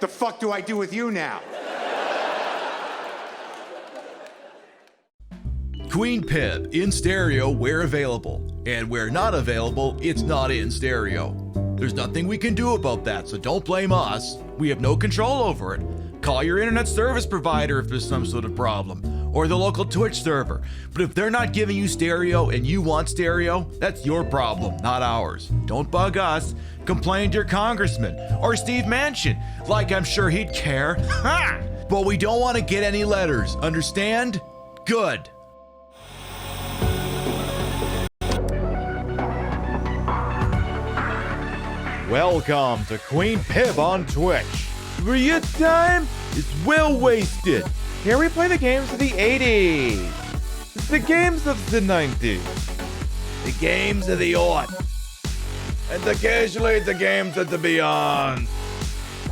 The fuck do I do with you now? Queen Pib in stereo where available, and where not available, it's not in stereo. There's nothing we can do about that, so don't blame us. We have no control over it. Call your internet service provider if there's some sort of problem, or the local Twitch server. But if they're not giving you stereo and you want stereo, that's your problem, not ours. Don't bug us. Complain to your congressman or Steve Manchin, like I'm sure he'd care. Ha! But we don't want to get any letters, understand? Good. Welcome to Queen Pib on Twitch, where your time is well wasted. Here we play the games of the 80s, the games of the 90s, the games of the aughts, and occasionally the games of the beyond.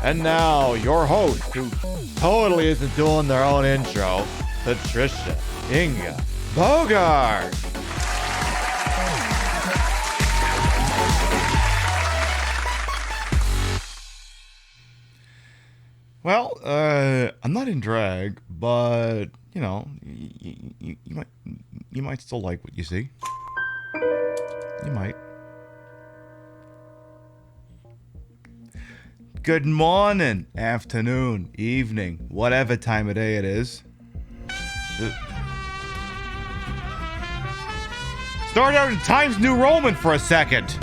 And now, your host, who totally isn't doing their own intro, Patricia Inga Bogart. Well, I'm not in drag, but you know, you might still like what you see. You might. Good morning, afternoon, evening, whatever time of day it is. Start out in Times New Roman for a second.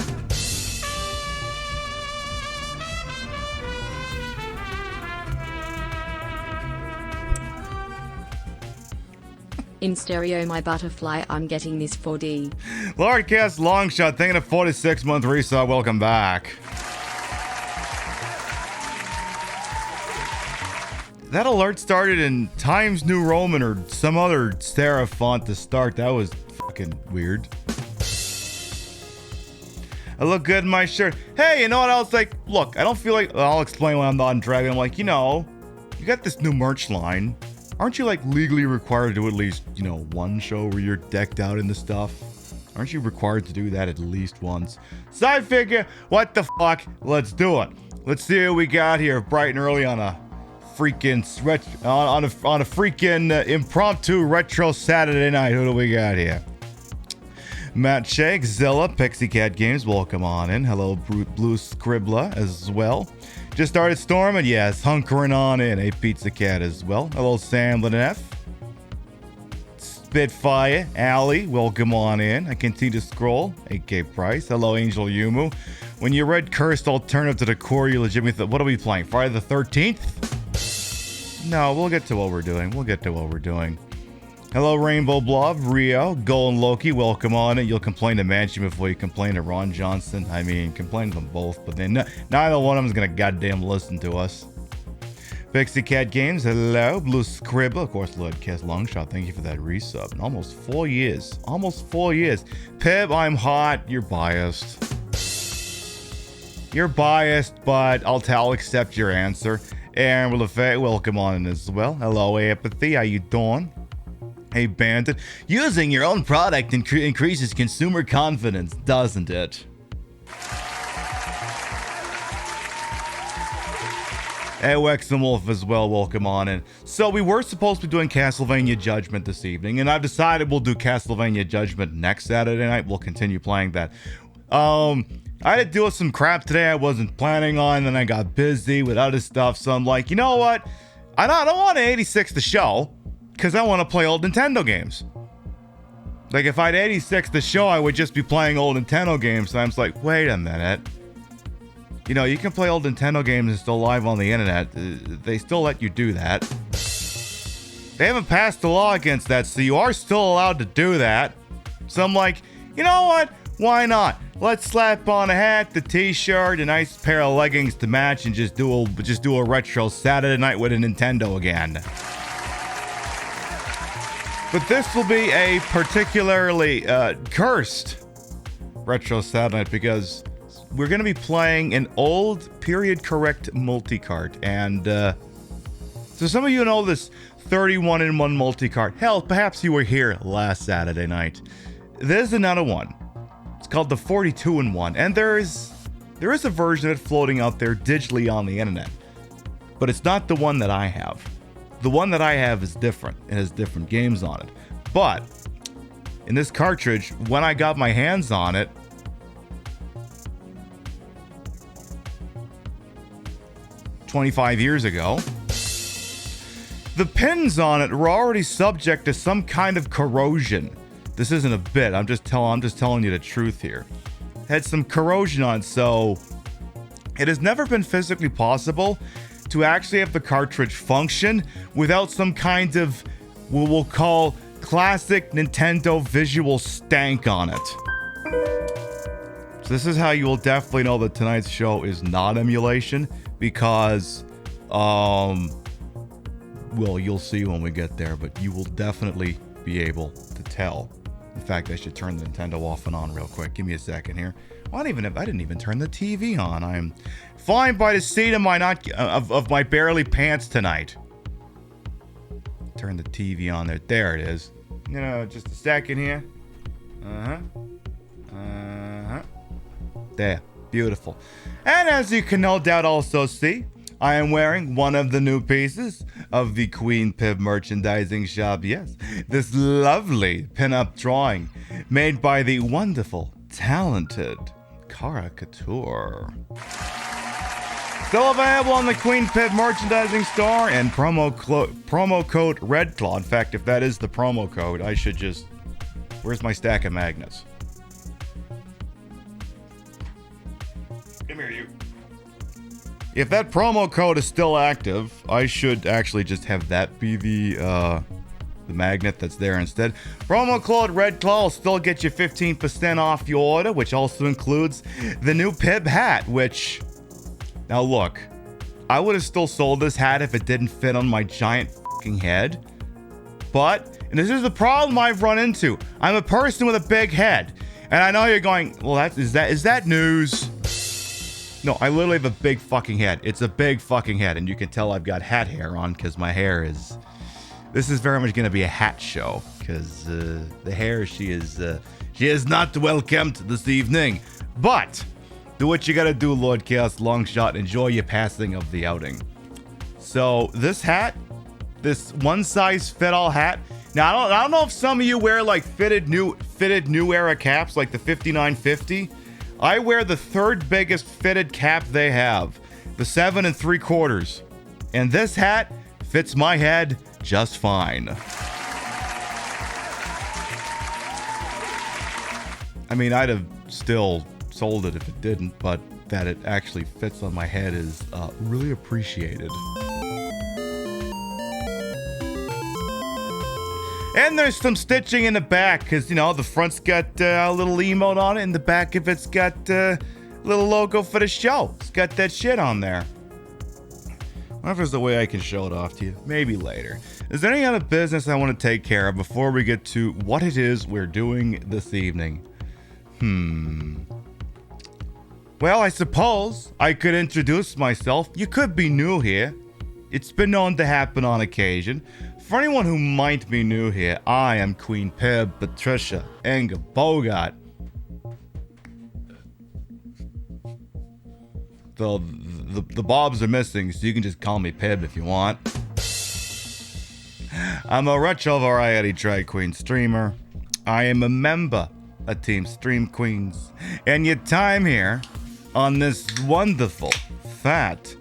In stereo, my butterfly, I'm getting this 4D. Lordcast Longshot, thinking of 46-month resub, welcome back. That alert started in Times New Roman or some other serif font to start. That was fucking weird. I look good in my shirt. Hey, you know what else? Like, look, I don't feel like... I'll explain when I'm not in drag. I'm like, you know, you got this new merch line. Aren't you, like, legally required to do at least, you know, one show where you're decked out in the stuff? Aren't you required to do that at least once? So I figure, what the fuck? Let's do it. Let's see what we got here bright and early on a freaking impromptu retro Saturday night. Who do we got here? Matt Shake, Zilla, Pixie Cat Games, welcome on in. Hello, Blue Scribbler as well. Just started storming, yes, hunkering on in. A Pizza Cat as well. Hello, Sam F. Spitfire, Allie, welcome on in. I continue to scroll. AK Price, hello, Angel Yumu. When you read Cursed Alternative to the Core, you legitimately thought, what are we playing? Friday the 13th? No, we'll get to what we're doing. Hello, Rainbow Blob, Rio, Golden Loki, welcome on in. You'll complain to Mansion before you complain to Ron Johnson. I mean, complain to them both, but then neither one of them is going to goddamn listen to us. Pixie Cat Games, hello. Blue Scribble, of course, Lord Kiss Longshot, thank you for that resub. In almost 4 years. Pib, I'm hot. You're biased, but I'll accept your answer. Aaron Willafay, welcome on in as well. Hello, Apathy, how you doing? Hey, Bandit. Using your own product increases consumer confidence, doesn't it? Hey, Wexham Wolf as well, welcome on in. So we were supposed to be doing Castlevania Judgment this evening, and I've decided we'll do Castlevania Judgment next Saturday night. We'll continue playing that. I had to deal with some crap today I wasn't planning on, and I got busy with other stuff, so I'm like, you know what? I don't want to 86 the show, because I want to play old Nintendo games. Like, if I'd 86 the show, I would just be playing old Nintendo games, so I'm just like, wait a minute. You know, you can play old Nintendo games and still live on the internet. They still let you do that. They haven't passed a law against that, so you are still allowed to do that. So I'm like, you know what? Why not? Let's slap on a hat, the t-shirt, a nice pair of leggings to match, and just do a retro Saturday night with a Nintendo again. But this will be a particularly cursed retro Saturday night because we're going to be playing an old period correct multi-cart, and so some of you know this 31-in-1 multi-cart. Hell, perhaps you were here last Saturday night. There's another one. It's called the 42-in-1, and there is a version of it floating out there digitally on the internet, but it's not the one that I have. The one that I have is different. It has different games on it, but in this cartridge, when I got my hands on it, 25 years ago, the pins on it were already subject to some kind of corrosion. This isn't a bit. I'm just telling you the truth here. Had some corrosion on it, so it has never been physically possible to actually have the cartridge function without some kind of what we'll call classic Nintendo visual stank on it. So this is how you will definitely know that tonight's show is not emulation, because well, you'll see when we get there, but you will definitely be able to tell. In fact, I should turn the Nintendo off and on real quick. Give me a second here. Well, I didn't even turn the TV on. I'm flying by the seat of my barely pants tonight. Turn the TV on there. There it is. You know, just a second here. There. Beautiful. And as you can no doubt also see, I am wearing one of the new pieces of the Queen Pib merchandising shop. Yes, this lovely pinup drawing made by the wonderful, talented Cara Couture. Still available on the Queen Pib merchandising store and promo code REDClaw. In fact, if that is the promo code, I should just... Where's my stack of magnets? Come here, you. If that promo code is still active, I should actually just have that be the magnet that's there instead. Promo code REDClaw will still get you 15% off your order, which also includes the new Pib hat, which... Now look, I would have still sold this hat if it didn't fit on my giant fucking head. But, and this is the problem I've run into, I'm a person with a big head. And I know you're going, well, is that news? No, I literally have a big fucking head. It's a big fucking head, and you can tell I've got hat hair on because my hair is... This is very much going to be a hat show, because the hair, she is She is not welcomed this evening. But do what you gotta do, Lord Chaos Longshot. Enjoy your passing of the outing. So this hat, this one-size-fit-all hat. Now I don't know if some of you wear like fitted new era caps, like the 5950. I wear the third biggest fitted cap they have, the 7 3/4, and this hat fits my head just fine. I mean, I'd have still sold it if it didn't, but that it actually fits on my head is really appreciated. And there's some stitching in the back, because, you know, the front's got a little emote on it, and the back of it's got a little logo for the show. It's got that shit on there. I wonder if there's a way I can show it off to you. Maybe later. Is there any other business I want to take care of before we get to what it is we're doing this evening? Well, I suppose I could introduce myself. You could be new here. It's been known to happen on occasion. For anyone who might be new here, I am Queen Pib, Patricia, Inga, Bogart. The Bobs are missing, so you can just call me Pib if you want. I'm a retro variety drag queen streamer. I am a member of Team Stream Queens. And your time here on this wonderful, fat,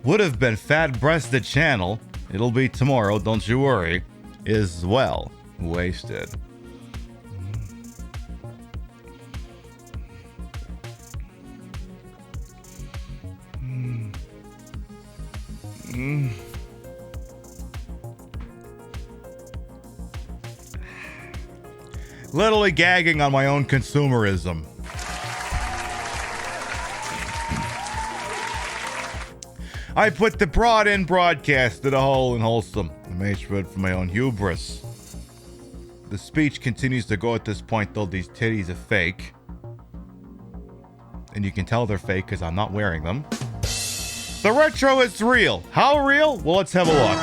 would have been fat-breasted channel, it'll be tomorrow, don't you worry, is well wasted. Literally gagging on my own consumerism. I put the broad in broadcast to the whole and wholesome. I made sure for my own hubris. The speech continues to go at this point, though these titties are fake. And you can tell they're fake because I'm not wearing them. The retro is real. How real? Well, let's have a look.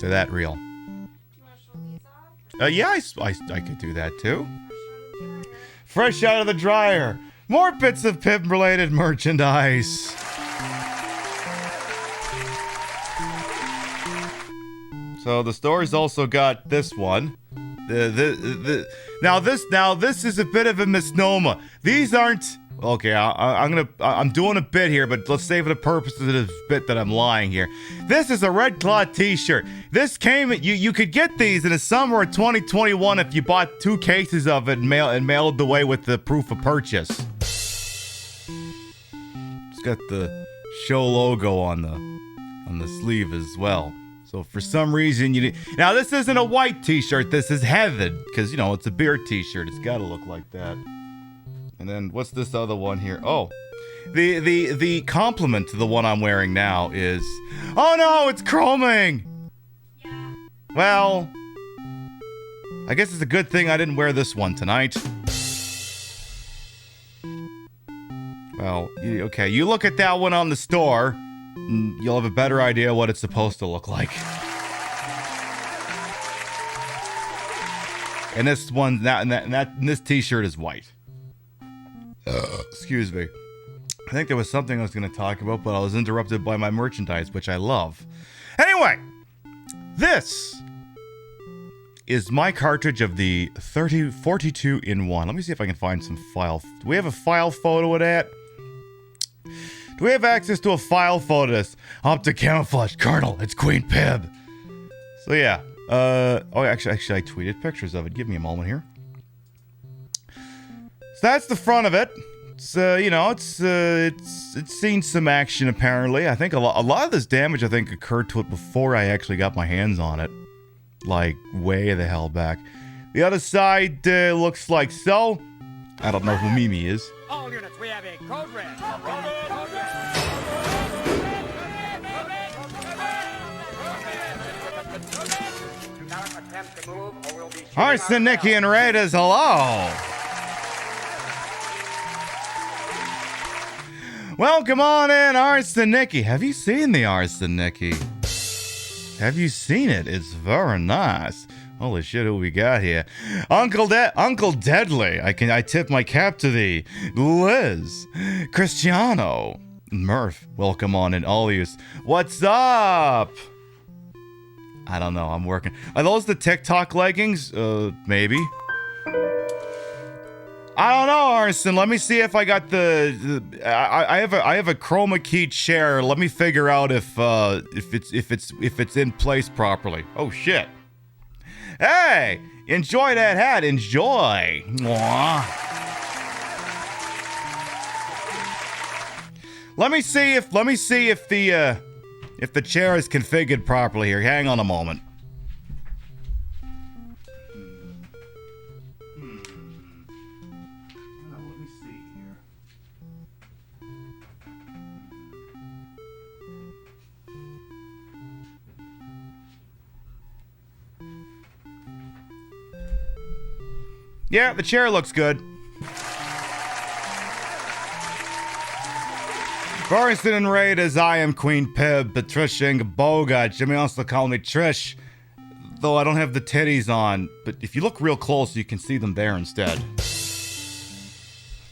They're that real. Yeah, I could do that too. Fresh out of the dryer. More bits of Pib-related merchandise. So the store's also got this one. Now this is a bit of a misnomer. These aren't. Okay, I'm doing a bit here, but let's say for the purposes of this bit that I'm lying here. This is a Red Claw t-shirt. This came, you could get these in the summer of 2021 if you bought 2 cases of it and mailed away with the proof of purchase. It's got the show logo on the sleeve as well. So for some reason you now this isn't a white t-shirt, this is heathered, because you know it's a beer t-shirt. It's gotta look like that. And then what's this other one here? Oh, the complement to the one I'm wearing now is, oh no, it's chroming. Yeah. Well, I guess it's a good thing I didn't wear this one tonight. Well, okay, you look at that one on the store, and you'll have a better idea what it's supposed to look like. And this one, this t-shirt is white. Excuse me. I think there was something I was going to talk about, but I was interrupted by my merchandise, which I love. Anyway, this is my cartridge of the 42 in 1. Let me see if I can find some file. Do we have a file photo of that? Do we have access to a file photo of this? Optic camouflage, Colonel, it's Queen Pib. So yeah, oh actually I tweeted pictures of it. Give me a moment here. So that's the front of it. It's you know, it's seen some action apparently. I think a lot of this damage I think occurred to it before I actually got my hands on it, like way the hell back. The other side looks like so. I don't know who Mimi is. All units, we have a code red. Arsenicky and Raiders, hello. Welcome on in, Arsenicky. Have you seen the Arsenicky? Have you seen it? It's very nice. Holy shit, who we got here? Uncle Deadly. I tip my cap to thee. Liz. Cristiano. Murph. Welcome on in, all yous. What's up? I don't know. I'm working. Are those the TikTok leggings? Maybe. I don't know, Arson. Let me see if I got I have a chroma key chair. Let me figure out if it's in place properly. Oh shit. Hey, enjoy that hat. Enjoy. Mwah. Let me see if the chair is configured properly here. Hang on a moment. Let me see here. Yeah, the chair looks good. Forrested and Raid as I am Queen Pib, Patricia and Boga. Jimmy also call me Trish. Though I don't have the titties on, but if you look real close, you can see them there instead.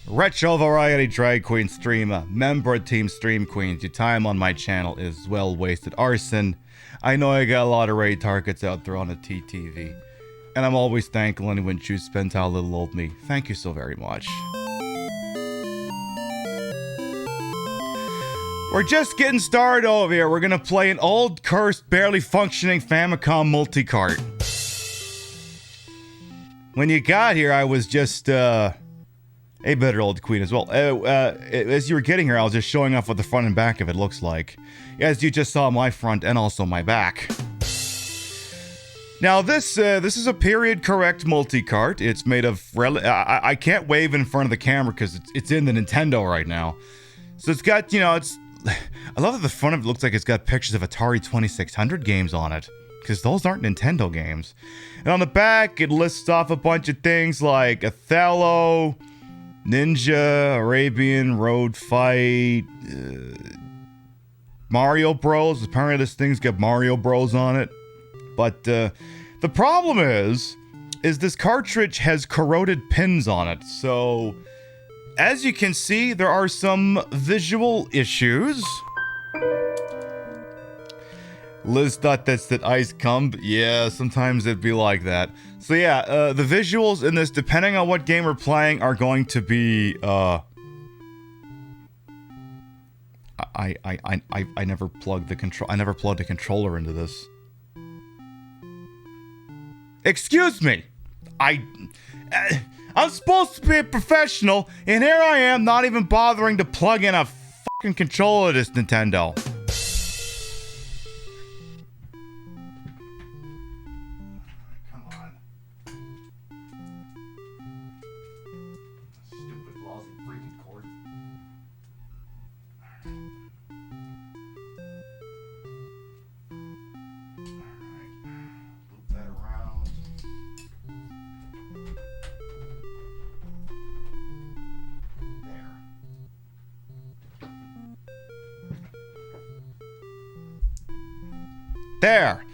Retro Variety Drag Queen Streamer, member of Team Stream Queens. Your time on my channel is well wasted. Arson, I know I got a lot of raid targets out there on the TTV. And I'm always thankful anyone choose spend how little old me. Thank you so very much. We're just getting started over here. We're gonna play an old, cursed, barely functioning Famicom multi-cart. When you got here, I was just, a better old queen as well. As you were getting here, I was just showing off what the front and back of it looks like. As you just saw my front and also my back. Now this is a period correct multi-cart. It's made of, I can't wave in front of the camera because it's in the Nintendo right now. So it's got, I love that the front of it looks like it's got pictures of Atari 2600 games on it, because those aren't Nintendo games. And on the back, it lists off a bunch of things like Othello, Ninja, Arabian, Road Fight, Mario Bros. Apparently this thing's got Mario Bros. On it. But the problem is this cartridge has corroded pins on it, so... As you can see, there are some visual issues. Liz thought that ice come. Yeah, sometimes it'd be like that. So yeah, the visuals in this, depending on what game we're playing, are going to be, I never plugged the controller into this. Excuse me! I'm supposed to be a professional, and here I am not even bothering to plug in a fucking controller to this Nintendo. Come on. Stupid lousy freaking cord. Alright. Loop that around. There.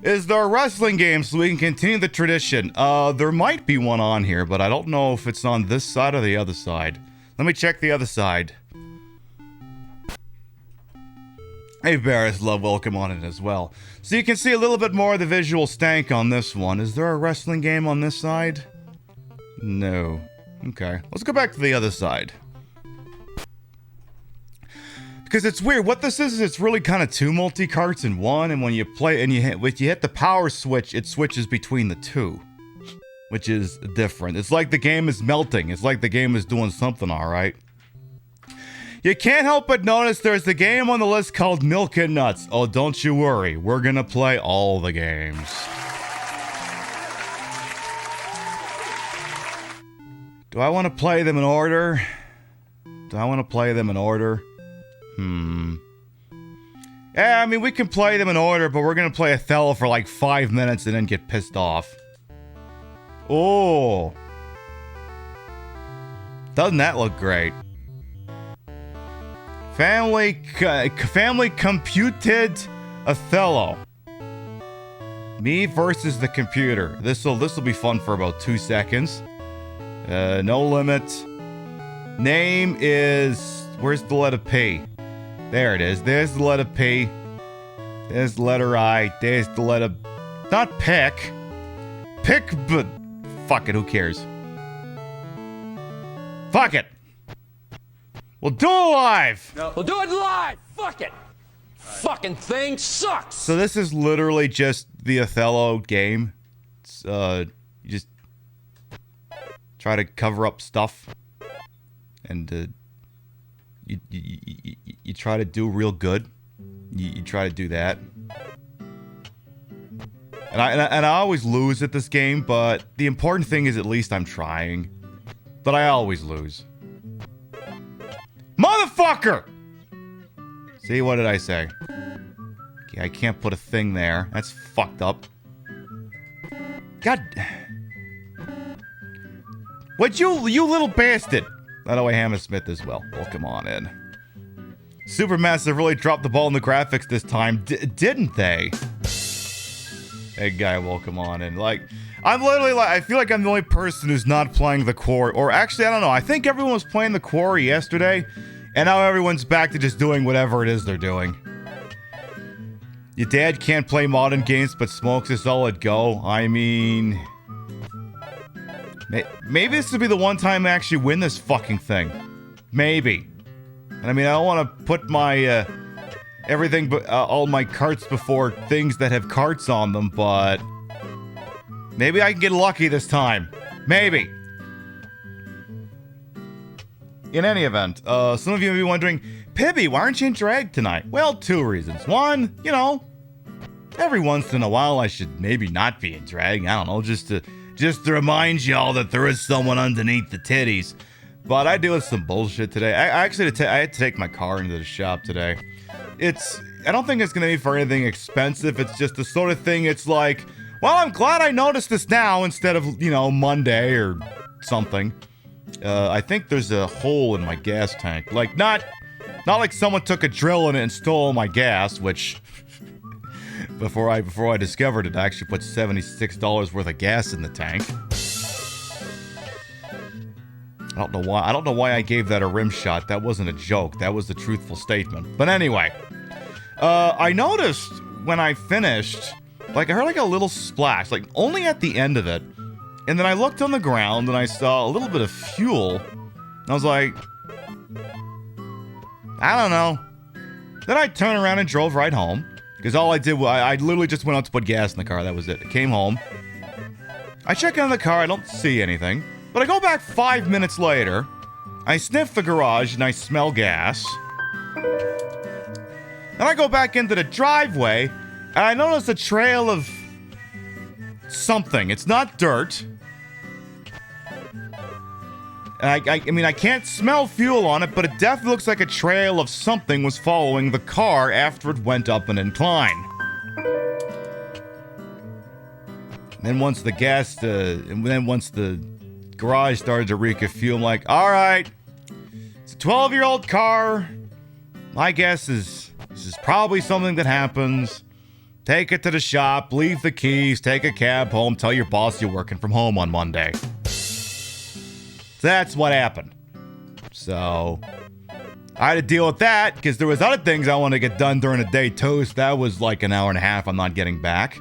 Is there a wrestling game so we can continue the tradition? There might be one on here, but I don't know if it's on this side or the other side. Let me check the other side. Hey, Barris Love, welcome on it as well. So you can see a little bit more of the visual stank on this one. Is there a wrestling game on this side? No. Okay. Let's go back to the other side. Because it's weird. What this is it's really kind of two multi-carts in one, and when you play and you hit the power switch, it switches between the two, which is different. It's like the game is melting. It's like the game is doing something, all right. You can't help but notice there's the game on the list called Milk and Nuts. Oh, don't you worry. We're gonna play all the games. Do I want to play them in order? Yeah, I mean, we can play them in order, but we're gonna play Othello for like 5 minutes and then get pissed off. Oh. Doesn't that look great? Family computed Othello. Me versus the computer. This'll be fun for about 2 seconds. No limit. Name is... Where's the letter P? There it is. There's the letter P. There's the letter I. There's the letter... Not pick. Pick, but... Fuck it, who cares? Fuck it! We'll do it live! We'll do it live! Fuck it! Fucking thing sucks! So this is literally just the Othello game. It's, you just... try to cover up stuff. And, you try to do real good. You try to do that. And I always lose at this game, but the important thing is at least I'm trying. But I always lose. Motherfucker! See, what did I say? Okay, I can't put a thing there. That's fucked up. God... What you little bastard! By the way, Hammersmith as well. Welcome on in. Supermassive really dropped the ball in the graphics this time, didn't they? Hey guy, welcome on in. Like, I'm literally like, I feel like I'm the only person who's not playing the Quarry. Or actually, I don't know. I think everyone was playing the Quarry yesterday, and now everyone's back to just doing whatever it is they're doing. Your dad can't play modern games, but smokes a solid go. I mean... Maybe this would be the one time I actually win this fucking thing. Maybe. And I mean, I don't want to put my, everything but, all my carts before things that have carts on them, but... Maybe I can get lucky this time. Maybe. In any event, some of you may be wondering, Pibby, why aren't you in drag tonight? Well, 2 reasons. One, you know, every once in a while I should maybe not be in drag. I don't know, just to remind y'all that there is someone underneath the titties. But I deal with some bullshit today. I had to take my car into the shop today. I don't think it's going to be for anything expensive. It's just the sort of thing, it's like, well, I'm glad I noticed this now instead of, you know, Monday or something. I think there's a hole in my gas tank. Like, not like someone took a drill in it and stole my gas, which... Before I discovered it, I actually put $76 worth of gas in the tank. I don't know why I gave that a rim shot. That wasn't a joke. That was a truthful statement. But anyway, I noticed when I finished, like I heard like a little splash, like only at the end of it. And then I looked on the ground and I saw a little bit of fuel. And I was like, I don't know. Then I turned around and drove right home. Because all I did was, I literally just went out to put gas in the car, that was it. I came home. I check in the car, I don't see anything. But I go back 5 minutes later. I sniff the garage and I smell gas. Then I go back into the driveway and I notice a trail of something. It's not dirt. And I mean, I can't smell fuel on it, but it definitely looks like a trail of something was following the car after it went up an incline. And then once the garage started to reek of fuel, I'm like, all right, it's a 12-year-old car. My guess is this is probably something that happens. Take it to the shop, leave the keys, take a cab home, tell your boss you're working from home on Monday. That's what happened. So, I had to deal with that, because there was other things I wanted to get done during the day too, so that was like an hour and a half I'm not getting back.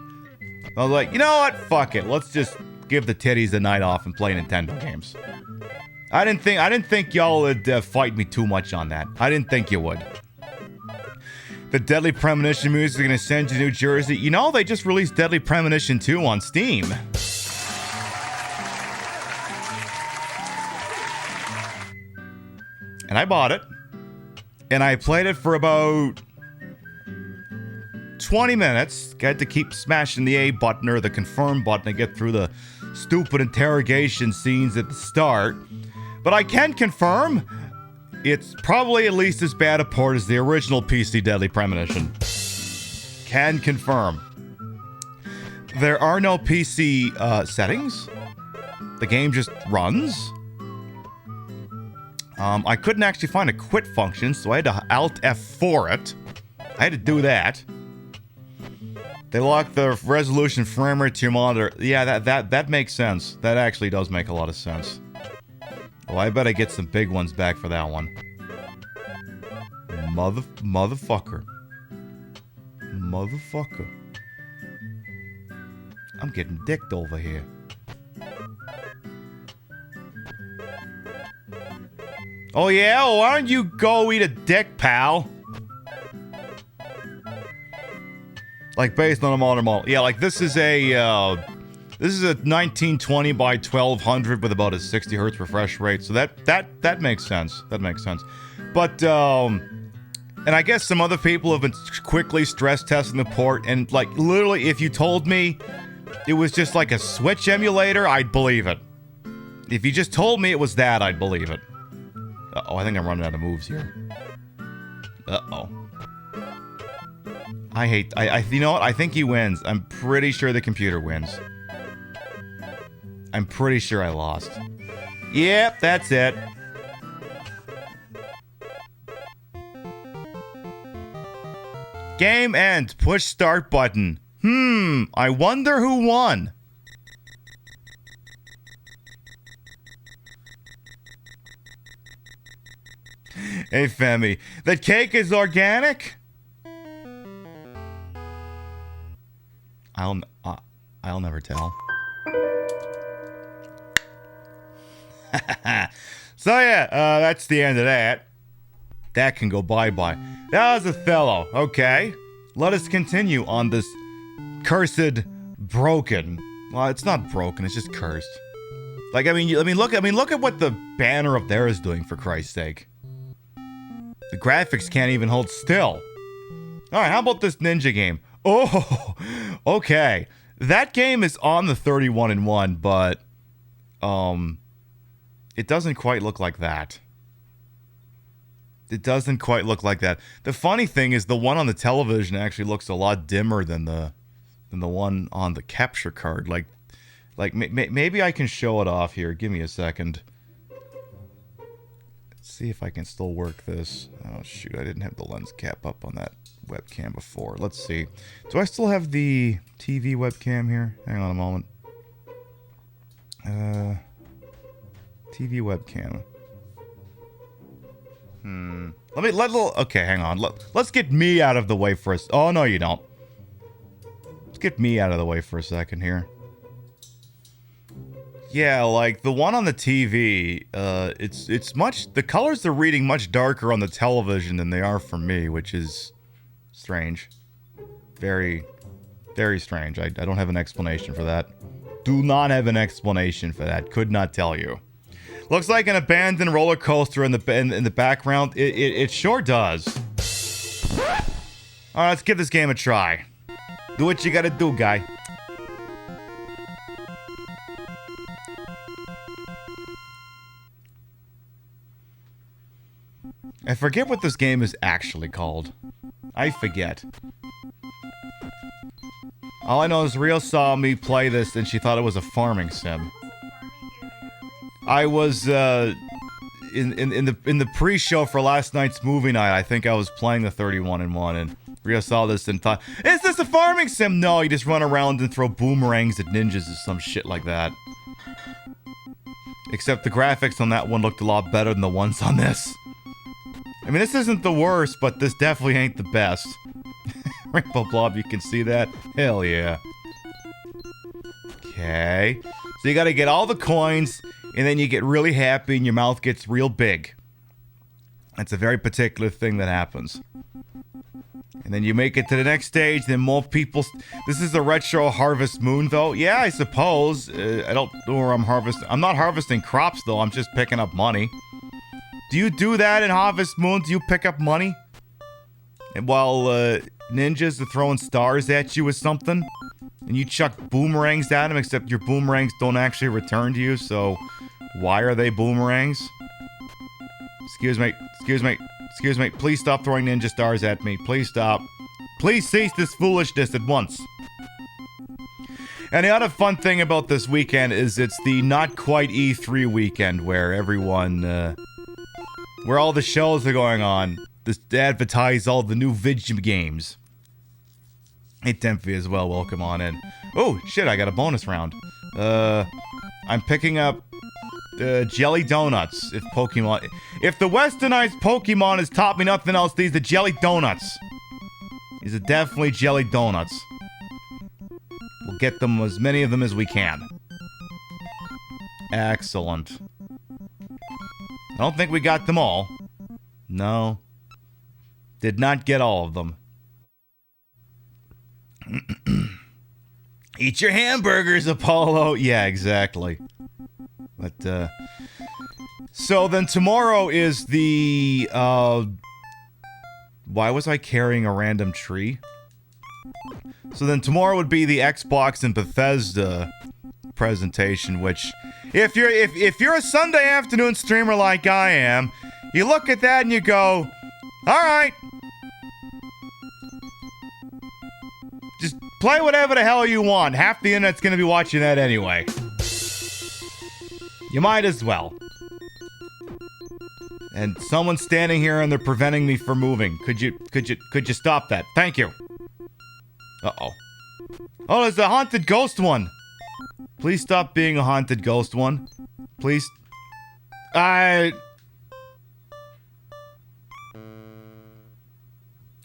I was like, you know what? Fuck it. Let's just give the titties a night off and play Nintendo games. I didn't think y'all would fight me too much on that. I didn't think you would. The Deadly Premonition music in Ascension, New Jersey. You know, they just released Deadly Premonition 2 on Steam. And I bought it. And I played it for about 20 minutes. Got to keep smashing the A button or the confirm button to get through the stupid interrogation scenes at the start. But I can confirm it's probably at least as bad a port as the original PC Deadly Premonition. Can confirm. There are no PC settings. The game just runs. I couldn't actually find a quit function, so I had to Alt F4 it. I had to do that. They lock the resolution frame rate to your monitor. Yeah, that makes sense. That actually does make a lot of sense. Oh, I bet I get some big ones back for that one. Motherfucker. Motherfucker. I'm getting dicked over here. Oh yeah? Well, why don't you go eat a dick, pal? Like based on a modern model. Yeah, like this is a 1920 by 1200 with about a 60 hertz refresh rate. So that makes sense. That makes sense. But and I guess some other people have been quickly stress testing the port, and like literally if you told me it was just like a Switch emulator, I'd believe it. If you just told me it was that, I'd believe it. Uh-oh, I think I'm running out of moves here. Uh-oh. You know what? I think he wins. I'm pretty sure the computer wins. I'm pretty sure I lost. Yep, that's it. Game end. Push start button. I wonder who won. Hey, Femi. The cake is organic? I'll never tell. So yeah, that's the end of that. That can go bye-bye. That was Othello. Okay. Let us continue on this cursed broken. Well, it's not broken, it's just cursed. Like, I mean, look at what the banner up there is doing, for Christ's sake. The graphics can't even hold still. Alright, how about this ninja game? Oh, okay. That game is on the 31-in-1, but it doesn't quite look like that. It doesn't quite look like that. The funny thing is the one on the television actually looks a lot dimmer than the one on the capture card. Like maybe I can show it off here. Give me a second. Let's see if I can still work this. Oh shoot, I didn't have the lens cap up on that webcam before. Let's see. Do I still have the TV webcam here? Hang on a moment. TV webcam. Okay, hang on. Let's get me out of the way for oh, no, you don't. Let's get me out of the way for a second here. Yeah, like the one on the TV, it's much, the colors are reading much darker on the television than they are for me, which is strange. Very, very strange. I don't have an explanation for that. Do not have an explanation for that. Could not tell you. Looks like an abandoned roller coaster in the background. It sure does. Alright, let's give this game a try. Do what you gotta do, guy. I forget what this game is actually called. I forget. All I know is Rio saw me play this and she thought it was a farming sim. I was in the pre-show for last night's movie night. I think I was playing the 31-in-1, and Rio saw this and thought, "Is this a farming sim?" No, you just run around and throw boomerangs at ninjas or some shit like that. Except the graphics on that one looked a lot better than the ones on this. I mean, this isn't the worst, but this definitely ain't the best. Rainbow Blob, you can see that? Hell yeah. Okay. So you gotta get all the coins, and then you get really happy and your mouth gets real big. That's a very particular thing that happens. And then you make it to the next stage, then more people... This is a retro Harvest Moon, though. Yeah, I suppose. I don't know where I'm harvesting. I'm not harvesting crops, though. I'm just picking up money. Do you do that in Harvest Moon? Do you pick up money? And while ninjas are throwing stars at you or something? And you chuck boomerangs at them, except your boomerangs don't actually return to you, so... Why are they boomerangs? Excuse me. Excuse me. Excuse me. Please stop throwing ninja stars at me. Please stop. Please cease this foolishness at once. And the other fun thing about this weekend is it's the not quite E3 weekend where everyone, where all the shows are going on to advertise all the new video games. Hey, Tempy as well. Welcome on in. Oh, shit, I got a bonus round. I'm picking up jelly donuts. If the westernized Pokemon has taught me nothing else, these are jelly donuts. These are definitely jelly donuts. We'll get them, as many of them as we can. Excellent. I don't think we got them all. No. Did not get all of them. Eat your hamburgers, Apollo. Yeah, exactly. But, so then tomorrow is the, why was I carrying a random tree? So then tomorrow would be the Xbox and Bethesda presentation, which, if you're a Sunday afternoon streamer like I am, you look at that and you go, alright. Just play whatever the hell you want. Half the internet's gonna be watching that anyway. You might as well. And someone's standing here and they're preventing me from moving. Could you stop that? Thank you. Uh-oh. Oh, there's a haunted ghost one. Please stop being a haunted ghost one. Please.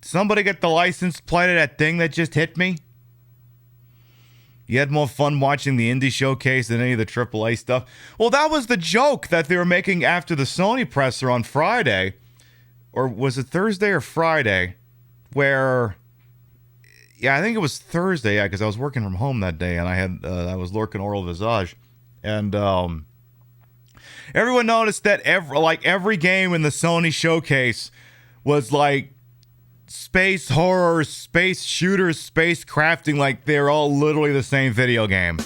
Somebody get the license plate of that thing that just hit me? You had more fun watching the indie showcase than any of the AAA stuff? Well, that was the joke that they were making after the Sony presser on Friday. Or was it Thursday or Friday? Where... Yeah, I think it was Thursday, yeah, because I was working from home that day, and I was lurking Oral Visage. And, everyone noticed that every game in the Sony showcase was like space horror, space shooters, space crafting, like they're all literally the same video game.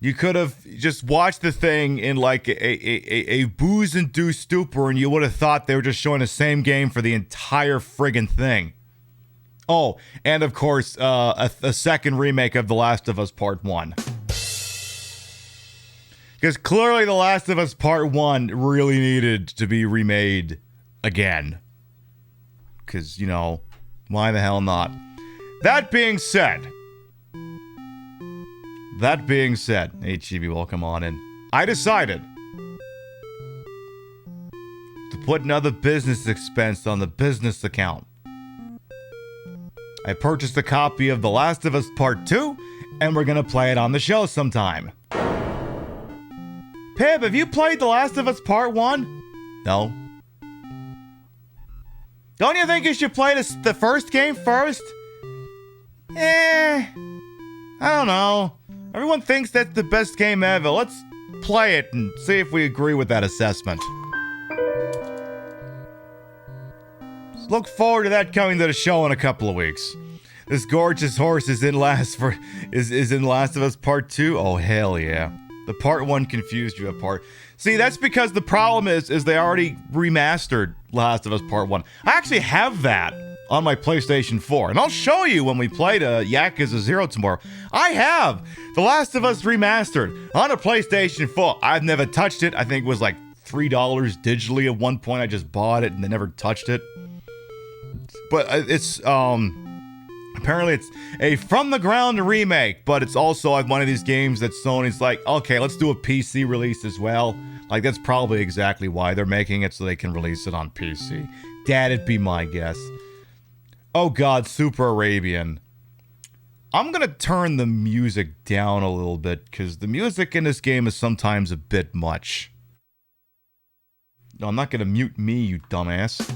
You could have just watched the thing in like a booze-induced stupor, and you would have thought they were just showing the same game for the entire friggin' thing. Oh, and of course, a second remake of The Last of Us Part 1. Because clearly The Last of Us Part 1 really needed to be remade again. Because, you know, why the hell not? That being said, HGB, welcome on in. I decided to put another business expense on the business account. I purchased a copy of The Last of Us Part 2, and we're gonna play it on the show sometime. Pib, have you played The Last of Us Part 1? No. Don't you think you should play the first game first? I don't know. Everyone thinks that's the best game ever. Let's play it and see if we agree with that assessment. Look forward to that coming to the show in a couple of weeks. This gorgeous horse is in Last of Us Part 2. Oh hell yeah. The Part 1 confused you at part. See, that's because the problem is they already remastered Last of Us Part 1. I actually have that on my PlayStation 4, and I'll show you when we play the Yakuza 0 tomorrow. I have The Last of Us Remastered on a PlayStation 4. I've never touched it. I think it was like $3 digitally at one point. I just bought it and they never touched it. But it's, apparently it's a from-the-ground remake, but it's also like one of these games that Sony's like, okay, let's do a PC release as well. Like, that's probably exactly why they're making it, so they can release it on PC. That'd be my guess. Oh god, Super Arabian. I'm gonna turn the music down a little bit, because the music in this game is sometimes a bit much. No, I'm not gonna mute me, you dumbass.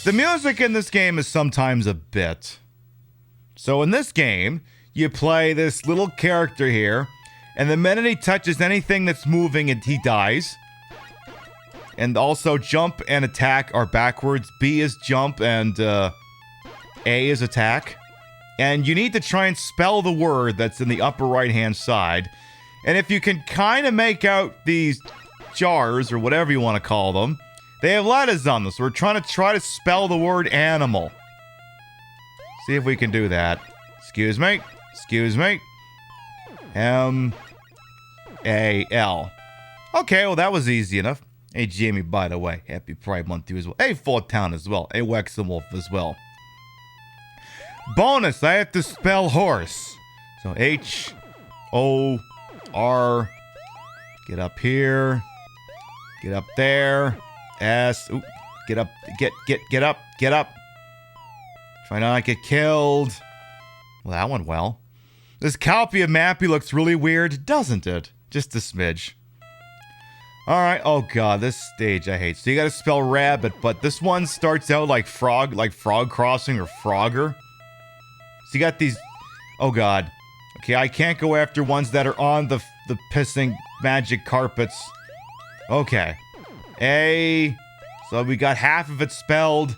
The music in this game is sometimes a bit. So in this game, you play this little character here, and the minute he touches anything that's moving, he dies. And also, jump and attack are backwards. B is jump and A is attack. And you need to try and spell the word that's in the upper right-hand side. And if you can kind of make out these jars, or whatever you want to call them, they have letters on them, so we're trying to spell the word animal. See if we can do that. Excuse me. M-A-L. Okay, well that was easy enough. Hey Jamie, by the way, happy Pride Month to you as well. Hey Fort Town as well. Hey Wexenwolf as well. Bonus, I have to spell horse. So H-O-R. Get up here. Get up there. S. Ooh, get up. Get up. Get up. Try not to get killed. Well, that went well. This copy of Mappy looks really weird, doesn't it? Just a smidge. Alright, oh god, this stage I hate. So you gotta spell rabbit, but this one starts out like frog crossing or Frogger. So you got these, oh god. Okay, I can't go after ones that are on the pissing magic carpets. Okay. A, so we got half of it spelled.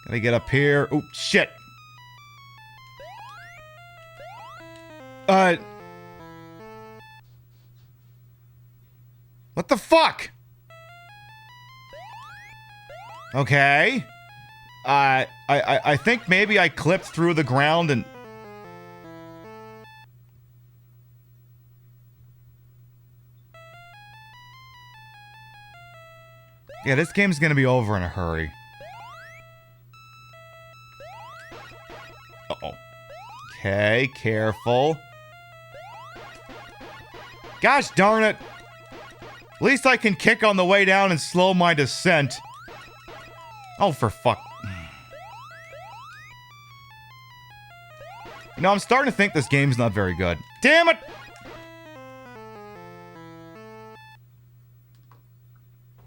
Gotta get up here. Oh, shit. What the fuck? Okay. I think maybe I clipped through the ground and... Yeah, this game's gonna be over in a hurry. Uh-oh. Okay, careful. Gosh darn it! At least I can kick on the way down and slow my descent. Oh, for fuck. You know, I'm starting to think this game's not very good. Damn it!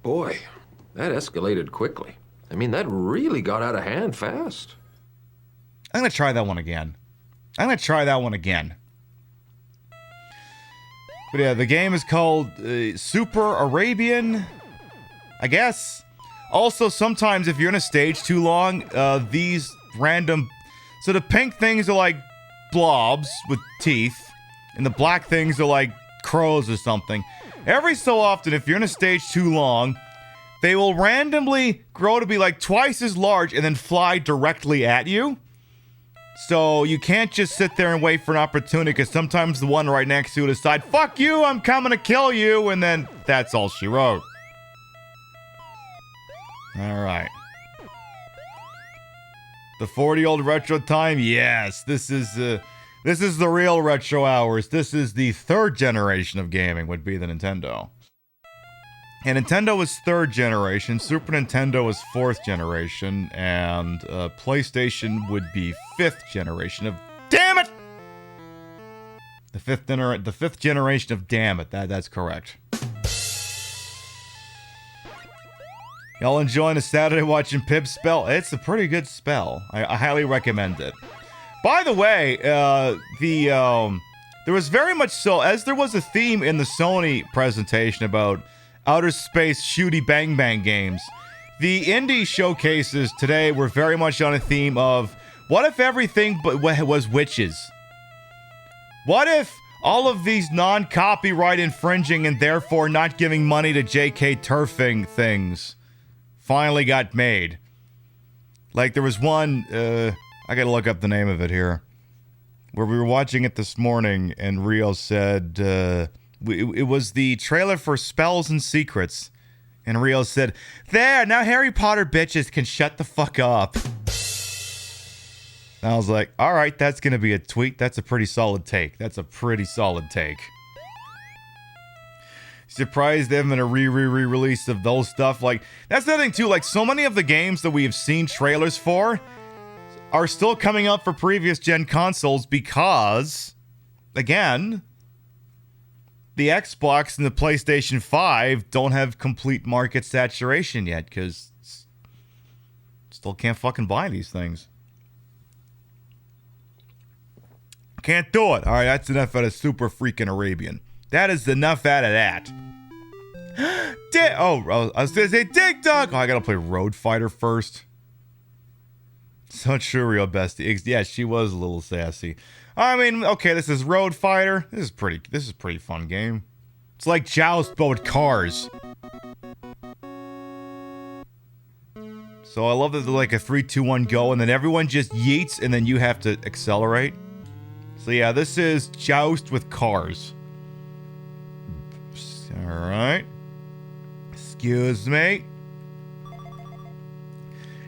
Boy, that escalated quickly. I mean, that really got out of hand fast. I'm gonna try that one again. But yeah, the game is called Super Arabian, I guess. Also, sometimes if you're in a stage too long, these random... So the pink things are like blobs with teeth, and the black things are like crows or something. Every so often, if you're in a stage too long, they will randomly grow to be like twice as large and then fly directly at you. So you can't just sit there and wait for an opportunity, because sometimes the one right next to you will decide, fuck you, I'm coming to kill you, and then that's all she wrote. Alright. The 40-old retro time? Yes, this is the real retro hours. This is the third generation of gaming, would be the Nintendo. And Nintendo was third generation, Super Nintendo was fourth generation, and PlayStation would be fifth generation of... Damn it! The fifth generation of damn it. That's correct. Y'all enjoying a Saturday watching Pib spell? It's a pretty good spell. I highly recommend it. By the way, there was very much so, as there was a theme in the Sony presentation about outer space shooty bang bang games. The indie showcases today were very much on a theme of, what if everything was witches? What if all of these non-copyright infringing and therefore not giving money to JK turfing things finally got made? Like there was one, I gotta look up the name of it here, where we were watching it this morning and Rio said, it was the trailer for Spells and Secrets. And Rio said, there, now Harry Potter bitches can shut the fuck up. And I was like, alright, that's gonna be a tweet. That's a pretty solid take. Surprised they haven't been a re-release of those stuff. Like, that's the thing too, like so many of the games that we have seen trailers for are still coming out for previous gen consoles because, again, the Xbox and the PlayStation 5 don't have complete market saturation yet, because still can't fucking buy these things. Can't do it. Alright, that's enough out of Super Freaking Arabian. That is enough out of that. I was gonna say TikTok! Oh, I gotta play Road Fighter first. So true, real bestie. Yeah, she was a little sassy. I mean, okay, this is Road Fighter. This is a pretty fun game. It's like Joust, but with cars. So I love that they're like a 3, 2, 1, go, and then everyone just yeets, and then you have to accelerate. So yeah, this is Joust with cars. Alright. Excuse me.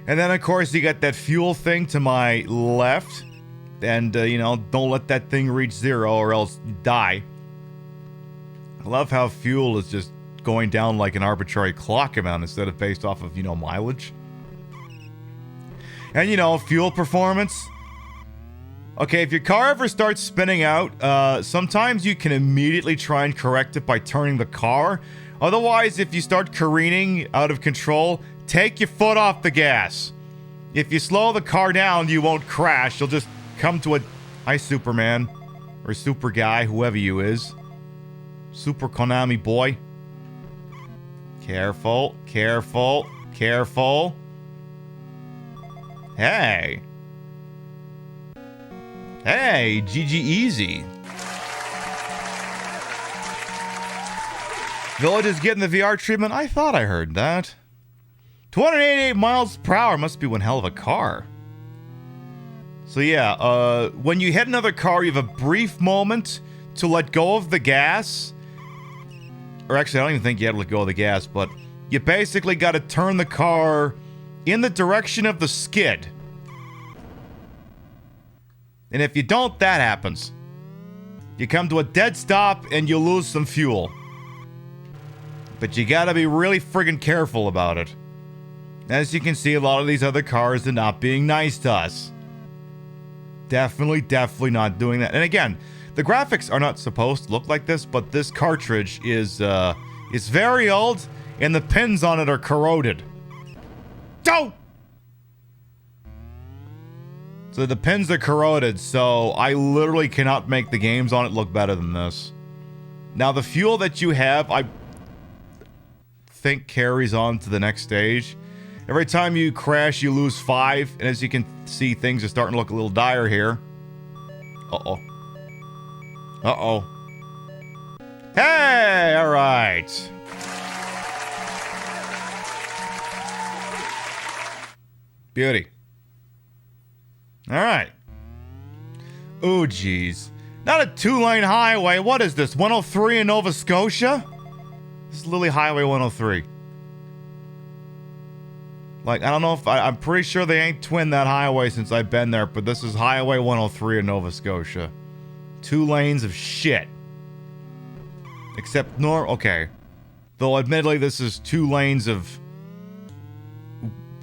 And then, of course, you got that fuel thing to my left. And, you know, don't let that thing reach 0 or else you die. I love how fuel is just going down like an arbitrary clock amount instead of based off of, you know, mileage. And, you know, fuel performance. Okay, if your car ever starts spinning out, sometimes you can immediately try and correct it by turning the car. Otherwise, if you start careening out of control, take your foot off the gas. If you slow the car down, you won't crash. You'll just come to a... Hi, Superman. Or Super Guy, whoever you is. Super Konami boy. Careful, careful, careful. Hey. Hey, GG Easy. Village is getting the VR treatment? I thought I heard that. 288 miles per hour must be one hell of a car. So yeah, when you hit another car, you have a brief moment to let go of the gas. Or actually, I don't even think you have to let go of the gas, but you basically got to turn the car in the direction of the skid. And if you don't, that happens. You come to a dead stop and you lose some fuel. But you gotta be really friggin' careful about it. As you can see, a lot of these other cars are not being nice to us. Definitely not doing that. And again, the graphics are not supposed to look like this, but this cartridge is very old, and the pins on it are corroded. Don't! So the pins are corroded, so I literally cannot make the games on it look better than this. Now, the fuel that you have, I think carries on to the next stage. Every time you crash, you lose 5, and as you can see, things are starting to look a little dire here. Uh-oh. Uh-oh. Hey! Alright. Beauty. Alright. Oh, geez. Not a 2-lane highway. What is this? 103 in Nova Scotia? This is literally Highway 103. Like, I don't know if... I'm pretty sure they ain't twinned that highway since I've been there, but this is Highway 103 in Nova Scotia. 2 lanes of shit. Except okay. Though, admittedly, this is 2 lanes of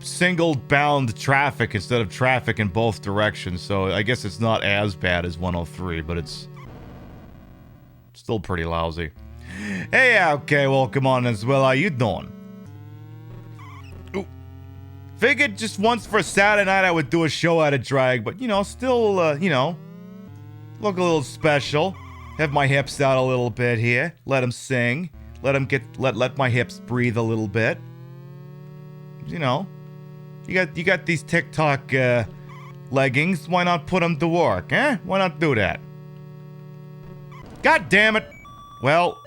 single-bound traffic instead of traffic in both directions, so I guess it's not as bad as 103, but it's still pretty lousy. Hey, okay, welcome on as well. How you doing? Ooh. Figured just once for a Saturday night I would do a show out of drag, but, you know, still, you know, look a little special. Have my hips out a little bit here. Let them sing. Let them let my hips breathe a little bit. You know, you got these TikTok leggings. Why not put them to work, eh? Why not do that? God damn it. Well,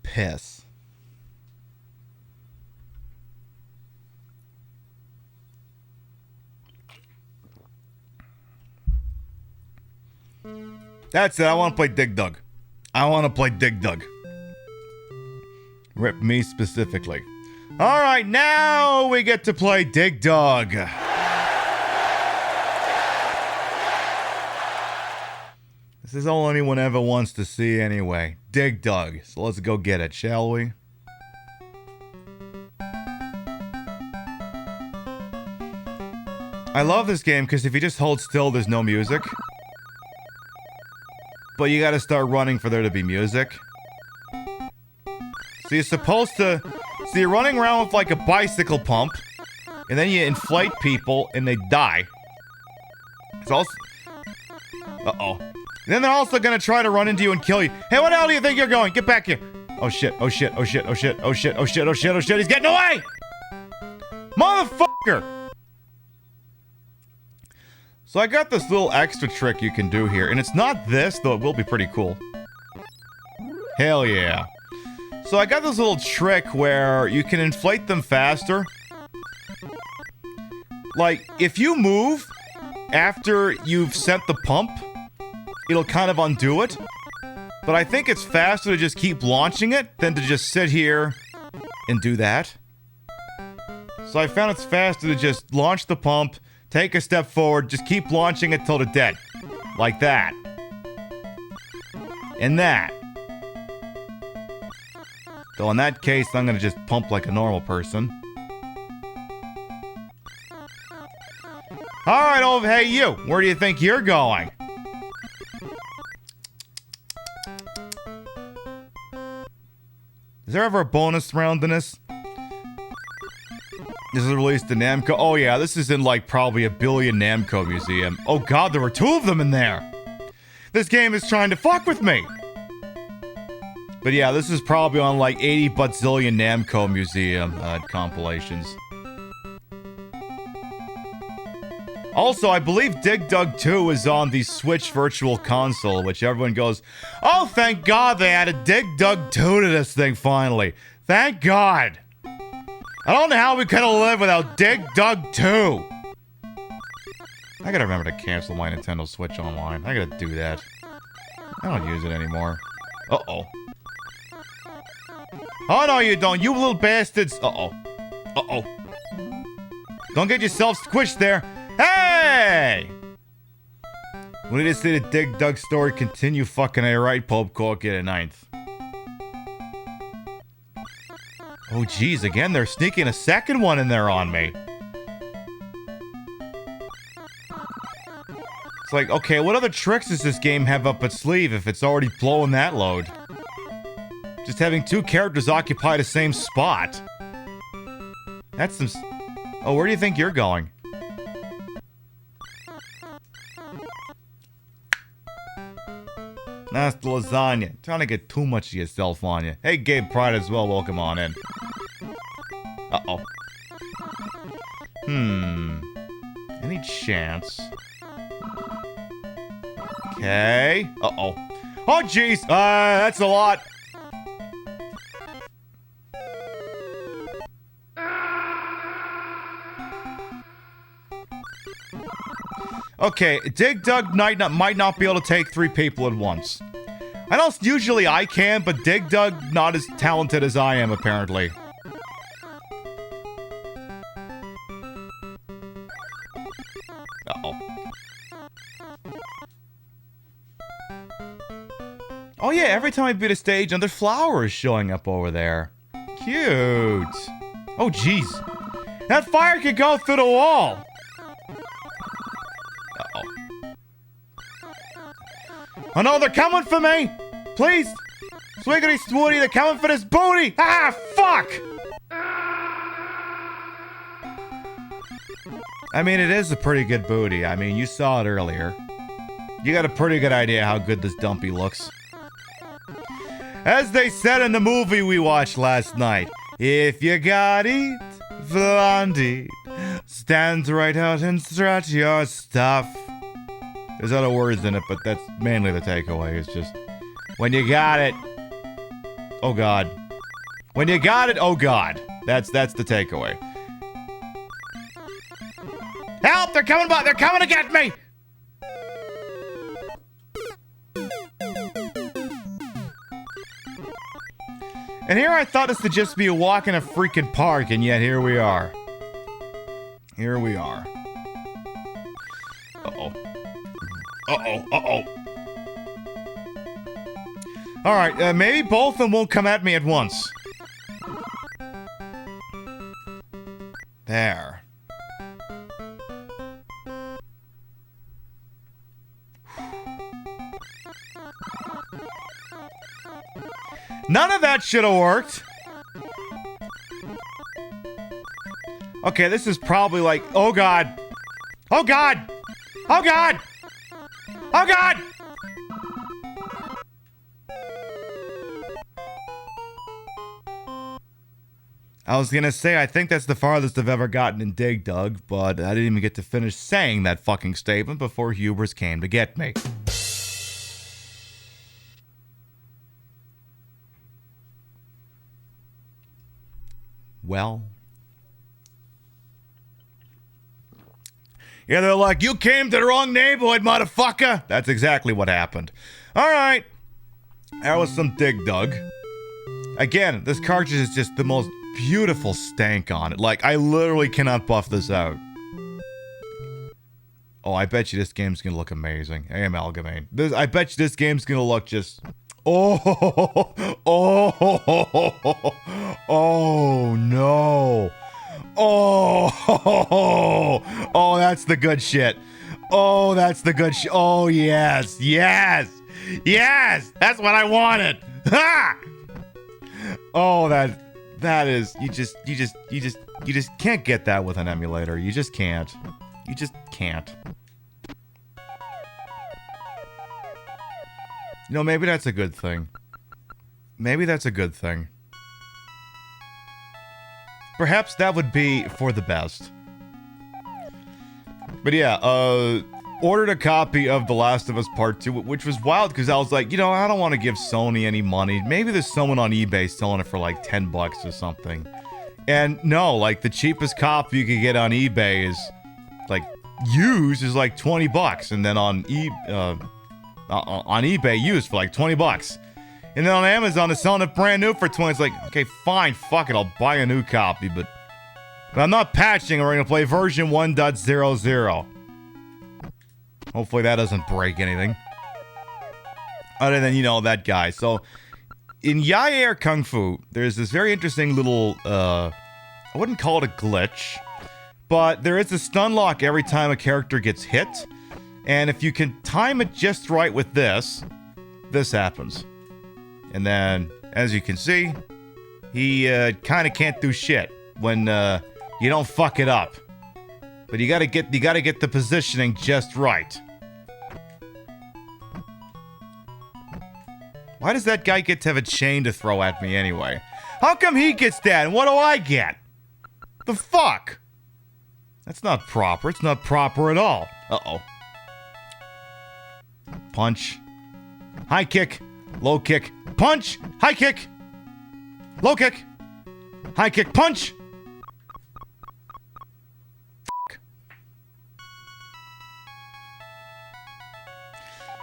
piss. That's it. I want to play Dig Dug. I want to play Dig Dug. Rip me specifically. All right, now we get to play Dig Dug. This is all anyone ever wants to see anyway. Dig Dug. So let's go get it, shall we? I love this game because if you just hold still, there's no music. But you gotta start running for there to be music. So you're supposed to... So you're running around with like a bicycle pump. And then you inflate people and they die. It's also... Uh-oh. Then they're also gonna try to run into you and kill you. Hey, what the hell do you think you're going? Get back here. Oh shit, oh shit, oh shit, oh shit, oh shit, oh shit, oh shit, oh shit. He's getting away! Motherfucker! So I got this little extra trick you can do here, and it's not this, though it will be pretty cool. Hell yeah. So I got this little trick where you can inflate them faster. Like, if you move after you've sent the pump, it'll kind of undo it. But I think it's faster to just keep launching it than to just sit here and do that. So I found it's faster to just launch the pump, take a step forward, just keep launching it till they're dead. Like that. And that. So in that case, I'm gonna just pump like a normal person. Alright, oh, hey you, where do you think you're going? Is there ever a bonus round in this? This is released in Namco. Oh yeah, this is in like probably a billion Namco museum. Oh god, there were 2 of them in there. This game is trying to fuck with me. But yeah, this is probably on like 80 bazillion Namco museum compilations. Also, I believe Dig Dug 2 is on the Switch Virtual Console, which everyone goes, oh, thank God they added Dig Dug 2 to this thing finally. Thank God. I don't know how we could have lived without Dig Dug 2. I gotta remember to cancel my Nintendo Switch Online. I gotta do that. I don't use it anymore. Uh-oh. Oh, no, you don't. You little bastards. Uh-oh. Uh-oh. Don't get yourself squished there. Hey! We need to see the Dig Dug story continue. Fucking A right, Pope Cork, get a 9th. Oh, geez, again, they're sneaking a second one in there on me. It's like, okay, what other tricks does this game have up its sleeve if it's already blowing that load? Just having 2 characters occupy the same spot. That's some... Oh, where do you think you're going? That's the lasagna. Trying to get too much of yourself on you. Hey, Gabe Pride as well. Welcome on in. Uh-oh. Any chance? Okay. Uh-oh. Oh, jeez. That's a lot. Okay, Dig Dug might not be able to take 3 people at once. I know usually I can, but Dig Dug not as talented as I am, apparently. Uh-oh. Oh yeah, every time I beat a stage, another flower is showing up over there. Cute. Oh jeez. That fire could go through the wall. Oh no, they're coming for me! Please! Swiggity Swooty, they're coming for this booty! Ah, fuck! I mean, it is a pretty good booty. I mean, you saw it earlier. You got a pretty good idea how good this dumpy looks. As they said in the movie we watched last night, if you got it, flaunt it. Stand right out and strut your stuff. There's other words in it, but that's mainly the takeaway. It's just, when you got it, oh god. When you got it, oh god. That's the takeaway. Help! They're coming by! They're coming to get me! And here I thought this would just be a walk in a freaking park, and yet here we are. Here we are. Uh-oh. Uh-oh, uh-oh. Alright, maybe both of them won't come at me at once. There. None of that should have worked. Okay, this is probably like, oh god. Oh god! Oh god! Oh god! I was gonna say, I think that's the farthest I've ever gotten in Dig Dug, but I didn't even get to finish saying that fucking statement before Hubers came to get me. Well. Yeah, they're like, you came to the wrong neighborhood, motherfucker! That's exactly what happened. Alright. That was some Dig Dug. Again, this cartridge is just the most beautiful stank on it. Like, I literally cannot buff this out. Oh, I bet you this game's gonna look amazing. Hey, Amalgamate. I bet you this game's gonna look just... Oh, no. Oh, that's the good shit. Oh, that's the good shit. Oh, yes, that's what I wanted. Ha! Oh, that is, you just can't get that with an emulator. You just can't. You just can't. You know, maybe that's a good thing. Maybe that's a good thing. Perhaps that would be for the best. But yeah, ordered a copy of The Last of Us Part 2, which was wild because I was like, you know, I don't want to give Sony any money. Maybe there's someone on eBay selling it for like 10 bucks or something. And no, like the cheapest copy you could get on eBay is like used is like 20 bucks, and then on eBay used for like 20 bucks. And then on Amazon they're selling it brand new for 20. It's like, okay, fine, fuck it, I'll buy a new copy, but I'm not patching. We're gonna play version 1.00. Hopefully that doesn't break anything. Other than, you know, that guy. So, in Yair Kung Fu, there's this very interesting little, I wouldn't call it a glitch, but there is a stun lock every time a character gets hit. And if you can time it just right with this happens. And then, as you can see, he kind of can't do shit when you don't fuck it up. But you gotta get the positioning just right. Why does that guy get to have a chain to throw at me anyway? How come he gets that and what do I get? The fuck? That's not proper. It's not proper at all. Uh-oh. Punch. High kick. Low kick. Punch. High kick. Low kick. High kick. Punch.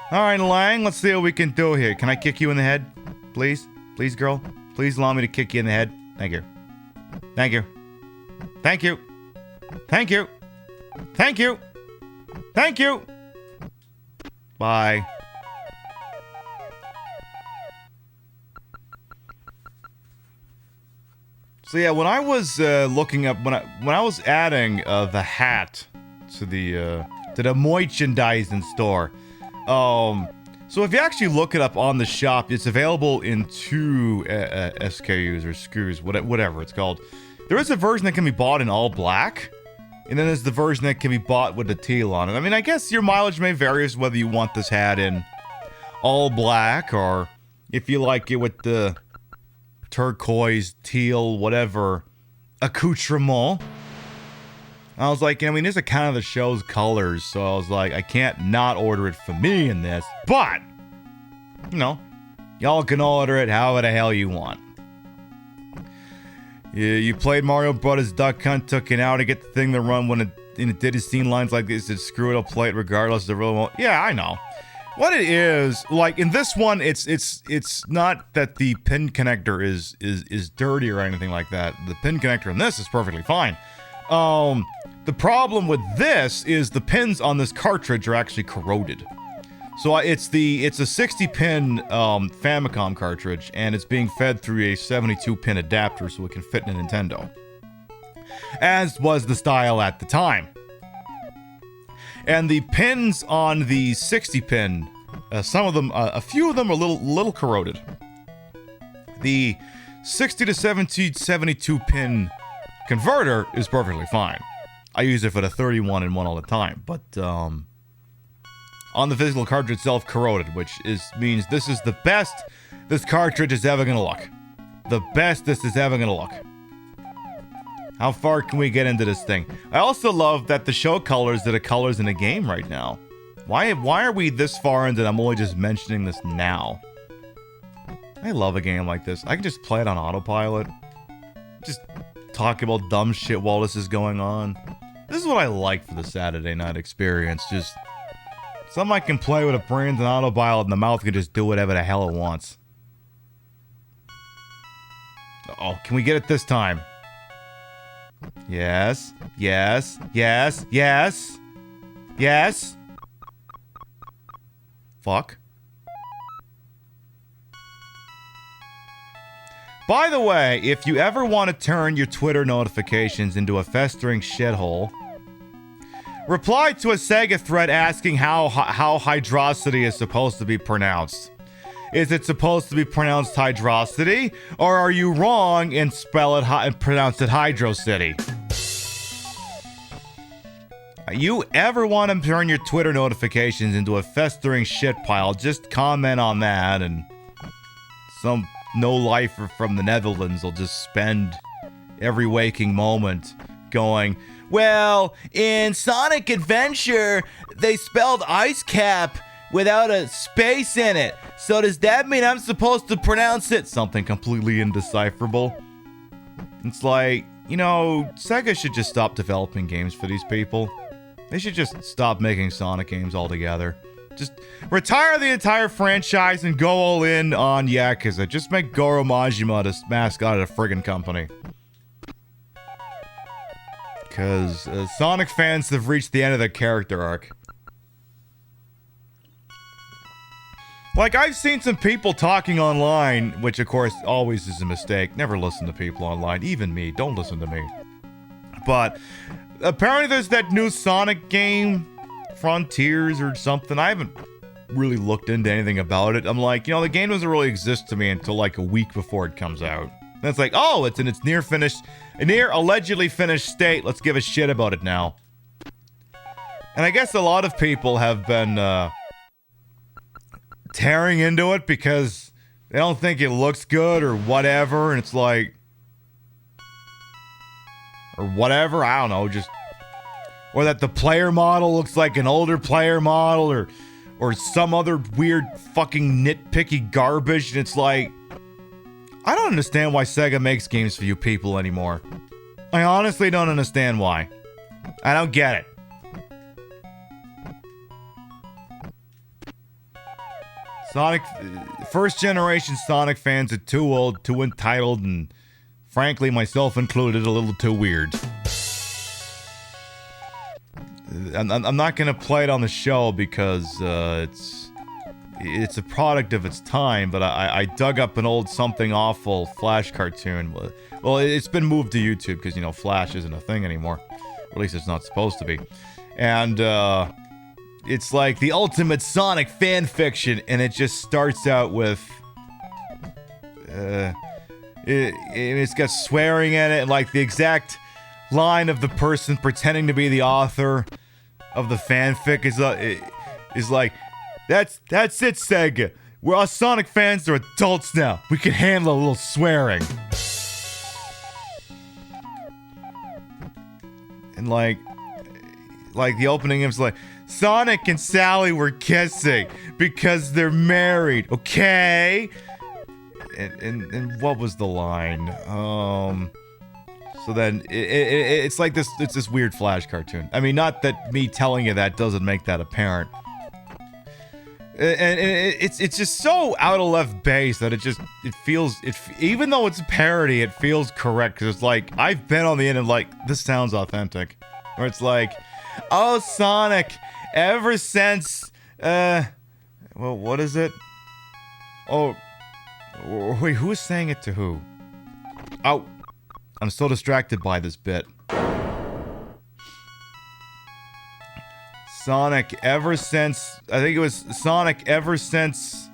Alright, Lang, let's see what we can do here. Can I kick you in the head? Please? Please, girl? Please allow me to kick you in the head. Thank you. Thank you. Thank you. Thank you. Thank you. Thank you. Bye. So yeah, when I was looking up, when I was adding the hat to the merchandising store, so if you actually look it up on the shop, it's available in 2 SKUs or SKUs, whatever it's called. There is a version that can be bought in all black, and then there's the version that can be bought with the teal on it. I mean, I guess your mileage may vary as whether you want this hat in all black, or if you like it with the turquoise, teal, whatever accoutrement. I was like, I mean, these are kind of the show's colors, so I was like, I can't not order it for me in this, but, you know, y'all can order it however the hell you want. You played Mario Brothers Duck Hunt, took an hour to get the thing to run when it did his scene lines like this, it screw it up, play it regardless, it really won't. Yeah, I know. What it is, like, in this one, it's not that the pin connector is dirty or anything like that. The pin connector in this is perfectly fine. The problem with this is the pins on this cartridge are actually corroded. So it's a 60-pin Famicom cartridge, and it's being fed through a 72-pin adapter so it can fit in a Nintendo, as was the style at the time. And the pins on the 60-pin, some of them, a few of them are little corroded. The 60 to 72-pin converter is perfectly fine. I use it for the 31 and 1 all the time, but on the physical cartridge itself, corroded, which means this is the best this cartridge is ever gonna look. The best this is ever gonna look. How far can we get into this thing? I also love that the show colors are the colors in the game right now. Why are we this far into it? I'm only just mentioning this now. I love a game like this. I can just play it on autopilot. Just talk about dumb shit while this is going on. This is what I like for the Saturday night experience. Just Something I can play with a brains and autopilot and the mouth can just do whatever the hell it wants. Oh, can we get it this time? Yes, yes, yes, yes, yes. Fuck. By the way, if you ever want to turn your Twitter notifications into a festering shithole, reply to a Sega thread asking how hydrosity is supposed to be pronounced. Is it supposed to be pronounced hydrosity, or are you wrong and pronounce it hydrocity? You ever want to turn your Twitter notifications into a festering shit pile, just comment on that, and some no-lifer from the Netherlands will just spend every waking moment going, well, in Sonic Adventure, they spelled ice cap without a space in it. So does that mean I'm supposed to pronounce it something completely indecipherable? It's like, you know, Sega should just stop developing games for these people. They should just stop making Sonic games altogether. Just retire the entire franchise and go all in on Yakuza. Just make Goro Majima the mascot of the friggin' company. Because Sonic fans have reached the end of their character arc. Like, I've seen some people talking online, which of course always is a mistake. Never listen to people online. Even me. Don't listen to me. But apparently there's that new Sonic game, Frontiers or something. I haven't really looked into anything about it. I'm like, you know, the game doesn't really exist to me until like a week before it comes out. And it's like, oh, it's in its near allegedly finished state. Let's give a shit about it now. And I guess a lot of people have been tearing into it because they don't think it looks good or whatever. And it's like, or whatever, I don't know, just, or that the player model looks like an older player model, or some other weird fucking nitpicky garbage, and it's like, I don't understand why Sega makes games for you people anymore. I honestly don't understand why. I don't get it. Sonic, first generation Sonic fans are too old, too entitled, and frankly, myself included, a little too weird. I'm not gonna play it on the show because it's a product of its time, but I dug up an old Something Awful Flash cartoon. Well, it's been moved to YouTube because, you know, Flash isn't a thing anymore. Or at least it's not supposed to be. And it's like the ultimate Sonic fan fiction, and it just starts out with it's got swearing in it, and like the exact line of the person pretending to be the author of the fanfic is like, that's it, Sega. We're all Sonic fans are adults now. We can handle a little swearing. And like the opening is like, Sonic and Sally were kissing because they're married, okay? And what was the line? So then it's like this. It's this weird Flash cartoon. I mean, not that me telling you that doesn't make that apparent. And it's just so out of left base that it feels even though it's a parody, it feels correct because it's like I've been on the end of like, this sounds authentic, where it's like, oh, Sonic, ever since well, what is it? Oh, wait, who's saying it to who? Oh, I'm so distracted by this bit. Sonic ever since, I think it was Sonic ever since,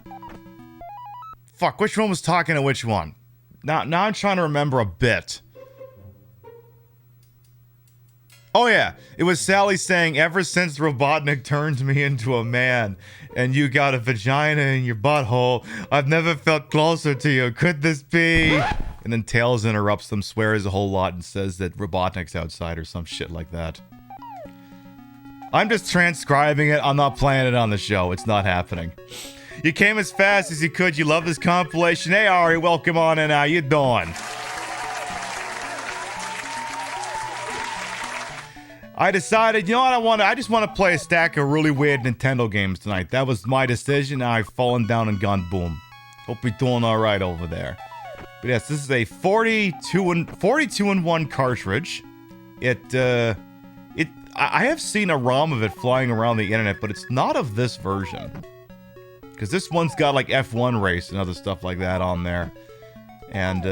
fuck, which one was talking to which one? Now I'm trying to remember a bit. Oh yeah, it was Sally saying, ever since Robotnik turned me into a man and you got a vagina in your butthole, I've never felt closer to you. Could this be? And then Tails interrupts them, swears a whole lot, and says that Robotnik's outside or some shit like that. I'm just transcribing it. I'm not playing it on the show. It's not happening. You came as fast as you could. You love this compilation. Hey, Ari, welcome on in. How you doing? I decided, you know what, I just want to play a stack of really weird Nintendo games tonight. That was my decision. Now I've fallen down and gone boom. Hope you're doing all right over there. But yes, this is a 42 and 1 cartridge. I have seen a ROM of it flying around the internet, but it's not of this version. Because this one's got like F1 race and other stuff like that on there. And,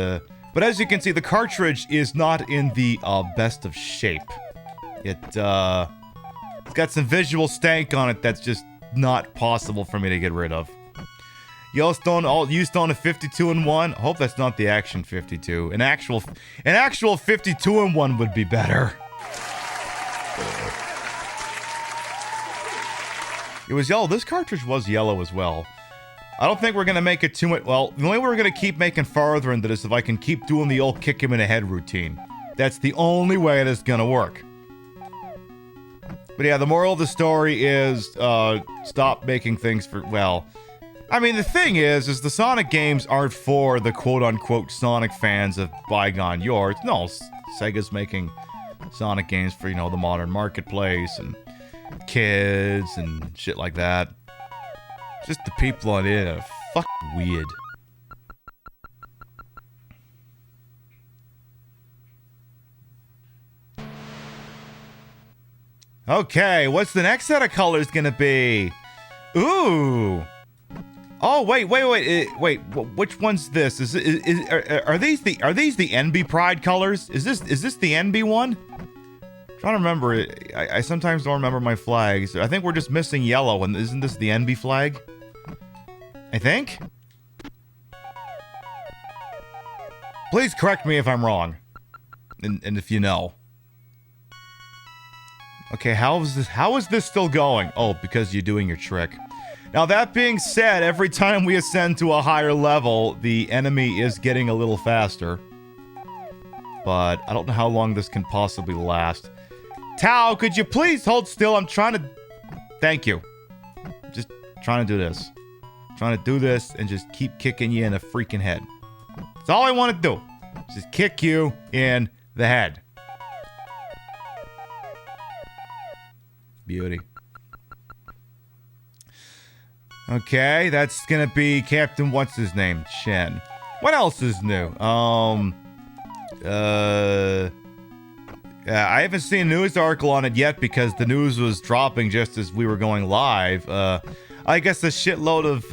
but as you can see, the cartridge is not in the best of shape. It's got some visual stank on it that's just not possible for me to get rid of. Yellowstone, Yellowstone 52 and 1. I hope that's not the Action 52. An actual 52 and 1 would be better. It was yellow. This cartridge was yellow as well. I don't think we're gonna make it too much. Well, the only way we're gonna keep making farther into this if I can keep doing the old kick him in the head routine. That's the only way it's gonna work. But yeah, the moral of the story is stop making things for, well, I mean, the thing is the Sonic games aren't for the quote-unquote Sonic fans of bygone years. No, Sega's making Sonic games for, you know, the modern marketplace and kids and shit like that. Just the people on it are fucking weird. Okay, what's the next set of colors gonna be? Ooh. Oh, wait, which one's this? Are these the NB Pride colors? Is this the NB one? I'm trying to remember. I sometimes don't remember my flags. I think we're just missing yellow, and isn't this the NB flag? I think? Please correct me if I'm wrong. And if you know. Okay, how is this still going? Oh, because you're doing your trick. Now, that being said, every time we ascend to a higher level, the enemy is getting a little faster. But I don't know how long this can possibly last. Tao, could you please hold still? I'm trying to... Thank you. Just trying to do this. Trying to do this and just keep kicking you in the freaking head. That's all I want to do. Just kick you in the head. Beauty. Okay, that's gonna be Captain what's his name? Chen. What else is new? Yeah, I haven't seen a news article on it yet because the news was dropping just as we were going live. I guess a shitload of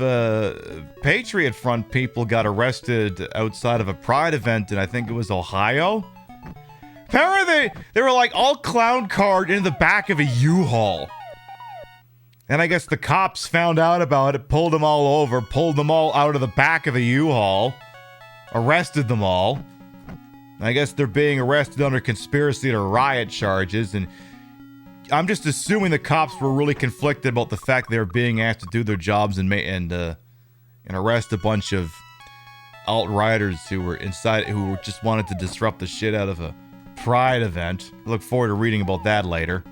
Patriot Front people got arrested outside of a Pride event in I think it was Ohio. Apparently they were like all clown card in the back of a U-Haul. And I guess the cops found out about it, pulled them all over, pulled them all out of the back of a U-Haul, arrested them all. I guess they're being arrested under conspiracy to riot charges, and I'm just assuming the cops were really conflicted about the fact they were being asked to do their jobs and arrest a bunch of alt-righters who were inside, who just wanted to disrupt the shit out of a Pride event. I look forward to reading about that later.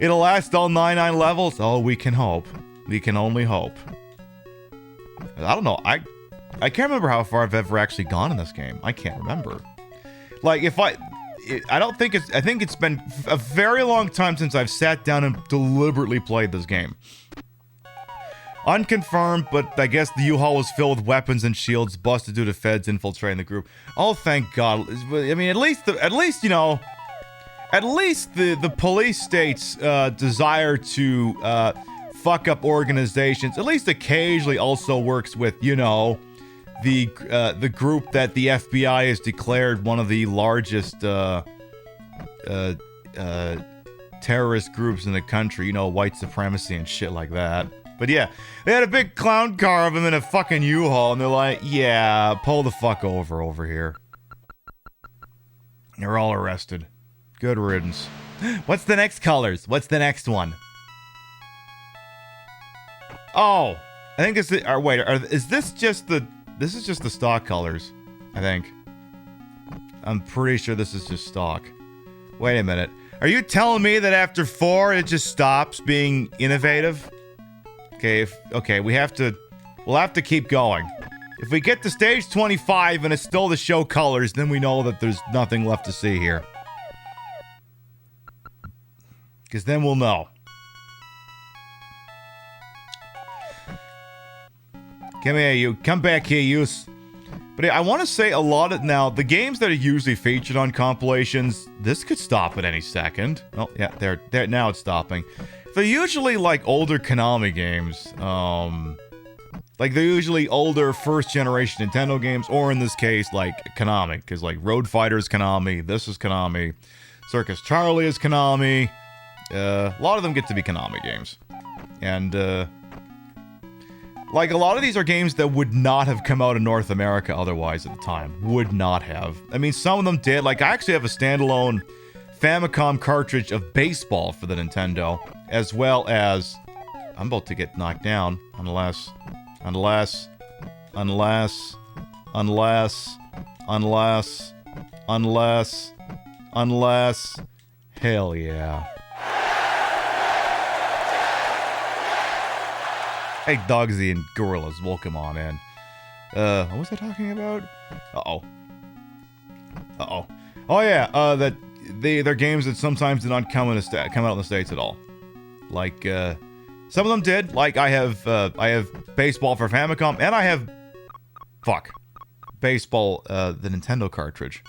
It'll last all 99 levels? Oh, we can hope. We can only hope. I don't know. I can't remember how far I've ever actually gone in this game. I can't remember. Like, I think it's been a very long time since I've sat down and deliberately played this game. Unconfirmed, but I guess the U-Haul was filled with weapons and shields busted due to feds infiltrating the group. Oh, thank God. I mean, at least you know, at least the police state's desire to fuck up organizations, at least occasionally also works with, you know, the group that the FBI has declared one of the largest terrorist groups in the country, you know, white supremacy and shit like that. But yeah, they had a big clown car of them in a fucking U-Haul, and they're like, yeah, pull the fuck over here. They're all arrested. Good riddance. What's the next colors? What's the next one? Oh, I think it's the, wait, is this just the, this is just the stock colors, I think. I'm pretty sure this is just stock. Wait a minute. Are you telling me that after 4 it just stops being innovative? Okay, we'll have to keep going. If we get to stage 25 and it's still the show colors, then we know that there's nothing left to see here. Because then we'll know. Come here, you. Come back here, you. But I want to say a lot of... Now, the games that are usually featured on compilations, this could stop at any second. Oh, yeah, there. Now it's stopping. They're usually, like, older Konami games. Like, they're usually older first-generation Nintendo games, or in this case, like, Konami. Because, like, Road Fighter is Konami, this is Konami, Circus Charlie is Konami. A lot of them get to be Konami games. And, like, a lot of these are games that would not have come out in North America otherwise at the time. Would not have. I mean, some of them did. Like, I actually have a standalone Famicom cartridge of baseball for the Nintendo, as well as... I'm about to get knocked down, unless... Hell yeah. Hey, Dogsy and Gorillas, welcome on in. What was I talking about? Oh yeah, that they're games that sometimes do not come out in the States at all. Like, some of them did. Like, I have baseball for Famicom, and I have baseball, the Nintendo cartridge.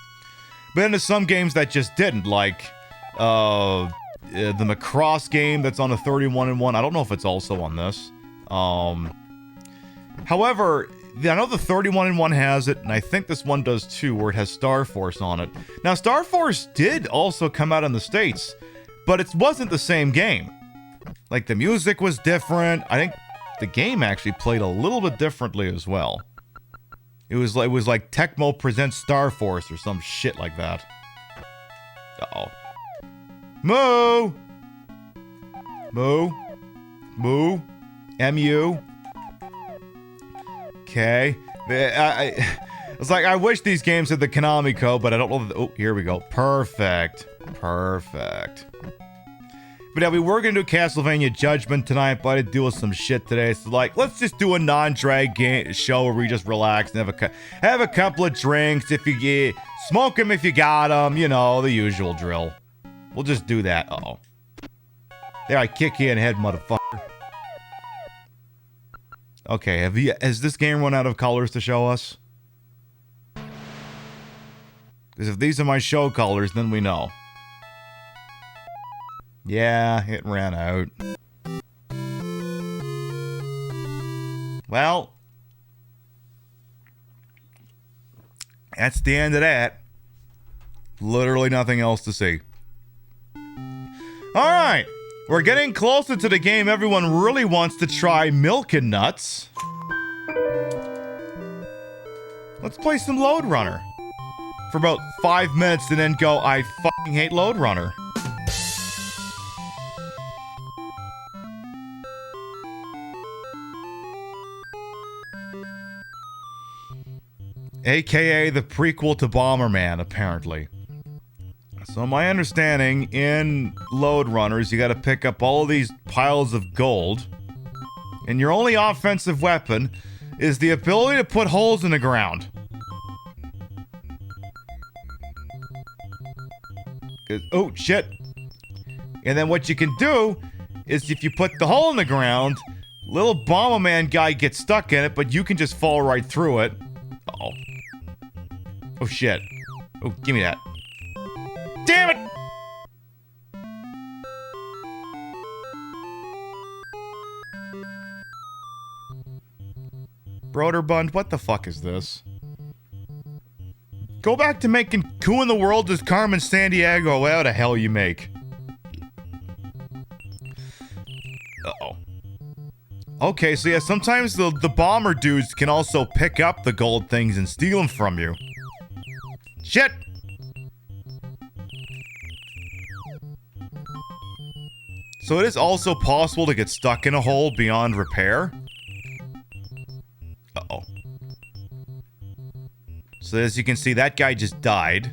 But then there's some games that just didn't, like, the Macross game that's on a 31-in-1. I don't know if it's also on this. However, I know the 31-in-1 has it, and I think this one does too, where it has Star Force on it. Now, Star Force did also come out in the States, but it wasn't the same game. Like, the music was different. I think the game actually played a little bit differently as well. It was like Tecmo Presents Star Force or some shit like that. Uh-oh. Moo! Moo? Moo? M-U? Okay. It's like, I wish these games had the Konami code, but I don't know. Oh, here we go. Perfect. Perfect. But yeah, we were going to do Castlevania Judgment tonight, but I had to deal with some shit today. So, like, let's just do a non-drag game show where we just relax and have a couple of drinks if you get... Smoke them if you got them. You know, the usual drill. We'll just do that. Uh-oh. There, I kick you in the head, motherfucker. Okay, has this game run out of colors to show us? Because if these are my show colors, then we know. Yeah, it ran out. Well, that's the end of that. Literally nothing else to see. Alright, we're getting closer to the game everyone really wants to try, Milkin' Nuts. Let's play some Load Runner. For about 5 minutes and then go, I fucking hate Load Runner. AKA the prequel to Bomberman, apparently. So my understanding, in Load Runners, you gotta pick up all of these piles of gold, and your only offensive weapon is the ability to put holes in the ground. Oh, shit. And then what you can do is if you put the hole in the ground, little Bomberman guy gets stuck in it, but you can just fall right through it. Uh-oh. Oh, shit. Oh, give me that. Damn it! Broderbund, what the fuck is this? Go back to making Who in the World is Carmen Sandiego, whatever the hell you make. Uh-oh. Okay, so yeah, sometimes the bomber dudes can also pick up the gold things and steal them from you. Shit! So it is also possible to get stuck in a hole beyond repair? Uh-oh. So as you can see, that guy just died.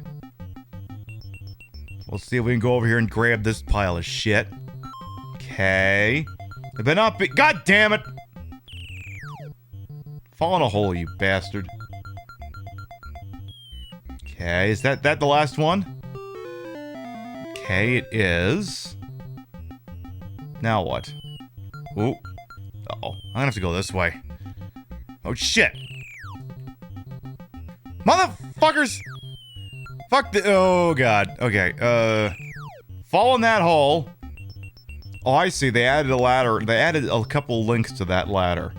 We'll see if we can go over here and grab this pile of shit. Okay. It better not be— God damn it! Fall in a hole, you bastard. Okay, is that the last one? Okay, it is. Now what? Ooh. Uh-oh. I'm gonna have to go this way. Oh, shit. Motherfuckers! Fuck the... Oh, God. Okay, fall in that hole. Oh, I see. They added a ladder. They added a couple links to that ladder.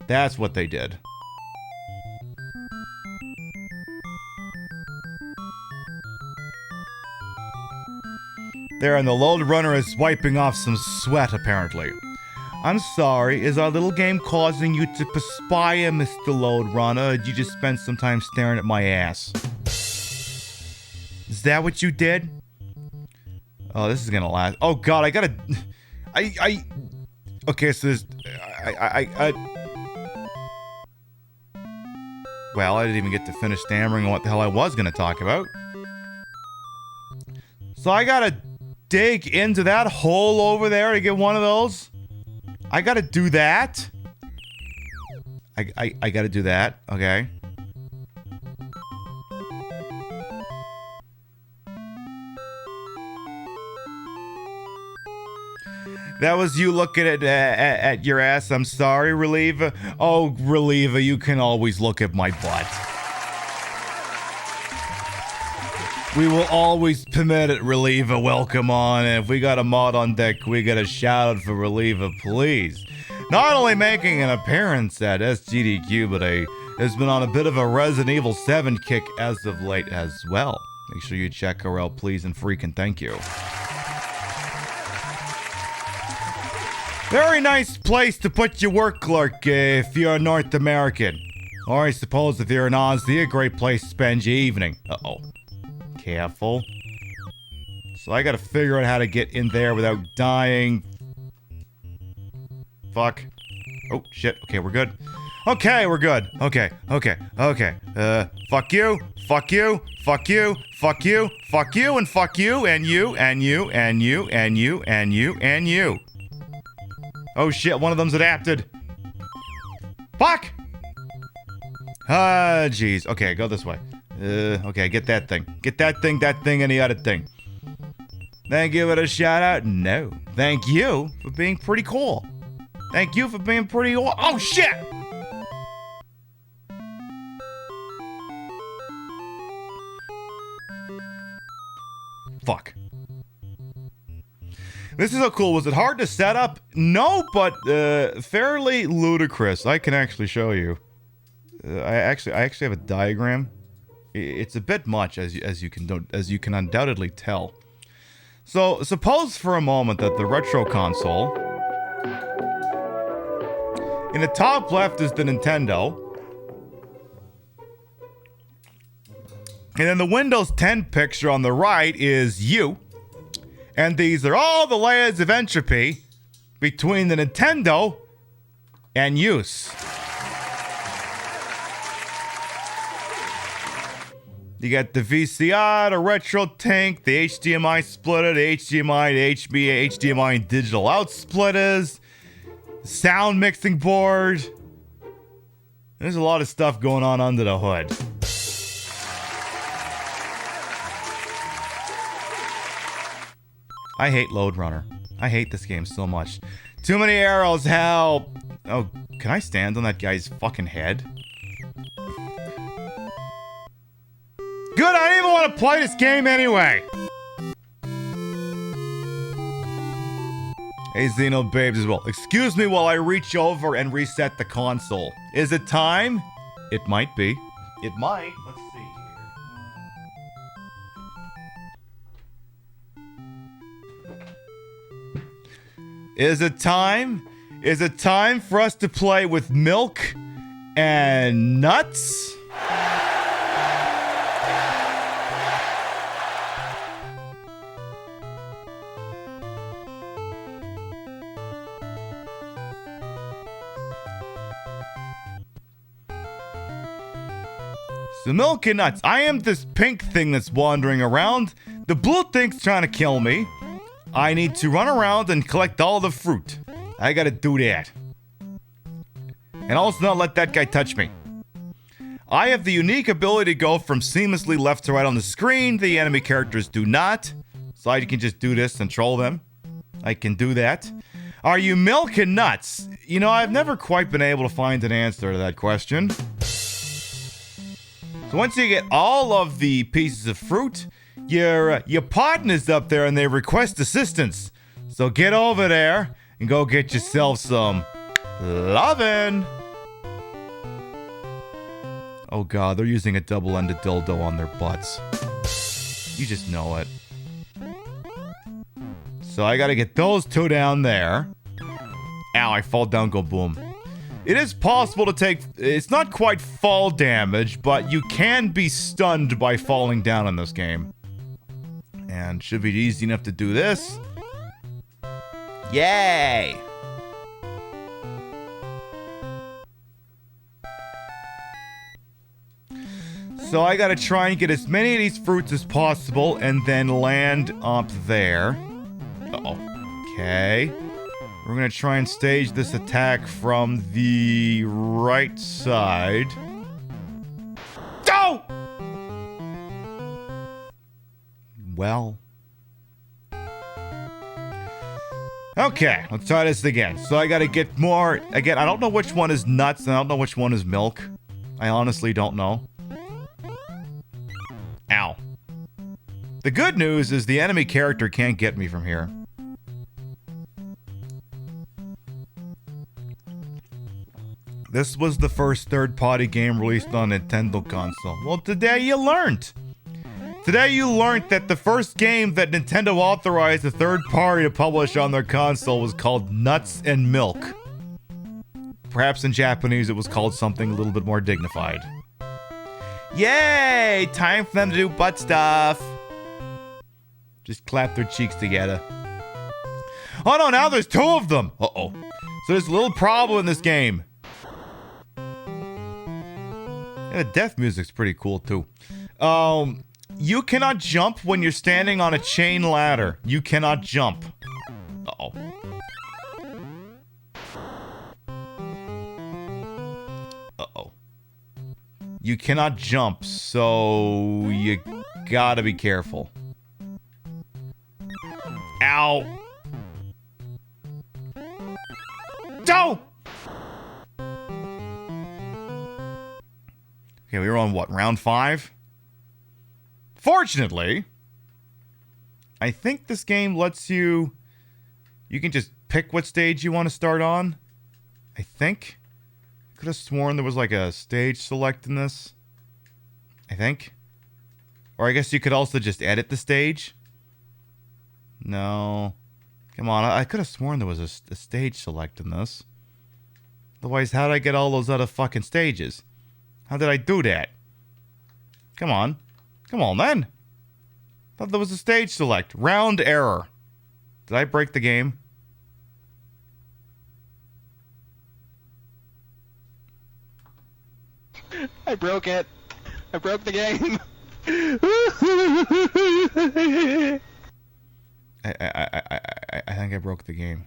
That's what they did. There, and the load runner is wiping off some sweat, apparently. I'm sorry, is our little game causing you to perspire, Mr. Load Runner, or did you just spend some time staring at my ass? Is that what you did? Oh, this is gonna last. Oh god, I gotta... Okay, so there's... Well, I didn't even get to finish stammering on what the hell I was gonna talk about. So I gotta dig into that hole over there to get one of those? I gotta do that? I gotta do that, okay. That was you looking at your ass. I'm sorry, Reliever. Oh, Reliever, you can always look at my butt. We will always permit it, Reliever. Welcome on. And if we got a mod on deck, we get a shout out for Reliever, please. Not only making an appearance at SGDQ, but has been on a bit of a Resident Evil 7 kick as of late as well. Make sure you check her out, please, and freaking thank you. Very nice place to put your work, clerk, if you're North American. Or I suppose if you're an Aussie, a great place to spend your evening. Uh-oh. Careful. So I gotta figure out how to get in there without dying. Fuck. Oh, shit. Okay, we're good. Okay, we're good. Okay. Fuck you. Fuck you. Fuck you. Fuck you. Fuck you. And fuck you. And you. And you. And you. And you. And you. And you. Oh, shit. One of them's adapted. Fuck! Ah, jeez. Okay, go this way. Okay, get that thing. Get that thing, and the other thing. Thank you for the shout out? No. Thank you for being pretty cool. Thank you for being pretty cool. Oh, shit! Fuck. This is so cool. Was it hard to set up? No, but fairly ludicrous. I can actually show you. I actually have a diagram. It's a bit much, as you can undoubtedly tell. So suppose for a moment that the retro console, in the top left is the Nintendo, and then the Windows 10 picture on the right is you, and these are all the layers of entropy between the Nintendo and use. You got the VCR, the retro tank, the HDMI splitter, the HDMI, the HDMI digital out splitters, sound mixing board. There's a lot of stuff going on under the hood. I hate Load Runner. I hate this game so much. Too many arrows, help! Oh, can I stand on that guy's fucking head? Good, I didn't even want to play this game anyway! Hey, Xeno babes as well. Excuse me while I reach over and reset the console. Is it time? It might be. It might. Let's see here. Is it time? Is it time for us to play with milk and nuts? The milk and nuts. I am this pink thing that's wandering around. The blue thing's trying to kill me. I need to run around and collect all the fruit. I gotta do that. And also not let that guy touch me. I have the unique ability to go from seamlessly left to right on the screen. The enemy characters do not. So I can just do this and troll them. I can do that. Are you milk and nuts? You know, I've never quite been able to find an answer to that question. So once you get all of the pieces of fruit, your partner's up there and they request assistance. So get over there and go get yourself some lovin'. Oh god, they're using a double-ended dildo on their butts. You just know it. So I gotta get those two down there. Ow, I fall down, go boom. It is possible to take... It's not quite fall damage, but you can be stunned by falling down in this game. And should be easy enough to do this. Yay! So I gotta try and get as many of these fruits as possible and then land up there. Uh-oh. Okay. We're gonna try and stage this attack from the right side. Oh! Well. Okay, let's try this again. So I gotta get more... Again, I don't know which one is nuts and I don't know which one is milk. I honestly don't know. Ow. The good news is the enemy character can't get me from here. This was the first third-party game released on Nintendo console. Well, today you learned. Today you learned that the first game that Nintendo authorized a third party to publish on their console was called Nuts and Milk. Perhaps in Japanese it was called something a little bit more dignified. Yay! Time for them to do butt stuff. Just clap their cheeks together. Oh no, now there's two of them! Uh-oh. So there's a little problem in this game. Yeah, the death music's pretty cool too. You cannot jump when you're standing on a chain ladder. You cannot jump. Uh-oh. Uh-oh. You cannot jump, so you gotta be careful. Ow! Don't! Okay, we were on what, round 5? Fortunately, I think this game lets you... You can just pick what stage you want to start on. I think. I could have sworn there was like a stage select in this. I think. Or I guess you could also just edit the stage. No. Come on, I could have sworn there was a stage select in this. Otherwise, how did I get all those other fucking stages? How did I do that? Come on. Come on, then. Thought there was a stage select. Round error. Did I break the game? I broke it. I broke the game. I think I broke the game.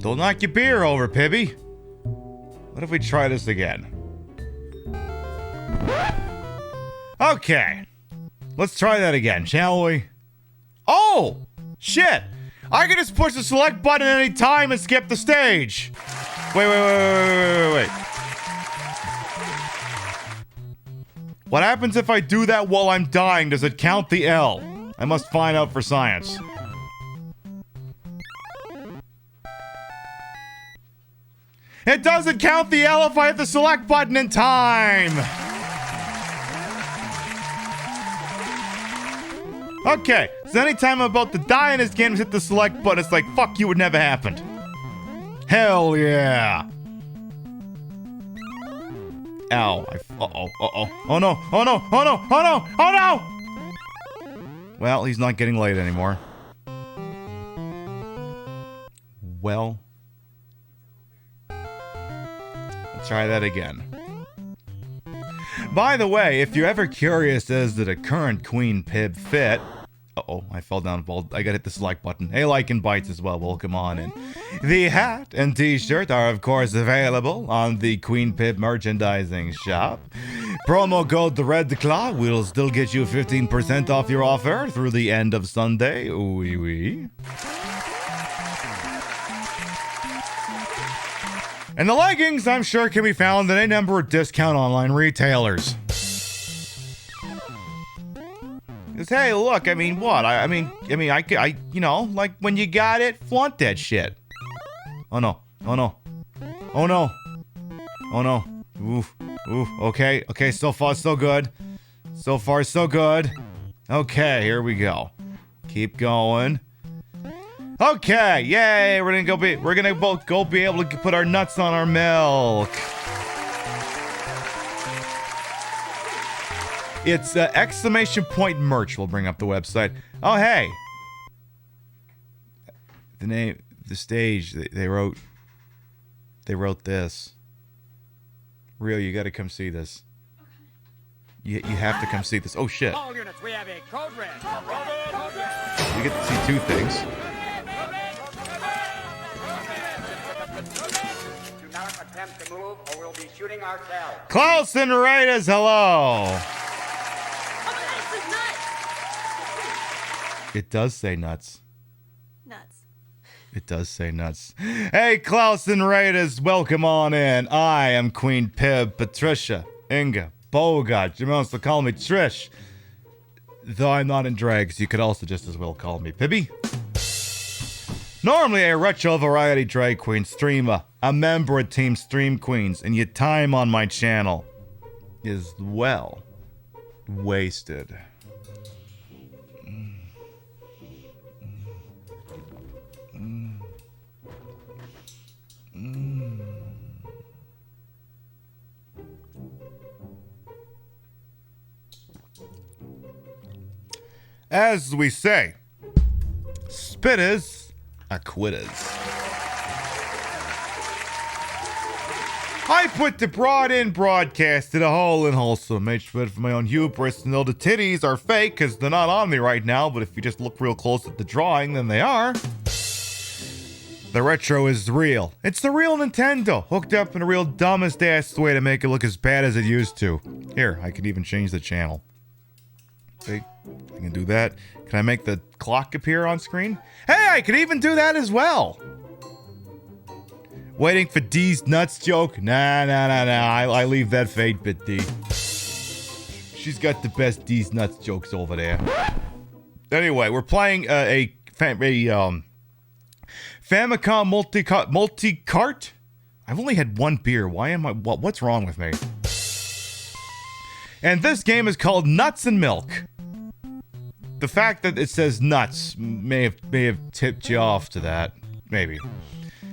Don't knock your beer over, Pibby. What if we try this again? Okay. Let's try that again, shall we? Oh! Shit! I can just push the select button at any time and skip the stage. Wait. What happens if I do that while I'm dying? Does it count the L? I must find out for science. It doesn't count the L if I hit the select button in time. Okay, so anytime I'm about to die in this game, hit the select button, it's like, fuck you, it never happened. Hell yeah. Ow. Uh-oh. Oh no. Oh no. Oh no. Oh no. Oh no! Well, he's not getting laid anymore. Well. Let's try that again. By the way, if you're ever curious as to the current Queen Pib fit... Uh-oh, I fell down. I gotta hit the select button. Hey, like and bites as well. Welcome on in. The hat and t-shirt are, of course, available on the Queen Pib merchandising shop. Promo code TheRedClaw will still get you 15% off your offer through the end of Sunday. Oui, oui. And the leggings, I'm sure, can be found at a number of discount online retailers. Hey, look, I mean, what? I mean, you know, like, when you got it, flaunt that shit. Oh, no. Oh, no. Oh, no. Oh, no. Oof. Oof. Okay. Okay, so far, so good. So far, so good. Okay, here we go. Keep going. Okay, yay! We're gonna both go be able to put our nuts on our milk. It's exclamation point merch. We'll bring up the website. Oh hey, the name, the stage. They wrote this. Real, you got to come see this. You have to come see this. Oh shit! All units, we have a code red. You get to see two things. Do not attempt to move or we'll be shooting ourselves. Klaus and Raiders, hello. It does say nuts. Nuts. It does say nuts. Hey, Klaus and Raiders, welcome on in. I am Queen Pib, Patricia, Inga, Bogart. You may also call me Trish. Though I'm not in drag, so you could also just as well call me Pibby. Normally a retro variety drag queen streamer, a member of Team Stream Queens, and your time on my channel is, well, wasted. As we say, spitters are quitters. I put the brought-in broadcast in a hole in wholesome. Made sure for my own hubris to know the titties are fake because they're not on me right now, but if you just look real close at the drawing, then they are. The retro is real. It's the real Nintendo, hooked up in a real dumbest ass way to make it look as bad as it used to. Here, I can even change the channel. See? I can do that. Can I make the clock appear on screen? Hey, I can even do that as well. Waiting for D's nuts joke? Nah. I leave that fate bit, D. She's got the best D's nuts jokes over there. Anyway, we're playing a Famicom multi-cart. I've only had one beer. Why am I? What's wrong with me? And this game is called Nuts and Milk. The fact that it says nuts may have tipped you off to that. Maybe.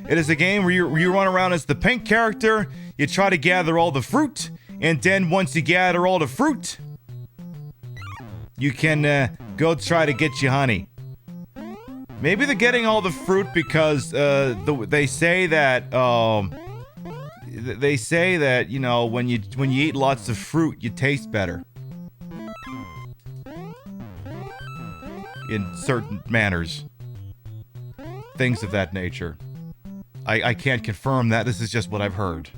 It is a game where you run around as the pink character, you try to gather all the fruit, and then once you gather all the fruit, you can go try to get your honey. Maybe they're getting all the fruit because they say that you know when you eat lots of fruit you taste better. In certain manners. Things of that nature. I can't confirm that, this is just what I've heard.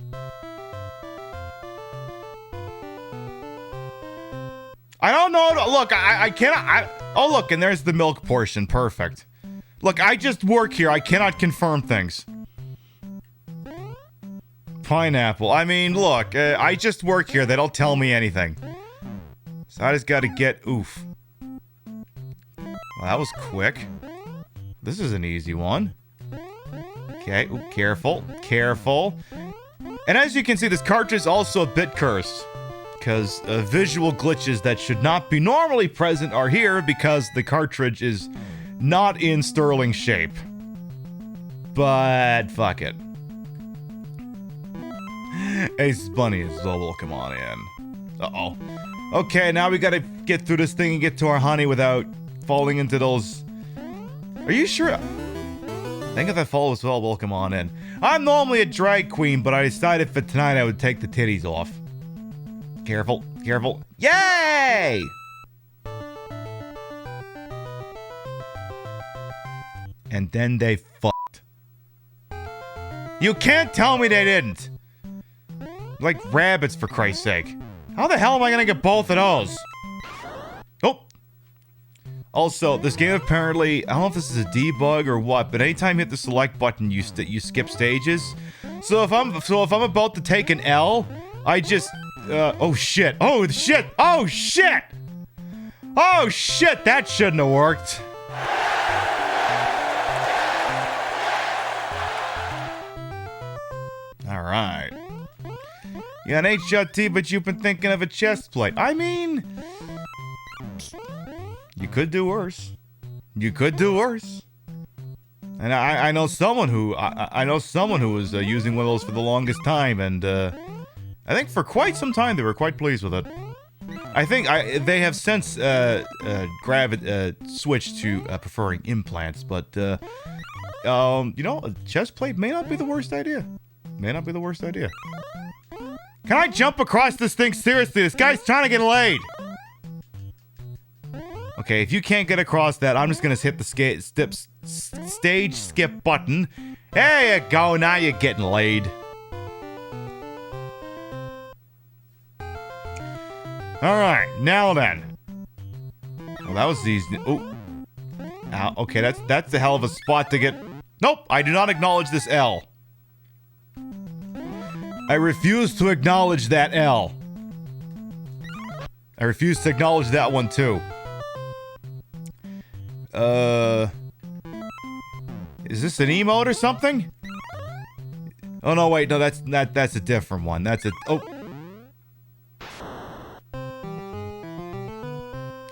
I don't know, look, I cannot, oh look, and there's the milk portion, perfect. Look, I just work here, I cannot confirm things. Pineapple, I mean, look, I just work here, they don't tell me anything. So I just gotta get, oof. Well, that was quick. This is an easy one. Okay, ooh, careful. And as you can see, this cartridge is also a bit cursed. Because visual glitches that should not be normally present are here because the cartridge is not in sterling shape. But fuck it. Ace Bunny is Zobel, come on in. Uh-oh. Okay, now we gotta get through this thing and get to our honey without falling into those... Are you sure? I think if I fall as well, come on in. I'm normally a drag queen, but I decided for tonight I would take the titties off. Careful, careful. Yay! And then they fucked. You can't tell me they didn't. Like rabbits, for Christ's sake. How the hell am I gonna get both of those? Oh. Also, this game apparently, I don't know if this is a debug or what, but anytime you hit the select button, you skip stages. So if I'm about to take an L, I just, oh shit, oh shit, oh shit! Oh shit, that shouldn't have worked. Alright. Yeah, an HRT, but you've been thinking of a chest plate. I mean, you could do worse. You could do worse. And I know someone who was using one of those for the longest time, and I think for quite some time they were quite pleased with it. I think they have since switched to preferring implants, but you know, a chest plate may not be the worst idea. May not be the worst idea. Can I jump across this thing? Seriously, this guy's trying to get laid. Okay, if you can't get across that, I'm just gonna hit the stage skip button. There you go, now you're getting laid. Alright, now then. Well, that was easy. Oh. Okay, that's a hell of a spot to get... Nope, I do not acknowledge this L. I refuse to acknowledge that L. I refuse to acknowledge that one too. Is this an emote or something? Oh no, wait, no, that's a different one. That's a... Oh.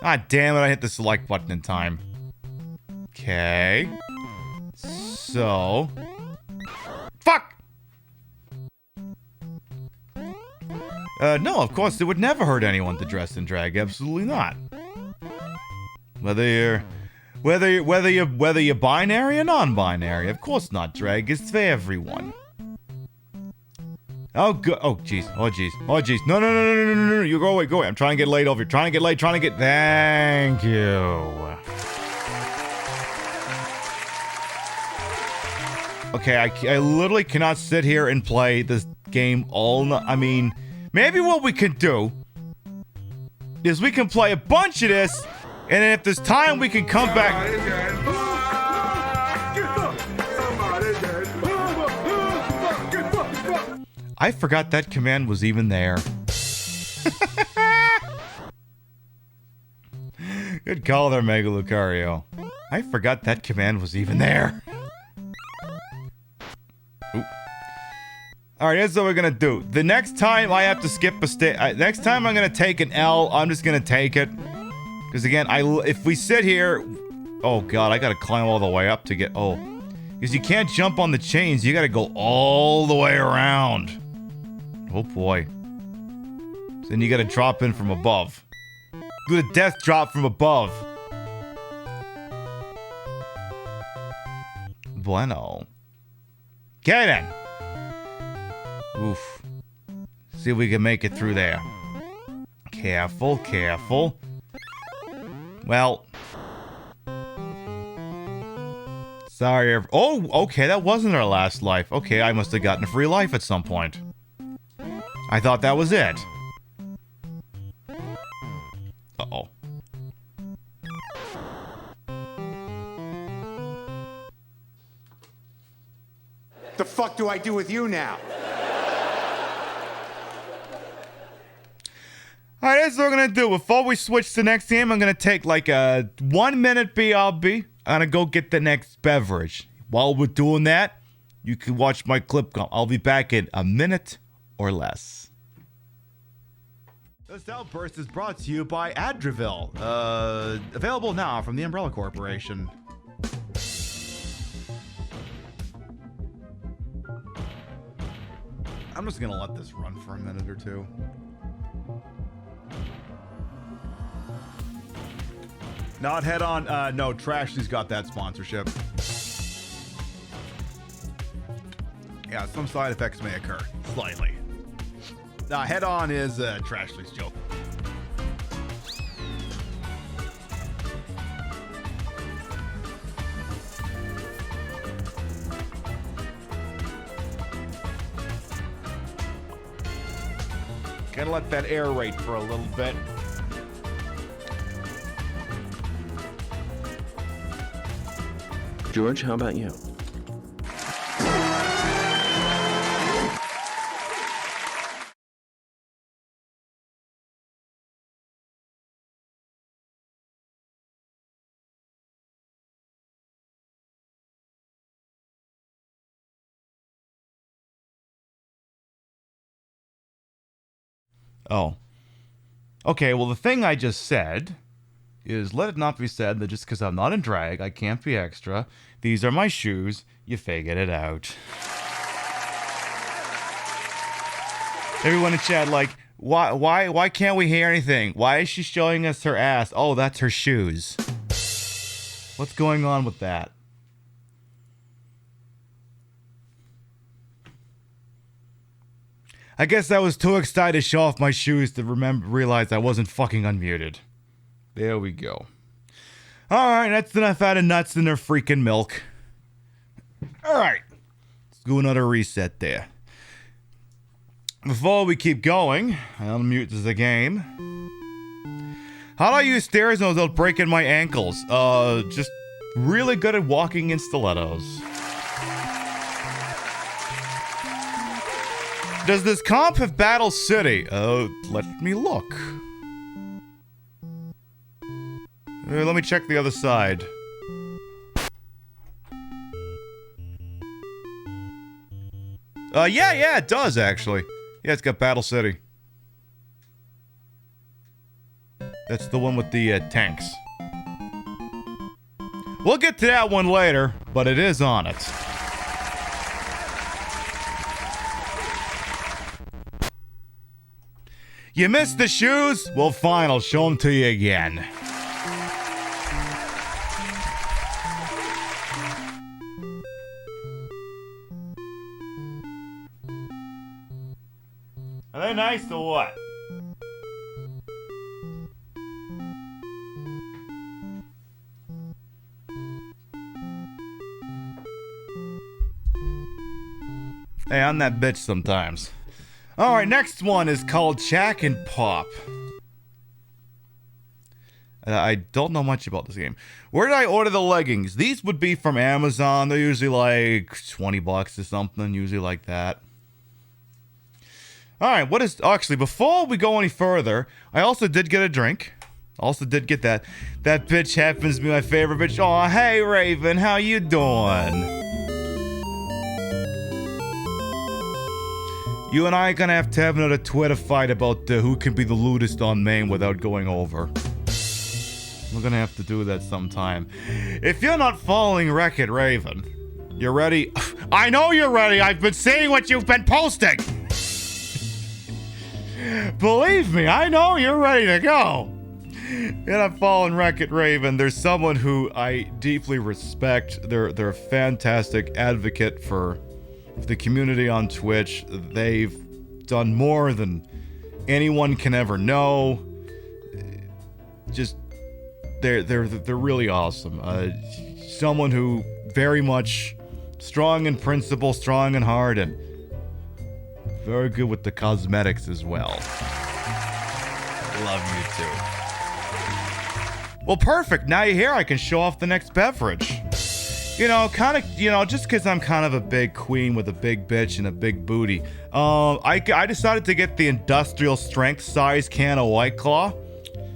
Ah, damn it, I hit the select button in time. Okay. So... Fuck! No, of course, it would never hurt anyone to dress in drag. Absolutely not. Whether you're binary or non-binary, of course not. Drag is for everyone. Oh, good. Oh, jeez. Oh, jeez. Oh, jeez. No. You go away. Go away. I'm trying to get laid over here. Trying to get laid. Thank you. Okay, I literally cannot sit here and play this game all night. I mean, maybe what we can do is we can play a bunch of this, and then if there's time, we can come back. I forgot that command was even there. Good call there, Mega Lucario. I forgot that command was even there. Alright, here's what we're gonna do. The next time I have to skip a stage, next time I'm gonna take an L, I'm just gonna take it. Because again, if we sit here... Oh god, I gotta climb all the way up to get... Oh. Because you can't jump on the chains, you gotta go all the way around. Oh boy. So then you gotta drop in from above. Do the death drop from above. Bueno. Okay then. Oof. See if we can make it through there. Careful, careful. Well. Sorry. Oh, okay, that wasn't our last life. Okay, I must have gotten a free life at some point. I thought that was it. Uh-oh. The fuck do I do with you now? Alright, that's what we're gonna do. Before we switch to the next game, I'm gonna take like a 1 minute BRB. I'm gonna go get the next beverage. While we're doing that, you can watch my clip. I'll be back in a minute or less. This outburst is brought to you by Adravil. Available now from the Umbrella Corporation. I'm just gonna let this run for a minute or two. Not head on. No, Trashley's got that sponsorship. Yeah, some side effects may occur. Slightly. Head on is Trashley's joke. Gotta let that aerate for a little bit. George, how about you? Oh. Okay, well, the thing I just said is, let it not be said that just because I'm not in drag, I can't be extra. These are my shoes. You figured it out. Everyone in chat, like, why can't we hear anything? Why is she showing us her ass? Oh, that's her shoes. What's going on with that? I guess I was too excited to show off my shoes to realize I wasn't fucking unmuted. There we go. Alright, that's enough out of nuts in their freaking milk. Alright. Let's do another reset there. Before we keep going, I unmute the game. How do I use stairs without breaking my ankles? Just really good at walking in stilettos. Does this comp have Battle City? Let me look. Let me check the other side. Yeah, it does, actually. Yeah, it's got Battle City. That's the one with the tanks. We'll get to that one later, but it is on it. You missed the shoes? Well, fine, I'll show them to you again. Are they nice or what? Hey, I'm that bitch sometimes. Alright, next one is called Jack and Pop. I don't know much about this game. Where did I order the leggings? These would be from Amazon. They're usually like $20 or something, usually like that. Alright, what is... Actually, before we go any further, I also did get a drink. Also did get that. That bitch happens to be my favorite bitch. Aw, hey Raven, how you doing? You and I are gonna have to have another Twitter fight about who can be the lewdest on main without going over. We're gonna have to do that sometime. If you're not following Wreck-It Raven, you're ready? I know you're ready! I've been seeing what you've been posting! Believe me, I know you're ready to go! You're not following Wreck-It Raven. There's someone who I deeply respect. They're a fantastic advocate for the community on Twitch. They've done more than anyone can ever know. Just they're really awesome. Someone who very much strong in principle, strong in heart, and very good with the cosmetics as well. Love you too. Well, perfect. Now you're here, I can show off the next beverage. You know, just because I'm kind of a big queen with a big bitch and a big booty, I decided to get the industrial strength size can of White Claw.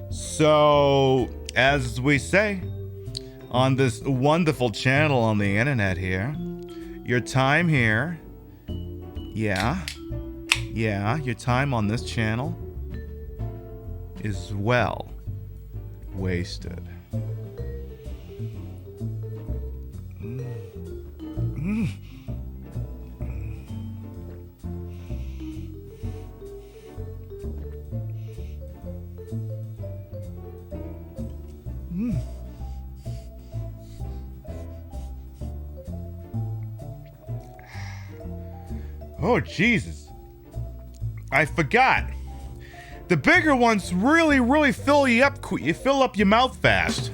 So, as we say on this wonderful channel on the internet here, your time here, yeah, Yeah, your time on this channel is well wasted. Oh, Jesus. I forgot. The bigger ones really fill you up. You fill up your mouth fast.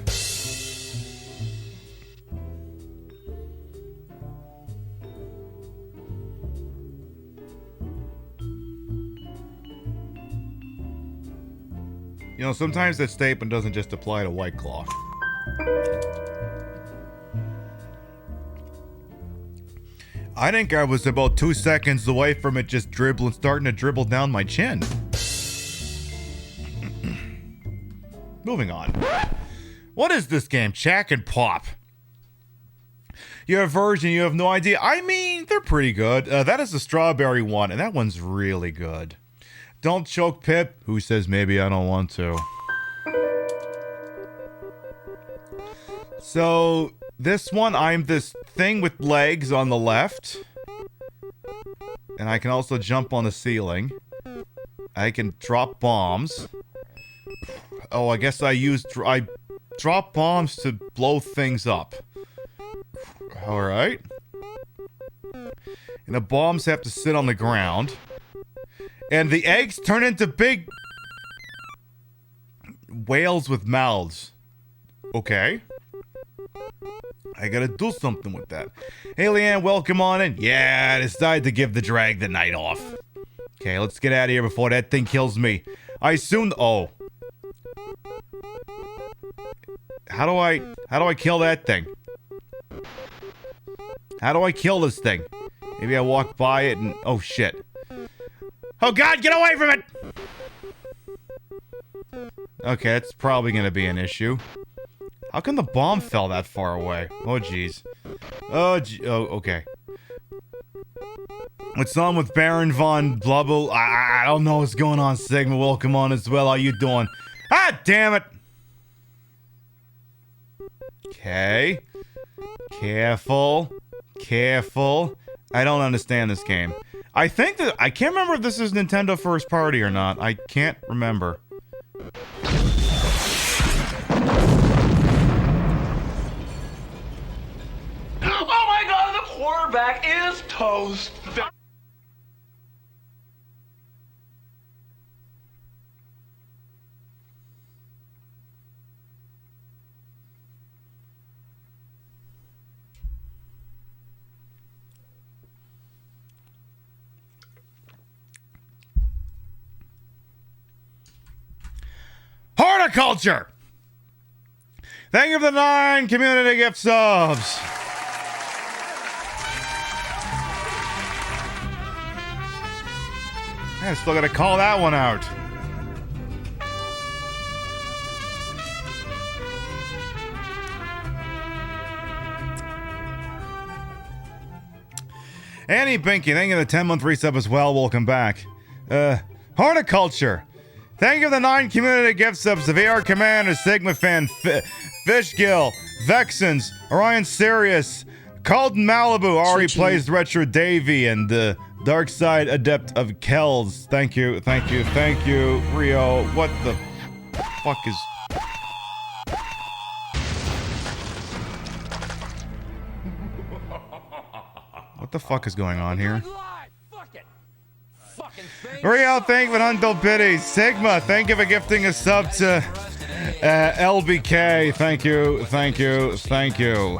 You know, sometimes that statement doesn't just apply to White Claw. I think I was about 2 seconds away from it just starting to dribble down my chin. Moving on. What is this game? Jack and Pop. Your version, you have no idea. I mean, they're pretty good. That is the strawberry one, and that one's really good. Don't choke Pip. Who says maybe I don't want to? So, this one, I'm this thing with legs on the left. And I can also jump on the ceiling. I can drop bombs. Oh, I guess I drop bombs to blow things up. Alright. And the bombs have to sit on the ground. And the eggs turn into big whales with mouths. Okay. I gotta do something with that. Hey, Leanne, welcome on in. Yeah, I decided to give the drag the night off. Okay, let's get out of here before that thing kills me. I assume... Oh. How do I kill that thing? How do I kill this thing? Maybe I walk by it and... Oh, shit. Oh, God, get away from it! Okay, that's probably gonna be an issue. How come the bomb fell that far away? Oh, jeez. Oh, okay. What's on with Baron Von Blubble? I don't know what's going on, Sigma. Welcome on as well. How you doing? Ah, damn it! Okay. Careful. Careful. I don't understand this game. I think that... I can't remember if this is Nintendo first party or not. I can't remember. Oh my God, the quarterback is toast. Horticulture! Thank you for the 9 community gift subs. I still gotta call that one out. Annie Binky, thank you for the 10-month resub as well. Welcome back. Horticulture. Thank you for the 9 community gift subs. The VR Commander, Sigma Fan, Fishgill, Vexens, Orion Sirius, Calden Malibu, Ari Plays Retro Davy, and Dark Side Adept of Kells. Thank you, thank you, thank you, Rio. What the fuck is... What the fuck is going on here? Rio, thank you for Hundo Pity. Sigma, thank you for gifting a sub to LBK. Thank you, thank you, thank you.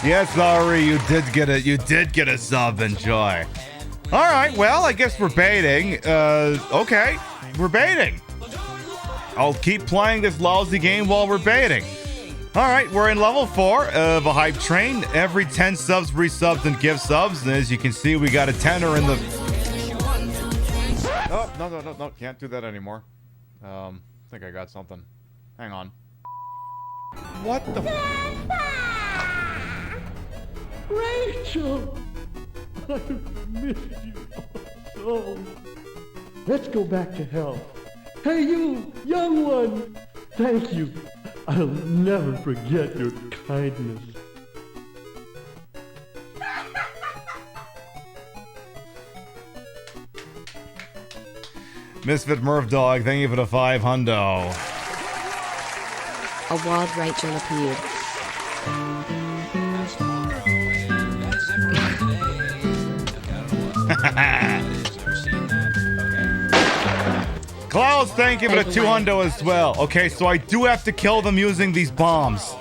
Yes, Ari, you did get a sub. Enjoy. All right, well, I guess we're baiting. Okay, we're baiting. I'll keep playing this lousy game while we're baiting. All right, we're in level 4 of a hype train. Every 10 subs, resubs, and gift subs. And as you can see, we got a 10er in the... Oh, no, can't do that anymore. I think I got something. Hang on. What the... Rachel! miss you so. Let's go back to hell. Hey, you, young one. Thank you. I'll never forget your kindness. Misfit Murph Dog, thank you for the 5 hundo. A wild Rachel appeared. Klaus, thank you for the 2 hundo as well. Okay, so I do have to kill them using these bombs.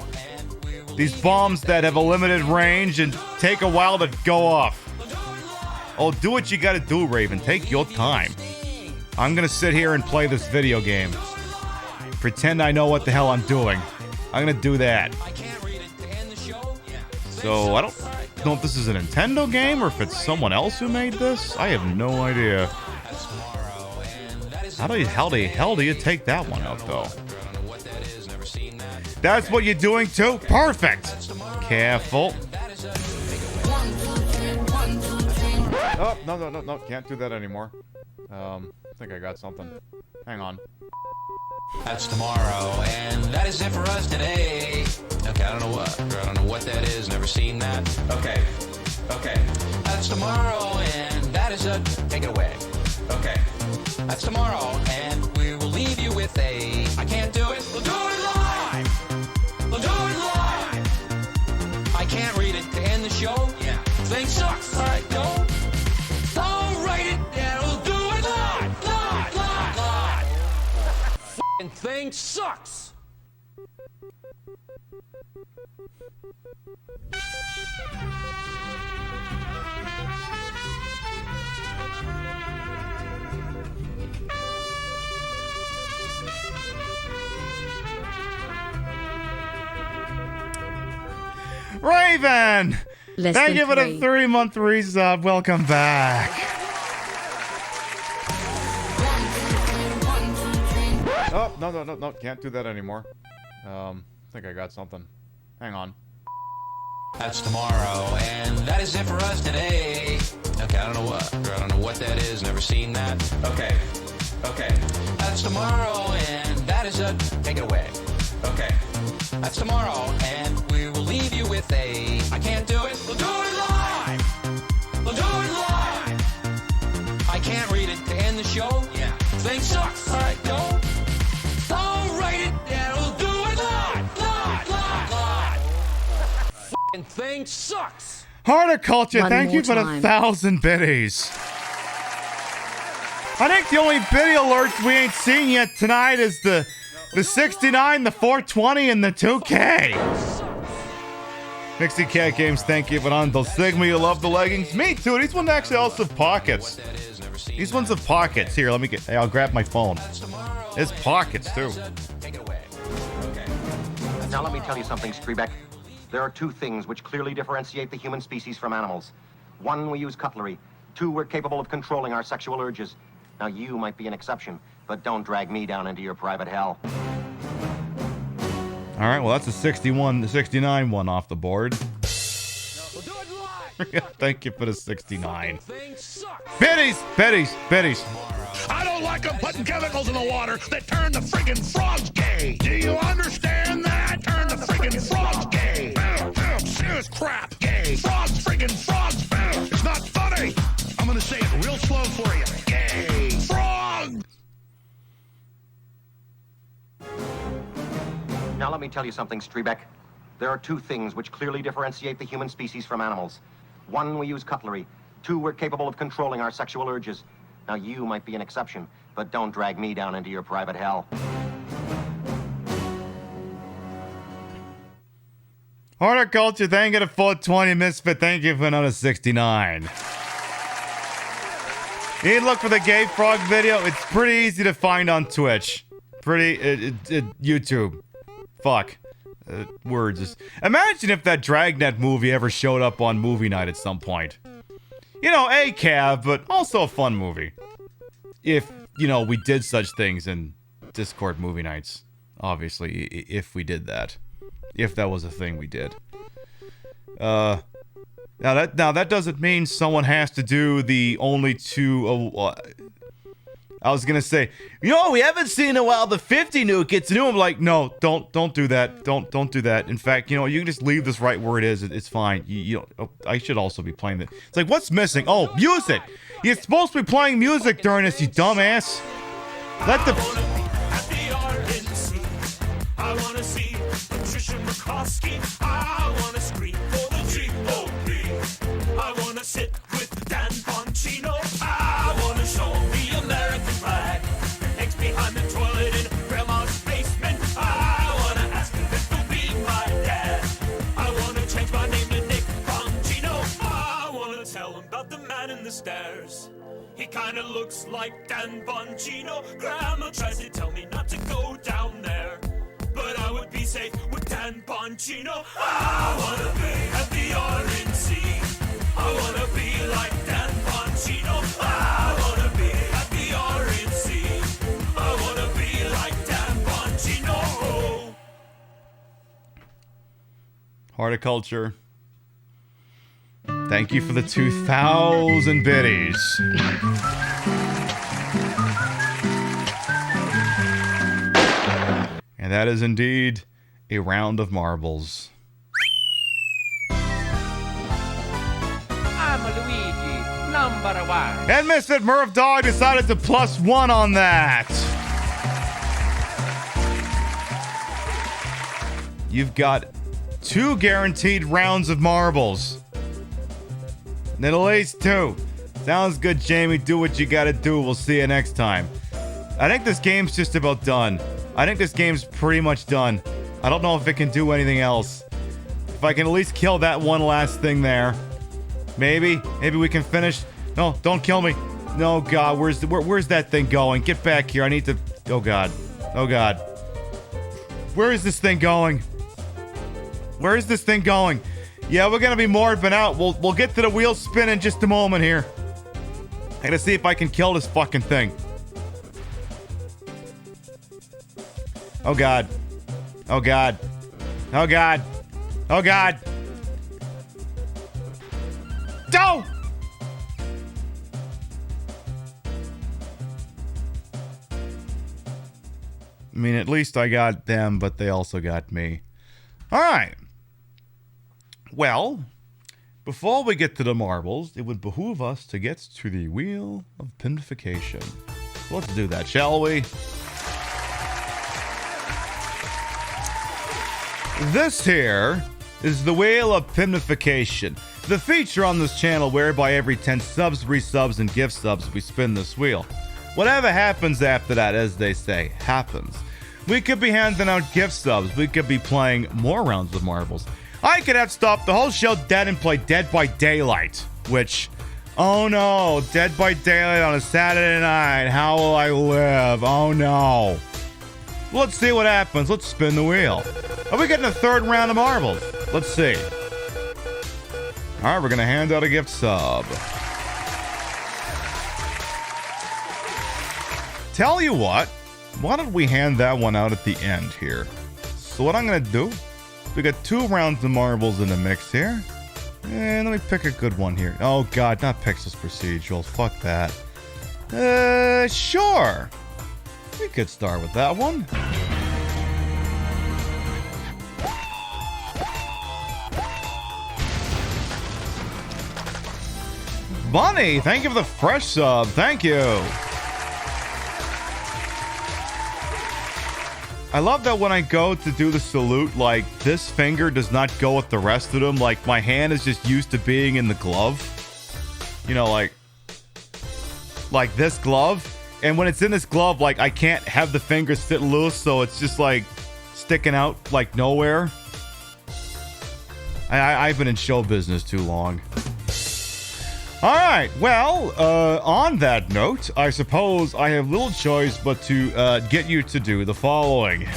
These bombs that have a limited range and take a while to go off. Oh, do what you gotta do, Raven. Take your time. I'm gonna sit here and play this video game. Pretend I know what the hell I'm doing. I'm gonna do that. So, I don't know if this is a Nintendo game or if it's someone else who made this. I have no idea. How the hell do you take that one out, though? That's what you're doing, too? Perfect! Careful. Oh, no. Can't do that anymore. I think I got something. Hang on. That's tomorrow, and that is it for us today. Okay, I don't know what that is, never seen that. Okay. That's tomorrow, and that is a... Take it away. Okay. That's tomorrow, and we will leave you with a... I can't do it. We'll do it live! We'll do it live! I can't read it to end the show. Yeah. Thing sucks. All right, go. Don't write it down. We'll do it live! Live! F***ing thing sucks! Raven! Thank you for the 3-month resub. Welcome back. Oh, no. Can't do that anymore. I think I got something. Hang on. That's tomorrow, and that is it for us today. Okay, I don't know what that is, never seen that. Okay. That's tomorrow, and that is a... Take it away. Okay. That's tomorrow, and we will leave you with a... I can't do it. We'll do it live! We'll do it live! I can't read it to end the show. Yeah. Thing sucks. All right, go. Don't write it down. We'll do it live! Live! F***ing thing sucks! Horticulture, One thank more you for the time. 1,000 biddies. I think the only biddy alerts we ain't seen yet tonight is the 69, the 420, and the 2K. Mixie Cat Games, thank you for the Sigma. You love the leggings. Me too. These ones actually also have pockets. These ones have pockets. Here, I'll grab my phone. There's pockets too. Now let me tell you something, Strebeck. There are 2 things which clearly differentiate the human species from animals. 1, we use cutlery. 2, we're capable of controlling our sexual urges. Now, you might be an exception, but don't drag me down into your private hell. All right, well, that's a 69 one off the board. Thank you for the 69. Biddies! I don't like them putting chemicals in the water that turn the friggin' frogs gay. Do you understand that? Turn the friggin' frogs gay. Serious crap. Gay. Frogs, friggin' frogs. It's not funny. I'm gonna say it real slow for you. Gay. Frog. Now let me tell you something, Strebeck. There are 2 things which clearly differentiate the human species from animals. 1, we use cutlery. 2, we're capable of controlling our sexual urges. Now, you might be an exception, but don't drag me down into your private hell. Horticulture, thank you to 420. Misfit, thank you for another 69. You need to look for the gay frog video. It's pretty easy to find on Twitch. YouTube. Fuck. Words. Imagine if that Dragnet movie ever showed up on movie night at some point. You know, a cab, but also a fun movie. If, we did such things in Discord movie nights. Obviously, if we did that. If that was a thing we did. Now that doesn't mean someone has to do the only two. I was gonna say, we haven't seen in a while the 50 nuke. It's new. I'm like, no, don't do that. Don't do that. In fact, you can just leave this right where it is. It's fine. I should also be playing it. It's like, what's missing? Oh, music. You're supposed to be playing music during this, you dumbass. Let the. I wanna see Patricia McCoskey. I wanna scream for the G.O.P. I wanna sit with Dan Bongino. I wanna show the American flag. Eggs behind the toilet in Grandma's basement. I wanna ask him if he'll be my dad. I wanna change my name to Nick Bongino. I wanna tell him about the man in the stairs. He kinda looks like Dan Bongino. Grandma tries to tell me not to go down there, but I would be safe with Dan Bongino. I wanna be at the RNC. I wanna be like Dan Bongino. I wanna be at the RNC. I wanna be like Dan Bongino. Horticulture. Thank you for the 2,000 biddies. And that is indeed a round of marbles. I'm Luigi, number one. And Mr. Murph Dog decided to +1 on that. You've got 2 guaranteed rounds of marbles. And at least 2. Sounds good, Jamie. Do what you gotta do. We'll see you next time. I think this game's just about done. I think this game's pretty much done. I don't know if it can do anything else. If I can at least kill that one last thing there. Maybe we can finish. No, don't kill me. No, God, where's that thing going? Get back here. I need to. Oh, God. Oh, God. Where is this thing going? Where is this thing going? Yeah, we're gonna be morphing out. We'll get to the wheel spin in just a moment here. I gotta see if I can kill this fucking thing. Oh, God. Oh, God. Oh, God. Oh, God. Don't! I mean, at least I got them, but they also got me. All right. Well, before we get to the marbles, it would behoove us to get to the wheel of pimpification. So let's do that, shall we? This here is the wheel of pimpification, the feature on this channel whereby every 10 subs, resubs, and gift subs, we spin this wheel. Whatever happens after that, as they say, happens. We could be handing out gift subs. We could be playing more rounds of marbles. I could have stopped the whole show dead and play Dead by Daylight, which, oh no, Dead by Daylight on a Saturday night. How will I live? Oh no. Let's see what happens. Let's spin the wheel. Are we getting a third round of marbles? Let's see. All right, we're going to hand out a gift sub. Tell you what, why don't we hand that one out at the end here? So what I'm going to do, we got 2 rounds of marbles in the mix here. And let me pick a good one here. Oh God, not Pixels Procedural. Fuck that. Sure. We could start with that one. Bunny, thank you for the fresh sub. Thank you. I love that when I go to do the salute, like, this finger does not go with the rest of them. Like, my hand is just used to being in the glove. You know, like this glove. And when it's in this glove, like, I can't have the fingers sit loose, so it's just, like, sticking out, like, nowhere. I've been in show business too long. All right, well, on that note, I suppose I have little choice but to get you to do the following.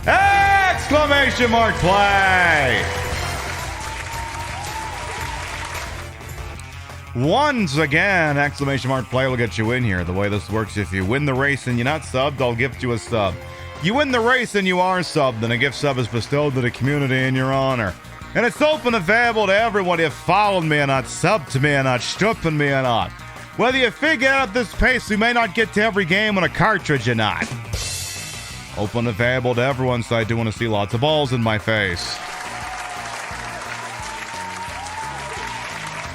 Exclamation mark play! Once again, exclamation mark play will get you in here. The way this works, if you win the race and you're not subbed, I'll gift you a sub. You win the race and you are subbed, then a gift sub is bestowed to the community in your honor. And it's open and available to everyone if followed me or not, subbed to me or not, stripping me or not. Whether you figure out at this pace we may not get to every game on a cartridge or not. Open and available to everyone, so I do want to see lots of balls in my face.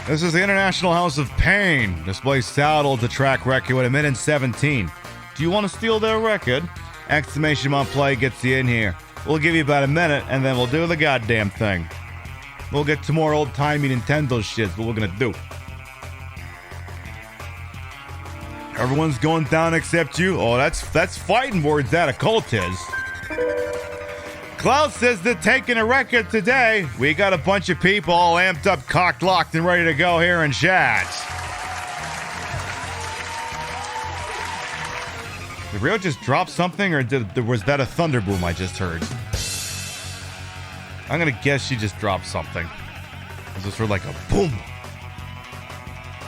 This is the International House of Pain. Displays saddled to track record with a minute 17. Do you want to steal their record? Exclamation mark play gets you in here. We'll give you about a minute, and then we'll do the goddamn thing. We'll get to more old-timey Nintendo shit, what we're gonna do. Everyone's going down except you. Oh, that's fighting words that a cult is. Klaus says they're taking a record today. We got a bunch of people all amped up, cocked, locked, and ready to go here in chat. Did Rio just drop something, or was that a thunder boom I just heard? I'm gonna guess she just dropped something. It was sort of like a boom.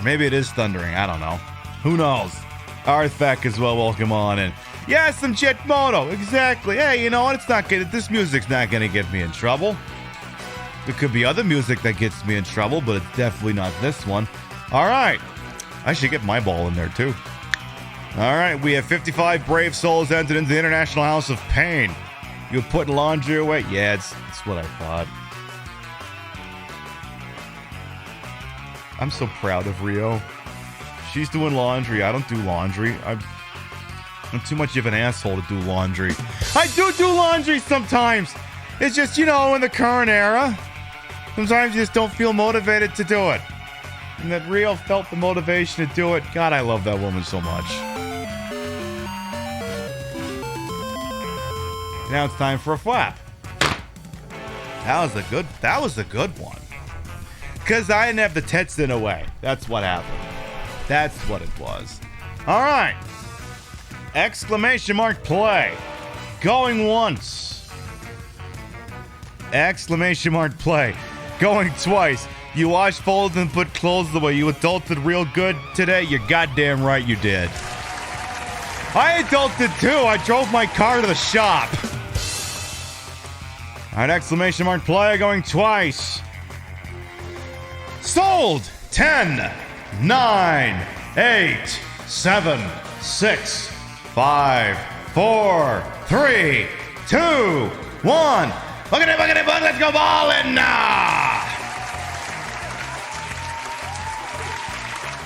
Maybe it is thundering, I don't know. Who knows? Arthak as well, welcome on in. Yeah, some Jet Moto, exactly. Hey, you know what? It's not good. This music's not gonna get me in trouble. There could be other music that gets me in trouble, but it's definitely not this one. Alright. I should get my ball in there too. Alright, we have 55 brave souls entered into the International House of Pain. You putting laundry away? Yeah, it's what I thought. I'm so proud of Rio. She's doing laundry. I don't do laundry. I'm too much of an asshole to do laundry. I do laundry sometimes. It's just, you know, in the current era, sometimes you just don't feel motivated to do it. And that Rio felt the motivation to do it. God, I love that woman so much. Now it's time for a flap. That was a good one. Because I didn't have the tits in a way. That's what happened. That's what it was. All right. Exclamation mark play. Going once. Exclamation mark play. Going twice. You washed, folded, and put clothes away. You adulted real good today? You're goddamn right you did. I adulted too. I drove my car to the shop. All right, exclamation mark play. Going twice. Sold. 10, 9, 8, 7, 6, 5, 4, 3, 2, 1. Boogity, let's go ballin' now!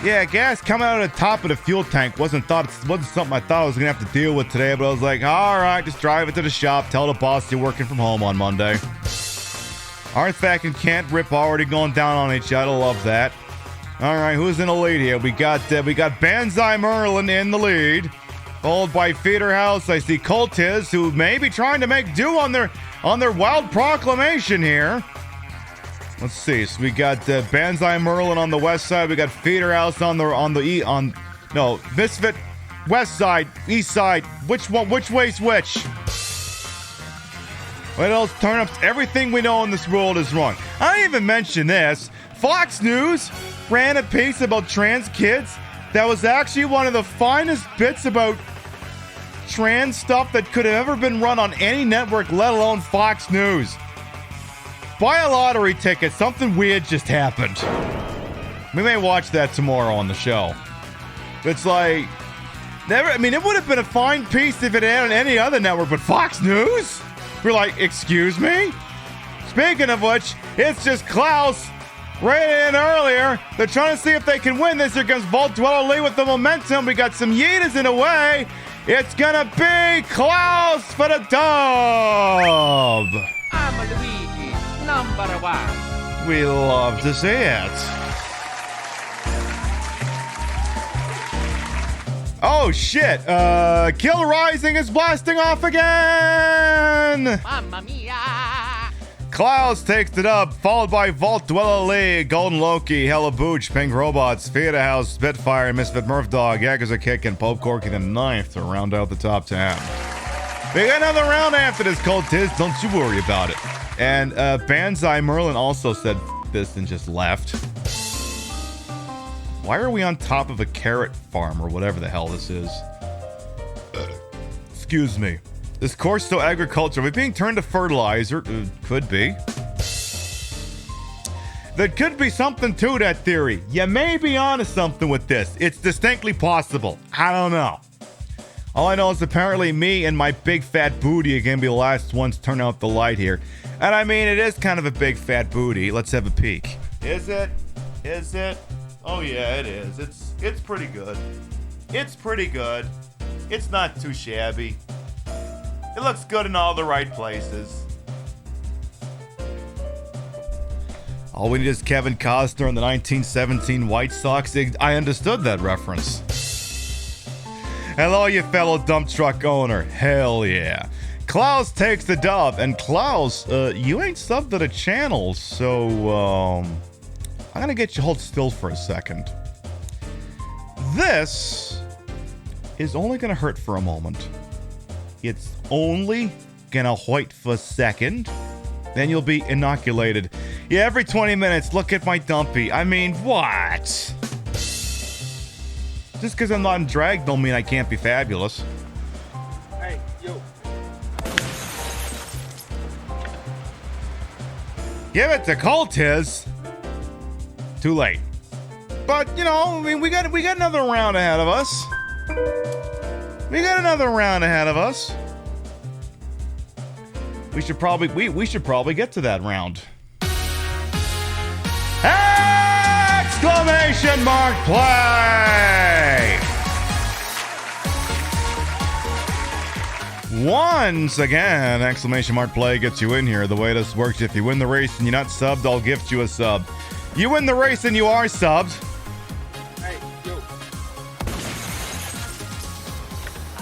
Yeah, gas coming out of the top of the fuel tank wasn't something I thought I was gonna have to deal with today, but I was like, alright, just drive it to the shop, tell the boss you're working from home on Monday. Arthak and Kent Rip already going down on each other, love that. Alright, who's in the lead here? We got Banzai Merlin in the lead, followed by Feeder House. I see Coltiz, who may be trying to make do on their wild proclamation here. Let's see. So we got Banzai Merlin on the west side. We got Feeder House on Misfit west side, east side. Which way's which? What else? Turn up everything we know in this world is wrong. I didn't even mention this. Fox News ran a piece about trans kids that was actually one of the finest bits about trans stuff that could have ever been run on any network, let alone Fox News. Buy a lottery ticket. Something weird just happened. We may watch that tomorrow on the show. It's like, it would have been a fine piece if it had on any other network, but Fox News? We're like, excuse me? Speaking of which, it's just Klaus right in earlier. They're trying to see if they can win this. Here comes Volt Dweller Lee with the momentum. We got some Yeetas in a way. It's gonna be Klaus for the dub. I'm Luigi, #1. We love to see it. Oh shit! Kill Rising is blasting off again. Mamma mia! Klaus takes it up, followed by Vault Dweller Lee, Golden Loki, Hella Booch, Pink Robots, Theater House, Spitfire, Misfit Murph Dog, Yakuza Kick, and Pope Corky the 9th to round out the top 10. We got another round after this, Coltiz. Don't you worry about it. And Banzai Merlin also said this and just left. Why are we on top of a carrot farm or whatever the hell this is? Excuse me. This course to agriculture. Are we being turned to fertilizer? Could be. There could be something to that theory. You may be onto something with this. It's distinctly possible. I don't know. All I know is apparently me and my big fat booty are going to be the last ones to turn out the light here. And I mean, it is kind of a big fat booty. Let's have a peek. Is it? Is it? Oh yeah, it is. It's pretty good. It's pretty good. It's not too shabby. It looks good in all the right places. All we need is Kevin Costner in the 1917 White Sox. I understood that reference. Hello, you fellow dump truck owner. Hell yeah. Klaus takes the dub. And Klaus, you ain't subbed to the channel, so I'm gonna get you hold still for a second. This is only gonna hurt for a moment. It's only gonna hurt for a second. Then you'll be inoculated. Yeah, every 20 minutes, look at my dumpy. I mean, what? Just because I'm not in drag don't mean I can't be fabulous. Hey, you. Give it to Coltiz. Too late. But, you know, I mean, we got another round ahead of us. We got another round ahead of us. We should probably get to that round. Exclamation mark play! Once again, exclamation mark play gets you in here. The way this works, if you win the race and you're not subbed, I'll gift you a sub. You win the race and you are subbed. Hey, you.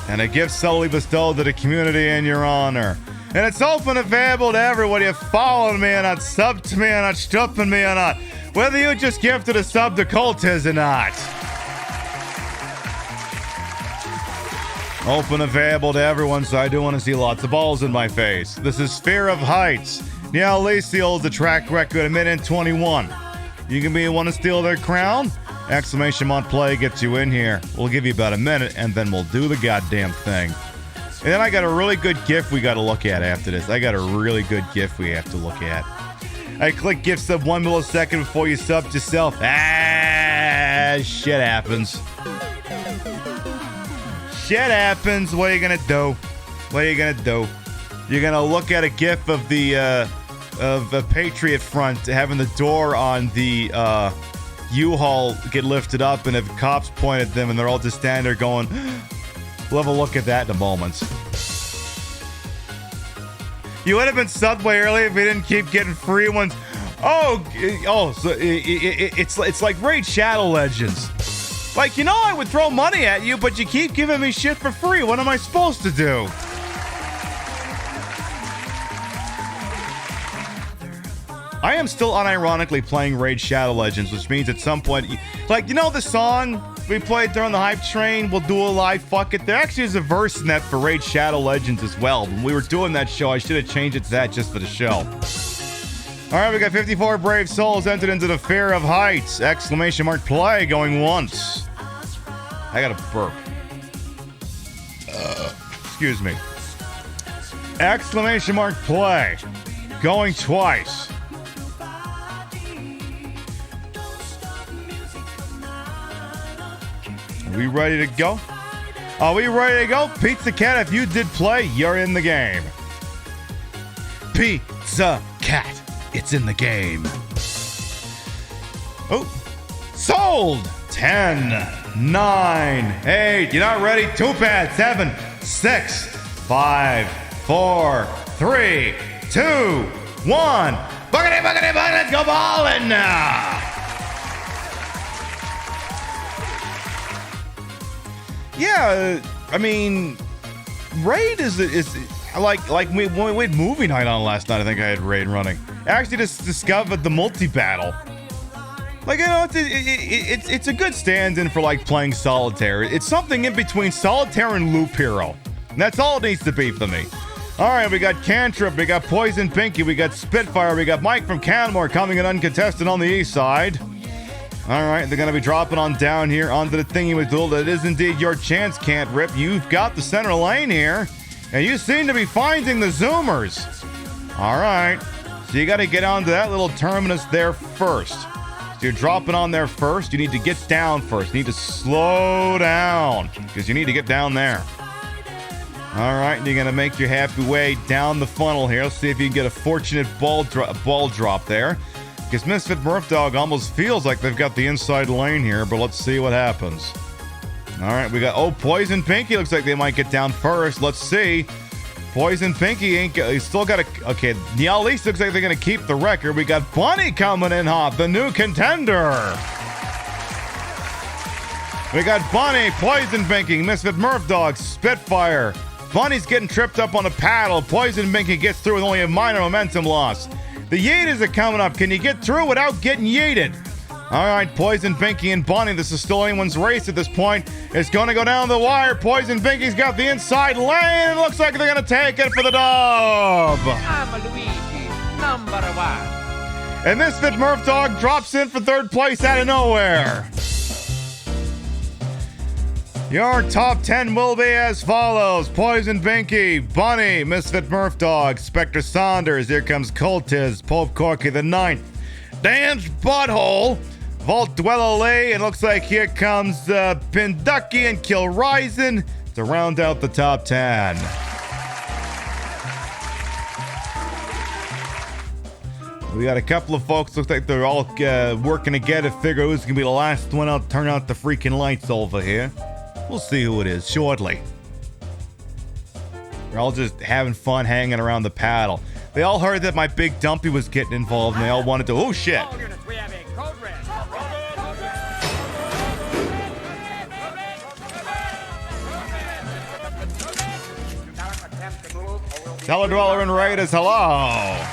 And a gift solely bestowed to the community in your honor. And it's open and available to everyone. You following me or not, sub to me or not, stuffing me or not. Whether you just gifted a sub to Coltiz or not. Open available to everyone, so I do want to see lots of balls in my face. This is Fear of Heights. Neil Lacey holds the track record a minute 21. You can be one to steal their crown? Exclamation mark play gets you in here. We'll give you about a minute, and then we'll do the goddamn thing. And then I got a really good GIF we got to look at after this. I got a really good GIF we have to look at. I click GIF sub 1 millisecond before you sub yourself. Shit happens. Shit happens. What are you gonna do? What are you gonna do? You're gonna look at a GIF of the Patriot Front having the door on the U-Haul get lifted up, and if cops point at them and they're all just standing there going, we'll have a look at that in a moment. You would have been subbed way earlier if you didn't keep getting free ones. So it's like Raid Shadow Legends. Like, you know, I would throw money at you, but you keep giving me shit for free. What am I supposed to do? I am still unironically playing Raid Shadow Legends, which means at some point, like, you know the song we played during the hype train, we'll do a live fuck it? There actually is a verse in that for Raid Shadow Legends as well. When we were doing that show, I should have changed it to that just for the show. Alright, we got 54 brave souls entered into the Fear of Heights. Exclamation mark play going once. I got a burp. Excuse me. Exclamation mark play going twice. Are we ready to go? Are we ready to go? Pizza Cat, if you did play, you're in the game. Pizza Cat, it's in the game. Oh, sold! 10, 9, 8, you're not ready? 2 pads, 7, 6, 5, 4, 3, 2, 1. Buckety, buckety, buckety, let's go ballin' now! Yeah, I mean, Raid is like when we had movie night on last night. I think I had Raid running. I actually just discovered the multi-battle. Like, you know, it's a good stand-in for like playing solitaire. It's something in between solitaire and Loop Hero. And that's all it needs to be for me. All right, we got Cantrip, we got Poison Pinky, we got Spitfire, we got Mike from Canmore coming in uncontested on the east side. All right, they're going to be dropping on down here onto the thingy with Duel. That is indeed your chance, Can't Rip. You've got the center lane here, and you seem to be finding the Zoomers. All right, So you got to get onto that little terminus there first. So you're dropping on there first. You need to get down first. You need to slow down because you need to get down there. All right, you're going to make your happy way down the funnel here. Let's see if you can get a fortunate ball drop there. Because Misfit Murph Dog almost feels like they've got the inside lane here, but let's see what happens. All right, we got, Poison Pinky looks like they might get down first. Let's see. Poison Pinky he's still got a, okay, Nialis looks like they're going to keep the record. We got Bunny coming in hot, the new contender. We got Bunny, Poison Pinky, Misfit Murph Dog, Spitfire. Bunny's getting tripped up on a paddle. Poison Pinky gets through with only a minor momentum loss. The Yeeters are coming up. Can you get through without getting yeeted? All right, Poison Pinky and Bunny. This is still anyone's race at this point. It's going to go down the wire. Poison Pinky's got the inside lane. It looks like they're going to take it for the dub. I'm Luigi, number one. And Misfit Murph Dog drops in for third place out of nowhere. Your top 10 will be as follows. Poison Pinky, Bunny, Misfit Murph Dog, Spectre Saunders, here comes Cultiz, Pope Corky the 9th, Dan's Butthole, Vault Dweller Lee, and looks like here comes Pinducky and Kilryzen to round out the top 10. We got a couple of folks, looks like they're all working together to figure out who's going to be the last one out, turn out the freaking lights over here. We'll see who it is shortly. They're all just having fun hanging around the paddle. They all heard that my big dumpy was getting involved and they all wanted to, oh shit. Cellar Dweller and Raiders, hello.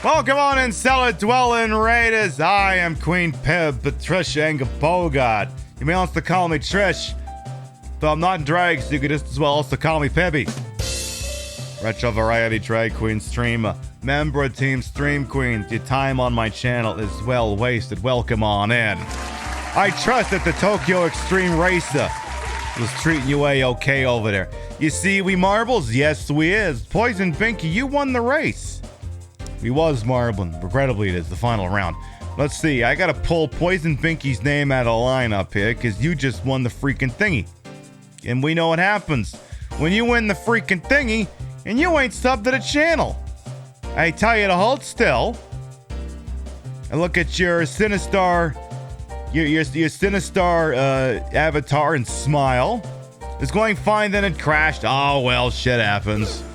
Welcome on in, Cellar Dwelling Raiders. I am Queen Pib, Patricia Bogart. You may also call me Trish. Though I'm not in drag, so you could just as well also call me Pibby. Retro Variety Drag Queen streamer. Member of Team Stream Queens. Your time on my channel is well wasted. Welcome on in. I trust that the Tokyo Extreme Racer was treating you A-okay over there. You see, we marbles? Yes, we is. Poison Pinky, you won the race. We was marbling. Regrettably, it is the final round. Let's see. I gotta pull Poison Pinky's name out of the lineup here because you just won the freaking thingy. And we know what happens when you win the freaking thingy and you ain't subbed to the channel. I tell you to hold still and look at your Sinistar, your Sinistar avatar and smile. It's going fine, then it crashed. Oh well, shit happens.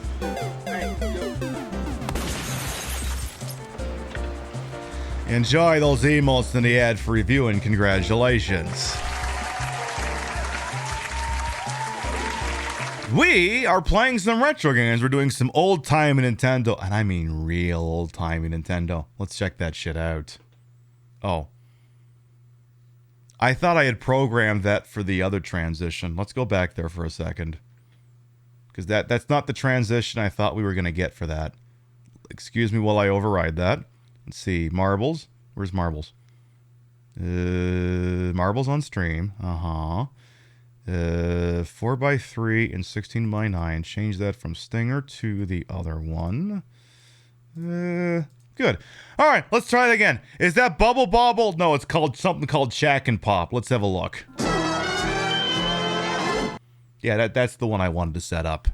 Enjoy those emotes in the ad for review and congratulations. We are playing some retro games. We're doing some old-timey Nintendo, and I mean real old-timey Nintendo. Let's check that shit out. Oh. I thought I had programmed that for the other transition. Let's go back there for a second. Because that's not the transition I thought we were going to get for that. Excuse me while I override that. Let's see. Marbles. Where's Marbles? Marbles on stream. 4x3 and 16x9. Change that from Stinger to the other one. Good. All right, let's try it again. Is that Bubble Bobble? No, it's called something called Shack and Pop. Let's have a look. Yeah, that's the one I wanted to set up.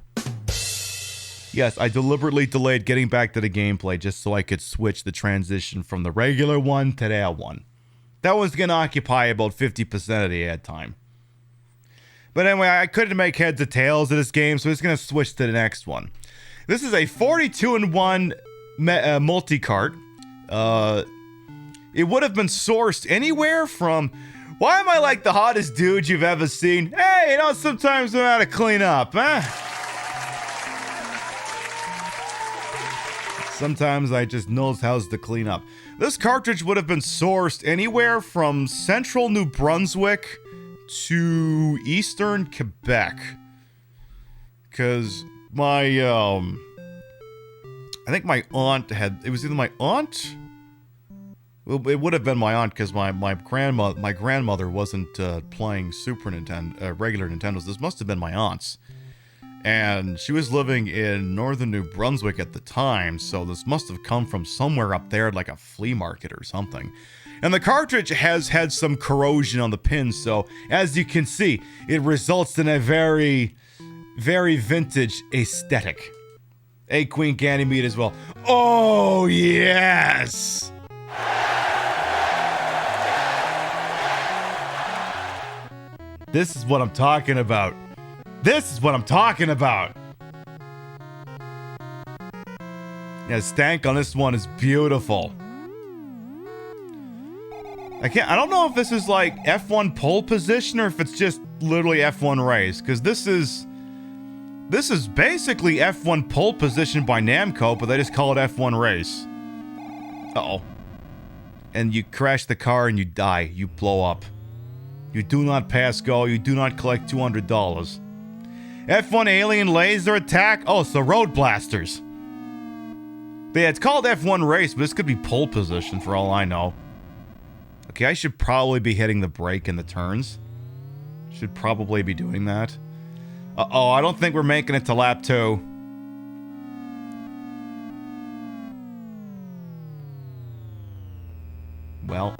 Yes, I deliberately delayed getting back to the gameplay just so I could switch the transition from the regular one to that one. That was going to occupy about 50% of the ad time. But anyway, I couldn't make heads or tails of this game, so it's going to switch to the next one. This is a 42-in-1 multi-cart. It would have been sourced anywhere from... Why am I like the hottest dude you've ever seen? Hey, you know, sometimes I'm out of clean up, huh? Sometimes I just knows how to clean up. This cartridge would have been sourced anywhere from central New Brunswick to eastern Quebec. Because my, I think my aunt had, it was either my aunt, well, it would have been my aunt because my grandmother wasn't playing Super Nintendo, regular Nintendos. This must have been my aunt's. And she was living in northern New Brunswick at the time, so this must have come from somewhere up there, like a flea market or something. And the cartridge has had some corrosion on the pins, so as you can see, it results in a very, very vintage aesthetic. Hey, Queen Ganymede as well. Oh, yes! This is what I'm talking about. This is what I'm talking about. Yeah, the stank on this one is beautiful. I don't know if this is like F1 pole position or if it's just literally F1 race, because this is basically F1 pole position by Namco, but they just call it F1 race. Uh-oh. And you crash the car and you die. You blow up. You do not pass go. You do not collect $200. F1 alien laser attack? Oh, so road blasters. But yeah, it's called F1 race, but this could be pole position for all I know. Okay, I should probably be hitting the brake in the turns. Should probably be doing that. Uh-oh, I don't think we're making it to lap 2. Well.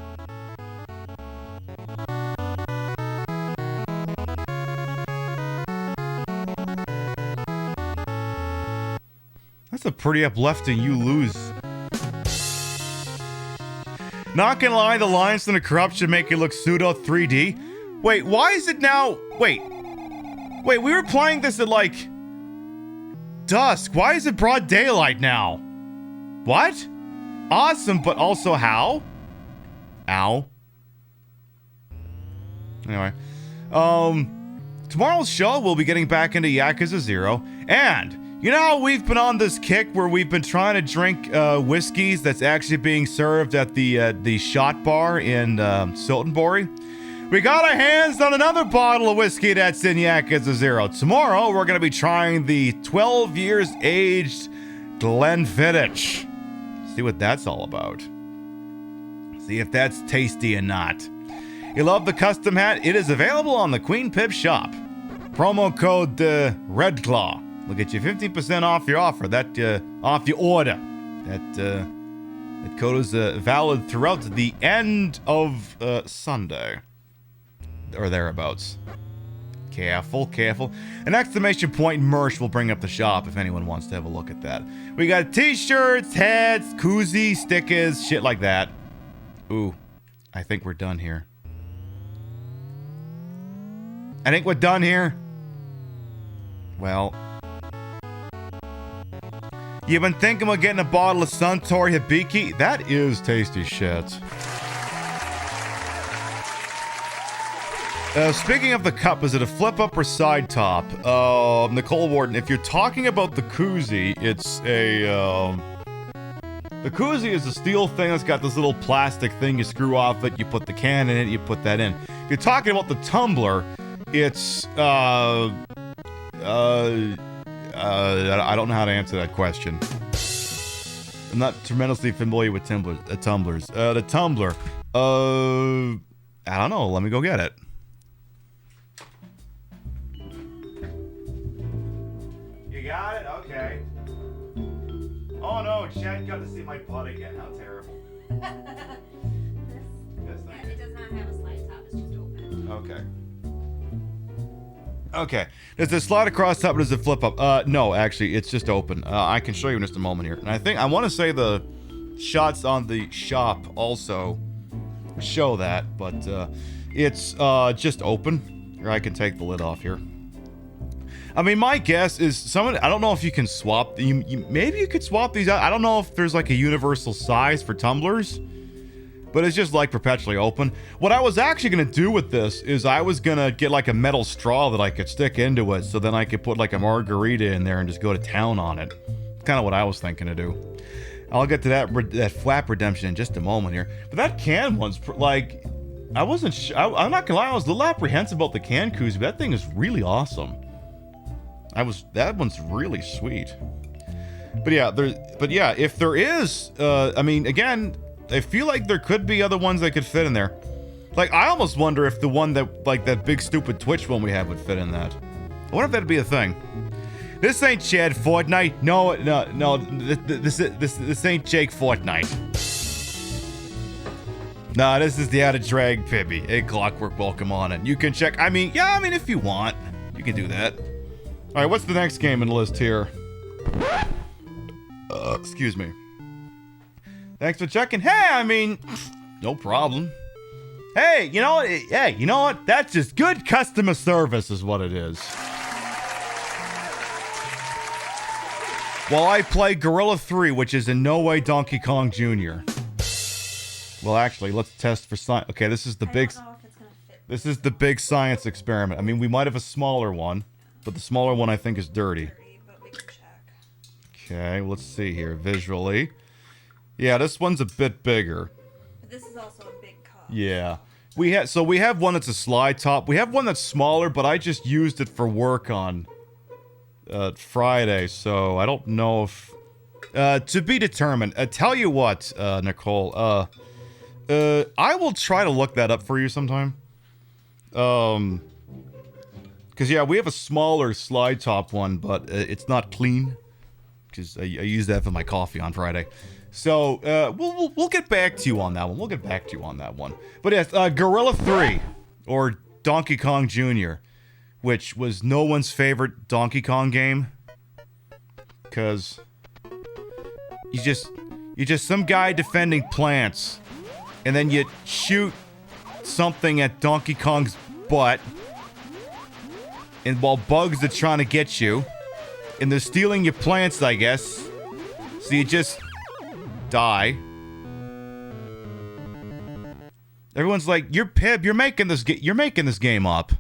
That's a pretty uplifting you lose. Not gonna lie, the lines from the corruption make it look pseudo 3D. Wait, why is it now? Wait, we were playing this at like dusk. Why is it broad daylight now? What? Awesome, but also how? Ow. Anyway, tomorrow's show we'll be getting back into Yakuza 0, and you know how we've been on this kick where we've been trying to drink whiskeys that's actually being served at the shot bar in Siltonbury? We got our hands on another bottle of whiskey that's in Yakuza 0. Tomorrow, we're going to be trying the 12 years aged Glenfiddich. See what that's all about. See if that's tasty or not. You love the custom hat? It is available on the Queen Pib shop. Promo code REDCLAW. We'll get you 15% off your offer, off your order. That code is valid throughout the end of Sunday. Or thereabouts. Careful, careful. An exclamation point merch will bring up the shop if anyone wants to have a look at that. We got t-shirts, hats, koozies, stickers, shit like that. Ooh, I think we're done here. I think we're done here. Well, you've been thinking about getting a bottle of Suntory Hibiki? That is tasty shit. Speaking of the cup, is it a flip-up or side top? Nicole Warden, if you're talking about the koozie, it's a, the koozie is a steel thing that's got this little plastic thing you screw off it, you put the can in it, you put that in. If you're talking about the tumbler, it's, I don't know how to answer that question. I'm not tremendously familiar with tumblers. The tumbler, I don't know, let me go get it. You got it? Okay. Oh no, Chad got to see my butt again. How terrible. It does not have a slide top, it's just open. Okay. Okay. Does it slide across top or does it flip up? No, actually, it's just open. I can show you in just a moment here. And I want to say the shots on the shop also show that, but it's just open. Or I can take the lid off here. I mean, my guess is I don't know if you can swap. Maybe you could swap these out. I don't know if there's like a universal size for tumblers, but it's just like perpetually open. What I was actually going to do with this is I was going to get like a metal straw that I could stick into it so then I could put like a margarita in there and just go to town on it. Kind of what I was thinking to do. I'll get to that flap redemption in just a moment here. But that can one's like, I wasn't I'm not going to lie, I was a little apprehensive about the can koozie, but that thing is really awesome. That one's really sweet. But yeah, if there is, I mean, again, I feel like there could be other ones that could fit in there. Like, I almost wonder if the one that, like, that big stupid Twitch one we have would fit in that. I wonder if that'd be a thing. This ain't Chad Fortnite. No. This ain't Jake Fortnite. Nah, this is the How to Drag Pibby. Hey, Clockwork, welcome on it. You can check. I mean, if you want, you can do that. All right, what's the next game in the list here? Excuse me. Thanks for checking. Hey, I mean, no problem. Hey, you know what? Hey, you know what? That's just good customer service is what it is. While I play Gorilla 3, which is in no way Donkey Kong Jr. Well, actually, let's test for science. Okay, this is the big... This is the big science experiment. I mean, we might have a smaller one, but the smaller one I think is dirty. Okay, let's see here visually. Yeah, this one's a bit bigger. But this is also a big cup. Yeah. We have one that's a slide top. We have one that's smaller, but I just used it for work on Friday, so I don't know if to be determined. Tell you what, Nicole, I will try to look that up for you sometime. Because yeah, we have a smaller slide top one, but it's not clean. Because I used that for my coffee on Friday. So, we'll get back to you on that one. But yes, Gorilla 3, or Donkey Kong Jr., which was no one's favorite Donkey Kong game. Because you're just some guy defending plants, and then you shoot something at Donkey Kong's butt, and while bugs are trying to get you, and they're stealing your plants, I guess, so you just die. Everyone's like, "You're Pib, you're making this game up."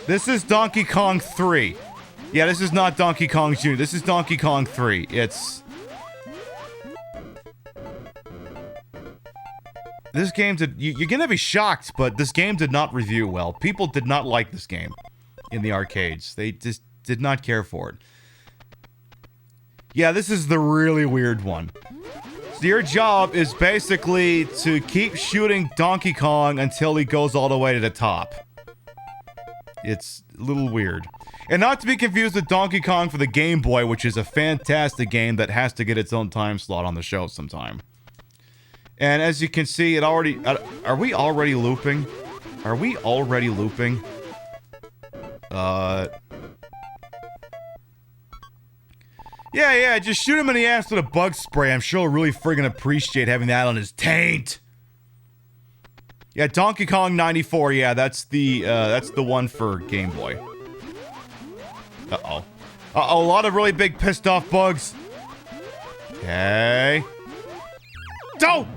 This is Donkey Kong 3. Yeah, this is not Donkey Kong Jr. This is Donkey Kong 3. This game you're gonna be shocked, but this game did not review well. People did not like this game in the arcades. They just did not care for it. Yeah, this is the really weird one. So your job is basically to keep shooting Donkey Kong until he goes all the way to the top. It's a little weird. And not to be confused with Donkey Kong for the Game Boy, which is a fantastic game that has to get its own time slot on the show sometime. And as you can see, it already... Are we already looping? Are we already looping? Yeah, just shoot him in the ass with a bug spray. I'm sure he'll really friggin' appreciate having that on his taint. Yeah, Donkey Kong 94, yeah, that's the one for Game Boy. Uh-oh. Uh-oh, a lot of really big pissed off bugs. Okay. Don't!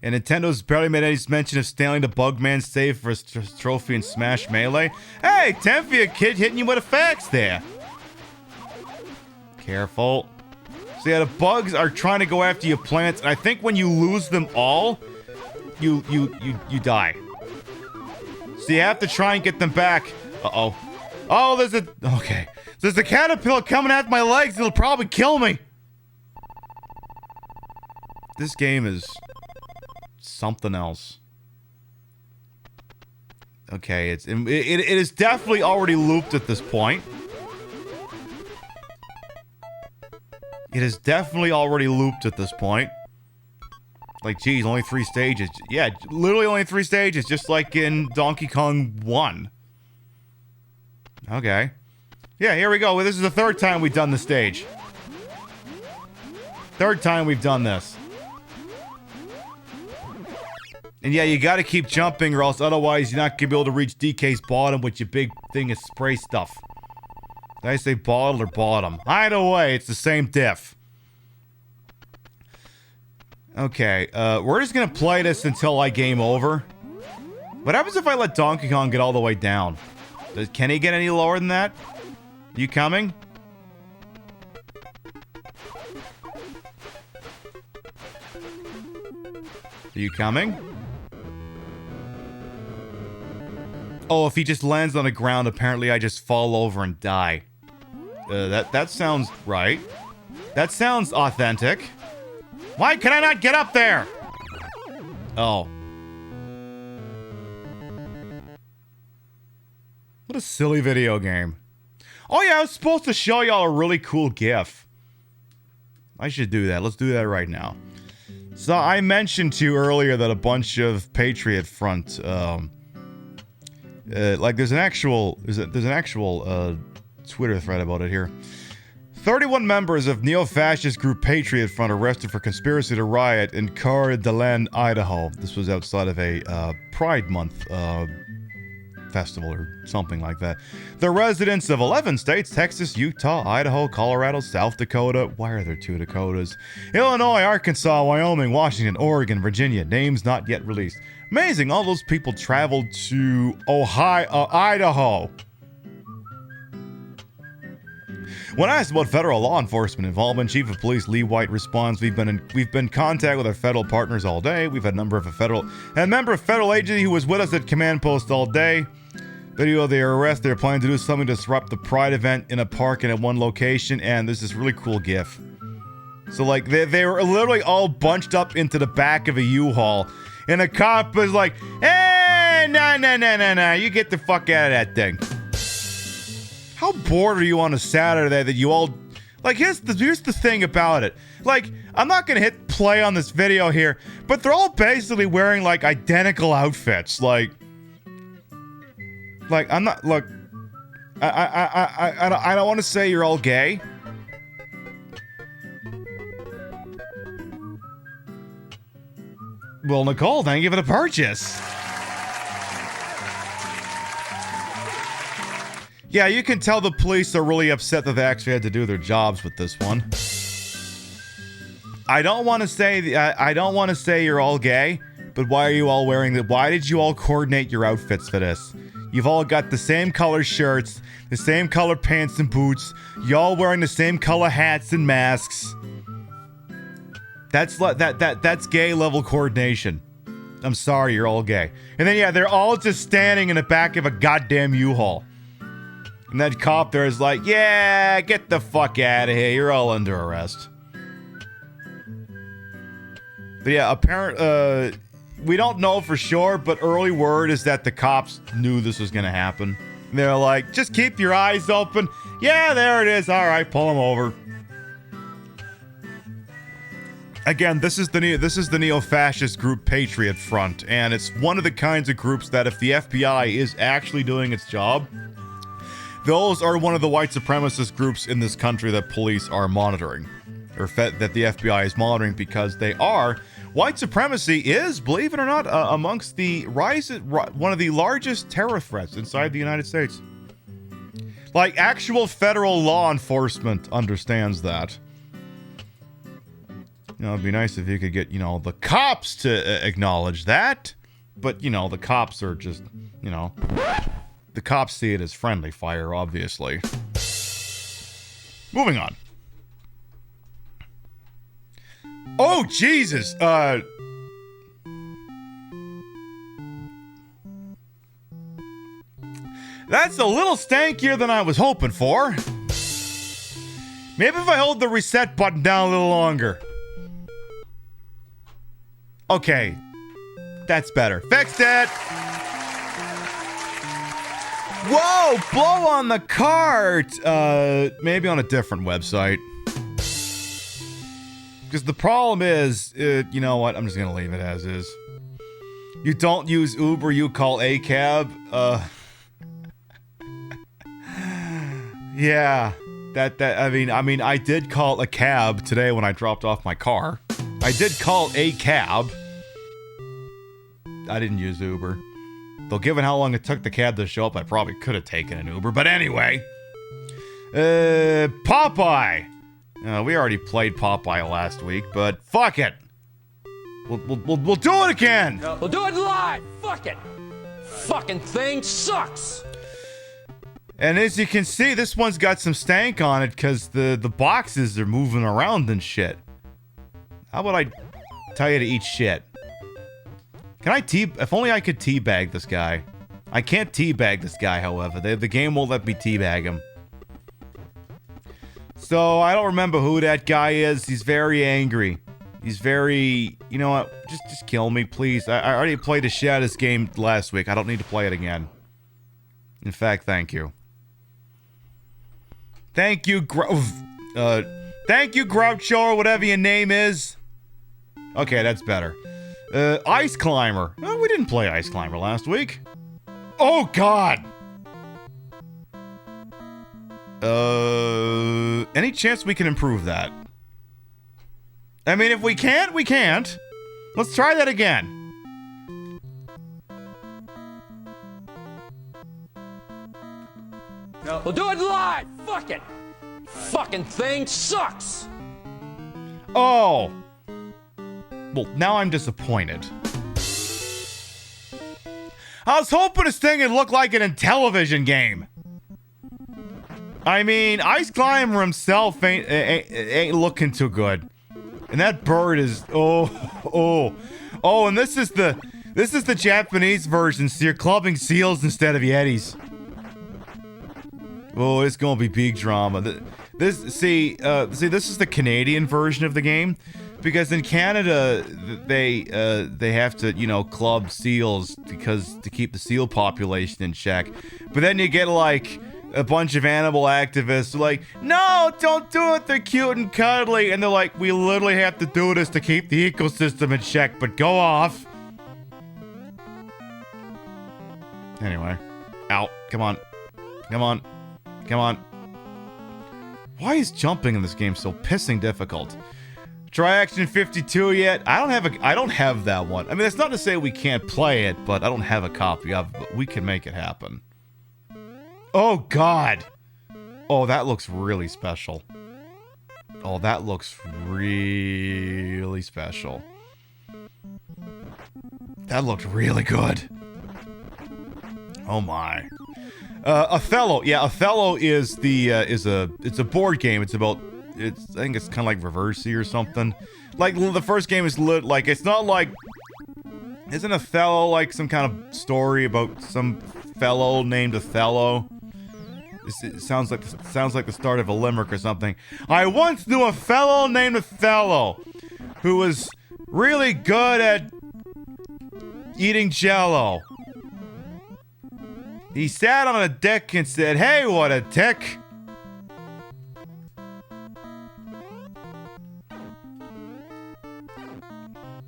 And Nintendo's barely made any mention of stealing the Bugman save for his trophy in Smash Melee. Hey, Temphia kid hitting you with a fax there. Careful. So yeah, the bugs are trying to go after your plants, and I think when you lose them all, you die. So you have to try and get them back. Uh-oh. Oh, okay. There's a caterpillar coming at my legs. It'll probably kill me. This game is something else. Okay, it is definitely already looped at this point. It is definitely already looped at this point. Like, geez, only 3 stages. Yeah, literally only 3 stages, just like in Donkey Kong 1. Okay. Yeah, here we go. This is the 3rd time we've done the stage. 3rd time we've done this. And yeah, you gotta keep jumping or else otherwise you're not gonna be able to reach DK's bottom with your big thing of spray stuff. Did I say bottle or bottom? Either way, it's the same diff. Okay, we're just gonna play this until I game over. What happens if I let Donkey Kong get all the way down? Can he get any lower than that? You coming? Are you coming? Oh, if he just lands on the ground, apparently I just fall over and die. That sounds right. That sounds authentic. Why can I not get up there? Oh. What a silly video game. Oh yeah, I was supposed to show y'all a really cool GIF. I should do that. Let's do that right now. So I mentioned to you earlier that a bunch of Patriot Front, like there's an actual Twitter thread about it here. 31 members of neo-fascist group Patriot Front arrested for conspiracy to riot in Quarry, Idaho. This was outside of a Pride Month festival or something like that. The residents of 11 states, Texas, Utah, Idaho, Colorado, South Dakota. Why are there 2 Dakotas? Illinois, Arkansas, Wyoming, Washington, Oregon, Virginia. Names not yet released. Amazing, all those people traveled to Idaho. When asked about federal law enforcement involvement, Chief of Police Lee White responds, "We've been in contact with our federal partners all day. We've had a member of federal agency who was with us at command post all day. Video of their arrest. They're planning to do something to disrupt the Pride event in a park and at one location." And there's this really cool GIF. So like they were literally all bunched up into the back of a U-Haul, and a cop was like, "Hey, no, you get the fuck out of that thing." How bored are you on a Saturday that you all... Like, here's the thing about it. Like, I'm not gonna hit play on this video here, but they're all basically wearing, like, identical outfits. Like, I'm not... Look, I don't want to say you're all gay. Well, Nicole, thank you for the purchase. Yeah, you can tell the police are really upset that they actually had to do their jobs with this one. I don't want to say you're all gay, but why are you all wearing the? Why did you all coordinate your outfits for this? You've all got the same color shirts, the same color pants and boots. Y'all wearing the same color hats and masks. That's gay level coordination. I'm sorry, you're all gay. And then yeah, they're all just standing in the back of a goddamn U-Haul. And that cop there is like, "Yeah, get the fuck out of here. You're all under arrest." But yeah, we don't know for sure, but early word is that the cops knew this was gonna happen. And they're like, "Just keep your eyes open. Yeah, there it is. All right, pull him over." Again, this is the neo-fascist group Patriot Front, and it's one of the kinds of groups that if the FBI is actually doing its job, those are one of the white supremacist groups in this country that police are monitoring, or that the FBI is monitoring, because they are. White supremacy is, believe it or not, amongst the one of the largest terror threats inside the United States. Like, actual federal law enforcement understands that. You know, it'd be nice if you could get, the cops to acknowledge that, but, the cops are just, the cops see it as friendly fire, obviously. Moving on. Oh, Jesus! That's a little stankier than I was hoping for. Maybe if I hold the reset button down a little longer. Okay. That's better. Fixed it! Whoa! Blow on the cart! Maybe on a different website. Because the problem is, you know what? I'm just gonna leave it as is. You don't use Uber, you call a cab. Yeah. I mean, I did call a cab today when I dropped off my car. I did call a cab. I didn't use Uber. Though given how long it took the cab to show up, I probably could have taken an Uber. But anyway. Popeye! We already played Popeye last week, but fuck it! We'll do it again! We'll do it live! Fuck it! Fucking thing sucks! And as you can see, this one's got some stank on it because the boxes are moving around and shit. How about I tell you to eat shit? Can I if only I could teabag this guy. I can't teabag this guy, however. The game won't let me teabag him. So, I don't remember who that guy is. He's very angry. He's very... You know what? Just kill me, please. I already played the shit out of this game last week. I don't need to play it again. In fact, thank you. Thank you, thank you, Groucho, or whatever your name is. Okay, that's better. Ice Climber. Oh, we didn't play Ice Climber last week. Oh, God! Any chance we can improve that? I mean, if we can't, we can't. Let's try that again. We'll do it live. Fuck it. Fucking thing sucks. Oh. Well, now I'm disappointed. I was hoping this thing would look like an Intellivision game. I mean, Ice Climber himself ain't looking too good. And that bird is oh, and this is the Japanese version, so you're clubbing seals instead of yetis. Oh, it's gonna be big drama. This is the Canadian version of the game, because in Canada they have to club seals to keep the seal population in check. But then you get like a bunch of animal activists who are like, no, don't do it. They're cute and cuddly, and they're like, we literally have to do this to keep the ecosystem in check. But go off. Anyway, out. Come on. Come on. Come on. Why is jumping in this game so pissing difficult? Try Action 52 yet? I don't have that one. I mean, that's not to say we can't play it, but I don't have a copy of it. But we can make it happen. Oh, God. Oh, that looks really special. Oh, that looks really special. That looked really good. Oh, my. Othello. Yeah, Othello is it's a board game. I think it's kind of like Reversi or something. Like, the first game is like, it's not like, isn't Othello like some kind of story about some fellow named Othello? It sounds like the start of a limerick or something. I once knew a fellow named Othello who was really good at eating jello. He sat on a dick and said, hey, what a dick.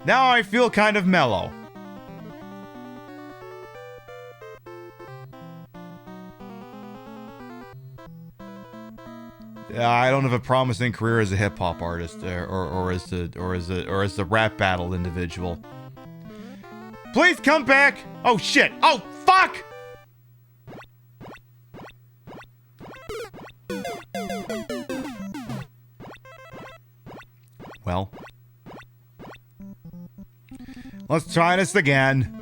Now I feel kind of mellow. I don't have a promising career as a hip hop artist or as the rap battle individual. Please come back. Oh shit. Oh fuck. Well, let's try this again.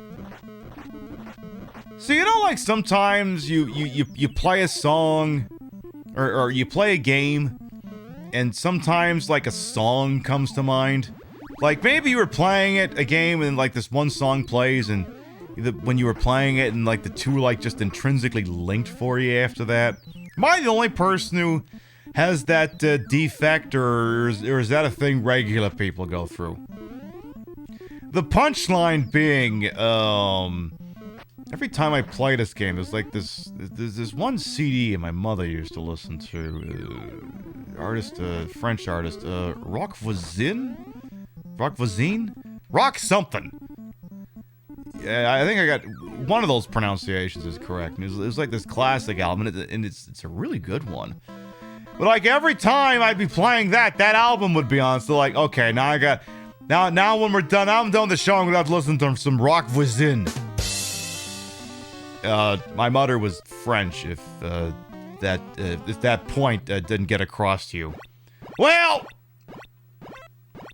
So like sometimes you play a song or you play a game and sometimes like a song comes to mind. Like maybe you were playing a game and like this one song plays and when you were playing it and like the two like just intrinsically linked for you after that. Am I the only person who has that defect, or is that a thing regular people go through? The punchline being, every time I play this game, there's like there's this one CD my mother used to listen to, French artist, Rock something. Yeah, I think I got one of those pronunciations is correct. It was like this classic album, and it's a really good one. But like every time I'd be playing that album would be on. So like, okay, now when we're done, I'm done with the show. I'm gonna have to listen to some Rock Voisin. My mother was French. If that point didn't get across to you, well,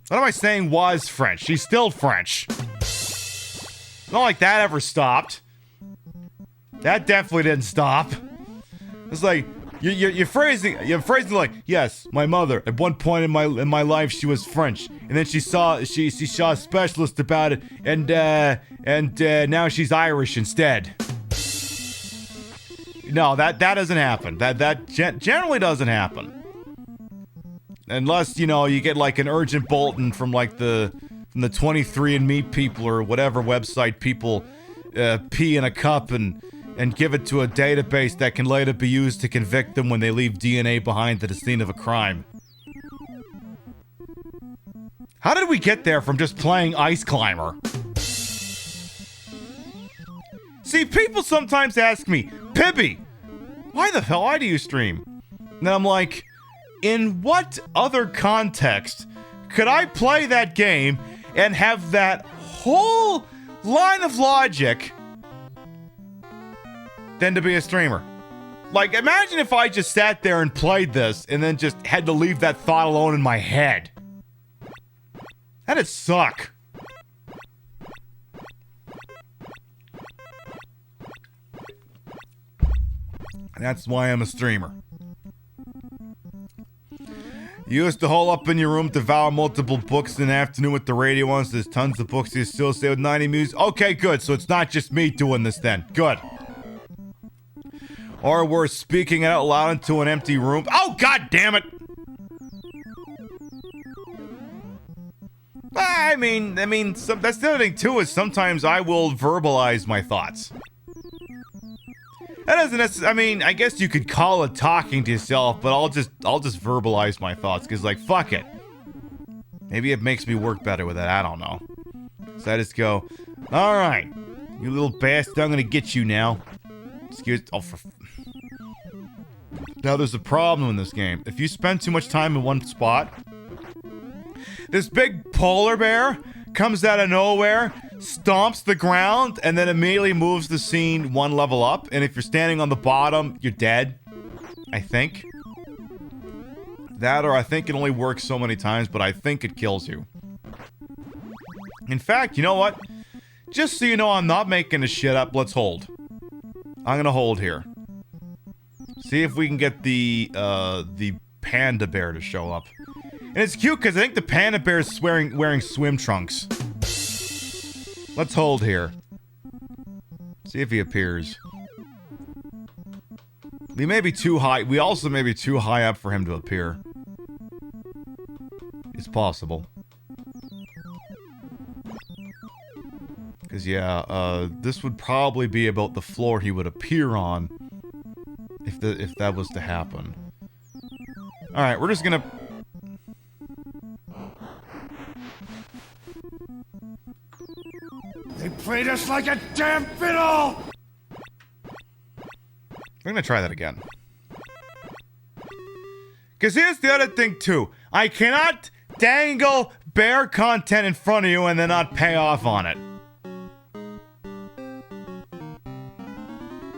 what am I saying? Was French? She's still French. Not like that ever stopped. That definitely didn't stop. It's like you're phrasing like, yes, my mother at one point in my life she was French, and then she saw a specialist about it, and now she's Irish instead. No, that doesn't happen. That generally doesn't happen. Unless, you get like an urgent bulletin from like the 23andMe people or whatever website people pee in a cup and and give it to a database that can later be used to convict them when they leave DNA behind at the scene of a crime. How did we get there from just playing Ice Climber? See, people sometimes ask me, Pibby, why do you stream? And I'm like, in what other context could I play that game and have that whole line of logic than to be a streamer? Like, imagine if I just sat there and played this and then just had to leave that thought alone in my head. That'd suck. That's why I'm a streamer. You used to hole up in your room, devour multiple books in the afternoon with the radio on, so there's tons of books you still say with 90 music. Okay, good. So it's not just me doing this then. Good. Or we're speaking it out loud into an empty room. Oh, god damn it! I mean, that's the other thing too, is sometimes I will verbalize my thoughts. That doesn't necessarily, I mean, I guess you could call it talking to yourself, but I'll just verbalize my thoughts, because, like, fuck it. Maybe it makes me work better with it, I don't know. So I just go, alright, you little bastard, I'm gonna get you now. Now there's a problem in this game. If you spend too much time in one spot, this big polar bear comes out of nowhere, stomps the ground, and then immediately moves the scene one level up. And if you're standing on the bottom, you're dead. I think. That, or I think it only works so many times, but I think it kills you. In fact, you know what? Just so you know I'm not making this shit up, let's hold. I'm gonna hold here. See if we can get the panda bear to show up. And it's cute because I think the panda bear is wearing swim trunks. Let's hold here. See if he appears. We may be too high. We also may be too high up for him to appear. It's possible. Because, yeah, this would probably be about the floor he would appear on. If that was to happen. Alright, we're just gonna... They played us like a damn fiddle! I'm gonna try that again. Because here's the other thing, too. I cannot dangle bear content in front of you and then not pay off on it.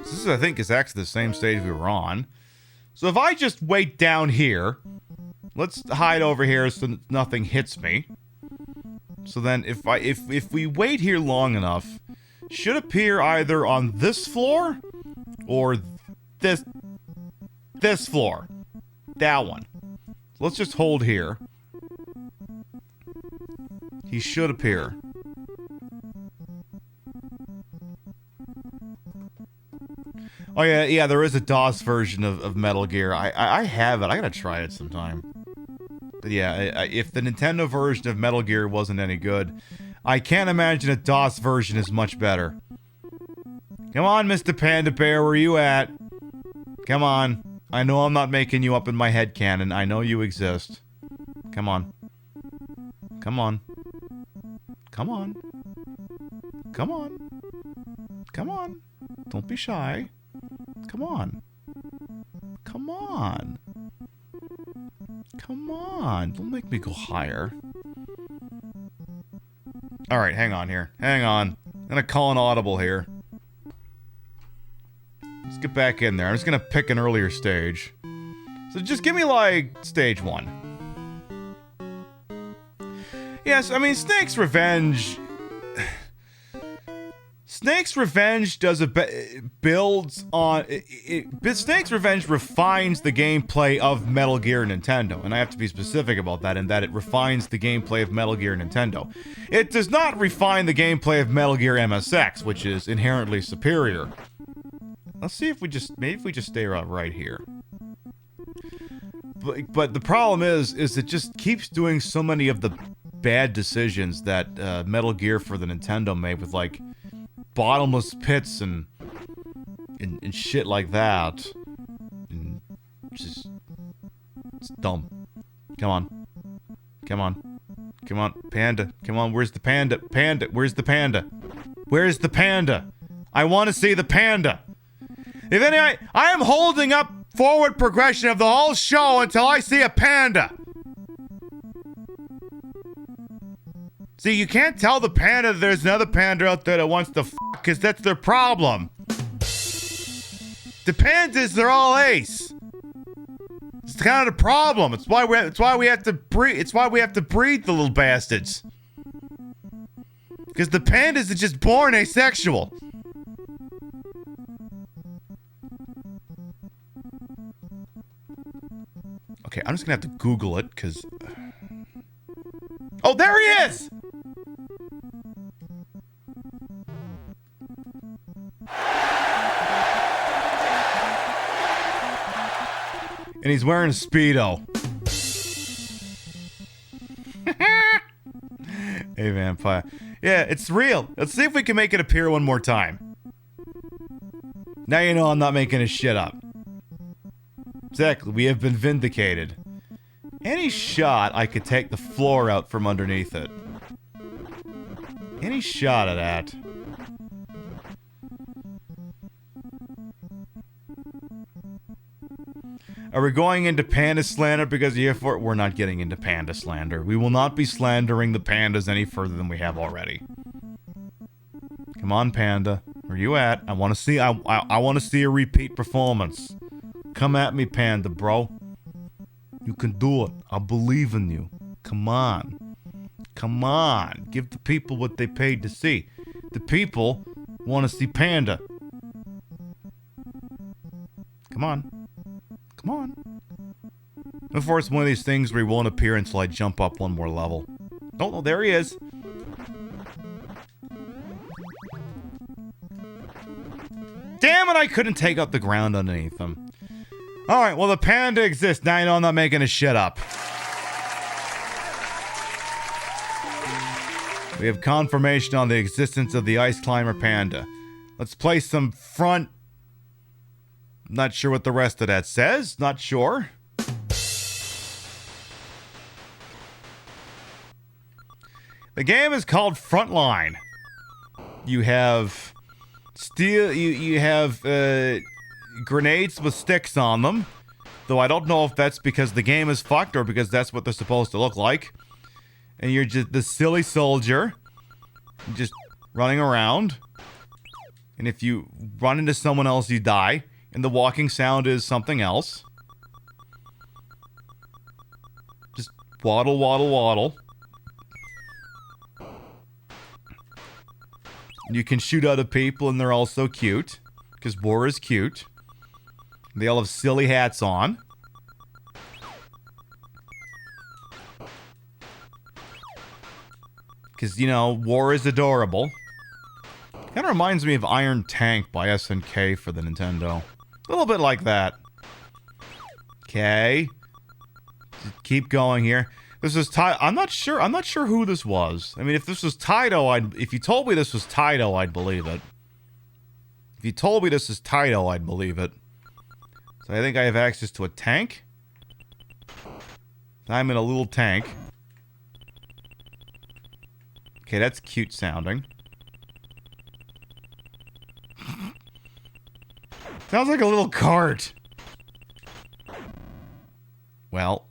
This, I think, is actually the same stage we were on. So if I just wait down here... Let's hide over here so nothing hits me. So then if we wait here long enough, should appear either on this floor or this floor. That one. Let's just hold here. He should appear. Oh yeah, there is a DOS version of Metal Gear. I have it. I gotta try it sometime. But yeah, if the Nintendo version of Metal Gear wasn't any good, I can't imagine a DOS version is much better. Come on, Mr. Panda Bear, where you at? Come on. I know I'm not making you up in my head canon. I know you exist. Come on. Come on. Come on. Come on. Come on. Don't be shy. Come on. Come on. Come on. Don't make me go higher. Alright, hang on here. Hang on. I'm gonna call an audible here. Let's get back in there. I'm just gonna pick an earlier stage. So just give me, like, stage 1. Yes, I mean, Snake's Revenge... Snake's Revenge does builds on... Snake's Revenge refines the gameplay of Metal Gear Nintendo. And I have to be specific about that, in that it refines the gameplay of Metal Gear Nintendo. It does not refine the gameplay of Metal Gear MSX, which is inherently superior. Let's see if we just... Maybe if we just stay right here. But the problem is it just keeps doing so many of the bad decisions that Metal Gear for the Nintendo made with, like... bottomless pits and and shit like that. And just it's dumb. Come on. Come on. Come on, panda. Come on, where's the panda? Panda, where's the panda? Where's the panda? I want to see the panda. If any, I am holding up forward progression of the whole show until I see a panda. See, you can't tell the panda that there's another panda out there that wants to fuck, because that's their problem. The pandas, they're all ace. It's kind of the problem. It's why we have to breed. It's why we have to breed the little bastards. Because the pandas are just born asexual. Okay, I'm just gonna have to Google it, because... Oh, there he is! And he's wearing a Speedo. Hey, vampire. Yeah, it's real. Let's see if we can make it appear one more time. Now you know I'm not making this shit up. Exactly, we have been vindicated. Any shot, I could take the floor out from underneath it. Any shot of that. Are we going into panda slander because of for? We're not getting into panda slander. We will not be slandering the pandas any further than we have already. Come on, panda. Where you at? I want to see. I want to see a repeat performance. Come at me, panda, bro. You can do it. I believe in you. Come on. Come on. Give the people what they paid to see. The people want to see panda. Come on. Come on. Of course, one of these things where he won't appear until I jump up one more level. Oh, no, there he is. Damn it, I couldn't take out the ground underneath him. Alright, well, the panda exists. Now you know I'm not making a shit up. We have confirmation on the existence of the ice climber panda. Let's play some front... Not sure what the rest of that says. Not sure. The game is called Frontline. You have steel. You have grenades with sticks on them. Though I don't know if that's because the game is fucked or because that's what they're supposed to look like. And you're just the silly soldier, just running around. And if you run into someone else, you die. And the walking sound is something else. Just waddle, waddle, waddle. You can shoot other people and they're all so cute. Because war is cute. They all have silly hats on. Because, you know, war is adorable. Kind of reminds me of Iron Tank by SNK for the Nintendo. A little bit like that. Okay. Just keep going here. This is I'm not sure who this was. I mean, if this was Taito, if you told me this was Taito, I'd believe it. If you told me this is Taito, I'd believe it. So I think I have access to a tank. I'm in a little tank. Okay, that's cute sounding. Sounds like a little cart. Well,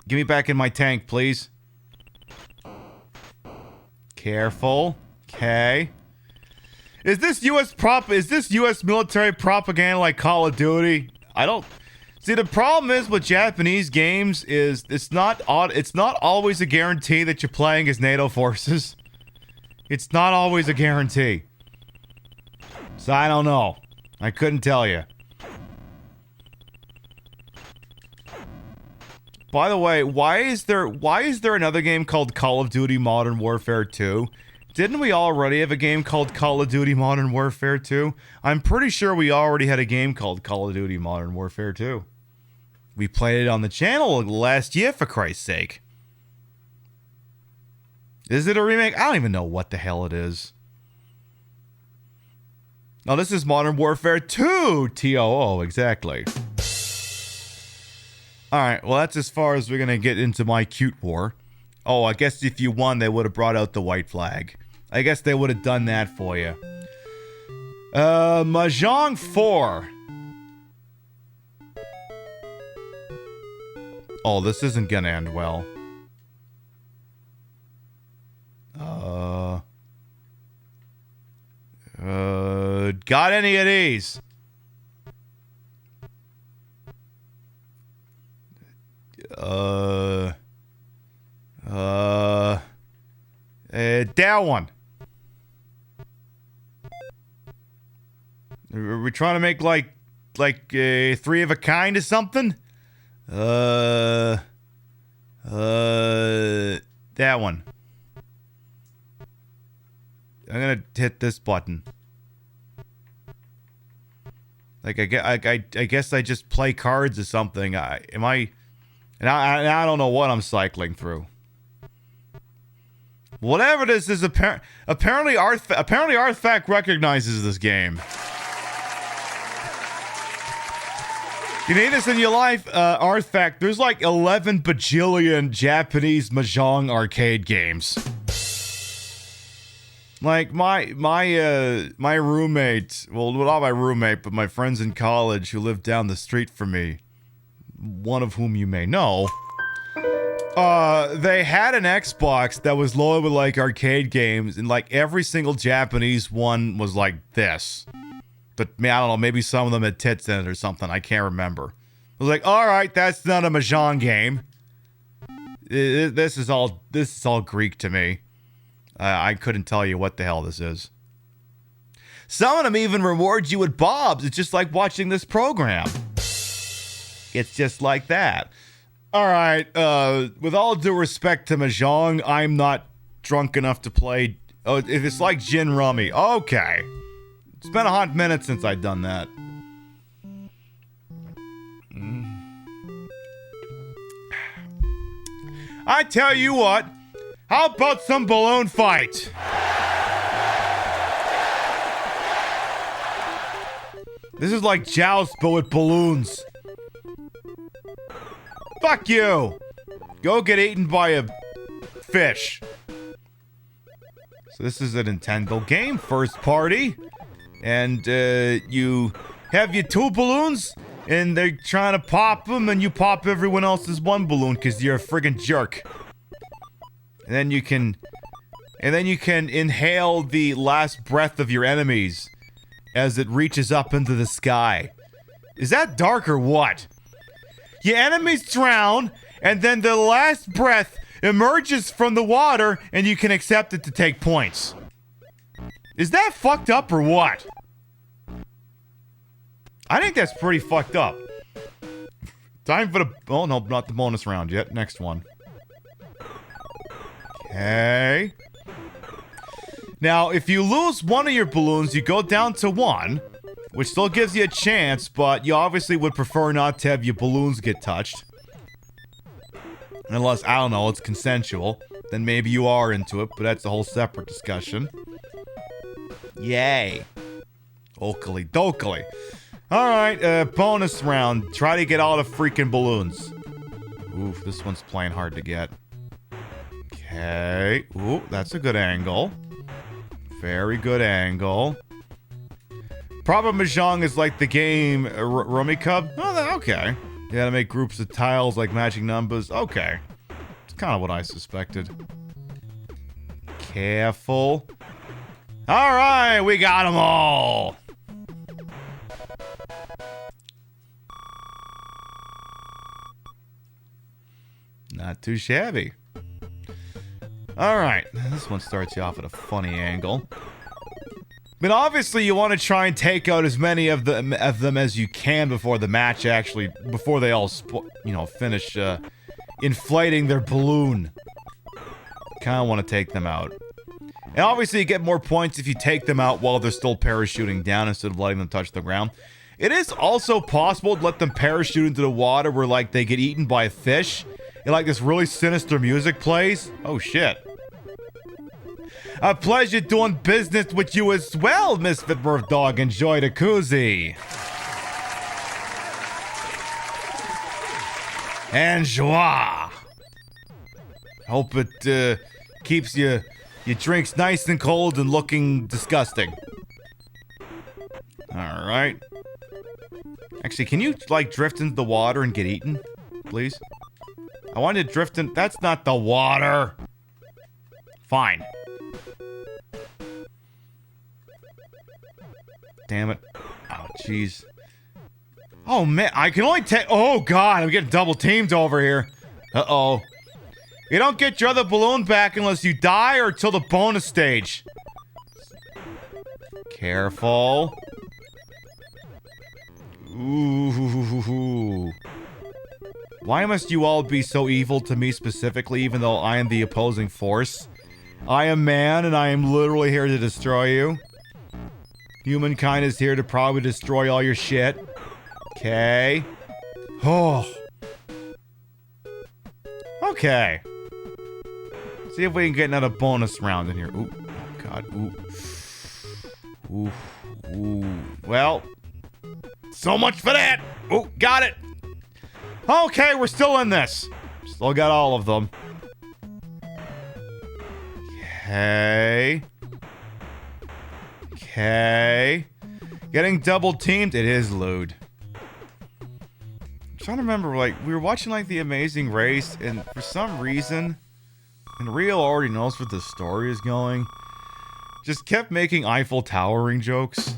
give me back in my tank, please. Careful. Okay. Is this US military propaganda like Call of Duty? I don't see. The problem is with Japanese games is it's not always a guarantee that you're playing as NATO forces. It's not always a guarantee. So I don't know. I couldn't tell you. By the way, why is there another game called Call of Duty Modern Warfare 2? Didn't we already have a game called Call of Duty Modern Warfare 2? I'm pretty sure we already had a game called Call of Duty Modern Warfare 2. We played it on the channel last year, for Christ's sake. Is it a remake? I don't even know what the hell it is. Oh, this is Modern Warfare 2 TOO, exactly. Alright, well that's as far as we're gonna get into my cute war. Oh, I guess if you won, they would have brought out the white flag. I guess they would have done that for you. Mahjong 4. Oh, this isn't gonna end well. Got any of these? That one. Are we trying to make like three of a kind or something? That one. I'm gonna hit this button. Like I guess I just play cards or something. I don't know what I'm cycling through. Whatever this is, apparently Artifact recognizes this game. You need this in your life, Artifact. There's like 11 bajillion Japanese Mahjong arcade games. Like my roommate, well, not my roommate, but my friends in college who lived down the street from me, one of whom you may know, they had an Xbox that was loaded with like arcade games, and like every single Japanese one was like this. But man, I don't know, maybe some of them had tits in it or something. I can't remember. I was like, all right, that's not a Mahjong game. This is all Greek to me. I couldn't tell you what the hell this is. Some of them even reward you with bobs. It's just like watching this program. It's just like that. All right, with all due respect to Mahjong, I'm not drunk enough to play. Oh, if it's like gin rummy. Okay. It's been a hot minute since I've done that. I tell you what. How about some balloon fight? This is like Joust, but with balloons. Fuck you! Go get eaten by a fish. So this is a Nintendo game, first party. And you have your two balloons, and they're trying to pop them, and you pop everyone else's one balloon because you're a friggin' jerk. And then you can inhale the last breath of your enemies as it reaches up into the sky. Is that dark or what? Your enemies drown, and then the last breath emerges from the water, and you can accept it to take points. Is that fucked up or what? I think that's pretty fucked up. Time for the... Oh, no, not the bonus round yet. Next one. Okay. Now, if you lose one of your balloons, you go down to one, which still gives you a chance, but you obviously would prefer not to have your balloons get touched. Unless, I don't know, it's consensual. Then maybe you are into it, but that's a whole separate discussion. Yay. Oakley dokely. Alright, bonus round. Try to get all the freaking balloons. Oof, this one's playing hard to get. Okay. Ooh, that's a good angle. Very good angle. Proper Mahjong is like the game Rummy Cub. Oh, okay. You gotta make groups of tiles like matching numbers. Okay. It's kind of what I suspected. Careful. Alright, we got them all. Not too shabby. Alright, this one starts you off at a funny angle. But obviously you want to try and take out as many of them as you can before the match before they all, finish inflating their balloon. Kind of want to take them out. And obviously you get more points if you take them out while they're still parachuting down instead of letting them touch the ground. It is also possible to let them parachute into the water where, like, they get eaten by a fish. And, like, this really sinister music plays. Oh, shit. A pleasure doing business with you as well, Misfit Birth Dog. Enjoy the koozie. And joie. Hope it keeps your drinks nice and cold and looking disgusting. Alright. Actually, can you, like, drift into the water and get eaten? Please? I want to drift in. That's not the water. Fine. Damn it. Oh, jeez. Oh, man. I can only take... Oh, God. I'm getting double teamed over here. Uh-oh. You don't get your other balloon back unless you die or till the bonus stage. Careful. Ooh. Why must you all be so evil to me specifically, even though I am the opposing force? I am man, and I am literally here to destroy you. Humankind is here to probably destroy all your shit. Okay. Oh. Okay. See if we can get another bonus round in here. Ooh. Oh, God. Ooh. Ooh. Ooh. Well. So much for that. Ooh. Got it. Okay, we're still in this. Still got all of them. Okay. Okay. Getting double teamed. It is lewd. I'm trying to remember, like, we were watching, like, The Amazing Race, and for some reason, and Rio already knows what the story is going, just kept making Eiffel Towering jokes.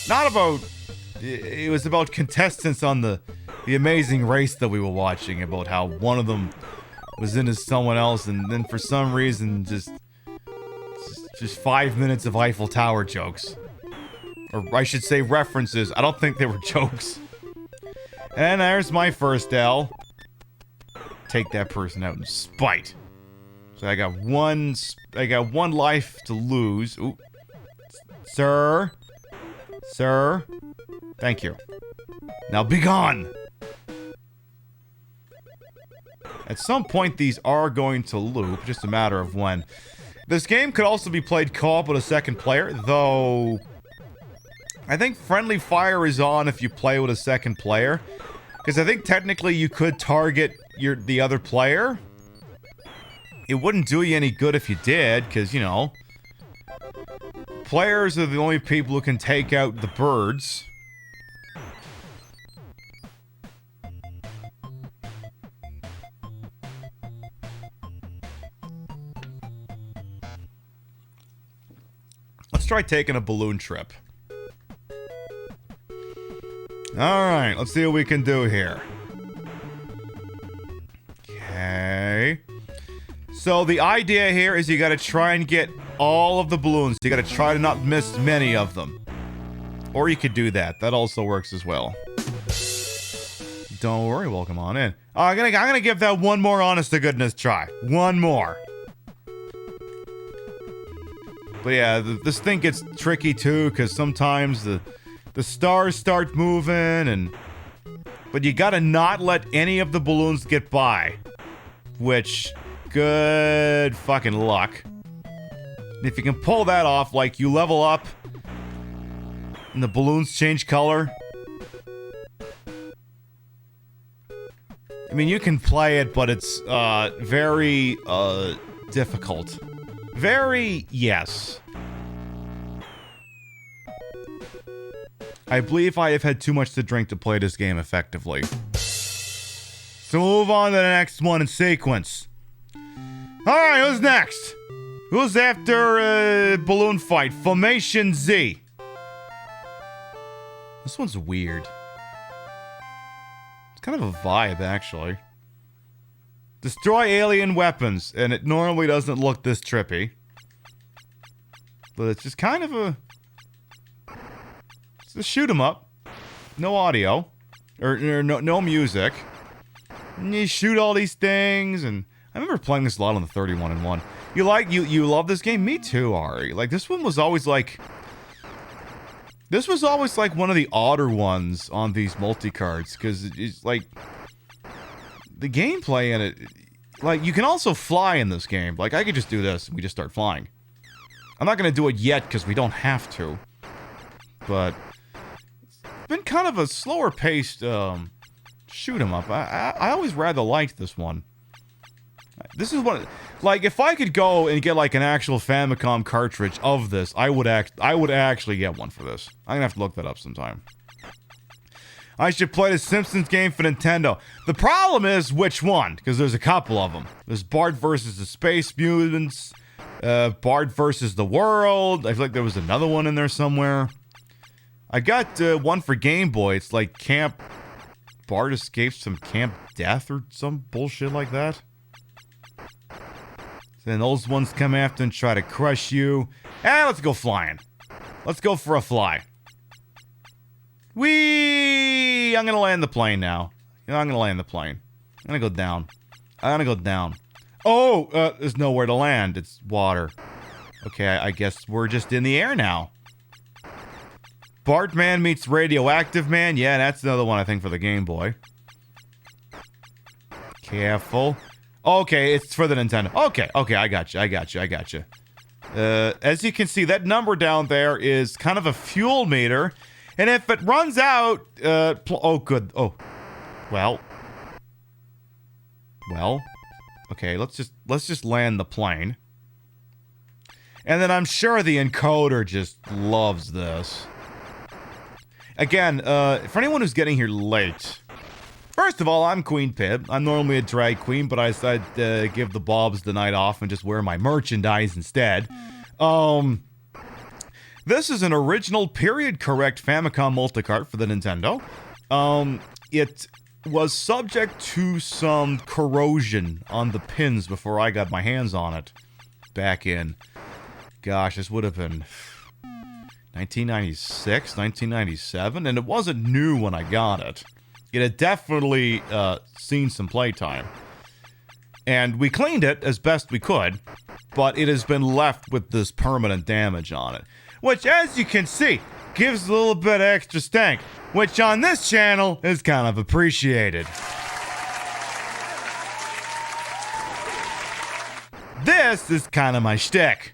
Not about... It was about contestants on the Amazing Race that we were watching, about how one of them was into someone else, and then for some reason, just 5 minutes of Eiffel Tower jokes. Or I should say references. I don't think they were jokes. And there's my first L. Take that person out in spite. So I got one life to lose. Ooh. Sir. Sir. Thank you. Now be gone. At some point, these are going to loop. Just a matter of when. This game could also be played co-op with a second player, though I think friendly fire is on if you play with a second player. Because I think technically you could target the other player. It wouldn't do you any good if you did, because, you know, players are the only people who can take out the birds. Let's try taking a balloon trip. Alright, let's see what we can do here. Okay. So the idea here is you gotta try and get all of the balloons. You gotta try to not miss many of them. Or you could do that. That also works as well. Don't worry, welcome on in. I'm gonna give that one more honest to goodness try. One more. But yeah, this thing gets tricky too, because sometimes the stars start moving, but you gotta not let any of the balloons get by. Which, good fucking luck. And if you can pull that off, like you level up, and the balloons change color. I mean, you can play it, but it's very difficult. Very, yes. I believe I have had too much to drink to play this game effectively. So move on to the next one in sequence. Alright, who's next? Who's after balloon fight? Formation Z. This one's weird. It's kind of a vibe, actually. Destroy alien weapons, and it normally doesn't look this trippy. But it's just kind of a... It's a shoot 'em up. No audio. Or no music. And you shoot all these things, and... I remember playing this a lot on the 31-1. You love this game? Me too, Ari. Like, this one was always like... This was always like one of the odder ones on these multi-cards, because it's like... The gameplay in it... Like, you can also fly in this game. Like, I could just do this, and we just start flying. I'm not going to do it yet because we don't have to. But it's been kind of a slower paced shoot 'em up. I always rather liked this one. This is one, like, if I could go and get like an actual Famicom cartridge of this, I would actually get one for this. I'm gonna have to look that up sometime. I should play the Simpsons game for Nintendo. The problem is which one, because there's a couple of them. There's Bart versus the Space Mutants, Bart versus the World. I feel like there was another one in there somewhere. I got one for Game Boy. It's like Bart escapes from Camp Death or some bullshit like that. Then those ones come after and try to crush you. Let's go flying. Let's go for a fly. Whee! I'm gonna land the plane now. I'm gonna land the plane. I'm gonna go down. I'm gonna go down. Oh! There's nowhere to land. It's water. Okay, I guess we're just in the air now. Bartman meets Radioactive Man. Yeah, that's another one I think for the Game Boy. Careful. Okay, it's for the Nintendo. Okay, I got you. As you can see, that number down there is kind of a fuel meter, and if it runs out, oh, good. Oh, well. Okay, let's just land the plane, and then I'm sure the encoder just loves this. Again, for anyone who's getting here late. First of all, I'm Queen Pib. I'm normally a drag queen, but I decided to give the Bobs the night off and just wear my merchandise instead. This is an original period-correct Famicom multicart for the Nintendo. It was subject to some corrosion on the pins before I got my hands on it. Back in, gosh, this would have been 1996, 1997, and it wasn't new when I got it. It had definitely seen some playtime. And we cleaned it as best we could, but it has been left with this permanent damage on it. Which, as you can see, gives a little bit of extra stank, which on this channel is kind of appreciated. This is kind of my shtick.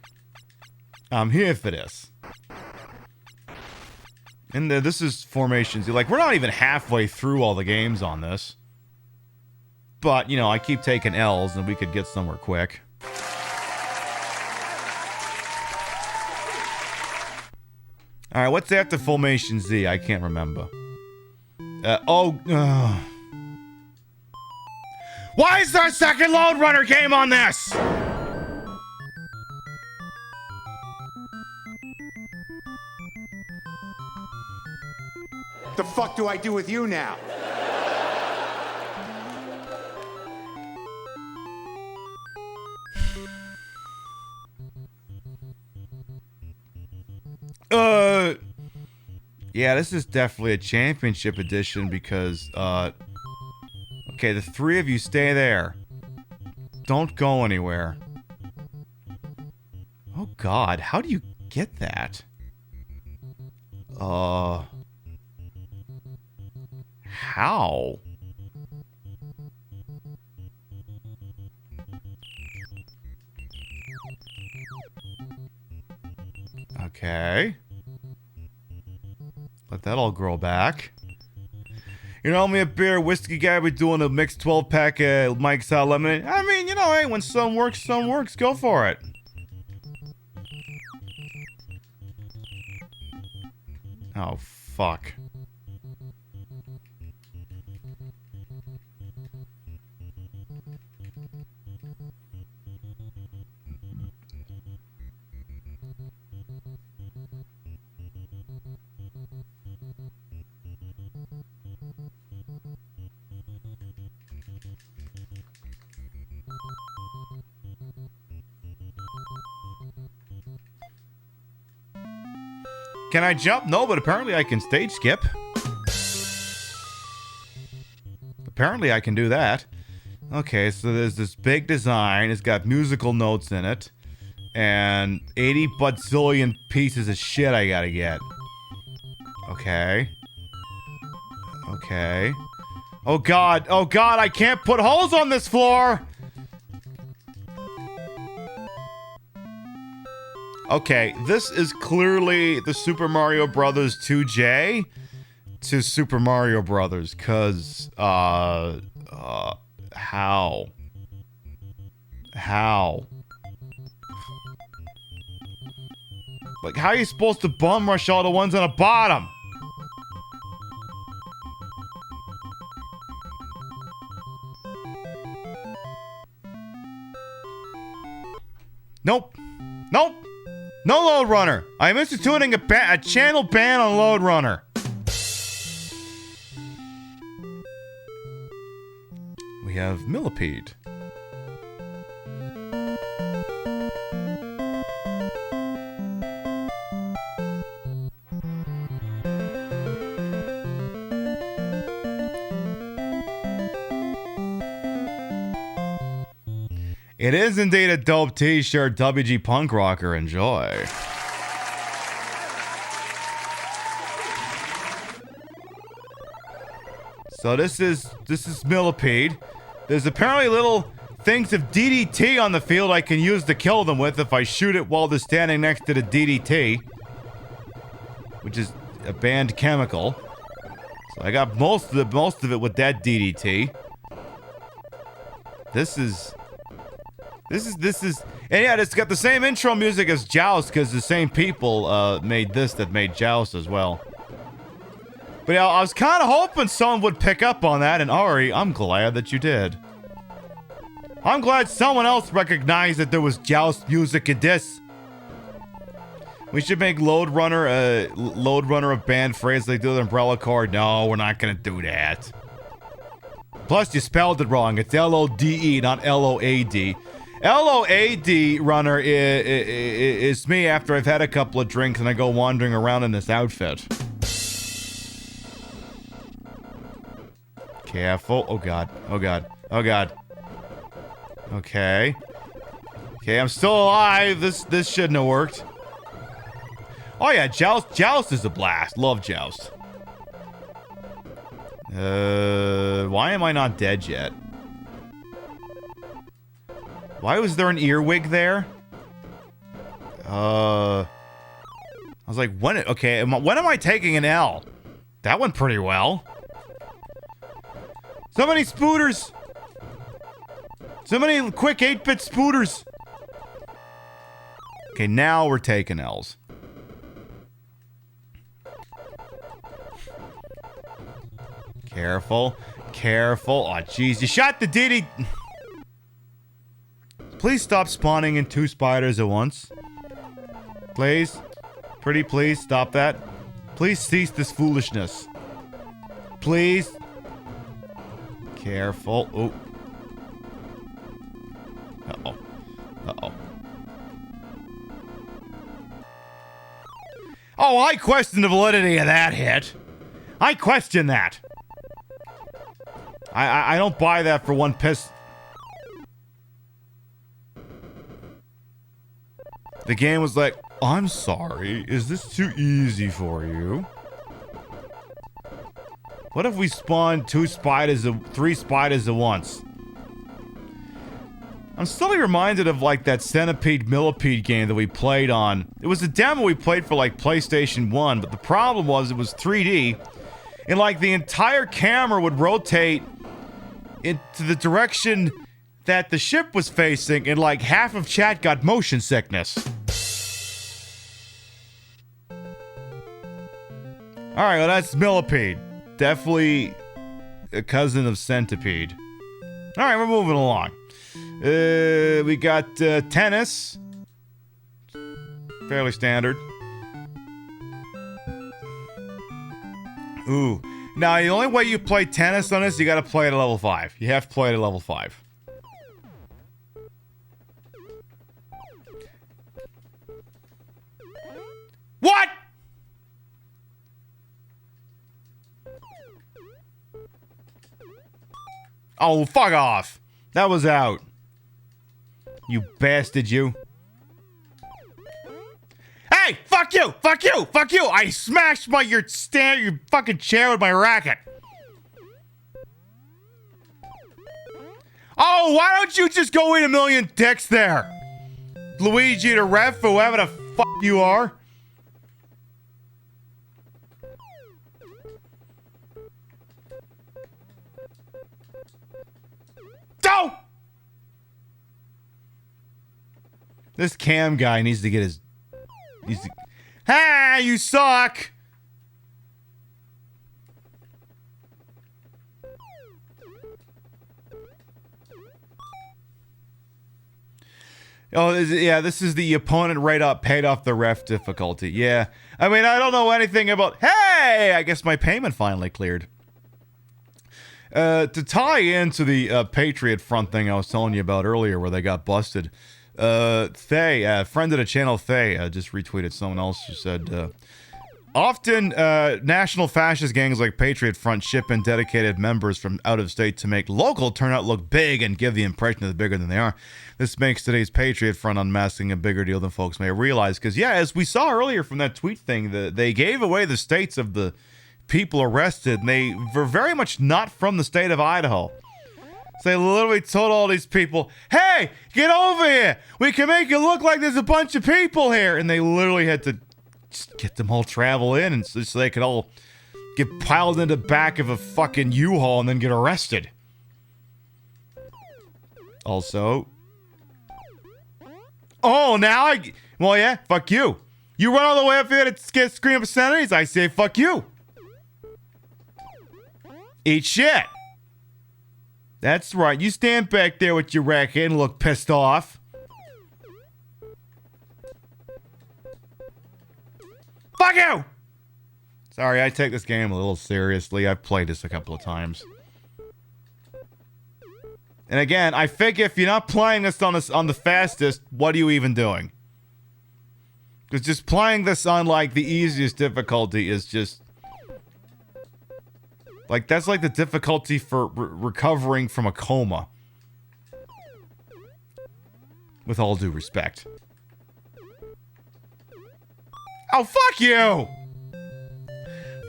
I'm here for this. And this is Formations. Like, we're not even halfway through all the games on this. But, you know, I keep taking L's and we could get somewhere quick. Alright, what's after Formation Z? I can't remember. Why is there a second Lode Runner game on this? The fuck do I do with you now? Yeah, this is definitely a championship edition because, okay, the three of you stay there. Don't go anywhere. Oh God, how do you get that? How? Okay. Let that all grow back. You know, me a beer whiskey guy, we're doing a mixed 12-pack Mike's Hot Lemonade. I mean, you know, hey, when some works, go for it. Oh, fuck. Can I jump? No, but apparently I can stage skip. Apparently I can do that. Okay, so there's this big design. It's got musical notes in it. And 80 bazillion pieces of shit I gotta get. Okay. Okay. Oh God, I can't put holes on this floor! Okay, this is clearly the Super Mario Brothers 2J to Super Mario Brothers, cause, how? How? Like, how are you supposed to bum rush all the ones on the bottom? Nope. Nope. No Load Runner. I am instituting a channel ban on Load Runner. We have Millipede. It is indeed a dope t-shirt, WG Punk Rocker. Enjoy. So this is Millipede. There's apparently little things of DDT on the field I can use to kill them with if I shoot it while they're standing next to the DDT, which is a banned chemical. So I got most of it with that DDT. This is, and yeah, it's got the same intro music as Joust, because the same people made this that made Joust as well. But yeah, I was kind of hoping someone would pick up on that, and Ari, I'm glad that you did. I'm glad someone else recognized that there was Joust music in this. We should make Load Runner a banned phrase like the Umbrella Card. No, we're not gonna do that. Plus, you spelled it wrong. It's L-O-D-E, not L-O-A-D. L-O-A-D Runner is me after I've had a couple of drinks and I go wandering around in this outfit. Careful. Oh god. Oh god. Oh god. Okay. Okay, I'm still alive. This shouldn't have worked. Oh yeah, Joust is a blast. Love Joust. Why am I not dead yet? Why was there an earwig there? I was like, when am I taking an L? That went pretty well. So many spooters! So many quick 8-bit spooters! Okay, now we're taking L's. Careful. Careful. Oh, jeez. You shot the DD. Please stop spawning in 2 spiders at once. Please. Pretty please, stop that. Please cease this foolishness. Please. Careful. Oh. Uh-oh. Uh-oh. Oh, I question the validity of that hit. I question that. I don't buy that for one piss. The game was like, I'm sorry, is this too easy for you? What if we spawned 3 spiders at once? I'm still reminded of like that Centipede Millipede game that we played on. It was a demo we played for like PlayStation 1, but the problem was it was 3D, and like the entire camera would rotate into the direction that the ship was facing, and like half of chat got motion sickness. Alright, well that's Millipede. Definitely a cousin of Centipede. Alright, we're moving along. We got tennis. Fairly standard. Ooh. Now, the only way you play tennis on this, you gotta play at a level 5. You have to play at a level 5. What?! Oh, fuck off! That was out. You bastard, you. Hey! Fuck you! Fuck you! Fuck you! I smashed your fucking chair with my racket! Oh, why don't you just go in a million dicks there? Luigi the ref, whoever the fuck you are. Go! This cam guy needs to get his... Ah, you suck! Oh, yeah, this is the opponent right up, paid off the ref difficulty. Yeah. I mean, I don't know anything about... Hey! I guess my payment finally cleared. To tie into the Patriot Front thing I was telling you about earlier where they got busted, Thay, friend of the channel, Thay, just retweeted someone else who said, often, national fascist gangs like Patriot Front ship in dedicated members from out of state to make local turnout look big and give the impression that they're bigger than they are. This makes today's Patriot Front unmasking a bigger deal than folks may realize. Because, yeah, as we saw earlier from that tweet thing, they gave away the states of the people arrested, and they were very much not from the state of Idaho. So they literally told all these people, hey, get over here! We can make it look like there's a bunch of people here! And they literally had to just get them all travel in and so they could all get piled into the back of a fucking U-Haul and then get arrested. Also... Oh, now well, yeah, fuck you. You run all the way up here to scream obscenities, I say fuck you. Eat shit. That's right. You stand back there with your racket and look pissed off. Fuck you! Sorry, I take this game a little seriously. I've played this a couple of times. And again, I figure if you're not playing this on the fastest, what are you even doing? Because just playing this on, like, the easiest difficulty is just... Like, that's like the difficulty for recovering from a coma. With all due respect. Oh, fuck you!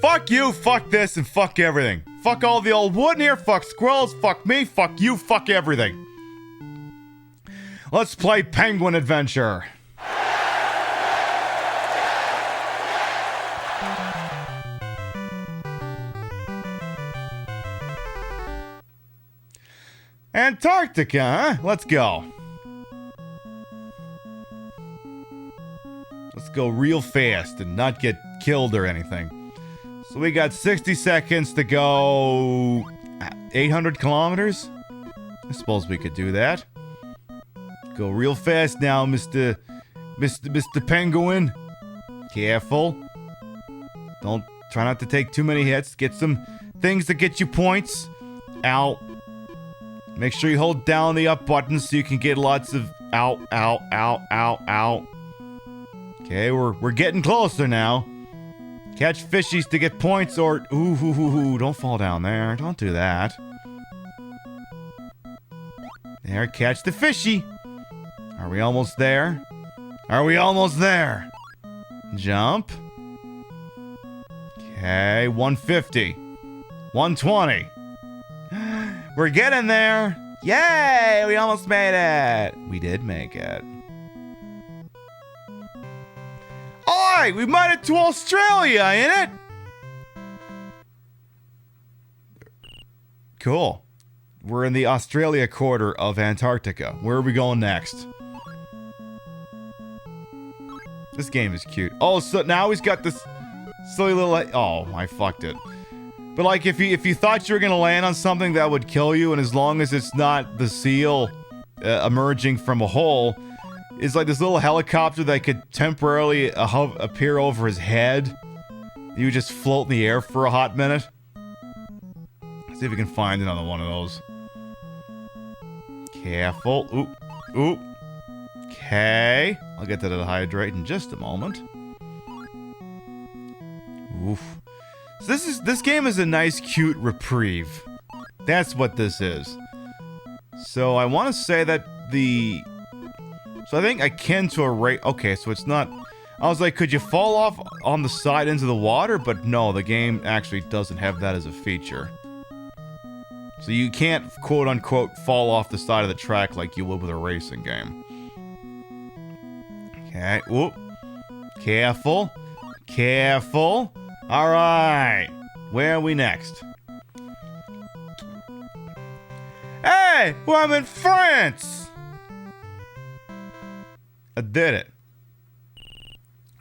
Fuck you, fuck this, and fuck everything. Fuck all the old wood in here, fuck squirrels, fuck me, fuck you, fuck everything. Let's play Penguin Adventure. Antarctica, huh? Let's go. Let's go real fast and not get killed or anything. So we got 60 seconds to go 800 kilometers? I suppose we could do that. Go real fast now, Mr. Penguin. Careful. Try not to take too many hits. Get some things to get you points. Ow. Make sure you hold down the up button so you can get lots of ow, ow, ow, ow, ow. Okay, we're getting closer now. Catch fishies to get points or... Ooh, don't fall down there. Don't do that. There, catch the fishy. Are we almost there? Are we almost there? Jump. Okay, 150. 120. We're getting there. Yay, we almost made it. We did make it. Alright, we made it to Australia, ain't it? Cool. We're in the Australia quarter of Antarctica. Where are we going next? This game is cute. Oh, so now he's got this silly little... Oh, I fucked it. But like, if you thought you were gonna land on something that would kill you, and as long as it's not the seal emerging from a hole, it's like this little helicopter that could temporarily appear over his head. You would just float in the air for a hot minute. Let's see if we can find another one of those. Careful. Oop. Oop. Okay. I'll get to the hydrate in just a moment. Oof. So this game is a nice, cute reprieve. That's what this is. So I want to say that so I think akin to a race. Okay, so it's not... I was like, could you fall off on the side into the water? But no, the game actually doesn't have that as a feature. So you can't, quote-unquote, fall off the side of the track like you would with a racing game. Okay, whoop. Careful. Careful. Alright. Where are we next? Hey! Well, I'm in France! I did it.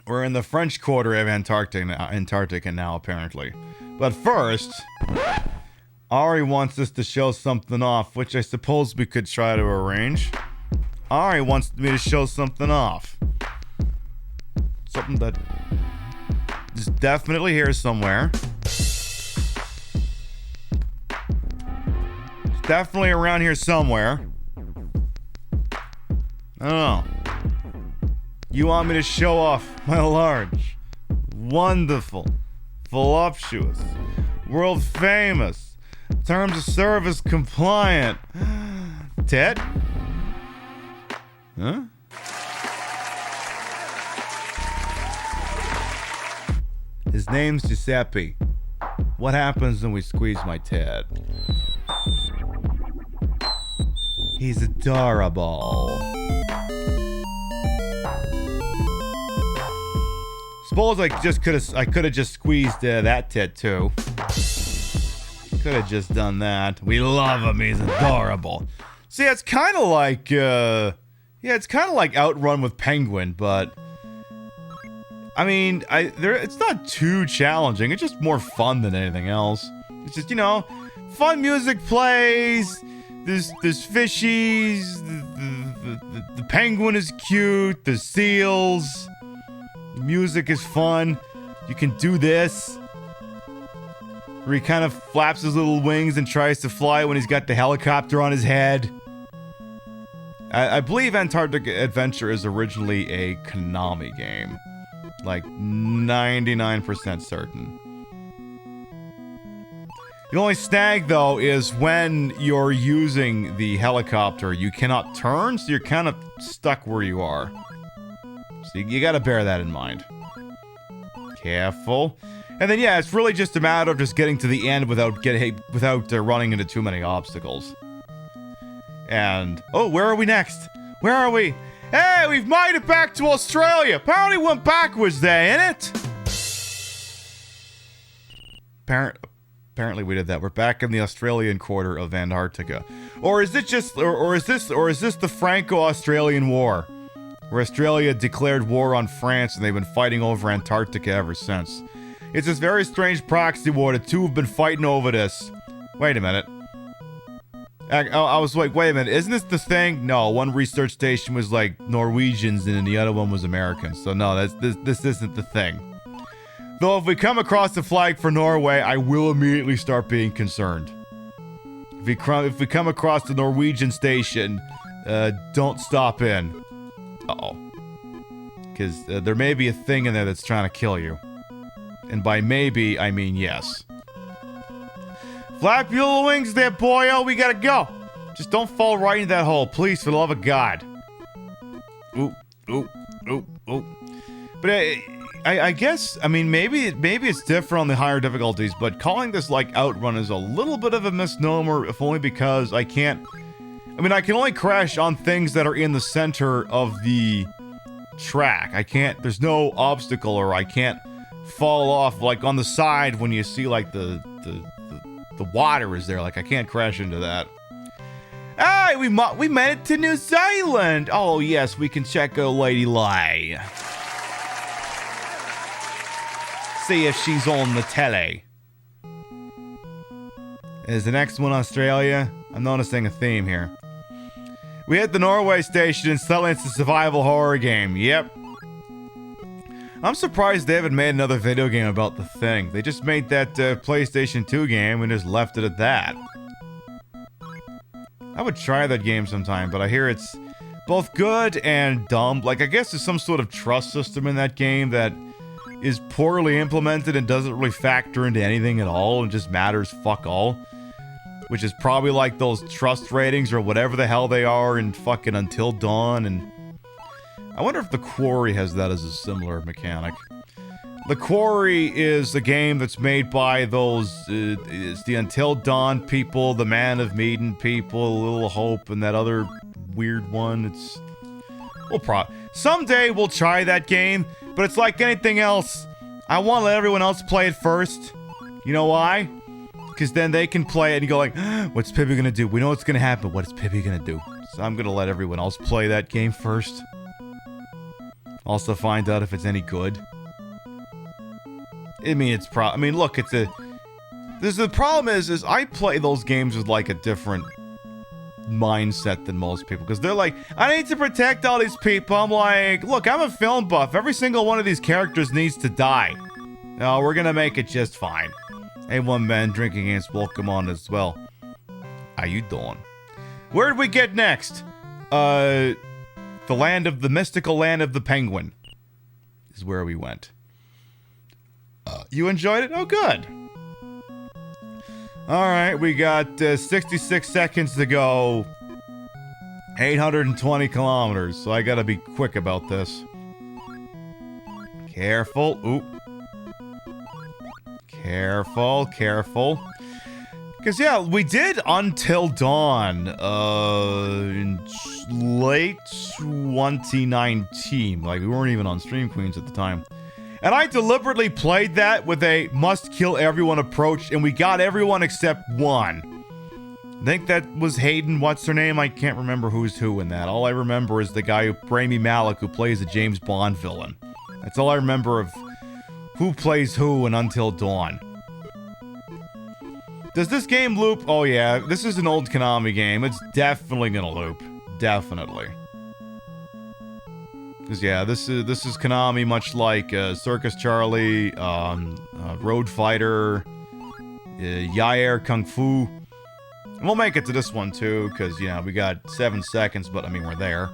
We're in the French quarter of Antarctica now, apparently. But first, Ari wants us to show something off, which I suppose we could try to arrange. Ari wants me to show something off. Something that is definitely here somewhere. It's definitely around here somewhere. I don't know. You want me to show off my large, wonderful, voluptuous, world famous, terms of service compliant tit? Huh? His name's Giuseppe. What happens when we squeeze my tit? He's adorable. Suppose I could have just squeezed that tit too. Could have just done that. We love him. He's adorable. See, it's kind of like it's kind of like Outrun with Penguin, but I mean, it's not too challenging. It's just more fun than anything else. It's just, you know, fun music plays. There's fishies. The penguin is cute. The seals. The music is fun. You can do this. Where he kind of flaps his little wings and tries to fly when he's got the helicopter on his head. I believe Antarctic Adventure is originally a Konami game. Like 99% certain. The only snag, though, is when you're using the helicopter, you cannot turn, so you're kind of stuck where you are. So you gotta bear that in mind. Careful. And then, yeah, it's really just a matter of just getting to the end without running into too many obstacles. And, oh, where are we next? Where are we? Hey, we've made it back to Australia. Apparently went backwards there, innit? Apparently we did that. We're back in the Australian quarter of Antarctica. Or is it just, or is this the Franco-Australian War? Where Australia declared war on France and they've been fighting over Antarctica ever since. It's this very strange proxy war. The two have been fighting over this. Wait a minute. I was like, wait a minute, isn't this the thing? No, one research station was like Norwegians and the other one was Americans. So no, this isn't the thing. Though if we come across the flag for Norway, I will immediately start being concerned. If we come across the Norwegian station, don't stop in. Uh-oh. Because there may be a thing in there that's trying to kill you. And by maybe, I mean yes. Flap your little wings there, boyo. We gotta go. Just don't fall right into that hole, please, for the love of God. Ooh, ooh, ooh, ooh. But I guess, I mean, maybe it's different on the higher difficulties, but calling this like Outrun is a little bit of a misnomer, if only because I can only crash on things that are in the center of the track. There's no obstacle, or I can't fall off like on the side when you see like the water is there. Like I can't crash into that. Hey, we made it to New Zealand. Oh yes, we can check out Lady Lay. See if she's on the telly. Is the next one Australia? I'm noticing a theme here. We hit the Norway station and suddenly it's a survival horror game. Yep. I'm surprised they haven't made another video game about the thing. They just made that PlayStation 2 game and just left it at that. I would try that game sometime, but I hear it's both good and dumb. Like, I guess there's some sort of trust system in that game that is poorly implemented and doesn't really factor into anything at all and just matters fuck all. Which is probably like those trust ratings or whatever the hell they are in fucking Until Dawn, and I wonder if the Quarry has that as a similar mechanic. The Quarry is a game that's made by those, it's the Until Dawn people, the Man of Medan people, Little Hope, and that other weird one. Someday we'll try that game, but it's like anything else. I want to let everyone else play it first. You know why? Because then they can play it and you go like, what's Pibby gonna do? We know what's gonna happen. What is Pibby gonna do? So I'm gonna let everyone else play that game first. Also find out if it's any good. I mean, look, the problem is I play those games with like a different mindset than most people, because they're like, I need to protect all these people. I'm like, look, I'm a film buff. Every single one of these characters needs to die. No, we're gonna make it just fine. A1 man drinking against welcome on as well. How you doing? Where'd we get next? The mystical land of the penguin is where we went. You enjoyed it? Oh, good. Alright, we got 66 seconds to go. 820 kilometers, so I gotta be quick about this. Careful. Oop. Careful. Because, yeah, we did Until Dawn in late 2019. Like, we weren't even on Stream Queens at the time. And I deliberately played that with a must-kill-everyone approach, and we got everyone except one. I think that was Hayden, what's her name? I can't remember who's who in that. All I remember is the guy, Rami Malek, who plays the James Bond villain. That's all I remember of who plays who in Until Dawn. Does this game loop? Oh yeah, this is an old Konami game. It's definitely gonna loop. Definitely. Because yeah, this is Konami, much like Circus Charlie, Road Fighter, Yair Kung Fu. And we'll make it to this one too, because, you know, we got 7 seconds, but I mean, we're there.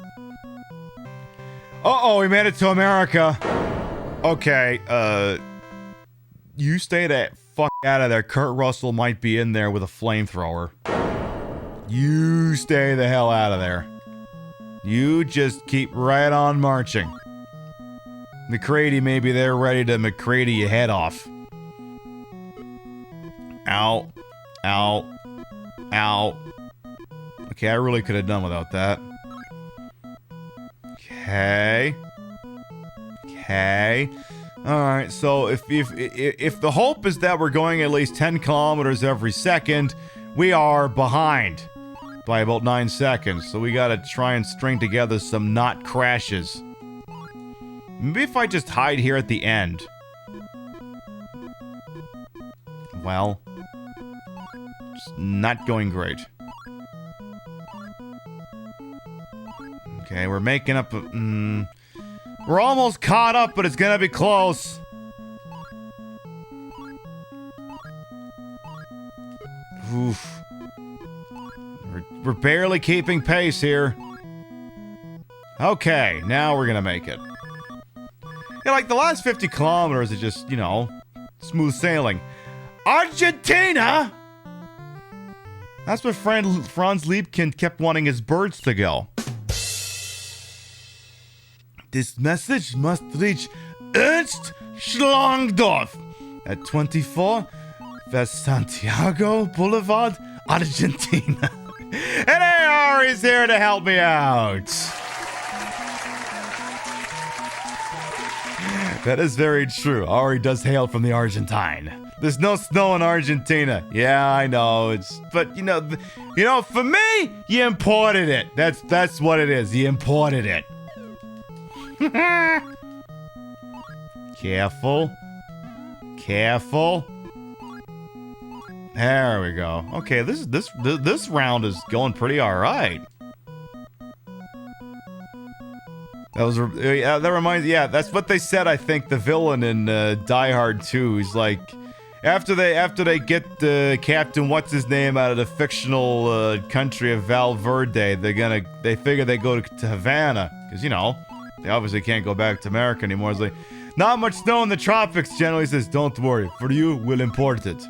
Uh-oh, we made it to America. Okay, you stay the fuck out of there. Kurt Russell might be in there with a flamethrower. You stay the hell out of there. You just keep right on marching. McCready may be there ready to McCready your head off. Ow. Ow. Ow. Okay, I really could have done without that. Okay. Okay. Alright, so if the hope is that we're going at least 10 kilometers every second, we are behind by about 9 seconds, so we gotta try and string together some not crashes. Maybe if I just hide here at the end. Well, it's not going great. Okay, we're making up we're almost caught up, but it's gonna be close. Oof. We're barely keeping pace here. Okay, now we're gonna make it. Yeah, like the last 50 kilometers is just, you know, smooth sailing. Argentina! That's what Franz Liebkind kept wanting his birds to go. This message must reach Ernst Schlongdorf at 24 West Santiago Boulevard, Argentina. And AR is here to help me out. That is very true. Ari does hail from the Argentine. There's no snow in Argentina. Yeah, I know. But you know, for me, you imported it. That's what it is. You imported it. Careful. Careful. There we go. Okay, this round is going pretty alright. That reminds, yeah, that's what they said. I think the villain in Die Hard 2. He's like, after they get Captain what's his name out of the fictional country of Val Verde, they figure they go to Havana, because you know they obviously can't go back to America anymore. It's like, not much snow in the tropics. Generally says, don't worry, for you we'll import it.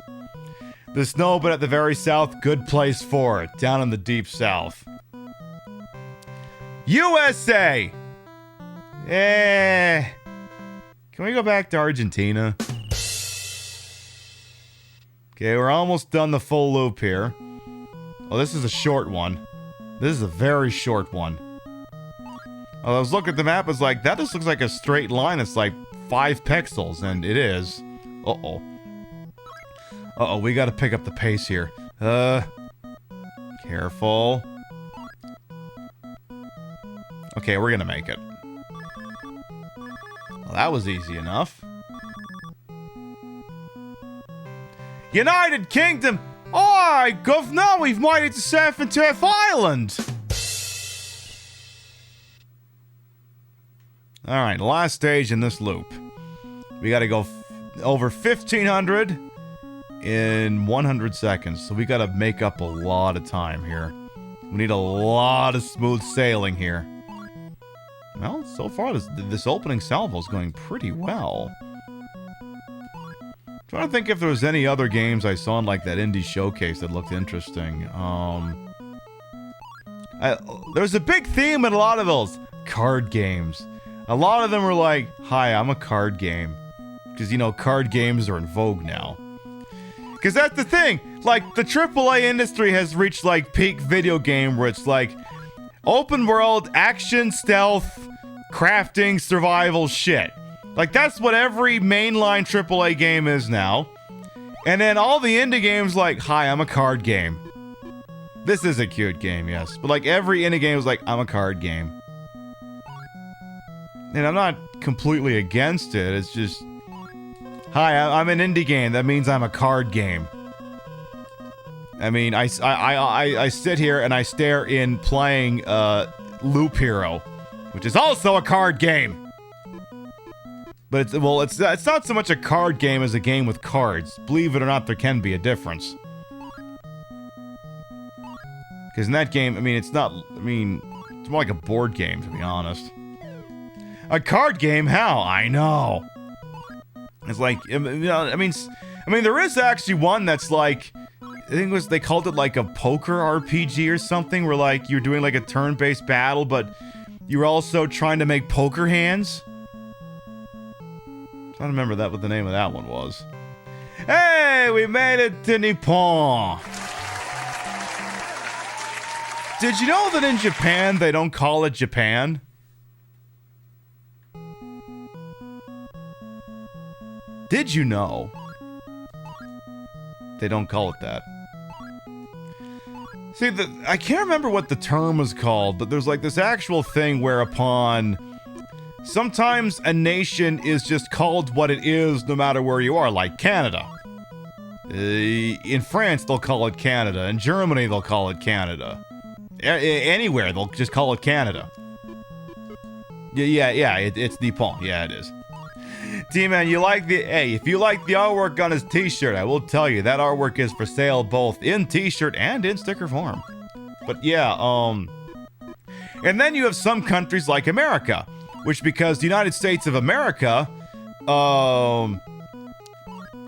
The snow, but at the very south, good place for it. Down in the deep south. USA! Can we go back to Argentina? Okay, we're almost done the full loop here. Oh, this is a short one. This is a very short one. I was looking at the map, it's like, that just looks like a straight line. It's like 5 pixels, and it is. Uh-oh. Uh-oh, we gotta pick up the pace here. Careful. Okay, we're gonna make it. Well, that was easy enough. United Kingdom! Aye, Governor, we've made it to Surf and Turf Island! Alright, last stage in this loop. We gotta go over 1,500 in 100 seconds. So we gotta make up a lot of time here. We need a lot of smooth sailing here. Well, so far this opening salvo is going pretty well. Trying to think if there was any other games I saw in like that indie showcase that looked interesting. There's a big theme in a lot of those card games. A lot of them were like, hi, I'm a card game. Because, you know, card games are in vogue now. Because that's the thing. Like, the AAA industry has reached, like, peak video game where it's like open world, action, stealth, crafting, survival shit. Like, that's what every mainline AAA game is now. And then all the indie games like, hi, I'm a card game. This is a cute game, yes. But, like, every indie game is like, I'm a card game. And I'm not completely against it. It's just, hi, I'm an indie game. That means I'm a card game. I mean, I sit here and I stare in playing Loop Hero, which is also a card game. But it's not so much a card game as a game with cards. Believe it or not, there can be a difference. Because in that game, I mean, it's more like a board game, to be honest. A card game? How? I know. It's like, you know, I mean, there is actually one that's like, I think they called it like a poker RPG or something, where like you're doing like a turn-based battle, but you're also trying to make poker hands. I don't remember what the name of that one was. Hey, we made it to Nippon. Did you know that in Japan they don't call it Japan? Did you know? They don't call it that. See, I can't remember what the term was called, but there's like this actual thing whereupon sometimes a nation is just called what it is no matter where you are, like Canada. In France, they'll call it Canada. In Germany, they'll call it Canada. Anywhere, they'll just call it Canada. Yeah, it's Nippon. Yeah, it is. T-Man, if you like the artwork on his t-shirt, I will tell you, that artwork is for sale both in t-shirt and in sticker form. But yeah, and then you have some countries like America, which because the United States of America,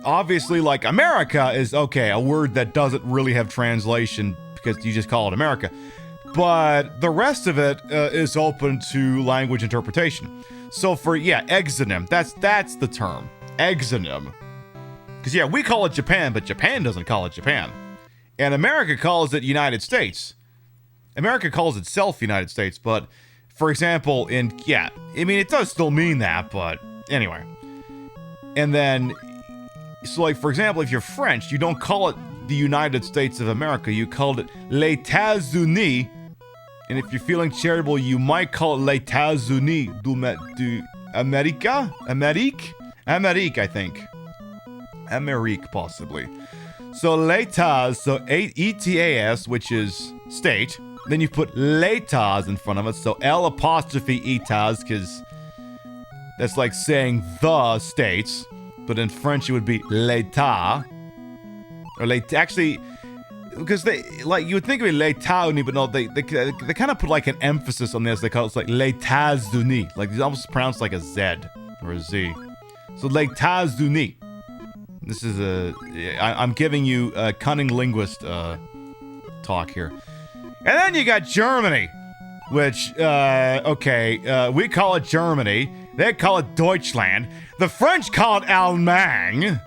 obviously like America is, okay, a word that doesn't really have translation because you just call it America. But the rest of it is open to language interpretation. So for, exonym, that's the term. Exonym. Because, we call it Japan, but Japan doesn't call it Japan. And America calls it United States. America calls itself United States, but, for example, it does still mean that, but anyway. And then, so like, for example, if you're French, you don't call it the United States of America, you call it Les États-Unis. And if you're feeling charitable, you might call it Les États-Unis du America? Amérique, I think. Amérique, possibly. So l'État, so E-T-A-S, which is state. Then you put l'État in front of it, so L apostrophe États, because that's like saying the states. But in French, it would be l'État. Or actually, because they, like, you would think of it l'État-Unis, but no, they kind of put like an emphasis on this. They call it like les États-Unis. Like, it's almost pronounced like a Z or a Z. So les États-Unis. This is I'm giving you a cunning linguist talk here. And then you got Germany, which, we call it Germany. They call it Deutschland. The French call it Allemagne.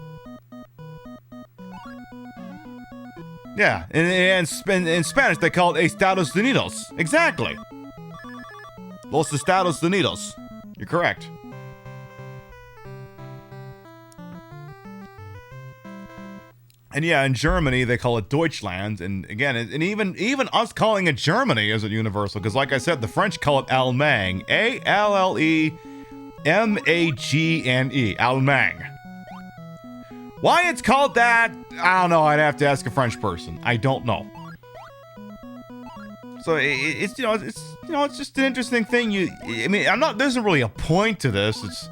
Yeah, in Spanish they call it Estados Unidos. Exactly. Los Estados Unidos. You're correct. And yeah, in Germany they call it Deutschland, and again, and even us calling it Germany isn't universal, because like I said, the French call it Allemagne, Allemagne, Allemagne. Why it's called that, I don't know. I'd have to ask a French person. I don't know. So it's just an interesting thing. There isn't really a point to this. It's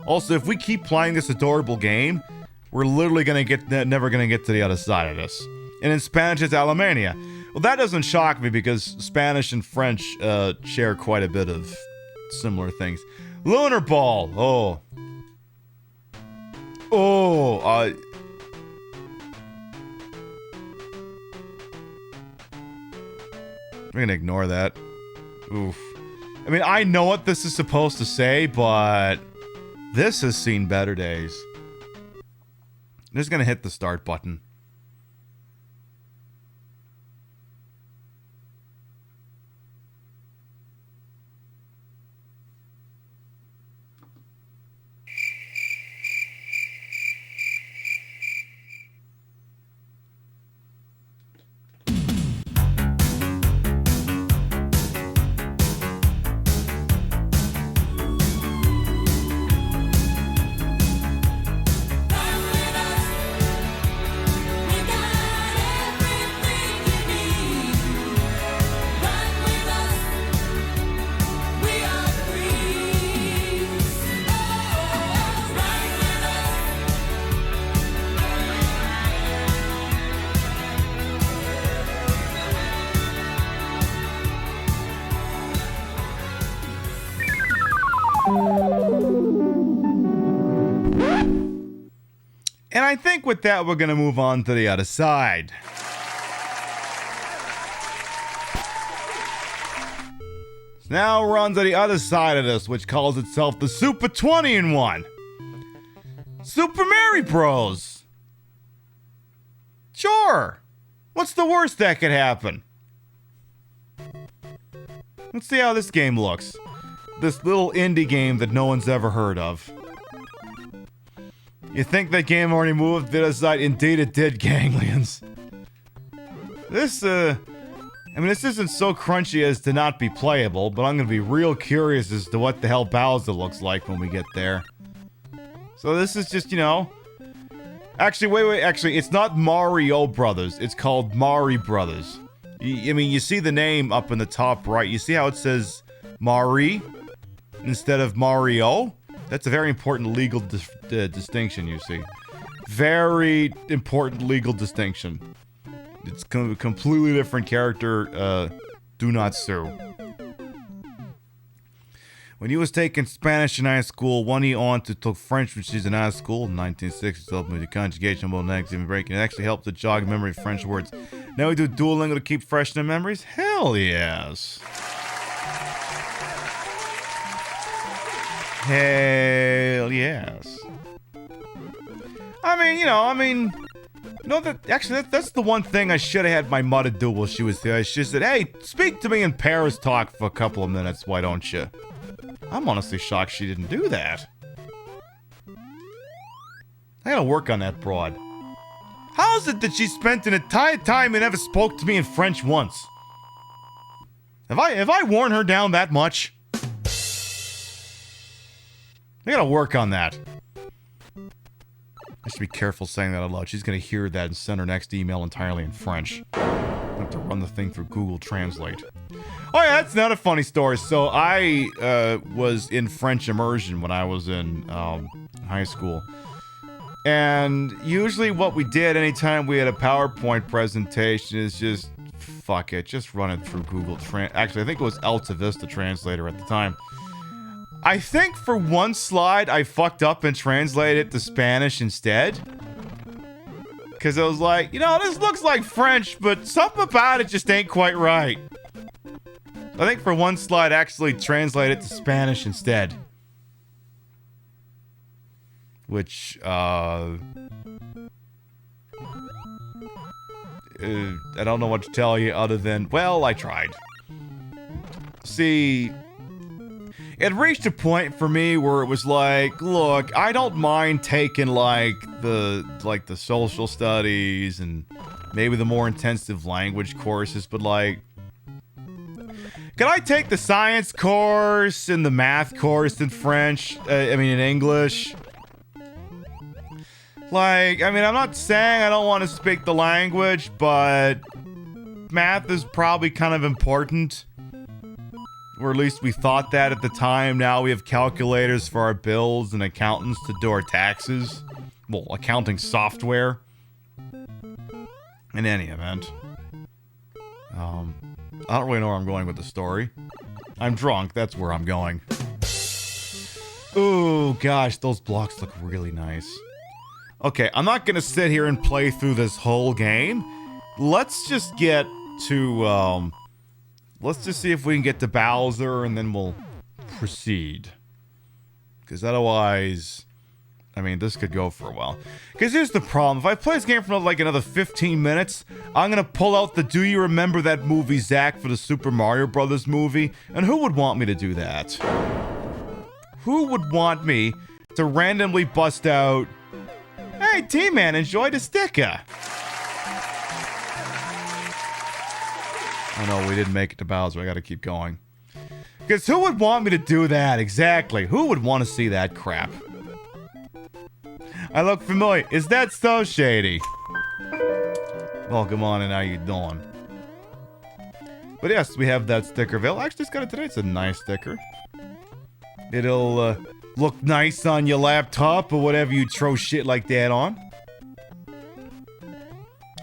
also, if we keep playing this adorable game, we're literally never gonna get to the other side of this. And in Spanish, it's Alemania. Well, that doesn't shock me because Spanish and French share quite a bit of similar things. Lunar Ball. We're gonna ignore that. Oof. I mean, I know what this is supposed to say, but this has seen better days. I'm just gonna hit the start button. And I think with that, we're going to move on to the other side. So now we're on to the other side of this, which calls itself the Super 20-in-1. Super Mario Bros. Sure. What's the worst that could happen? Let's see how this game looks. This little indie game that no one's ever heard of. You think that game already moved to the other side? Indeed it did, ganglions. This isn't so crunchy as to not be playable, but I'm gonna be real curious as to what the hell Bowser looks like when we get there. So this is just, Actually, wait. Actually, it's not Mario Brothers. It's called Mari Brothers. You see the name up in the top right. You see how it says Mari instead of Mario? That's a very important legal distinction, you see. Very important legal distinction. It's a completely different character. Do not sue. When he was taking Spanish in high school, one he on to took French, which is in high school in 1960s, helped me with the conjugation, both negative and breaking. It actually helped to jog memory of French words. Now we do Duolingo to keep fresh in the memories? Hell yes. Hell yes. That's the one thing I should have had my mother do while she was there. She said, hey, speak to me in Paris talk for a couple of minutes, why don't you? I'm honestly shocked she didn't do that. I gotta work on that broad. How is it that she spent an entire time and never spoke to me in French once? Have I worn her down that much? I gotta work on that. I should be careful saying that out loud. She's gonna hear that and send her next email entirely in French. I have to run the thing through Google Translate. Oh yeah, that's not a funny story. So I was in French immersion when I was in high school. And usually what we did anytime we had a PowerPoint presentation is just, fuck it, just run it through Google Actually, I think it was Alta Vista Translator at the time. I think for one slide, I fucked up and translated it to Spanish instead. Because I was like, this looks like French, but something about it just ain't quite right. I think for one slide, I actually translated it to Spanish instead. Which, I don't know what to tell you other than, well, I tried. See, it reached a point for me where it was like, look, I don't mind taking like the social studies and maybe the more intensive language courses, but like, can I take the science course and the math course in French? In English? Like, I'm not saying I don't want to speak the language, but math is probably kind of important. Or at least we thought that at the time. Now we have calculators for our bills and accountants to do our taxes. Well, accounting software. In any event. I don't really know where I'm going with the story. I'm drunk, that's where I'm going. Ooh, gosh, those blocks look really nice. Okay, I'm not gonna sit here and play through this whole game. Let's just get to, let's just see if we can get to Bowser, and then we'll proceed. Because otherwise, this could go for a while. Because here's the problem. If I play this game for like another 15 minutes, I'm going to pull out the Do You Remember That Movie, Zach, for the Super Mario Brothers movie. And who would want me to do that? Who would want me to randomly bust out, hey, T-Man, enjoy the sticker? Oh no, we didn't make it to Bowser. I got to keep going. Because who would want me to do that? Exactly. Who would want to see that crap? I look familiar. Is that so shady? Welcome on, and how you doing? But yes, we have that sticker available. Actually, just got it today. It's a nice sticker. It'll look nice on your laptop or whatever you throw shit like that on.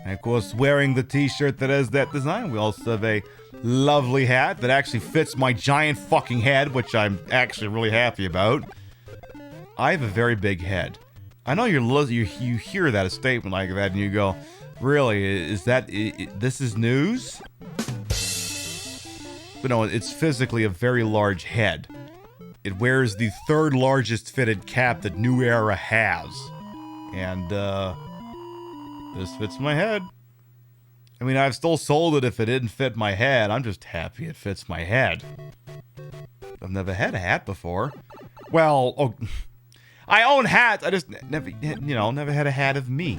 And of course, wearing the t-shirt that has that design, we also have a lovely hat that actually fits my giant fucking head, which I'm actually really happy about. I have a very big head. I know you hear that, a statement like that, and you go, really, is that, this is news? But no, it's physically a very large head. It wears the third largest fitted cap that New Era has. And, this fits my head. I've still sold it if it didn't fit my head. I'm just happy it fits my head. I've never had a hat before. Well, oh... I own hats, I just never had a hat of me.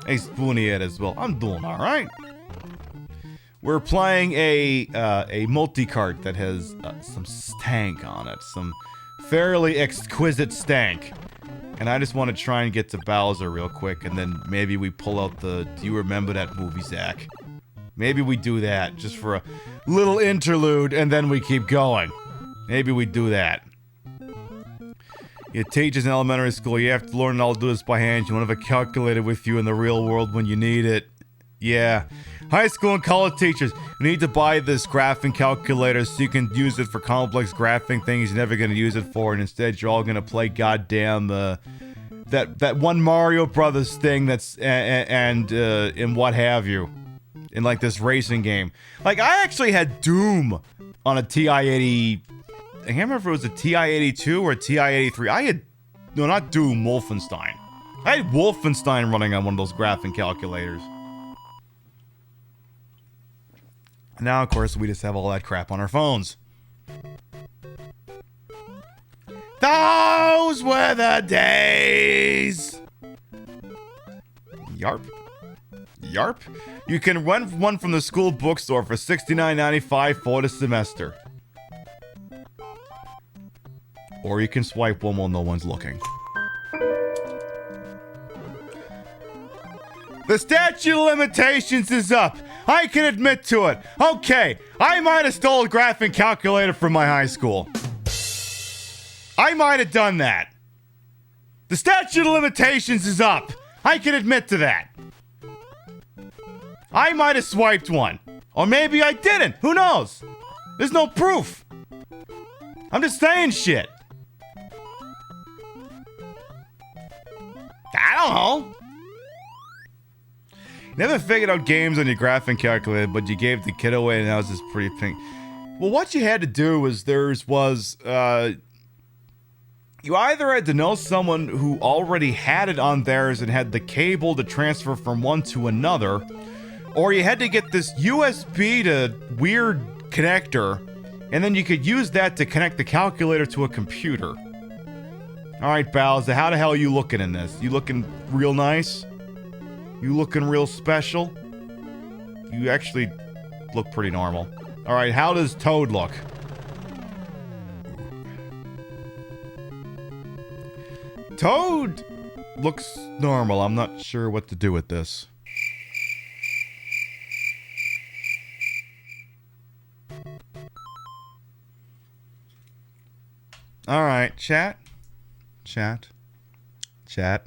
Hey, Spoony Ed as well. I'm doing alright. We're playing a multi-cart that has some stank on it. Some fairly exquisite stank. And I just want to try and get to Bowser real quick, and then maybe we pull out the Do You Remember That Movie, Zach? Maybe we do that, just for a little interlude, and then we keep going. Maybe we do that. You teachers in elementary school, you have to learn how to do this by hand. You won't have a calculator with you in the real world when you need it. Yeah. High school and college teachers, you need to buy this graphing calculator so you can use it for complex graphing things you're never going to use it for, and instead you're all going to play goddamn that one Mario Brothers thing that's and what have you. In like this racing game. Like, I actually had Doom on a TI-80... I can't remember if it was a TI-82 or a TI-83. No, not Doom, Wolfenstein. I had Wolfenstein running on one of those graphing calculators. Now, of course, we just have all that crap on our phones. Those were the days! Yarp. Yarp? You can rent one from the school bookstore for $69.95 for the semester. Or you can swipe one while no one's looking. The statute of limitations is up. I can admit to it. Okay, I might have stole a graphing calculator from my high school. I might have done that. The statute of limitations is up. I can admit to that. I might have swiped one. Or maybe I didn't. Who knows? There's no proof. I'm just saying shit. I don't know. Never figured out games on your graphing calculator, but you gave the kid away and that was just pretty pink. Well, what you had to do was you either had to know someone who already had it on theirs and had the cable to transfer from one to another, or you had to get this USB to weird connector And then you could use that to connect the calculator to a computer. Alright, Bowser, how the hell are you looking in this? You looking real nice? You looking real special? You actually look pretty normal. Alright, how does Toad look? Toad looks normal. I'm not sure what to do with this. Alright, chat. Chat.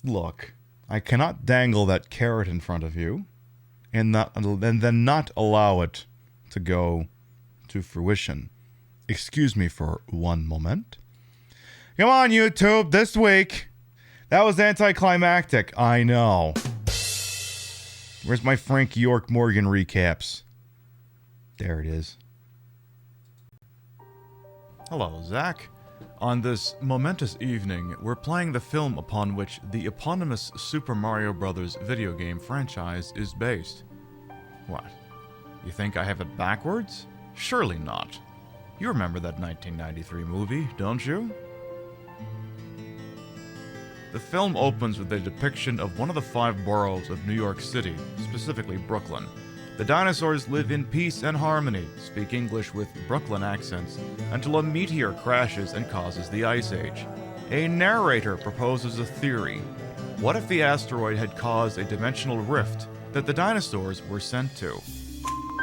Look, I cannot dangle that carrot in front of you and then not allow it to go to fruition. Excuse me for one moment. Come on, YouTube, this week. That was anticlimactic, I know. Where's my Frank York Morgan recaps? There it is. Hello, Zach. On this momentous evening, we're playing the film upon which the eponymous Super Mario Bros. Video game franchise is based. What? You think I have it backwards? Surely not. You remember that 1993 movie, don't you? The film opens with a depiction of one of the 5 boroughs of New York City, specifically Brooklyn. The dinosaurs live in peace and harmony, speak English with Brooklyn accents, until a meteor crashes and causes the Ice Age. A narrator proposes a theory. What if the asteroid had caused a dimensional rift that the dinosaurs were sent to?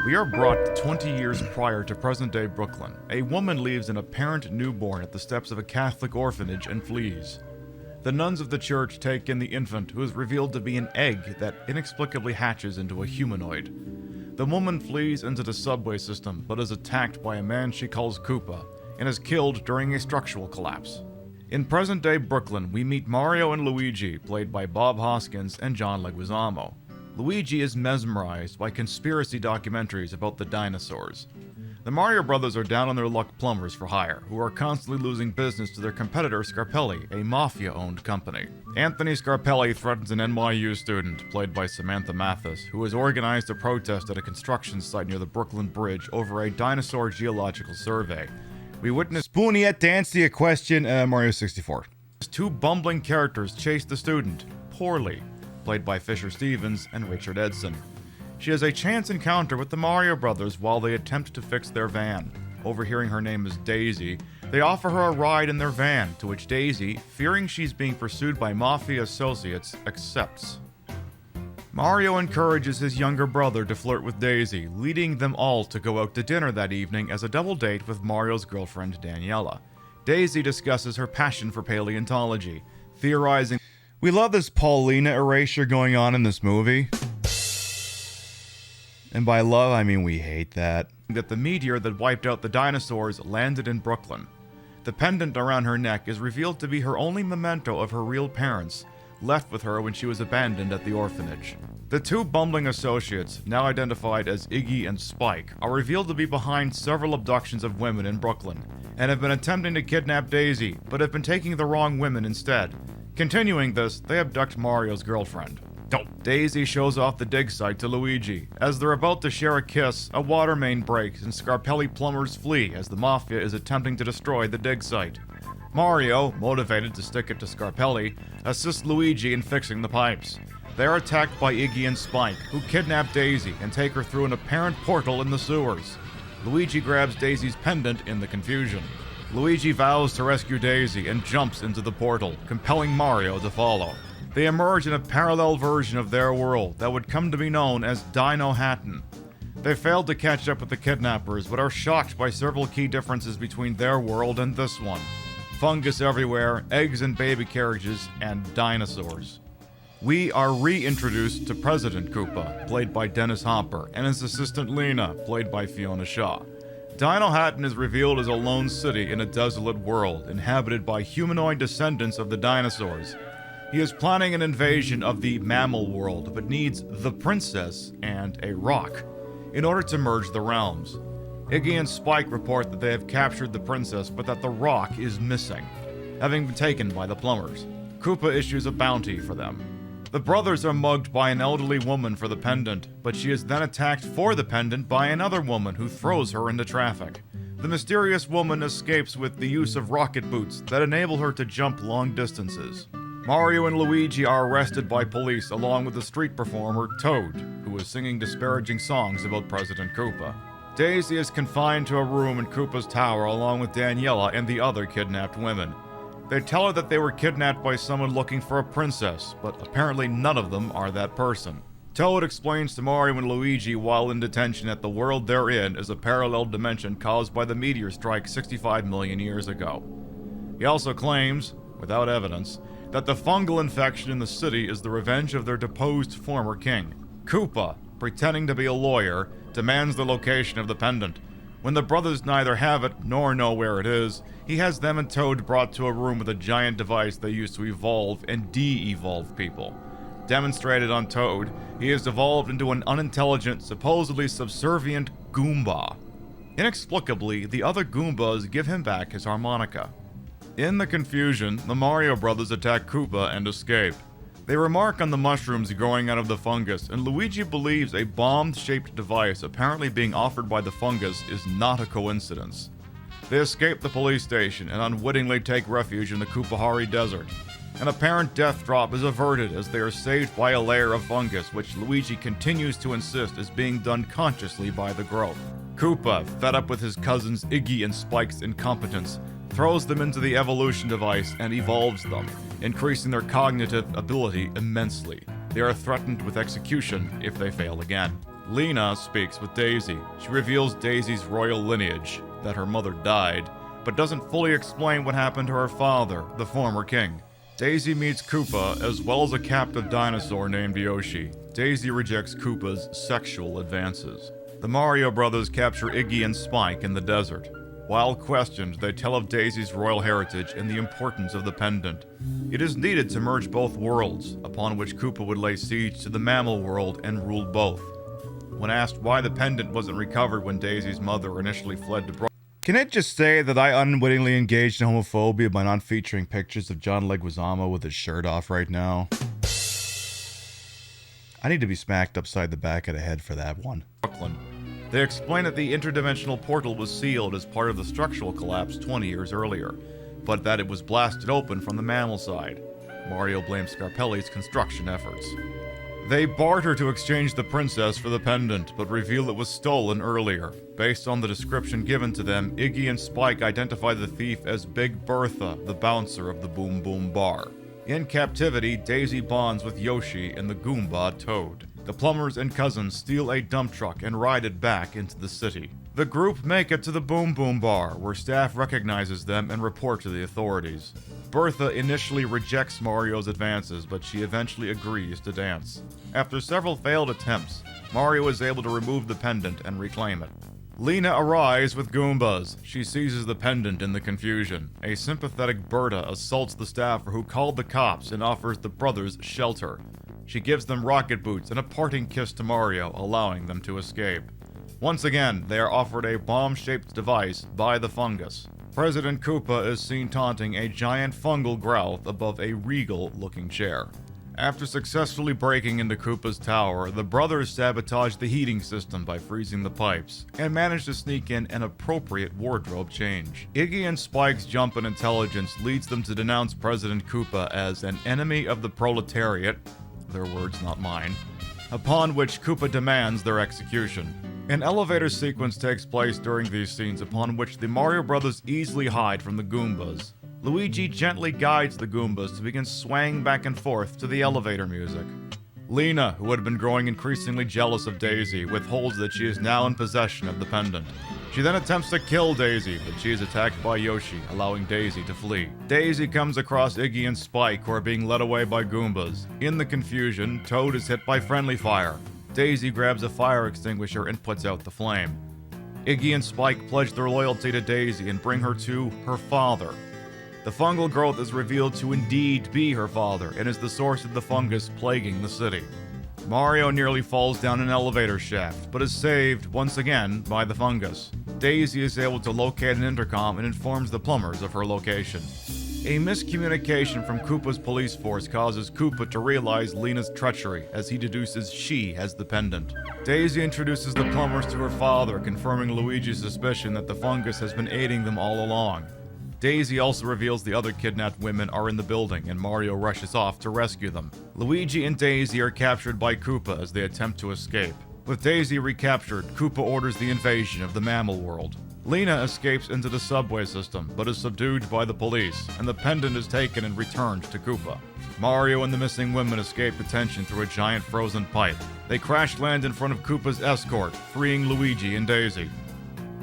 We are brought 20 years prior to present-day Brooklyn. A woman leaves an apparent newborn at the steps of a Catholic orphanage and flees. The nuns of the church take in the infant, who is revealed to be an egg that inexplicably hatches into a humanoid. The woman flees into the subway system, but is attacked by a man she calls Koopa, and is killed during a structural collapse. In present-day Brooklyn, we meet Mario and Luigi, played by Bob Hoskins and John Leguizamo. Luigi is mesmerized by conspiracy documentaries about the dinosaurs. The Mario brothers are down on their luck plumbers for hire, who are constantly losing business to their competitor Scarpelli, a mafia-owned company. Anthony Scarpelli threatens an NYU student, played by Samantha Mathis, who has organized a protest at a construction site near the Brooklyn Bridge over a dinosaur geological survey. We witness Spooniette to answer your question, Mario 64. 2 bumbling characters chase the student, poorly, played by Fisher Stevens and Richard Edson. She has a chance encounter with the Mario brothers while they attempt to fix their van. Overhearing her name is Daisy, they offer her a ride in their van, to which Daisy, fearing she's being pursued by mafia associates, accepts. Mario encourages his younger brother to flirt with Daisy, leading them all to go out to dinner that evening as a double date with Mario's girlfriend Daniela. Daisy discusses her passion for paleontology, theorizing. We love this Paulina erasure going on in this movie. And by love, I mean we hate that. That the meteor that wiped out the dinosaurs landed in Brooklyn. The pendant around her neck is revealed to be her only memento of her real parents, left with her when she was abandoned at the orphanage. The 2 bumbling associates, now identified as Iggy and Spike, are revealed to be behind several abductions of women in Brooklyn, and have been attempting to kidnap Daisy, but have been taking the wrong women instead. Continuing this, they abduct Mario's girlfriend. Daisy shows off the dig site to Luigi. As they're about to share a kiss, a water main breaks and Scarpelli plumbers flee as the mafia is attempting to destroy the dig site. Mario, motivated to stick it to Scarpelli, assists Luigi in fixing the pipes. They are attacked by Iggy and Spike, who kidnap Daisy and take her through an apparent portal in the sewers. Luigi grabs Daisy's pendant in the confusion. Luigi vows to rescue Daisy and jumps into the portal, compelling Mario to follow. They emerge in a parallel version of their world that would come to be known as Dino Hatton. They failed to catch up with the kidnappers, but are shocked by several key differences between their world and this one. Fungus everywhere, eggs in baby carriages, and dinosaurs. We are reintroduced to President Koopa, played by Dennis Hopper, and his assistant Lena, played by Fiona Shaw. Dino Hatton is revealed as a lone city in a desolate world, inhabited by humanoid descendants of the dinosaurs. He is planning an invasion of the mammal world, but needs the princess and a rock in order to merge the realms. Iggy and Spike report that they have captured the princess, but that the rock is missing, having been taken by the plumbers. Koopa issues a bounty for them. The brothers are mugged by an elderly woman for the pendant, but she is then attacked for the pendant by another woman who throws her into traffic. The mysterious woman escapes with the use of rocket boots that enable her to jump long distances. Mario and Luigi are arrested by police along with the street performer Toad, who is singing disparaging songs about President Koopa. Daisy is confined to a room in Koopa's tower along with Daniela and the other kidnapped women. They tell her that they were kidnapped by someone looking for a princess, but apparently none of them are that person. Toad explains to Mario and Luigi while in detention that the world they're in is a parallel dimension caused by the meteor strike 65 million years ago. He also claims, without evidence, that the fungal infection in the city is the revenge of their deposed former king. Koopa, pretending to be a lawyer, demands the location of the pendant. When the brothers neither have it nor know where it is, he has them and Toad brought to a room with a giant device they use to evolve and de-evolve people. Demonstrated on Toad, he is evolved into an unintelligent, supposedly subservient Goomba. Inexplicably, the other Goombas give him back his harmonica. In the confusion, the Mario brothers attack Koopa and escape. They remark on the mushrooms growing out of the fungus, and Luigi believes a bomb-shaped device apparently being offered by the fungus is not a coincidence. They escape the police station and unwittingly take refuge in the Koopahari Desert. An apparent death drop is averted as they are saved by a layer of fungus, which Luigi continues to insist is being done consciously by the growth. Koopa, fed up with his cousins Iggy and Spike's incompetence, throws them into the evolution device and evolves them, increasing their cognitive ability immensely. They are threatened with execution if they fail again. Lena speaks with Daisy. She reveals Daisy's royal lineage, that her mother died, but doesn't fully explain what happened to her father, the former king. Daisy meets Koopa as well as a captive dinosaur named Yoshi. Daisy rejects Koopa's sexual advances. The Mario brothers capture Iggy and Spike in the desert. While questioned, they tell of Daisy's royal heritage and the importance of the pendant. It is needed to merge both worlds, upon which Koopa would lay siege to the mammal world and rule both. When asked why the pendant wasn't recovered when Daisy's mother initially fled to Can I just say that I unwittingly engaged in homophobia by not featuring pictures of John Leguizamo with his shirt off right now? I need to be smacked upside the back of the head for that one. Brooklyn. They explain that the interdimensional portal was sealed as part of the structural collapse 20 years earlier, but that it was blasted open from the mammal side. Mario blames Scarpelli's construction efforts. They barter to exchange the princess for the pendant, but reveal it was stolen earlier. Based on the description given to them, Iggy and Spike identify the thief as Big Bertha, the bouncer of the Boom Boom Bar. In captivity, Daisy bonds with Yoshi and the Goomba Toad. The plumbers and cousins steal a dump truck and ride it back into the city. The group make it to the Boom Boom Bar, where staff recognizes them and report to the authorities. Bertha initially rejects Mario's advances, but she eventually agrees to dance. After several failed attempts, Mario is able to remove the pendant and reclaim it. Lena arrives with Goombas. She seizes the pendant in the confusion. A sympathetic Berta assaults the staffer who called the cops and offers the brothers shelter. She gives them rocket boots and a parting kiss to Mario, allowing them to escape. Once again, they are offered a bomb-shaped device by the fungus. President Koopa is seen taunting a giant fungal growth above a regal-looking chair. After successfully breaking into Koopa's tower, the brothers sabotage the heating system by freezing the pipes, and manage to sneak in an appropriate wardrobe change. Iggy and Spike's jump in intelligence leads them to denounce President Koopa as an enemy of the proletariat, their words, not mine, upon which Koopa demands their execution. An elevator sequence takes place during these scenes, upon which the Mario brothers easily hide from the Goombas. Luigi gently guides the Goombas to begin swaying back and forth to the elevator music. Lena, who had been growing increasingly jealous of Daisy, withholds that she is now in possession of the pendant. She then attempts to kill Daisy, but she is attacked by Yoshi, allowing Daisy to flee. Daisy comes across Iggy and Spike, who are being led away by Goombas. In the confusion, Toad is hit by friendly fire. Daisy grabs a fire extinguisher and puts out the flame. Iggy and Spike pledge their loyalty to Daisy and bring her to her father. The fungal growth is revealed to indeed be her father and is the source of the fungus plaguing the city. Mario nearly falls down an elevator shaft, but is saved once again by the fungus. Daisy is able to locate an intercom and informs the plumbers of her location. A miscommunication from Koopa's police force causes Koopa to realize Lena's treachery as he deduces she has the pendant. Daisy introduces the plumbers to her father, confirming Luigi's suspicion that the fungus has been aiding them all along. Daisy also reveals the other kidnapped women are in the building, and Mario rushes off to rescue them. Luigi and Daisy are captured by Koopa as they attempt to escape. With Daisy recaptured, Koopa orders the invasion of the mammal world. Lena escapes into the subway system, but is subdued by the police, and the pendant is taken and returned to Koopa. Mario and the missing women escape detention through a giant frozen pipe. They crash land in front of Koopa's escort, freeing Luigi and Daisy.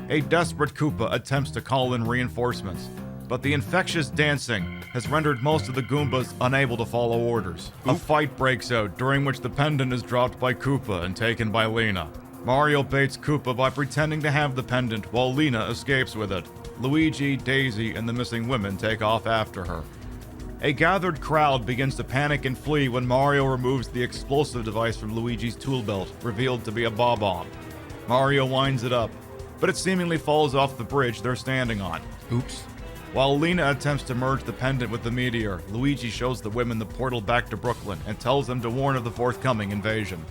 A desperate Koopa attempts to call in reinforcements, but the infectious dancing has rendered most of the Goombas unable to follow orders. A fight breaks out, during which the pendant is dropped by Koopa and taken by Lena. Mario baits Koopa by pretending to have the pendant while Lena escapes with it. Luigi, Daisy, and the missing women take off after her. A gathered crowd begins to panic and flee when Mario removes the explosive device from Luigi's tool belt, revealed to be a bomb. Mario winds it up, but it seemingly falls off the bridge they're standing on. Oops. While Lena attempts to merge the pendant with the meteor, Luigi shows the women the portal back to Brooklyn and tells them to warn of the forthcoming invasion.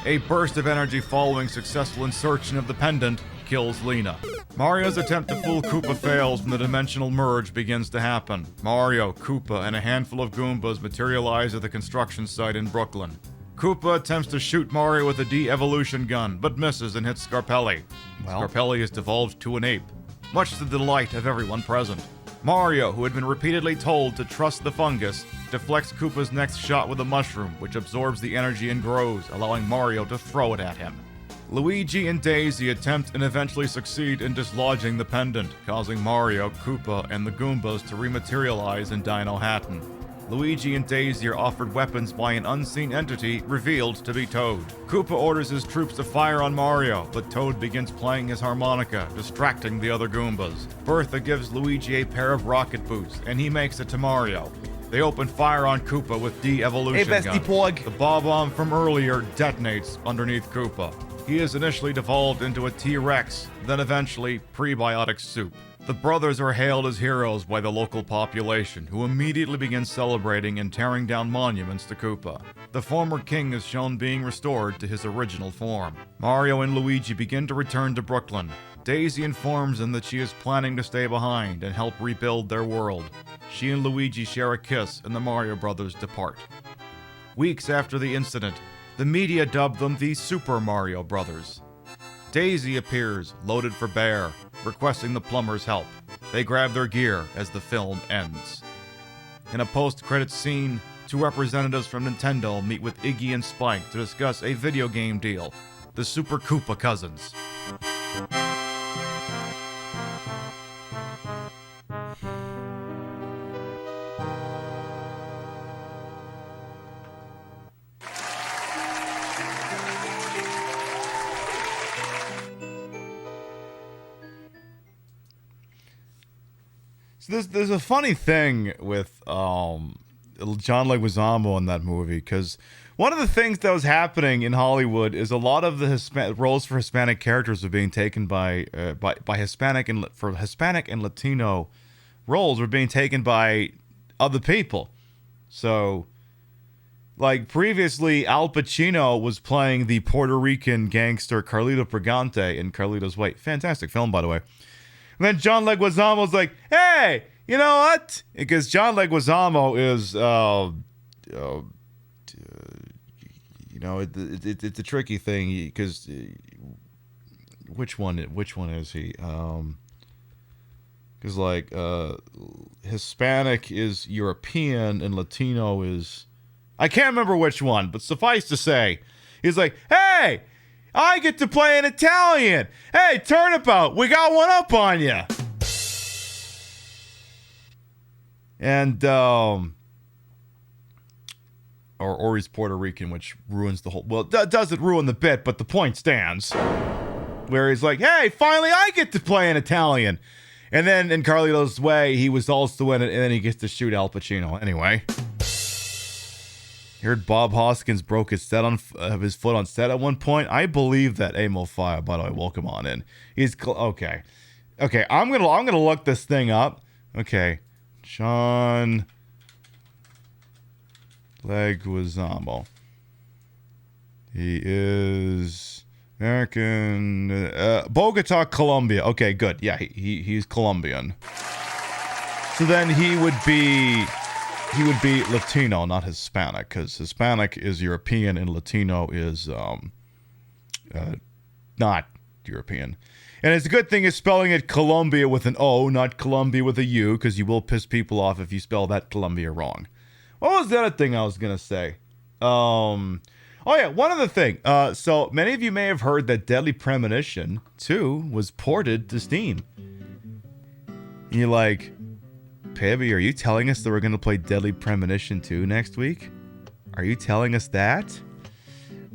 A burst of energy following successful insertion of the pendant kills Lena. Mario's attempt to fool Koopa fails when the dimensional merge begins to happen. Mario, Koopa, and a handful of Goombas materialize at the construction site in Brooklyn. Koopa attempts to shoot Mario with a de-evolution gun, but misses and hits Scarpelli. Scarpelli is devolved to an ape, much to the delight of everyone present. Mario, who had been repeatedly told to trust the fungus, deflects Koopa's next shot with a mushroom, which absorbs the energy and grows, allowing Mario to throw it at him. Luigi and Daisy attempt and eventually succeed in dislodging the pendant, causing Mario, Koopa, and the Goombas to rematerialize in Dino Hatton. Luigi and Daisy are offered weapons by an unseen entity revealed to be Toad. Koopa orders his troops to fire on Mario, but Toad begins playing his harmonica, distracting the other Goombas. Bertha gives Luigi a pair of rocket boots, and he makes it to Mario. They open fire on Koopa with de-evolution guns. The bomb from earlier detonates underneath Koopa. He is initially devolved into a T-Rex, then eventually prebiotic soup. The brothers are hailed as heroes by the local population, who immediately begin celebrating and tearing down monuments to Koopa. The former king is shown being restored to his original form. Mario and Luigi begin to return to Brooklyn. Daisy informs them that she is planning to stay behind and help rebuild their world. She and Luigi share a kiss, and the Mario brothers depart. Weeks after the incident, the media dubbed them the Super Mario Brothers. Daisy appears, loaded for bear, requesting the plumbers' help. They grab their gear as the film ends. In a post-credits scene, two representatives from Nintendo meet with Iggy and Spike to discuss a video game deal, the Super Koopa Cousins. So there's a funny thing with John Leguizamo in that movie, because one of the things that was happening in Hollywood is a lot of the roles for Hispanic characters were being taken by Hispanic and Latino roles were being taken by other people. So, like previously, Al Pacino was playing the Puerto Rican gangster Carlito Pregante in Carlito's Way. Fantastic film, by the way. And then John Leguizamo's like, hey, you know what? Because John Leguizamo is, it's a tricky thing because which one is he? Because Hispanic is European and Latino is, I can't remember which one, but suffice to say, he's like, hey, I get to play an Italian. Hey, turnabout, we got one up on you. And, or he's Puerto Rican, which ruins the whole, well, doesn't ruin the bit, but the point stands. Where he's like, hey, finally I get to play an Italian. And then in Carlito's Way, he was also in it, and then he gets to shoot Al Pacino. Anyway. You heard Bob Hoskins broke his foot on set at one point. I believe that. Hey, Mofile, by the way, welcome on in. He's okay. I'm gonna look this thing up. Okay, John Leguizamo. He is American, Bogota, Colombia. Okay, good. Yeah, he's Colombian. So then he would be Latino, not Hispanic, because Hispanic is European and Latino is not European. And it's a good thing is spelling it Colombia with an O, not Columbia with a U, because you will piss people off if you spell that Columbia wrong. What was the other thing I was gonna say? Oh yeah, one other thing. So many of you may have heard that Deadly Premonition 2 was ported to Steam. And you're like, Pibby, are you telling us that we're gonna play Deadly Premonition 2 next week? Are you telling us that?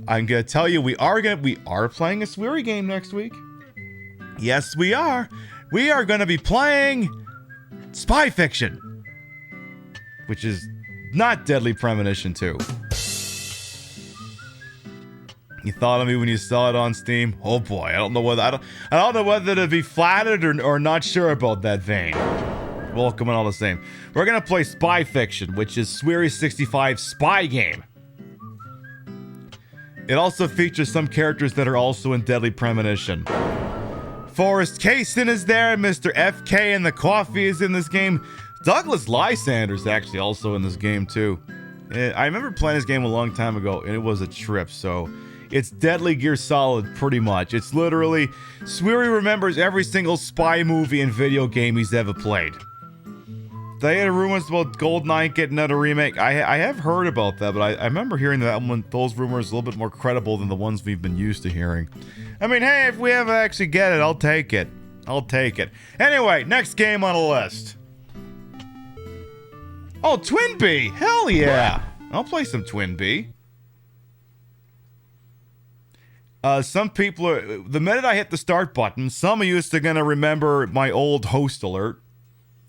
I'm gonna tell you, we are playing a Sweary game next week. Yes, we are. We are gonna be playing Spy Fiction, which is not Deadly Premonition 2. You thought of me when you saw it on Steam? Oh boy, I don't know whether to be flattered or not sure about that vein. Welcome and all the same. We're gonna play Spy Fiction, which is Sweary's 65 spy game. It also features some characters that are also in Deadly Premonition. Forrest Kaysen is there, Mr. FK and the Coffee is in this game. Douglas Lysander is actually also in this game too. I remember playing this game a long time ago and it was a trip, so it's Deadly Gear Solid pretty much. It's literally, Sweary remembers every single spy movie and video game he's ever played. They had rumors about GoldenEye getting another remake. I have heard about that, but I remember hearing that one, those rumors a little bit more credible than the ones we've been used to hearing. I mean, hey, if we ever actually get it, I'll take it. I'll take it. Anyway, next game on the list. Oh, Twin Bee! Hell yeah! I'll play some Twin Bee. Some people are... The minute I hit the start button, some of you are gonna remember my old host alert.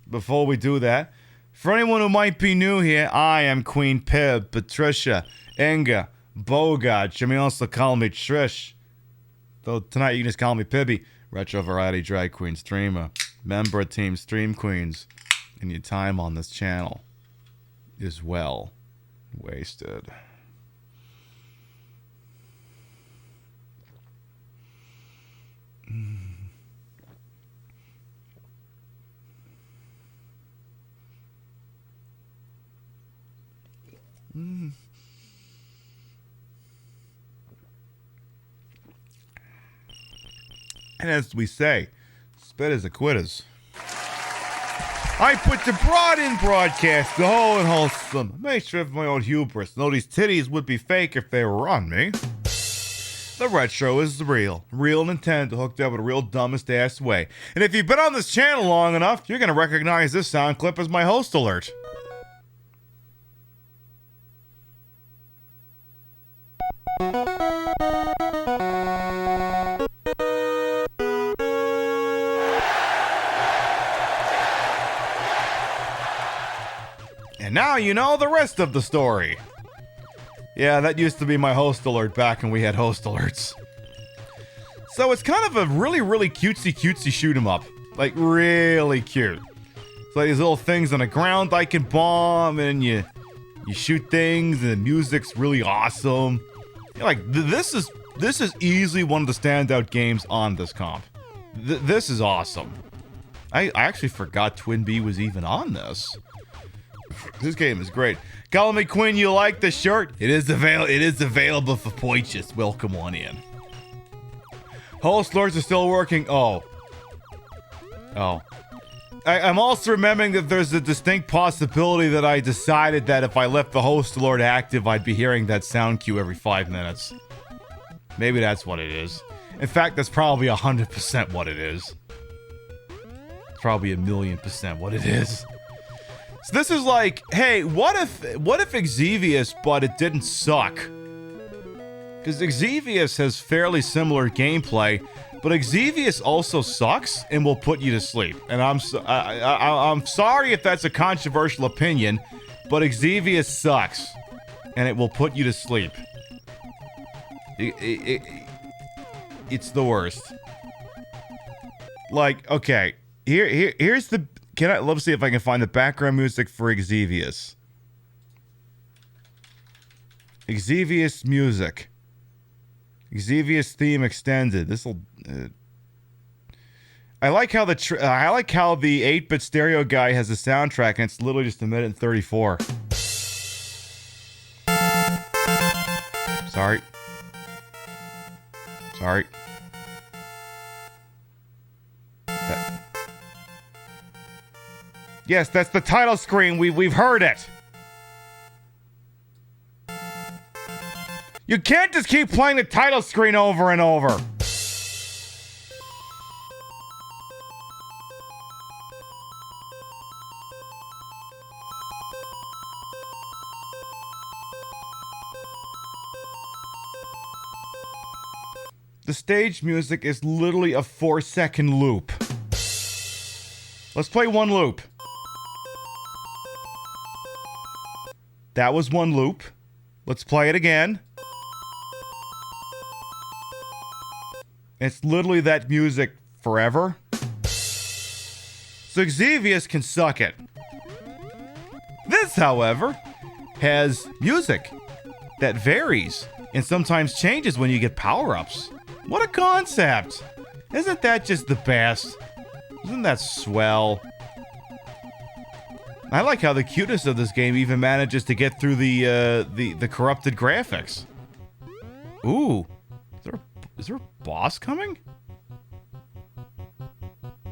Before we do that, for anyone who might be new here, I am Queen Pib, Patricia, Inga, Bogart. You may also call me Trish. Though tonight you can just call me Pibby. Retro Variety Drag Queen Streamer. Member of Team Stream Queens. And your time on this channel is well wasted. And as we say, spit is a quitters. I put the broad in broadcast, the whole and wholesome. Make sure of my own hubris. Though these titties would be fake if they were on me. The retro is the real. Real Nintendo hooked up with a real dumbest ass way. And if you've been on this channel long enough, you're gonna recognize this sound clip as my host alert. And now you know the rest of the story. Yeah, that used to be my host alert back when we had host alerts. So it's kind of a really, really cutesy shoot 'em up. Like, really cute. It's like these little things on the ground I can bomb, and you shoot things, and the music's really awesome. You're like, this is easily one of the standout games on this comp. This is awesome. I actually forgot Twin Bee was even on this. This game is great. Call me Quinn, you like the shirt? It is available for purchase. Welcome on in. Host alerts are still working. Oh. I'm also remembering that there's a distinct possibility that I decided that if I left the host alert active, I'd be hearing that sound cue every 5 minutes. Maybe that's what it is. In fact, that's probably 100% what it is. It's probably 1,000,000% what it is. So this is like, hey, what if Exevious, but it didn't suck? Because Exevious has fairly similar gameplay, but Exevious also sucks and will put you to sleep. And I'm sorry if that's a controversial opinion, but Exevious sucks and it will put you to sleep. It's the worst. Like, okay, here's the let's see if I can find the background music for Xevious. Xevious music. Xevious theme extended. This'll. I like how the 8-bit stereo guy has a soundtrack, and it's literally just 1:34. Sorry. Yes, that's the title screen. We've heard it. You can't just keep playing the title screen over and over. The stage music is literally a 4-second loop. Let's play one loop. That was one loop. Let's play it again. It's literally that music forever. So Xevious can suck it. This, however, has music that varies and sometimes changes when you get power-ups. What a concept! Isn't that just the best? Isn't that swell? I like how the cuteness of this game even manages to get through the corrupted graphics. Ooh, is there a boss coming?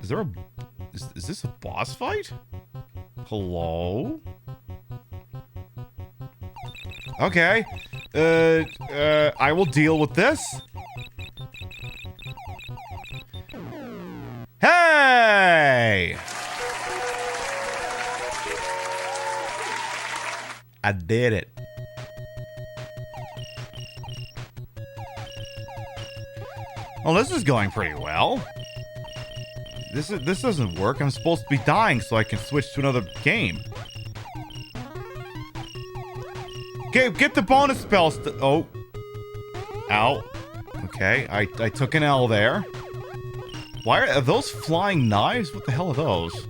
Is this a boss fight? Hello? Okay. I will deal with this. Hey! I did it. Well, this is going pretty well. This doesn't work. I'm supposed to be dying so I can switch to another game. Okay, get the bonus spells. Oh. Ow. Okay, I took an L there. Why are those flying knives? What the hell are those?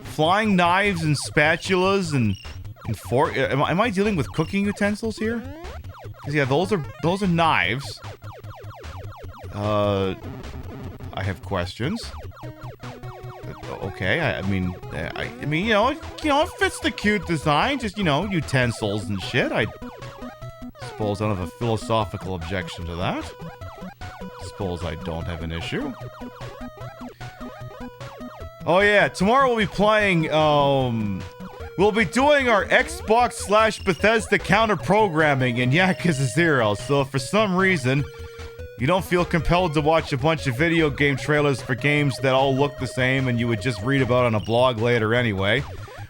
Flying knives and spatulas and fork. Am I dealing with cooking utensils here? 'Cause yeah, those are knives. I have questions. Okay, I mean, you know, it fits the cute design. Just, you know, utensils and shit. I suppose I don't have a philosophical objection to that. Suppose I don't have an issue. Oh yeah, tomorrow we'll be playing, we'll be doing our Xbox/Bethesda counter-programming in Yakuza 0, so if for some reason you don't feel compelled to watch a bunch of video game trailers for games that all look the same and you would just read about on a blog later anyway,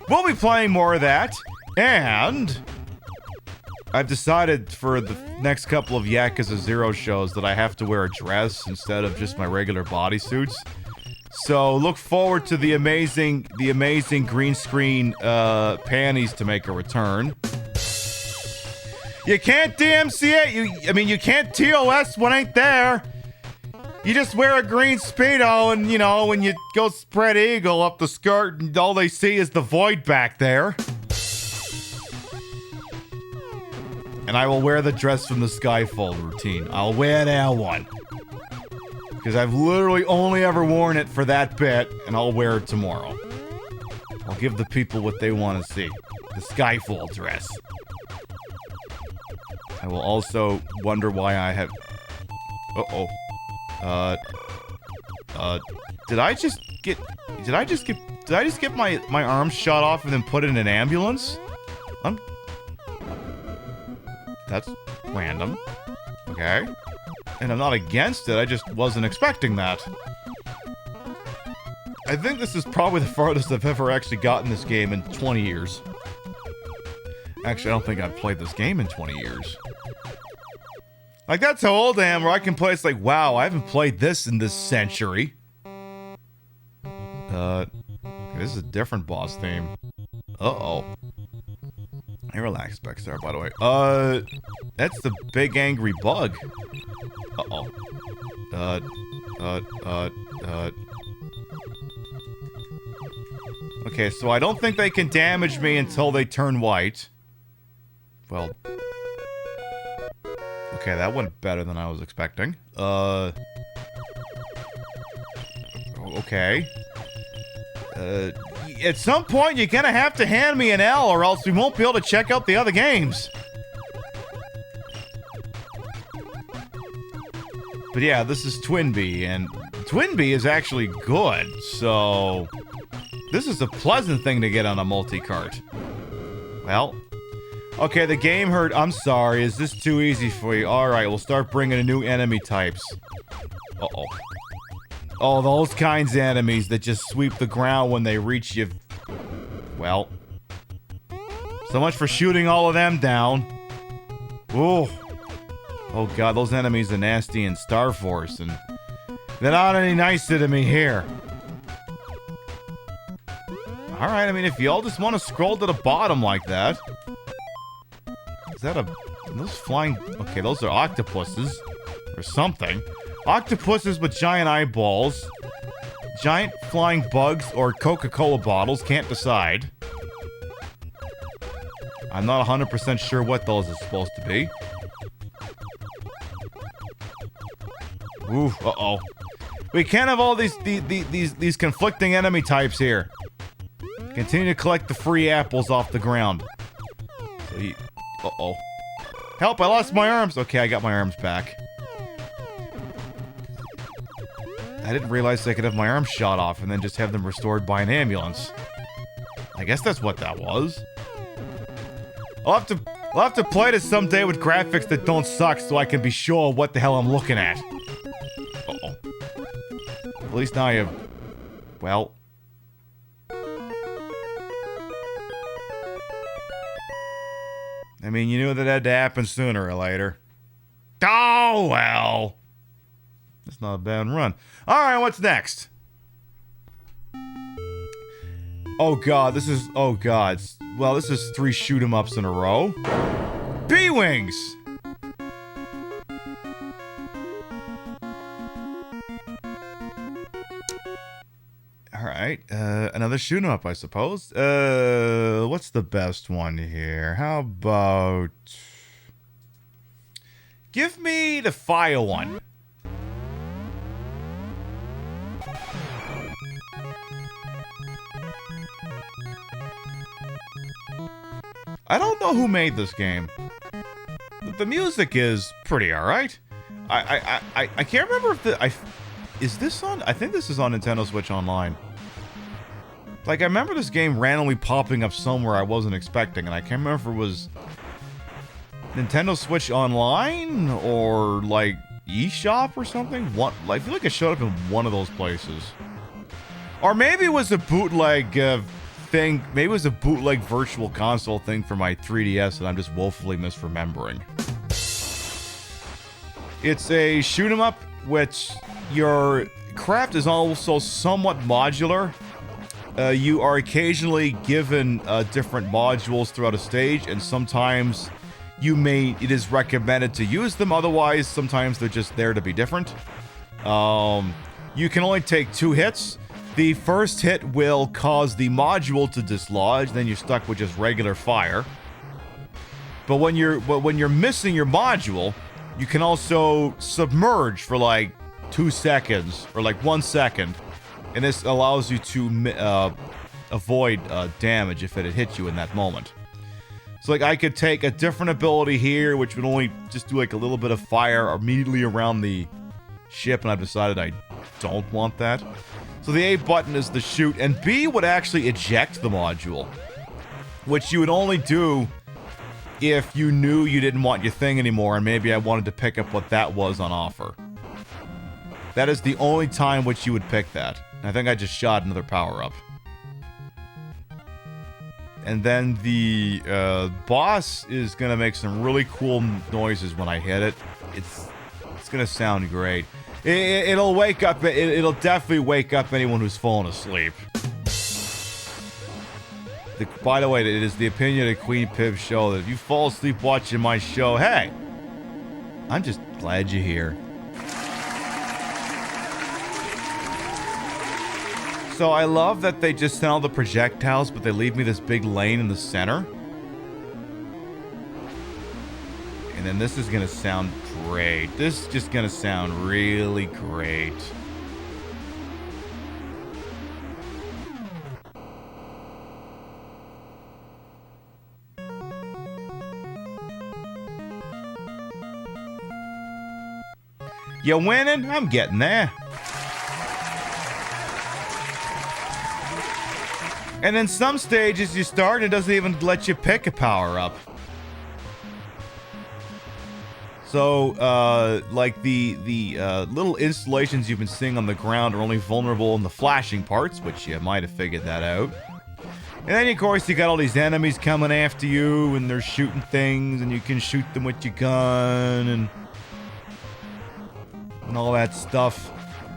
we'll be playing more of that, and I've decided for the next couple of Yakuza 0 shows that I have to wear a dress instead of just my regular bodysuits. So look forward to the amazing green screen panties to make a return. You can't DMC it. You can't TOS what ain't there. You just wear a green Speedo and, you know, when you go spread eagle up the skirt and all they see is the void back there. And I will wear the dress from the Skyfall routine. I'll wear that one. Because I've literally only ever worn it for that bit, and I'll wear it tomorrow. I'll give the people what they want to see. The Skyfall dress. I will also wonder why I have... Uh-oh. Did I just get my arm shot off and then put in an ambulance? That's random. Okay. And I'm not against it, I just wasn't expecting that. I think this is probably the farthest I've ever actually gotten this game in 20 years. Actually, I don't think I've played this game in 20 years. Like, that's how old I am, where I can play, it's like, wow, I haven't played this in this century. This is a different boss theme. Uh-oh. Hey, relax, Bexar, by the way. That's the big angry bug. Uh-oh. Okay, so I don't think they can damage me until they turn white. Well... Okay, that went better than I was expecting. Okay. At some point, you're gonna have to hand me an L, or else we won't be able to check out the other games. But yeah, this is Twinbee, and Twinbee is actually good, so... This is a pleasant thing to get on a multi-cart. Well... Okay, the game heard... I'm sorry, is this too easy for you? Alright, we'll start bringing in new enemy types. Uh-oh. Oh, those kinds of enemies that just sweep the ground when they reach you. Well. So much for shooting all of them down. Ooh. Oh god, those enemies are nasty in Star Force, and they're not any nicer to me here. Alright, I mean, if y'all just want to scroll to the bottom like that... Is that a... Those flying... Okay, those are octopuses. Or something. Octopuses with giant eyeballs. Giant flying bugs or Coca-Cola bottles. Can't decide. I'm not 100% sure what those are supposed to be. Ooh, uh-oh. We can't have all these conflicting enemy types here. Continue to collect the free apples off the ground. So he... Uh-oh. Help, I lost my arms! Okay, I got my arms back. I didn't realize I could have my arms shot off and then just have them restored by an ambulance. I guess that's what that was. I'll have to play this someday with graphics that don't suck so I can be sure what the hell I'm looking at. Uh-oh. At least now I have... Well... I mean, you knew that had to happen sooner or later. Oh, well. That's not a bad run. Alright, what's next? Oh god, this is... Oh god. Well, this is 3 shoot-em-ups in a row. B-Wings! Alright, another shoot-em-up, I suppose. What's the best one here? How about... Give me the fire one. I don't know who made this game. The music is pretty alright. I can't remember if the... Is this on... I think this is on Nintendo Switch Online. Like, I remember this game randomly popping up somewhere I wasn't expecting, and I can't remember if it was... Nintendo Switch Online? Or, like, eShop or something? What? I feel like it showed up in one of those places. Or maybe it was a bootleg, thing. Maybe it was a bootleg virtual console thing for my 3DS that I'm just woefully misremembering. It's a shoot 'em up, which your craft is also somewhat modular. You are occasionally given different modules throughout a stage, and sometimes it is recommended to use them. Otherwise, sometimes they're just there to be different. You can only take 2 hits. The first hit will cause the module to dislodge, then you're stuck with just regular fire. But when you're missing your module, you can also submerge for like 2 seconds or like 1 second, and this allows you to avoid damage if it had hit you in that moment. So like I could take a different ability here, which would only just do like a little bit of fire immediately around the ship, and I've decided I don't want that. So the A button is the shoot, and B would actually eject the module, which you would only do if you knew you didn't want your thing anymore, and maybe I wanted to pick up what that was on offer. That is the only time which you would pick that. And I think I just shot another power-up. And then the boss is gonna make some really cool noises when I hit it. It's gonna sound great. It'll wake up. It'll definitely wake up anyone who's fallen asleep. By the way, it is the opinion of Queen Pib show that if you fall asleep watching my show, hey, I'm just glad you're here. So I love that they just send all the projectiles, but they leave me this big lane in the center. And then this is gonna sound great. This is just gonna sound really great. You winning? I'm getting there. And then some stages you start and it doesn't even let you pick a power up. So, like the little installations you've been seeing on the ground are only vulnerable in the flashing parts, which you might have figured that out. And then, of course, you got all these enemies coming after you, and they're shooting things, and you can shoot them with your gun, and all that stuff.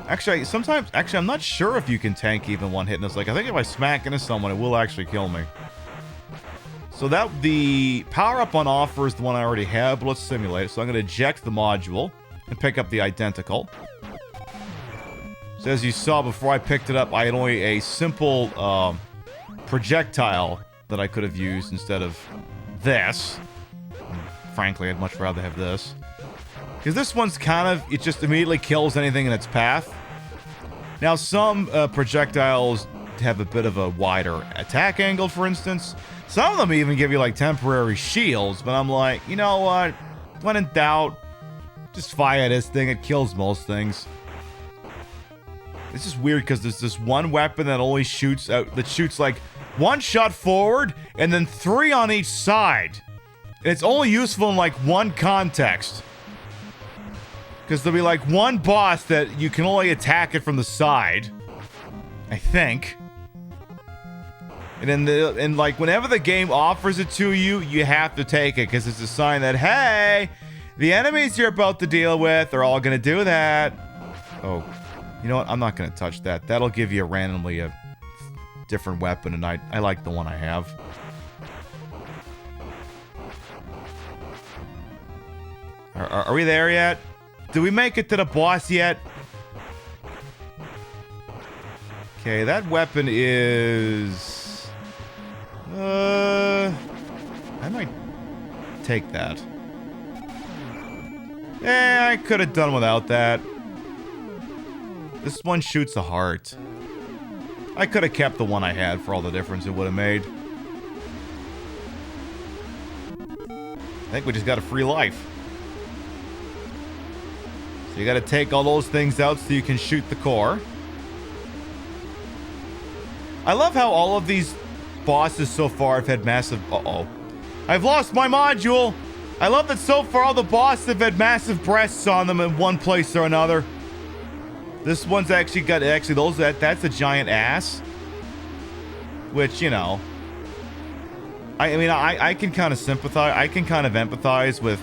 Actually, sometimes, I'm not sure if you can tank even one hit, and it's like, I think if I smack into someone, it will actually kill me. So that, the power-up on offer is the one I already have, but let's simulate it. So I'm going to eject the module and pick up the identical. So as you saw before I picked it up, I had only a simple projectile that I could have used instead of this. Frankly, I'd much rather have this. Because this one's kind of, it just immediately kills anything in its path. Now, some projectiles have a bit of a wider attack angle, for instance. Some of them even give you, like, temporary shields, but I'm like, you know what? When in doubt, just fire this thing. It kills most things. It's just weird because there's this one weapon that only shoots out, that shoots, like, one shot forward and then 3 on each side. And it's only useful in, like, one context. Because there'll be, like, one boss that you can only attack it from the side. I think. And then, like, whenever the game offers it to you, you have to take it. Because it's a sign that, hey, the enemies you're about to deal with are all going to do that. Oh, you know what? I'm not going to touch that. That'll give you randomly a different weapon. And I like the one I have. Are we there yet? Did we make it to the boss yet? Okay, that weapon is... I might take that. I could have done without that. This one shoots a heart. I could have kept the one I had for all the difference it would have made. I think we just got a free life. So you gotta take all those things out so you can shoot the core. I love how all of these bosses so far have had massive... Uh-oh. I've lost my module! I love that so far all the bosses have had massive breasts on them in one place or another. This one's actually got... Actually, that's a giant ass. Which, you know... I mean, I can kind of sympathize. I can kind of empathize with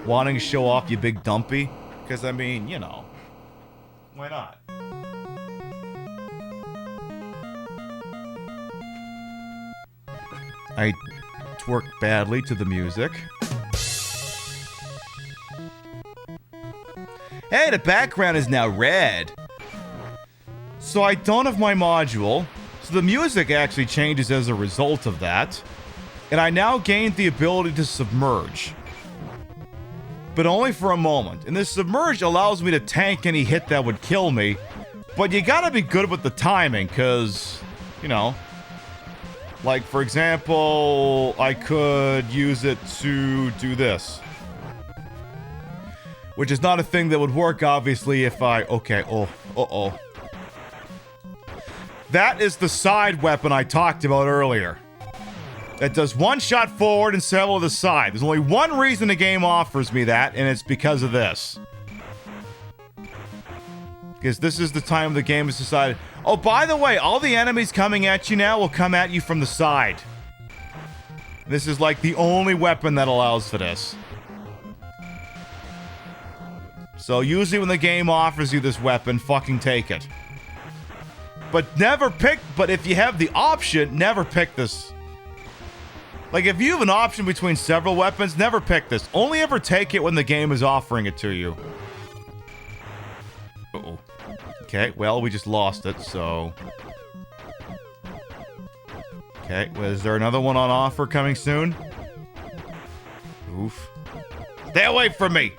wanting to show off your big dumpy. Because, I mean, you know. Why not? I twerk badly to the music. Hey, the background is now red. So I don't have my module. So the music actually changes as a result of that. And I now gained the ability to submerge. But only for a moment. And this submerge allows me to tank any hit that would kill me. But you gotta be good with the timing, because, you know... Like, for example, I could use it to do this. Which is not a thing that would work, obviously, if I... Okay, uh-oh. That is the side weapon I talked about earlier. It does one shot forward and several to the side. There's only one reason the game offers me that, and it's because of this. Because this is the time the game has decided... Oh, by the way, all the enemies coming at you now will come at you from the side. This is like the only weapon that allows for this. So usually when the game offers you this weapon, fucking take it. But if you have the option, never pick this. Like, if you have an option between several weapons, never pick this. Only ever take it when the game is offering it to you. Uh-oh. Okay, well, we just lost it, so... Okay, well, is there another one on offer coming soon? Oof. Stay away from me!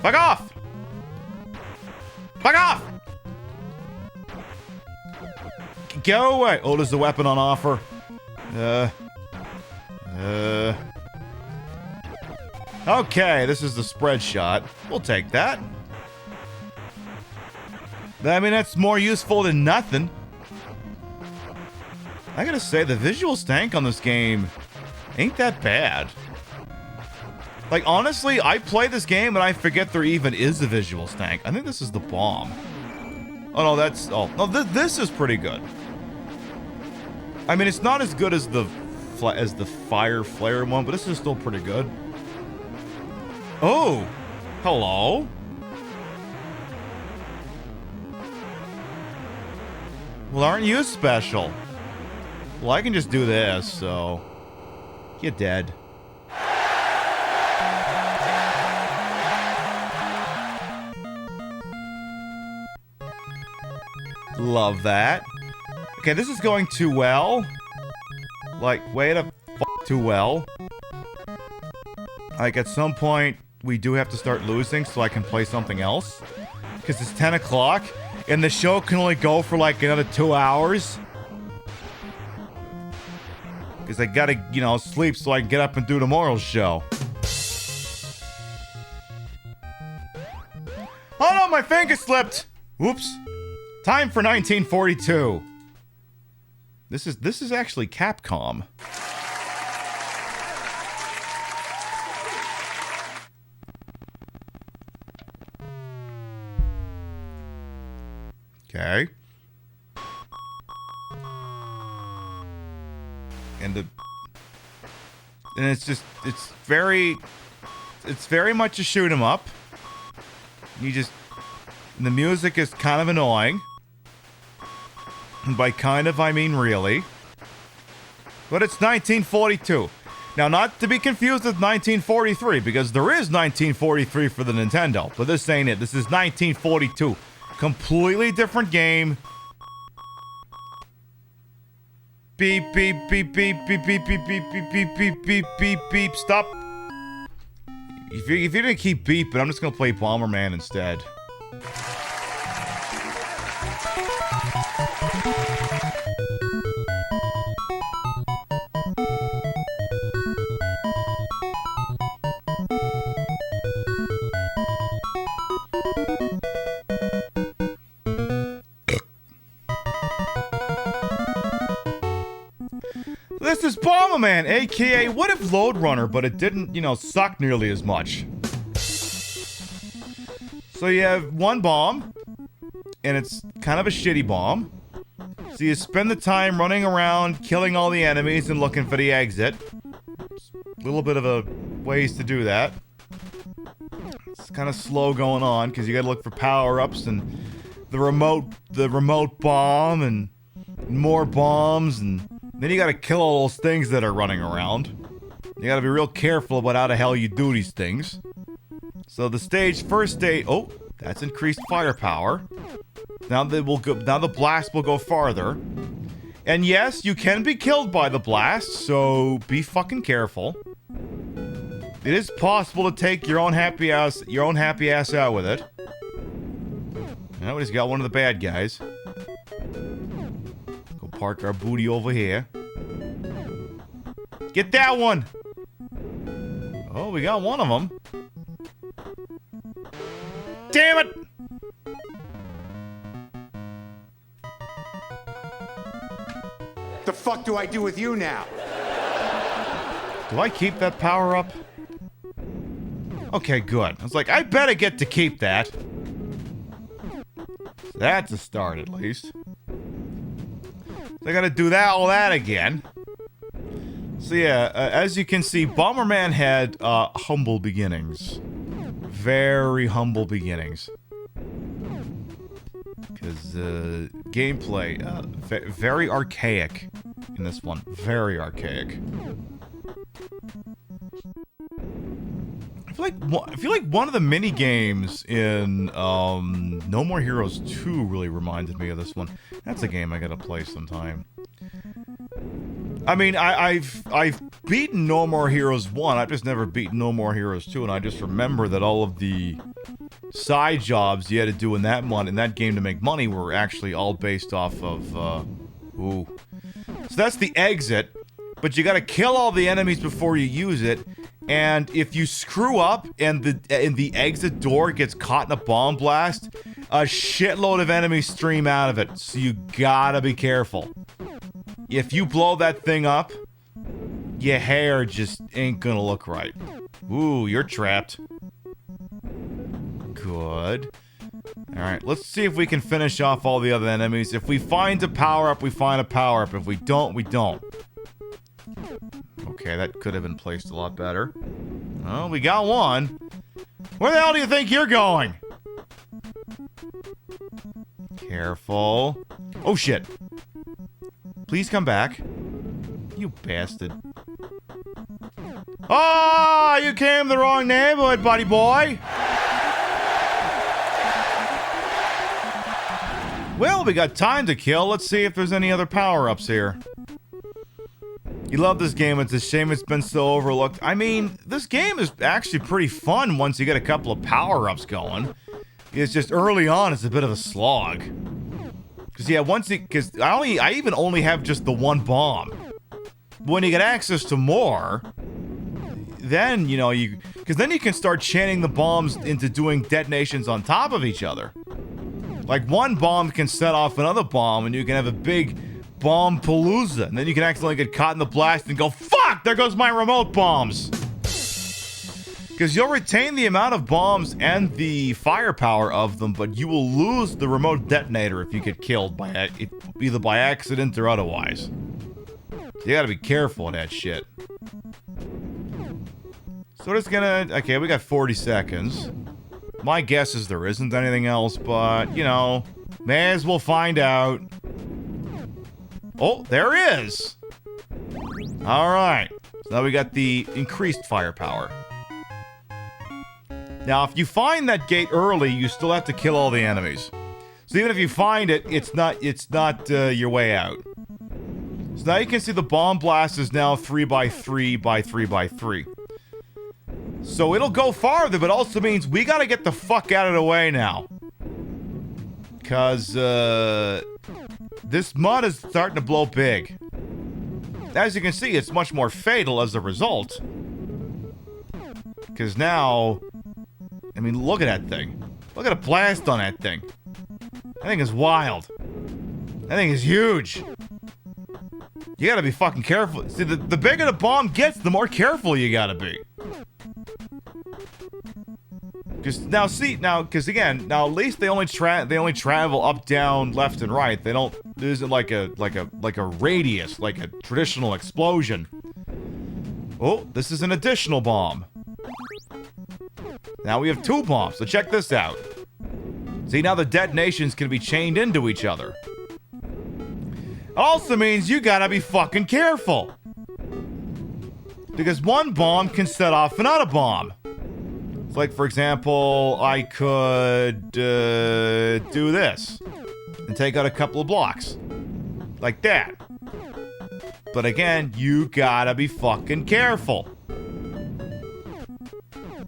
Fuck off! Fuck off! Go away! Oh, there's a weapon on offer. Okay, this is the spread shot. We'll take that. I mean, that's more useful than nothing. I gotta say, the visual stank on this game ain't that bad. Like, honestly, I play this game and I forget there even is a visual stank. I think this is the bomb. Oh, no, that's... Oh, no, this is pretty good. I mean, it's not as good as the fire flare one, but this is still pretty good. Oh! Hello? Well, aren't you special? Well, I can just do this, so... You're dead. Love that. Okay, this is going too well. Like, way to f*** too well. Like, at some point, we do have to start losing so I can play something else. Because it's 10 o'clock, and the show can only go for like another 2 hours. Because I gotta, you know, sleep so I can get up and do tomorrow's show. Oh no, my finger slipped! Whoops. Time for 1942. This is actually Capcom. Okay. And it's very much a shoot 'em up. The music is kind of annoying. And by kind of, I mean really. But it's 1942. Now, not to be confused with 1943, because there is 1943 for the Nintendo. But this ain't it. This is 1942. Completely different game. Beep, beep, beep, beep, beep, beep, beep, beep, beep, beep, beep, beep, beep, beep. Stop. If you're gonna keep beeping, I'm just gonna play Bomberman instead. This is Bomberman, aka What If Load Runner, but it didn't, you know, suck nearly as much. So you have one bomb, and it's kind of a shitty bomb. So you spend the time running around, killing all the enemies and looking for the exit. A little bit of a ways to do that. It's kind of slow going on, because you gotta look for power-ups and the remote bomb and more bombs, and then you gotta kill all those things that are running around. You gotta be real careful about how the hell you do these things. So the first stage, oh, that's increased firepower. Now the blast will go farther. And yes, you can be killed by the blast, so be fucking careful. It is possible to take your own happy ass out with it. Now we just got one of the bad guys. Go park our booty over here. Get that one! Oh, we got one of them. Damn it! The fuck do I do with you now? Do I keep that power up? Okay, good. I was like, I better get to keep that. That's a start, at least. So I gotta do all that again. So yeah, as you can see, Bomberman had humble beginnings. Very humble beginnings. Because gameplay, very archaic in this one. Very archaic. I feel like one of the mini games in No More Heroes 2 really reminded me of this one. That's a game I gotta play sometime. I mean, I've beaten No More Heroes 1. I've just never beaten No More Heroes 2, and I just remember that all of the side jobs you had to do in that game to make money were actually all based off of, ooh. So that's the exit, but you gotta kill all the enemies before you use it, and if you screw up and the exit door gets caught in a bomb blast, a shitload of enemies stream out of it, so you gotta be careful. If you blow that thing up, your hair just ain't gonna look right. Ooh, you're trapped. Good. Alright, let's see if we can finish off all the other enemies. If we find a power-up, we find a power-up. If we don't, we don't. Okay, that could have been placed a lot better. Well, we got one. Where the hell do you think you're going? Careful. Oh, shit. Please come back. You bastard. Oh, you came to the wrong neighborhood, buddy boy. Well, we got time to kill. Let's see if there's any other power-ups here. You love this game. It's a shame it's been so overlooked. I mean, this game is actually pretty fun once you get a couple of power-ups going. It's just early on, it's a bit of a slog. Because, yeah, because I even only have just the one bomb. When you get access to more, then, you know, because then you can start chaining the bombs into doing detonations on top of each other. Like, one bomb can set off another bomb, and you can have a big bomb palooza. And then you can accidentally get caught in the blast and go, fuck, there goes my remote bombs. Because you'll retain the amount of bombs and the firepower of them, but you will lose the remote detonator if you get killed by either by accident or otherwise. So you gotta be careful of that shit. So we're just gonna... Okay, we got 40 seconds. My guess is there isn't anything else, but, you know, may as well find out. Oh, there is! Alright. So now we got the increased firepower. Now, if you find that gate early, you still have to kill all the enemies. So even if you find it, it's not your way out. So now you can see the bomb blast is now 3x3 by 3x3. So it'll go farther, but also means we gotta get the fuck out of the way now. Because, this mud is starting to blow big. As you can see, it's much more fatal as a result. Because now... I mean, look at that thing. Look at a blast on that thing. That thing is wild. That thing is huge. You gotta be fucking careful. See, the bigger the bomb gets, the more careful you gotta be. Because again, at least they only travel up, down, left, and right. They don't. There isn't like a radius, like a traditional explosion. Oh, this is an additional bomb. Now we have 2 bombs, so check this out. See, now the detonations can be chained into each other. It also means you gotta be fucking careful. Because one bomb can set off another bomb. It's like, for example, I could do this. And take out a couple of blocks. Like that. But again, you gotta be fucking careful.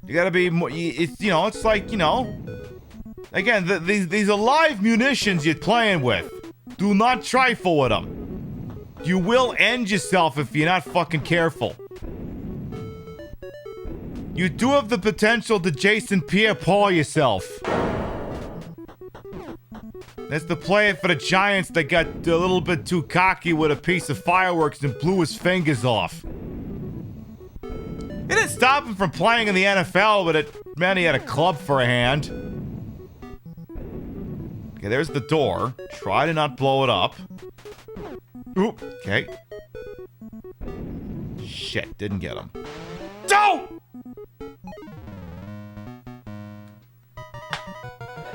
You gotta be more, it's like, again, these are live munitions you're playing with. Do not trifle with them. You will end yourself if you're not fucking careful. You do have the potential to Jason Pierre-Paul yourself. That's the player for the Giants that got a little bit too cocky with a piece of fireworks and blew his fingers off. It didn't stop him from playing in the NFL, but it meant he had a club for a hand. Okay, there's the door. Try to not blow it up. Oop, okay. Shit, didn't get him. Don't!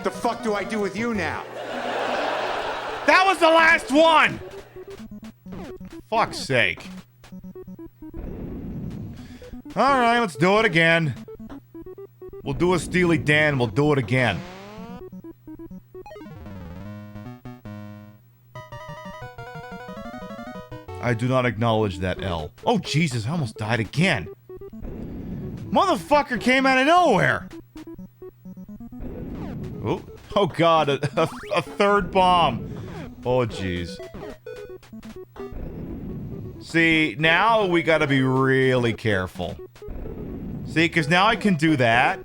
The fuck do I do with you now? That was the last one! Fuck's sake. Alright, let's do it again. We'll do a Steely Dan, we'll do it again. I do not acknowledge that L. Oh, Jesus, I almost died again. Motherfucker came out of nowhere. Oh God, a third bomb. Oh, jeez. See, now we gotta be really careful. See, because now I can do that.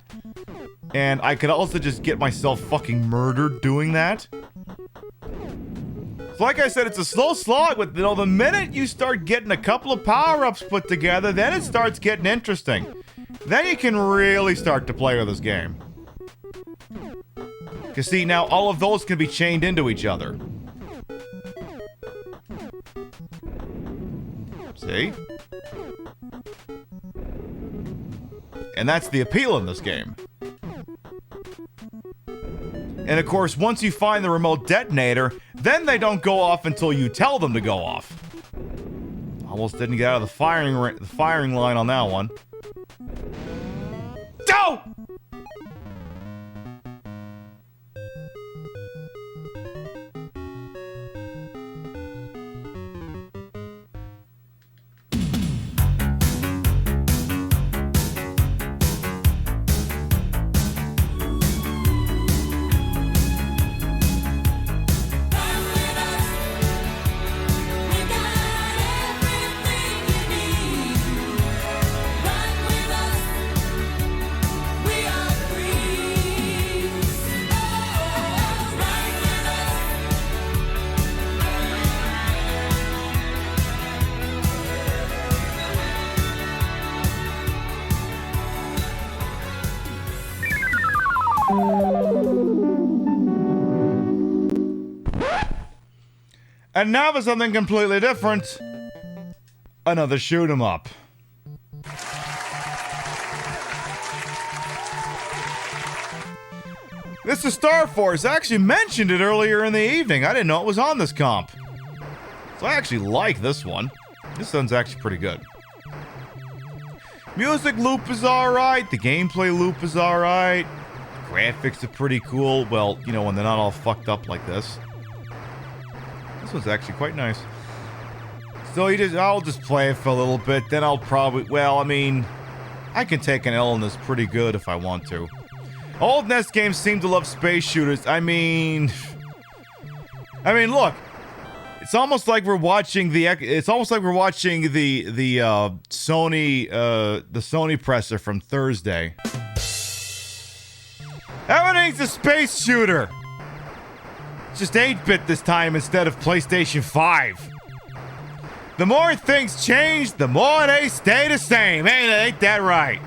And I could also just get myself fucking murdered doing that. So like I said, it's a slow slog, but the minute you start getting a couple of power-ups put together, then it starts getting interesting. Then you can really start to play with this game. Because see, now all of those can be chained into each other. See? And that's the appeal in this game. And of course, once you find the remote detonator, then they don't go off until you tell them to go off. Almost didn't get out of the firing line on that one. Go! And now for something completely different. Another shoot 'em up. This is Star Force. I actually mentioned it earlier in the evening. I didn't know it was on this comp. So I actually like this one. This one's actually pretty good. Music loop is alright. The gameplay loop is alright. Graphics are pretty cool. Well, you know, when they're not all fucked up like this. This one's actually quite nice. So I'll just play it for a little bit, then I'll probably, well, I mean, I can take an L in this pretty good if I want to. Old NES games seem to love space shooters. I mean, look, it's almost like we're watching the Sony presser from Thursday. Everything's a space shooter. It's just 8-bit this time instead of PlayStation 5. The more things change, the more they stay the same. Ain't that right?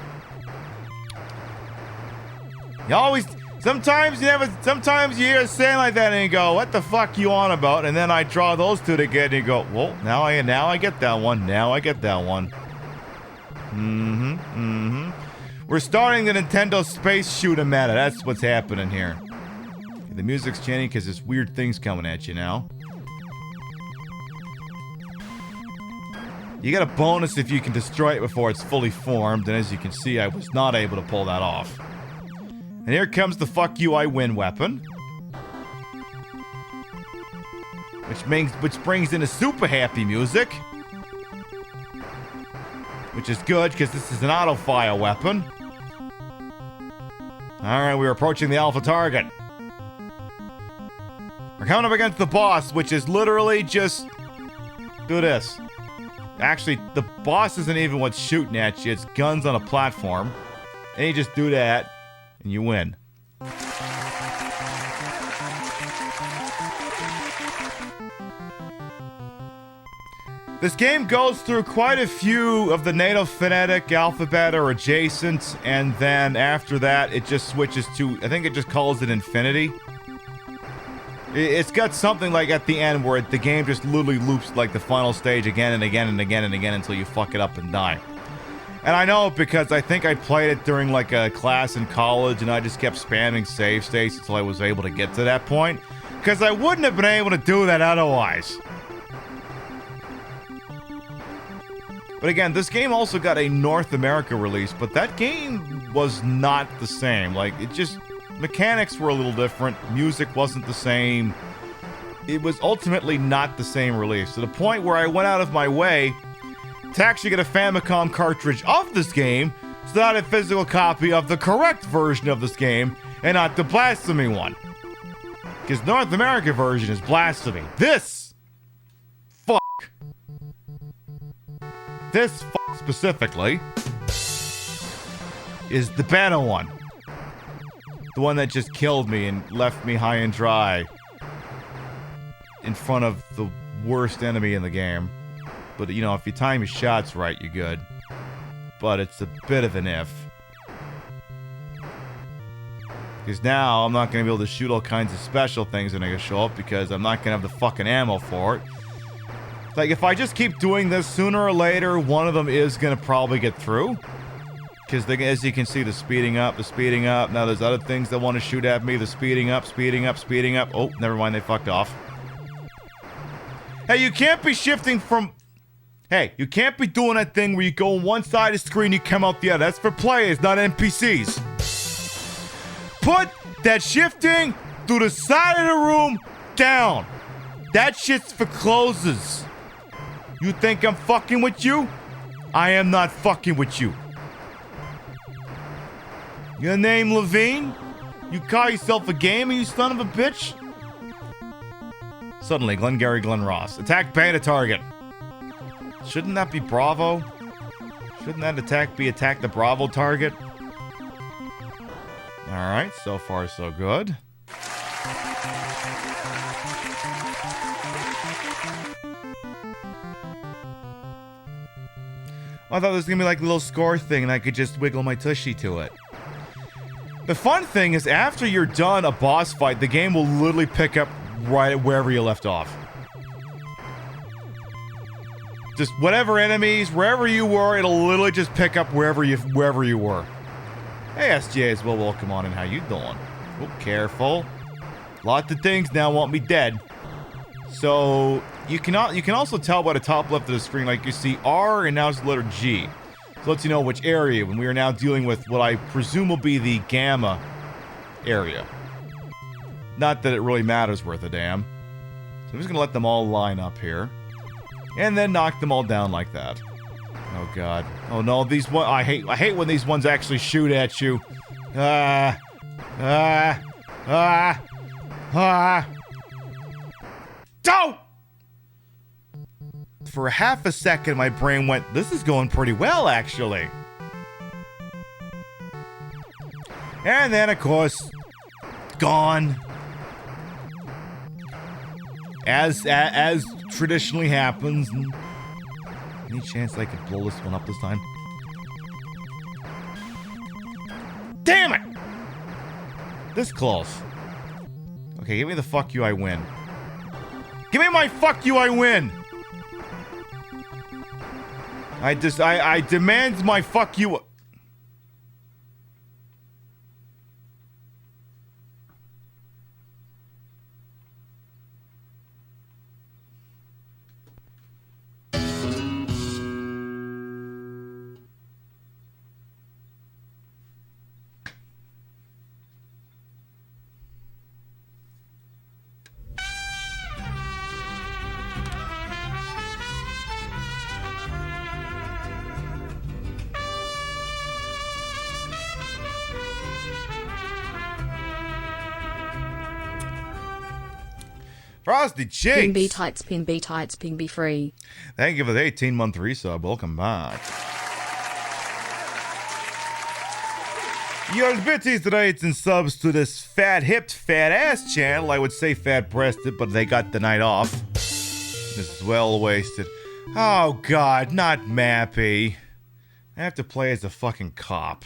Sometimes you hear a saying like that and you go, what the fuck you on about? And then I draw those two together and you go, well, now I get that one. Now I get that one. We're starting the Nintendo Space Shooter meta. That's what's happening here. The music's changing because there's weird things coming at you now. You get a bonus if you can destroy it before it's fully formed, and as you can see, I was not able to pull that off. And here comes the fuck you, I win weapon. Which brings in a super happy music. Which is good, because this is an auto-fire weapon. Alright, we're approaching the alpha target. We're coming up against the boss, which is literally just... do this. Actually, the boss isn't even what's shooting at you. It's guns on a platform. And you just do that, and you win. This game goes through quite a few of the native phonetic alphabet or adjacent, and then after that, it just switches to, I think it just calls it infinity. It's got something like at the end where the game just literally loops like the final stage again and again and again and again until you fuck it up and die. And I know because I think I played it during like a class in college and I just kept spamming save states until I was able to get to that point. Because I wouldn't have been able to do that otherwise. But again, this game also got a North America release, but that game was not the same. Like, it just... mechanics were a little different. Music wasn't the same. it was ultimately not the same release, to the point where I went out of my way to actually get a Famicom cartridge of this game, so that I had a physical copy of the correct version of this game, and not the Blasphemy one. Because North American version is Blasphemy. This specifically is the Bana one. The one that just killed me and left me high and dry in front of the worst enemy in the game. But, you know, if you time your shots right, you're good. But it's a bit of an if. Because now I'm not going to be able to shoot all kinds of special things when I show up, because I'm not going to have the fucking ammo for it. Like, if I just keep doing this, sooner or later, one of them is going to probably get through. Because, as you can see, the speeding up. Now there's other things that want to shoot at me. The speeding up. Oh, never mind, they fucked off. Hey, you can't be shifting from... Hey, you can't be doing that thing where you go on one side of the screen, you come out the other. That's for players, not NPCs. Put that shifting through the side of the room down. That shit's for closes. You think I'm fucking with you? I am not fucking with you. Your name Levine? You call yourself a gamer, you son of a bitch? Suddenly, Glengarry Glen Ross. Attack Beta target. Shouldn't that be Bravo? Shouldn't that attack be attack the Bravo target? Alright, so far so good. I thought there was gonna be like a little score thing and I could just wiggle my tushy to it. The fun thing is, after you're done a boss fight, the game will literally pick up right at wherever you left off. Just whatever enemies, wherever you were, it'll literally just pick up wherever you were. Hey, SGA as well, welcome on, and how you doing? Oh, careful. Lots of things now want me dead. So, you can also tell by the top left of the screen, like you see R and now it's the letter G. So lets you know which area, when we are now dealing with what I presume will be the Gamma area. Not that it really matters worth a damn. So I'm just gonna let them all line up here. And then knock them all down like that. Oh god. Oh no, these one I hate when these ones actually shoot at you. Don't! For half a second my brain went, this is going pretty well actually. And then of course, gone. As traditionally happens. Any chance I could blow this one up this time? Damn it! This close. Okay, give me the fuck you, I win. Give me my fuck you, I win! I demand my fuck you. Frosty Cheeks! Ping B tights, ping B tights, ping B free. Thank you for the 18-month resub. Welcome back. Your bitties rates and subs to this fat-hipped, fat-ass channel. I would say fat-breasted, but they got the night off. This is well-wasted. Oh, God, not Mappy. I have to play as a fucking cop.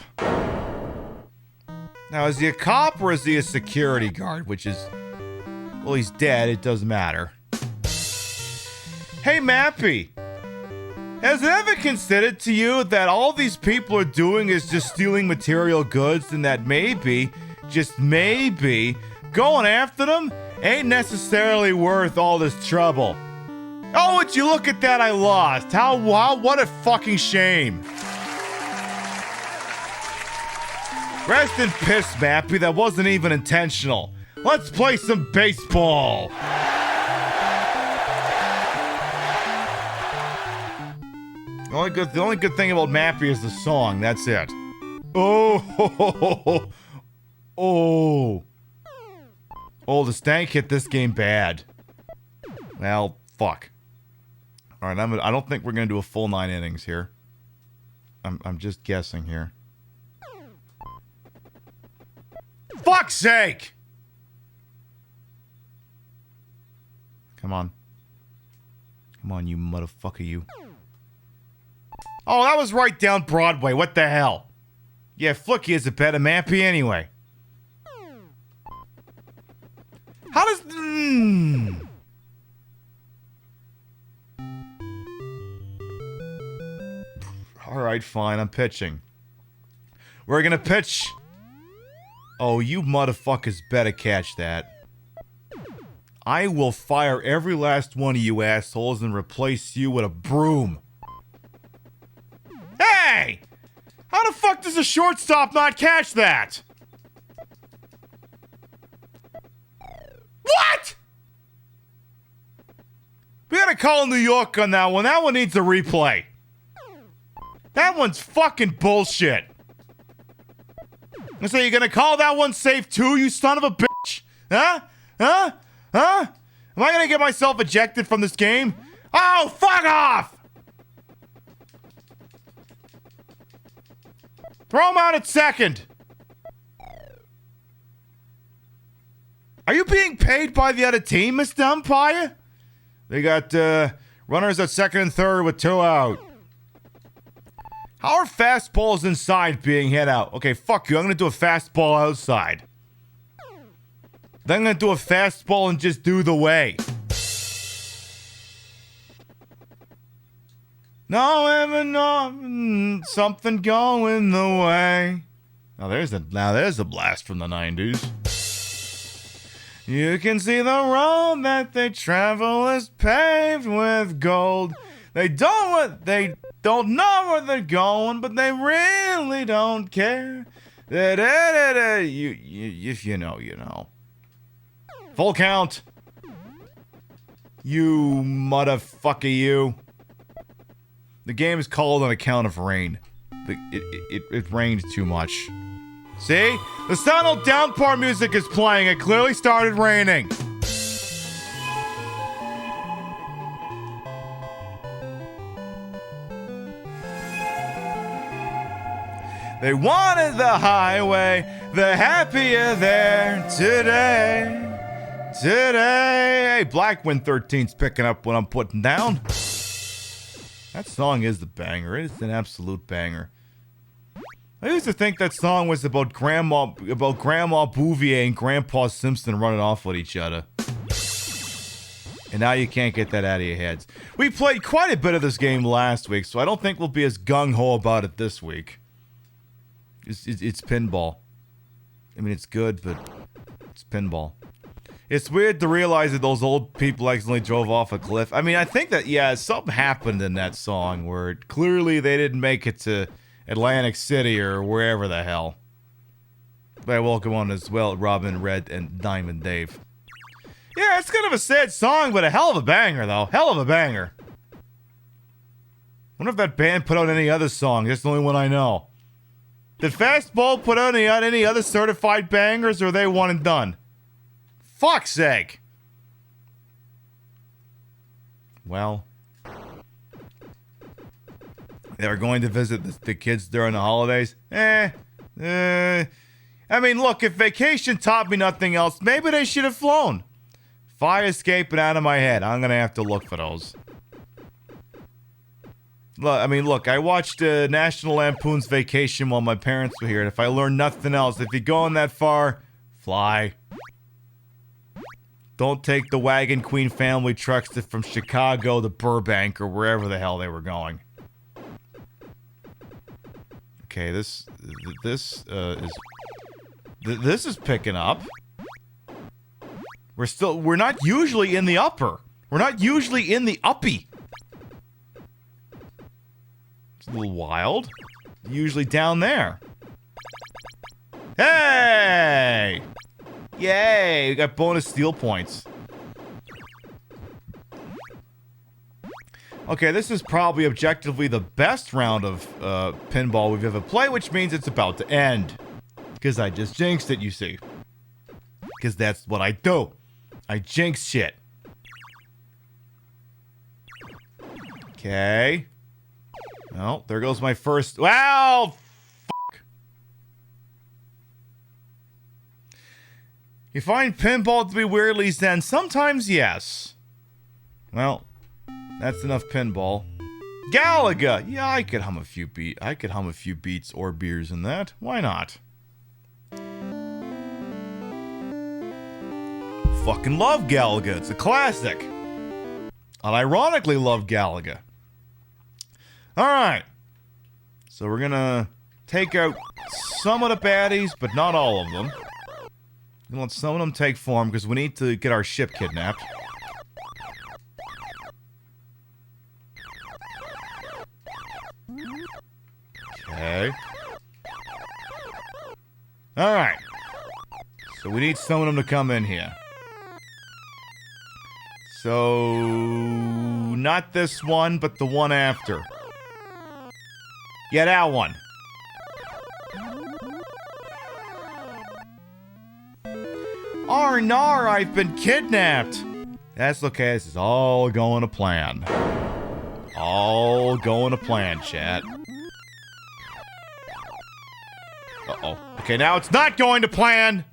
Now, is he a cop or is he a security guard? Which is... well, he's dead. It doesn't matter. Hey, Mappy. Has it ever considered to you that all these people are doing is just stealing material goods, and that maybe, just maybe, going after them ain't necessarily worth all this trouble? Oh, would you look at that, I lost. How, what a fucking shame. Rest in piss, Mappy. That wasn't even intentional. Let's play some baseball. The only good thing about Mappy is the song. That's it. Oh, oh, the stank hit this game bad. Well, fuck. All right, I don't think we're gonna do a full 9 innings here. I'm just guessing here. Fuck's sake! Come on. Come on, you motherfucker, you. Oh, that was right down Broadway. What the hell? Yeah, Flicky is a better Mappy anyway. How does... Alright, fine, I'm pitching. We're gonna pitch... Oh, you motherfuckers better catch that. I will fire every last one of you assholes and replace you with a broom. Hey! How the fuck does a shortstop not catch that? What? We gotta call New York on that one. That one needs a replay. That one's fucking bullshit. So you're gonna call that one safe too, you son of a bitch? Huh? Huh? Huh? Am I gonna get myself ejected from this game? Oh, fuck off! Throw him out at second. Are you being paid by the other team, Mr. Umpire? They got runners at second and third with 2 out. How are fastballs inside being hit out? Okay, fuck you. I'm gonna do a fastball outside. Then I'm gonna do a fastball and just do the way. No, ever no, something going the way. Now there's a blast from the 90s. You can see the road that they travel is paved with gold. They don't know where they're going, but they really don't care. If you know, you know. Full count. You motherfucker, you. The game is called on account of rain. It rained too much. See? The subtle downpour music is playing. It clearly started raining. They wanted the highway, the happier there today. Hey, Blackwind 13's picking up what I'm putting down. That song is the banger. It is an absolute banger. I used to think that song was about Grandma Bouvier and Grandpa Simpson running off with each other. And now you can't get that out of your heads. We played quite a bit of this game last week, so I don't think we'll be as gung-ho about it this week. It's pinball. I mean, it's good, but it's pinball. It's weird to realize that those old people accidentally drove off a cliff. I mean, I think that, yeah, something happened in that song where clearly they didn't make it to Atlantic City or wherever the hell. But I welcome on as well, Robin, Red, and Diamond Dave. Yeah, it's kind of a sad song, but a hell of a banger, though. Hell of a banger. Wonder if that band put out any other song. That's the only one I know. Did Fastball put out any other certified bangers, or are they one and done? Fuck's sake. Well, they were going to visit the kids during the holidays. I mean, look, if vacation taught me nothing else, maybe they should have flown. Fire escape and out of my head. I'm gonna have to look for those. Look, I watched National Lampoon's Vacation while my parents were here, and if I learned nothing else, if you're going that far, fly. Don't take the Wagon Queen family trucks from Chicago to Burbank or wherever the hell they were going. Okay, this is picking up. We're not usually in the upper. We're not usually in the uppy. It's a little wild. Usually down there. Hey! Yay! We got bonus steel points. Okay, this is probably objectively the best round of pinball we've ever played, which means it's about to end. Because I just jinxed it, you see. Because that's what I do. I jinx shit. Okay. Well, there goes my first... Well, fuck. You find pinball to be weirdly zen? Sometimes, yes. Well, that's enough pinball. Galaga! Yeah, I could hum a few beats or beers in that. Why not? Fucking love Galaga. It's a classic. I ironically love Galaga. Alright. So we're gonna take out some of the baddies, but not all of them. We'll let some of them take form because we need to get our ship kidnapped. Okay. Alright. So we need some of them to come in here. So... not this one, but the one after. Yeah, that one. Arnar, I've been kidnapped. That's okay, this is all going to plan. All going to plan, chat. Uh-oh. Okay, now it's not going to plan!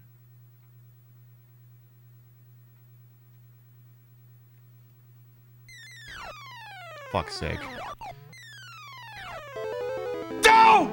Fuck's sake. No!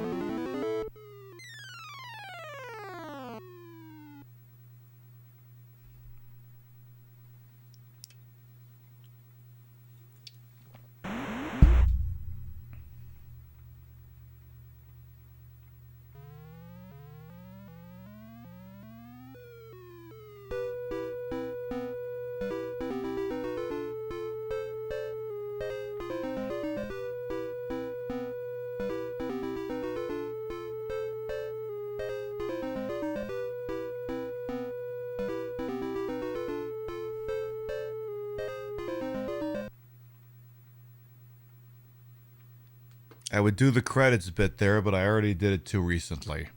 I would do the credits bit there, but I already did it too recently.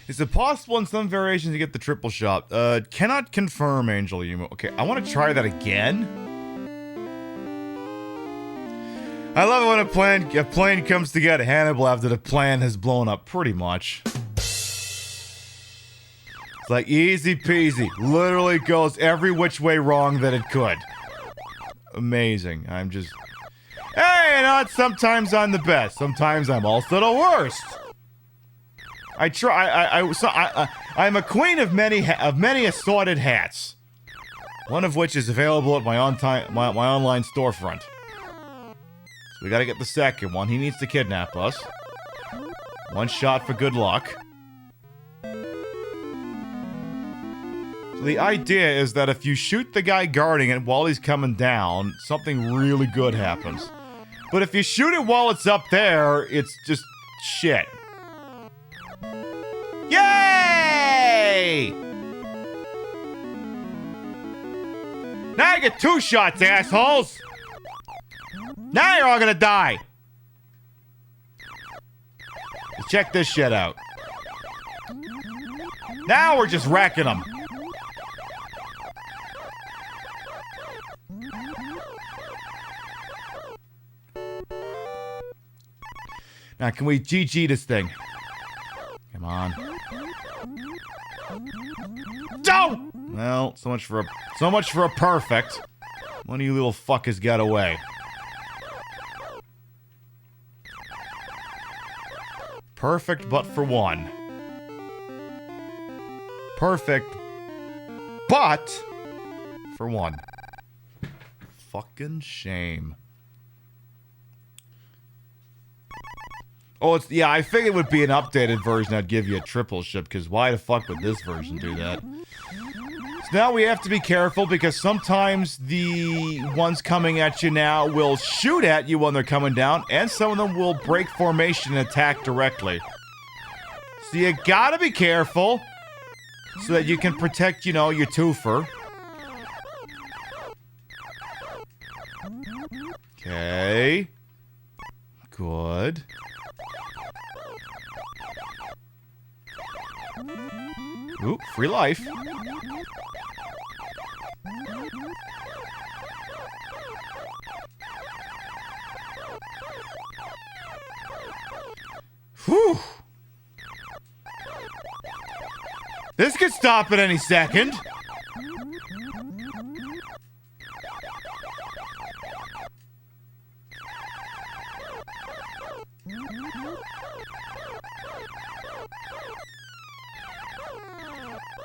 Is it possible in some variations to get the triple shot? Cannot confirm, Angel Yumu. Okay, I want to try that again. I love it when a plane comes to get Hannibal after the plan has blown up, pretty much. It's like easy peasy. Literally goes every which way wrong that it could. Amazing. I'm just... Hey, not sometimes I'm the best. Sometimes I'm also the worst. I try. I'm a queen of many assorted hats. One of which is available at my online storefront. So we gotta get the second one. He needs to kidnap us. One shot for good luck. So the idea is that if you shoot the guy guarding it while he's coming down, something really good happens. But if you shoot it while it's up there, it's just shit. Yay! Now I get 2 shots, assholes! Now you're all gonna die! Let's check this shit out. Now we're just wrecking them. Now, can we GG this thing? Come on. Don't! Well, so much for a perfect. One of you little fuckers got away. Perfect, but for one. Perfect, but for one. Fucking shame. Oh, it's, yeah, I figured it would be an updated version that'd give you a triple ship, because why the fuck would this version do that? So now we have to be careful, because sometimes the ones coming at you now will shoot at you when they're coming down, and some of them will break formation and attack directly. So you gotta be careful, so that you can protect, you know, your twofer. Okay. Good. Ooh, free life. Whew. This could stop at any second.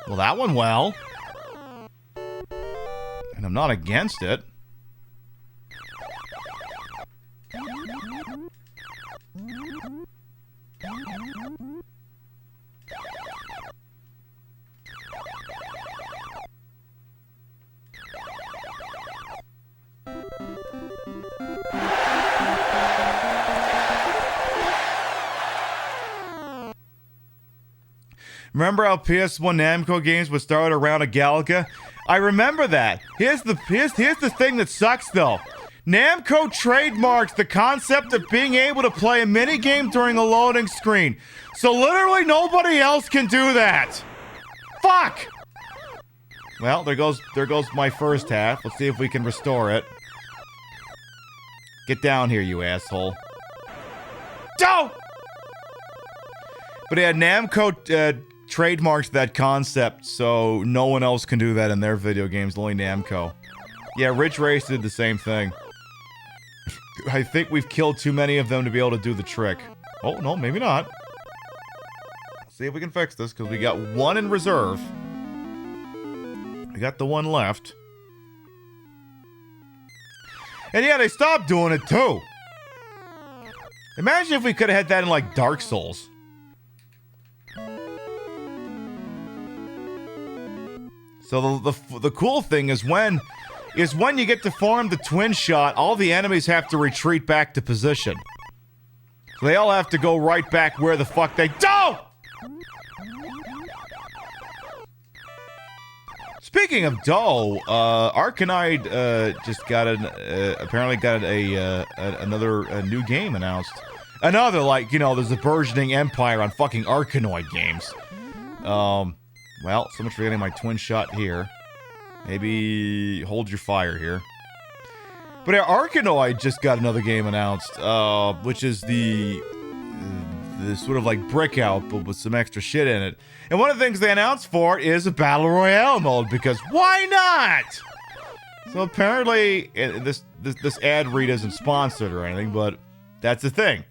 Well, that went well. And I'm not against it. Remember how PS1 Namco games would start around a Galaga? I remember that. Here's the thing that sucks though. Namco trademarks the concept of being able to play a minigame during a loading screen. So literally nobody else can do that. Fuck! Well, there goes my first half. Let's see if we can restore it. Get down here, you asshole. Don't! But yeah, Namco trademarks that concept, so no one else can do that in their video games, only Namco. Yeah, Ridge Race did the same thing. I think we've killed too many of them to be able to do the trick. Oh, no, maybe not. See if we can fix this, because we got one in reserve. We got the one left. And yeah, they stopped doing it, too. Imagine if we could have had that in, like, Dark Souls. So the cool thing is when you get to farm the twin shot, all the enemies have to retreat back to position. So they all have to go right back where the fuck they don't! Speaking of dough, Arcanide just got apparently got another new game announced. Another, like, you know, there's a burgeoning empire on fucking Arkanoid games. Well, so much for getting my twin shot here. Maybe hold your fire here. But yeah, Arkanoid just got another game announced, which is the sort of like Breakout, but with some extra shit in it. And one of the things they announced for it is a Battle Royale mode, because why not? So apparently, this ad read isn't sponsored or anything, but that's the thing.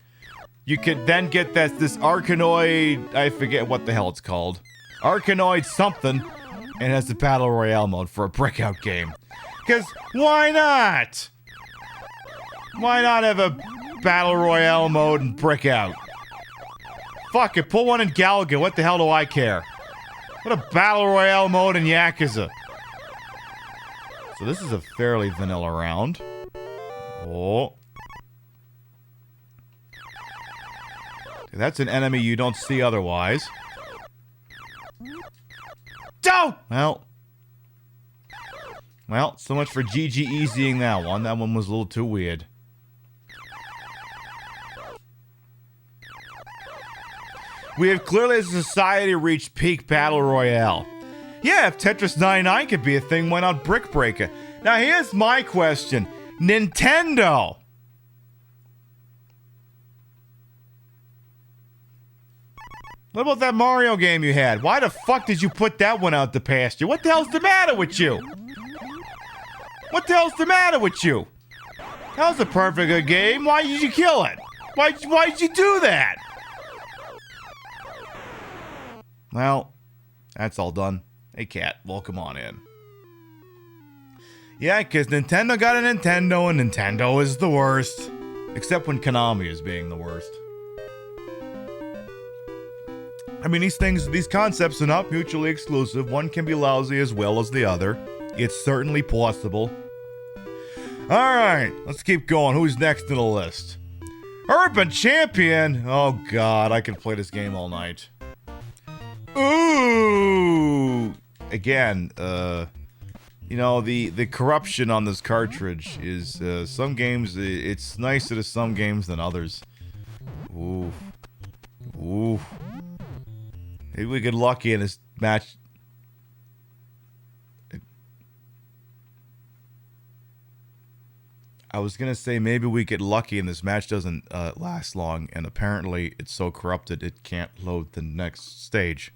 You could then get this Arkanoid, I forget what the hell it's called. Arkanoid something, and it has the Battle Royale mode for a Breakout game. Because why not? Why not have a Battle Royale mode in Breakout? Fuck it, put one in Galaga, what the hell do I care? What a Battle Royale mode in Yakuza. So this is a fairly vanilla round. Oh. That's an enemy you don't see otherwise. Don't! Well, so much for GG easying that one. That one was a little too weird. We have clearly as a society reached peak Battle Royale. Yeah, if Tetris 99 could be a thing, why not Brick Breaker? Now here's my question. Nintendo! What about that Mario game you had? Why the fuck did you put that one out to pasture? What the hell's the matter with you? What the hell's the matter with you? That was a perfect good game. Why did you kill it? Why did you do that? Well, that's all done. Hey, cat, welcome on in. Yeah, because Nintendo got a Nintendo, and Nintendo is the worst. Except when Konami is being the worst. I mean, these concepts are not mutually exclusive. One can be lousy as well as the other. It's certainly possible. Alright, let's keep going. Who's next in the list? Urban Champion! Oh god, I could play this game all night. Ooh! Again, You know, the corruption on this cartridge is, some games, it's nicer to some games than others. Ooh. Ooh. Maybe we get lucky in this match. I was gonna say maybe we get lucky and this match doesn't last long, and apparently it's so corrupted it can't load the next stage.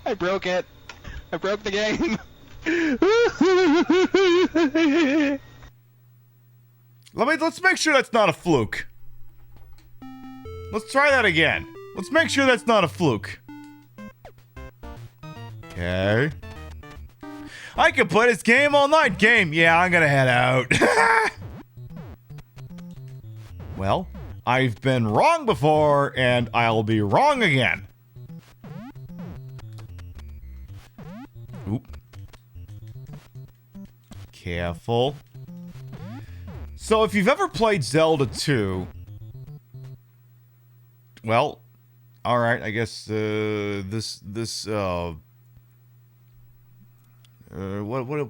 I broke it. I broke the game. Let's make sure that's not a fluke. Let's try that again. Let's make sure that's not a fluke. Okay. I could play this game all night. Game. Yeah, I'm gonna head out. Well, I've been wrong before, and I'll be wrong again. Oop. Careful. So if you've ever played Zelda 2, well, all right, I guess what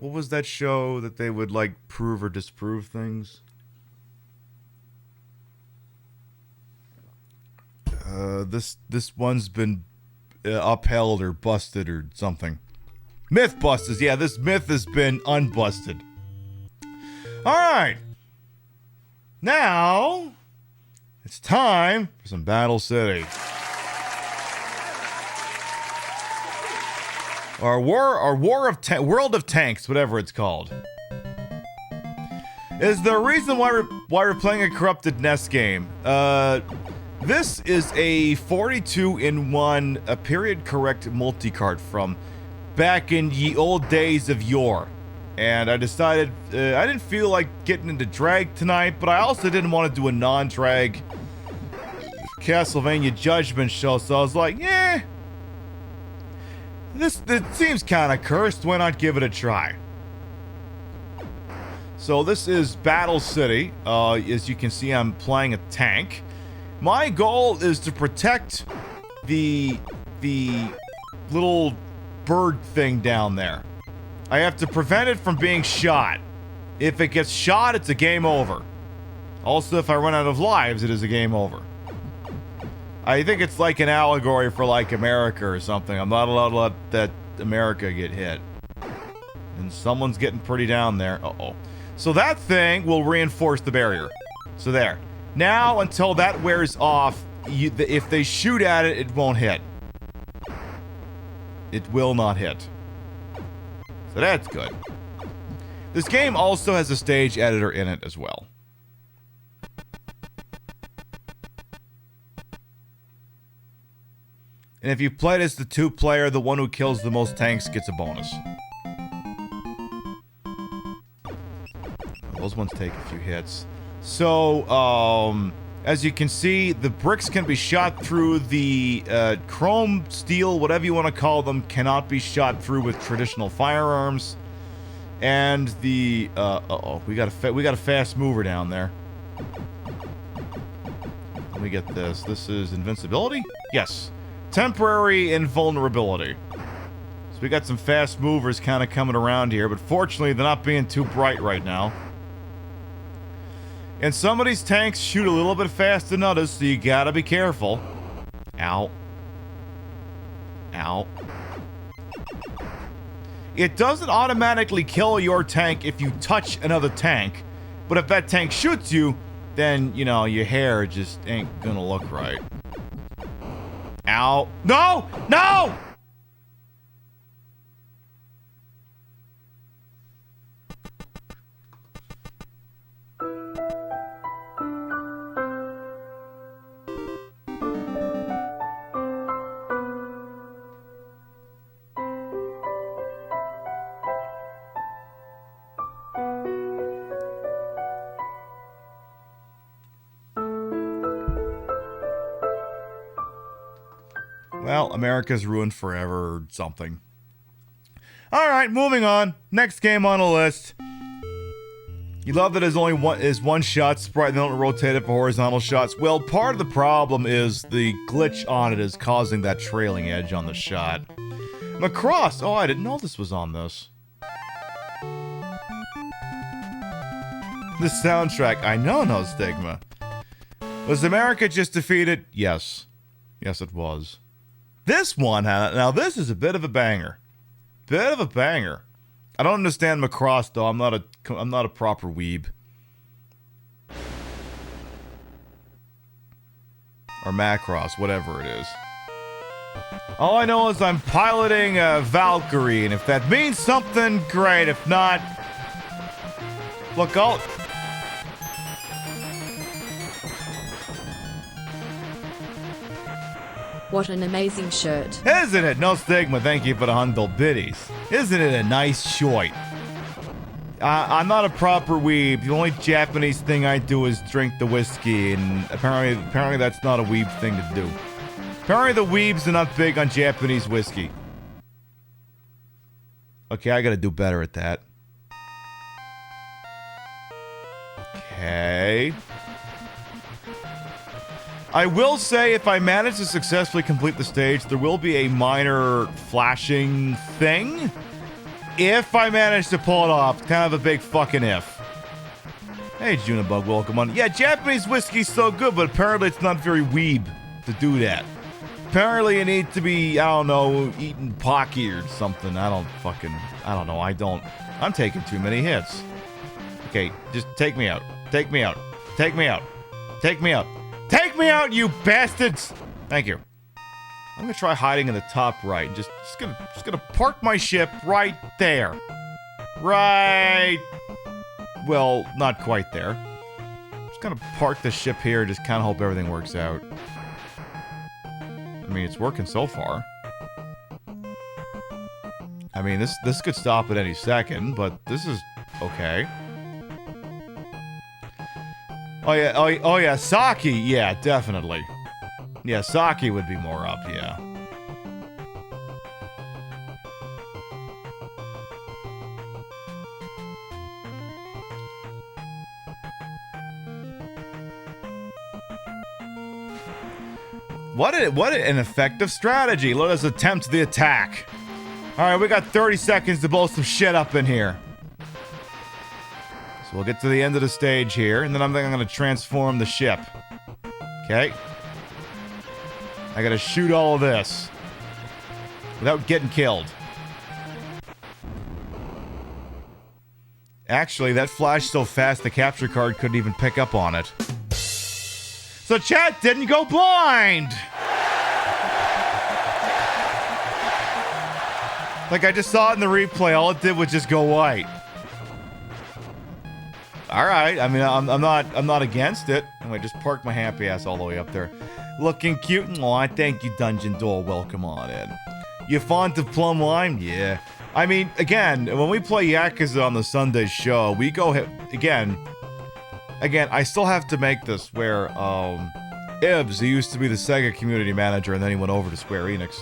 was that show that they would like prove or disprove things? This one's been upheld or busted or something. Mythbusters, yeah, this myth has been unbusted. Alright. Now, it's time for some Battle City. Or World of Tanks, whatever it's called. Is the reason why we're playing a corrupted NES game. This is a 42-in-1, a period-correct multi-card from back in ye old days of yore. And I decided, I didn't feel like getting into drag tonight, but I also didn't want to do a non-drag Castlevania Judgment show, so I was like, yeah, this seems kind of cursed, why not give it a try? So this is Battle City. As you can see, I'm playing a tank. My goal is to protect the little bird thing down there. I have to prevent it from being shot. If it gets shot, it's a game over. Also, if I run out of lives, it is a game over. I think it's like an allegory for like America or something. I'm not allowed to let that America get hit. And someone's getting pretty down there. Uh-oh. So that thing will reinforce the barrier. So there. Now, until that wears off, if they shoot at it, it won't hit. It will not hit. So that's good. This game also has a stage editor in it as well. And if you play as the 2-player, the one who kills the most tanks gets a bonus. Those ones take a few hits. So, as you can see, the bricks can be shot through. The chrome, steel, whatever you want to call them, cannot be shot through with traditional firearms. And the uh-oh, we got a fast mover down there. Let me get this. This is invincibility? Yes. Temporary invulnerability. So we got some fast movers kind of coming around here, but fortunately they're not being too bright right now. And some of these tanks shoot a little bit faster than others, so you gotta be careful. Ow. Ow. It doesn't automatically kill your tank if you touch another tank, but if that tank shoots you, then, you know, your hair just ain't gonna look right. Ow. No! No! Well, America's ruined forever or something. Alright, moving on. Next game on the list. You love that there's one shot sprite and they don't rotate it for horizontal shots. Well, part of the problem is the glitch on it is causing that trailing edge on the shot. Macross! Oh, I didn't know this was on this. The soundtrack, I know, no stigma. Was America just defeated? Yes. Yes, it was. This one, now this is a bit of a banger. Bit of a banger. I don't understand Macross though. I'm not a proper weeb. Or Macross, whatever it is. All I know is I'm piloting a Valkyrie, and if that means something, great. If not, look out. What an amazing shirt. Isn't it? No stigma, thank you for the $100 biddies. Isn't it a nice short? I'm not a proper weeb. The only Japanese thing I do is drink the whiskey, and apparently that's not a weeb thing to do. Apparently the weebs are not big on Japanese whiskey. Okay, I gotta do better at that. Okay. I will say, if I manage to successfully complete the stage, there will be a minor flashing thing. If I manage to pull it off, kind of a big fucking if. Hey, Junibug, welcome on. Yeah, Japanese whiskey's so good, but apparently it's not very weeb to do that. Apparently you need to be, I don't know, eating Pocky or something. I don't know, I'm taking too many hits. Okay, just take me out. Take me out. Take me out. Take me out. Take me out, you bastards! Thank you. I'm gonna try hiding in the top right. Just gonna park my ship right there. Right. Well, not quite there. Just gonna park the ship here. Just kind of hope everything works out. I mean, it's working so far. I mean, this could stop at any second, but this is okay. Oh yeah, Saki, yeah, definitely. Yeah, Saki would be more up, yeah. What an effective strategy. Let us attempt the attack. Alright, we got 30 seconds to blow some shit up in here. So we'll get to the end of the stage here, and then I'm going to transform the ship. Okay. I gotta shoot all of this without getting killed. Actually, that flashed so fast the capture card couldn't even pick up on it. So chat didn't go blind! Like I just saw it in the replay, all it did was just go white. Alright, I mean, I'm not against it. Anyway, just park my happy ass all the way up there. Looking cute. Aw, thank you, Dungeon Door. Welcome on in. You fond of plum lime? Yeah. I mean, again, when we play Yakuza on the Sunday show, we go again, I still have to make this where, Ibs, who used to be the Sega community manager and then he went over to Square Enix,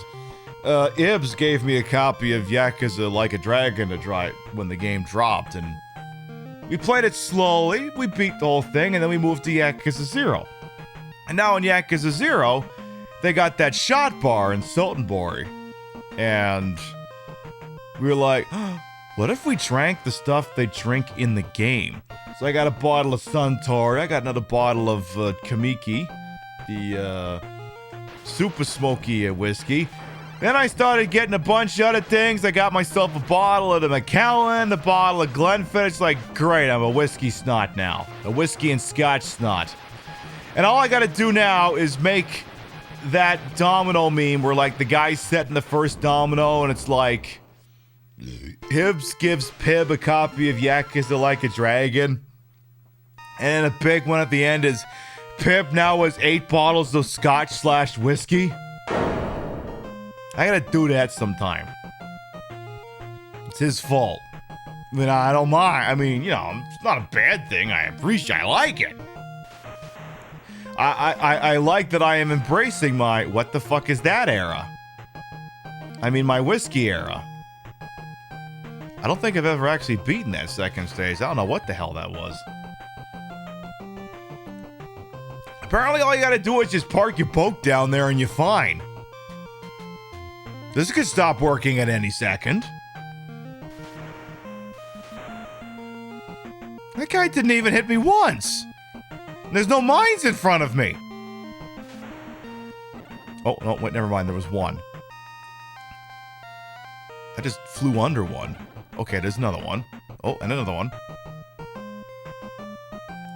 Ibs gave me a copy of Yakuza Like a Dragon to try when the game dropped, and we played it slowly, we beat the whole thing, and then we moved to Yakuza 0. And now in Yakuza 0, they got that shot bar in Sotenbori. And we were like, oh, what if we drank the stuff they drink in the game? So I got a bottle of Suntory, I got another bottle of Kamiki, the super smoky whiskey. Then I started getting a bunch of other things. I got myself a bottle of the Macallan, a bottle of Glenfiddich. Like, great, I'm a whiskey snot now. A whiskey and scotch snot. And all I gotta do now is make that domino meme where, like, the guy's setting the first domino and it's like, Hibbs gives Pib a copy of Yakuza Like a Dragon. And a big one at the end is, Pib now has 8 bottles of scotch/whiskey. I gotta do that sometime. It's his fault. I mean, I don't mind. I mean, you know, it's not a bad thing. I like it. I like that I am embracing my, what the fuck is that era? I mean, my whiskey era. I don't think I've ever actually beaten that second stage. I don't know what the hell that was. Apparently all you gotta do is just park your boat down there and you're fine. This could stop working at any second. That guy didn't even hit me once. There's no mines in front of me. Oh, no, wait, never mind. There was one. I just flew under one. Okay, there's another one. Oh, and another one.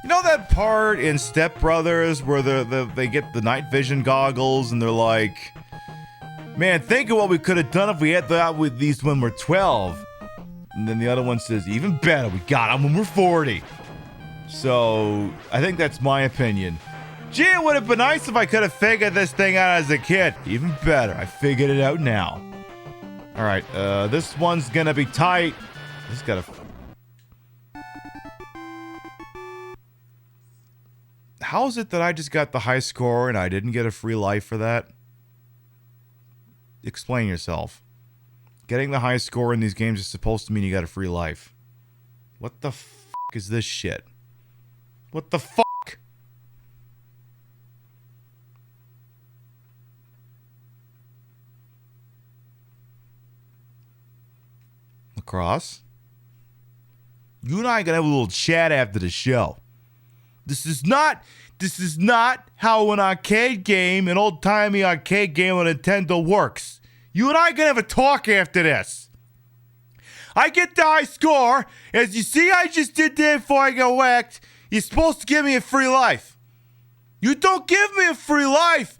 You know that part in Step Brothers where they get the night vision goggles and they're like, man, think of what we could have done if we had that with these when we're 12. And then the other one says, even better, we got them when we're 40. So, I think that's my opinion. Gee, it would have been nice if I could have figured this thing out as a kid. Even better, I figured it out now. Alright, this one's gonna be tight. This gotta... How is it that I just got the high score and I didn't get a free life for that? Explain yourself. Getting the high score in these games is supposed to mean you got a free life. What the f*** is this shit? What the fuck? Lacrosse? You and I are gonna have a little chat after the show. This is not how an arcade game, an old-timey arcade game on Nintendo works. You and I are gonna have a talk after this. I get the high score. As you see, I just did that before I got whacked. You're supposed to give me a free life. You don't give me a free life.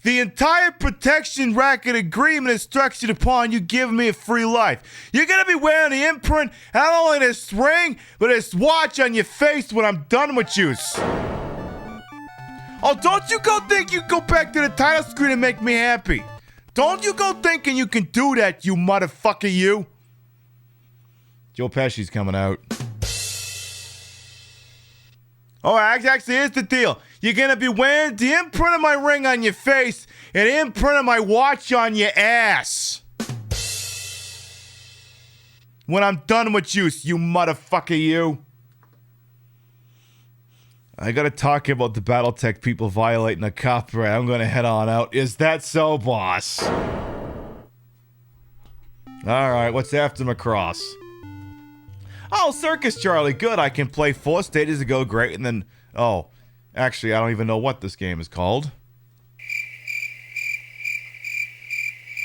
The entire protection racket agreement is structured upon you giving me a free life. You're going to be wearing the imprint, not only this ring, but this watch on your face when I'm done with you. Oh, don't you go think you can go back to the title screen and make me happy. Don't you go thinking you can do that, you motherfucker, you. Joe Pesci's coming out. Oh, actually, here's the deal. You're going to be wearing the imprint of my ring on your face and the imprint of my watch on your ass. When I'm done with you motherfucker, you. I got to talk about the Battletech people violating the copyright. I'm going to head on out. Is that so, boss? All right, what's after Macross? Oh, Circus Charlie, good. I can play 4 stages ago, great. And then, oh, actually, I don't even know what this game is called.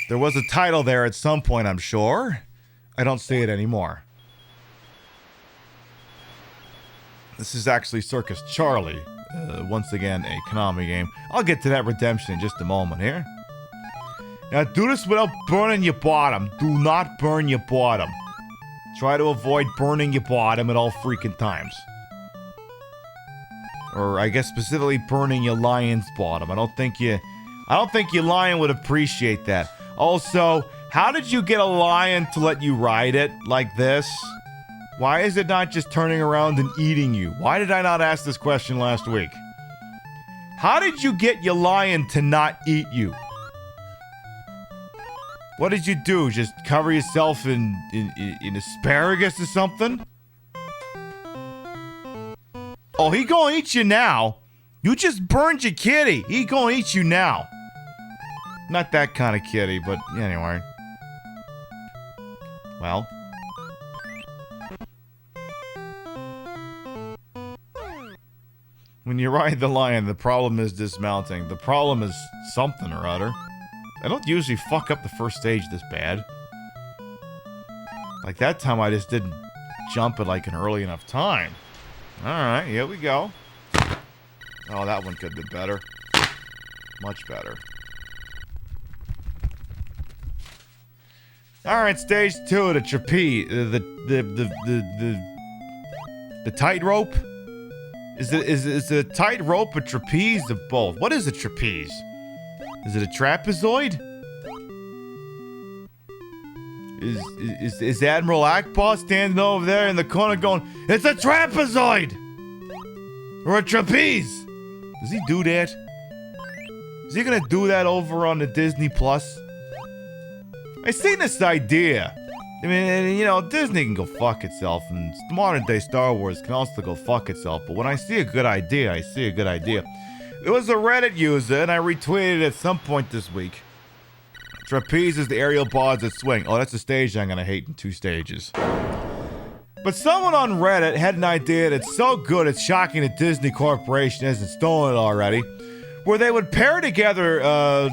There was a title there at some point, I'm sure. I don't see it anymore. This is actually Circus Charlie. Once again, a Konami game. I'll get to that redemption in just a moment here. Now, do this without burning your bottom. Do not burn your bottom. Try to avoid burning your bottom at all freaking times. Or I guess specifically burning your lion's bottom. I don't think your lion would appreciate that. Also, how did you get a lion to let you ride it like this? Why is it not just turning around and eating you? Why did I not ask this question last week? How did you get your lion to not eat you? What did you do? Just cover yourself in asparagus or something? Oh, he gonna eat you now. You just burned your kitty. He gonna eat you now. Not that kind of kitty, but anyway. Well. When you ride the lion, the problem is dismounting. The problem is something or other. I don't usually fuck up the first stage this bad. Like that time I just didn't jump at like an early enough time. Alright, here we go. Oh, that one could have been better. Much better. Alright, stage 2, the trapeze. The tightrope? Is the tightrope a trapeze of both? What is a trapeze? Is it a trapezoid? Is Admiral Akbar standing over there in the corner going, it's a trapezoid! Or a trapeze? Does he do that? Is he gonna do that over on the Disney Plus? I seen this idea. I mean, you know, Disney can go fuck itself, and modern day Star Wars can also go fuck itself. But when I see a good idea, I see a good idea. It was a Reddit user, and I retweeted it at some point this week. Trapeze is the aerial bars that swing. Oh, that's a stage I'm gonna hate in 2 stages. But someone on Reddit had an idea that's so good it's shocking that Disney Corporation hasn't stolen it already, where they would pair together,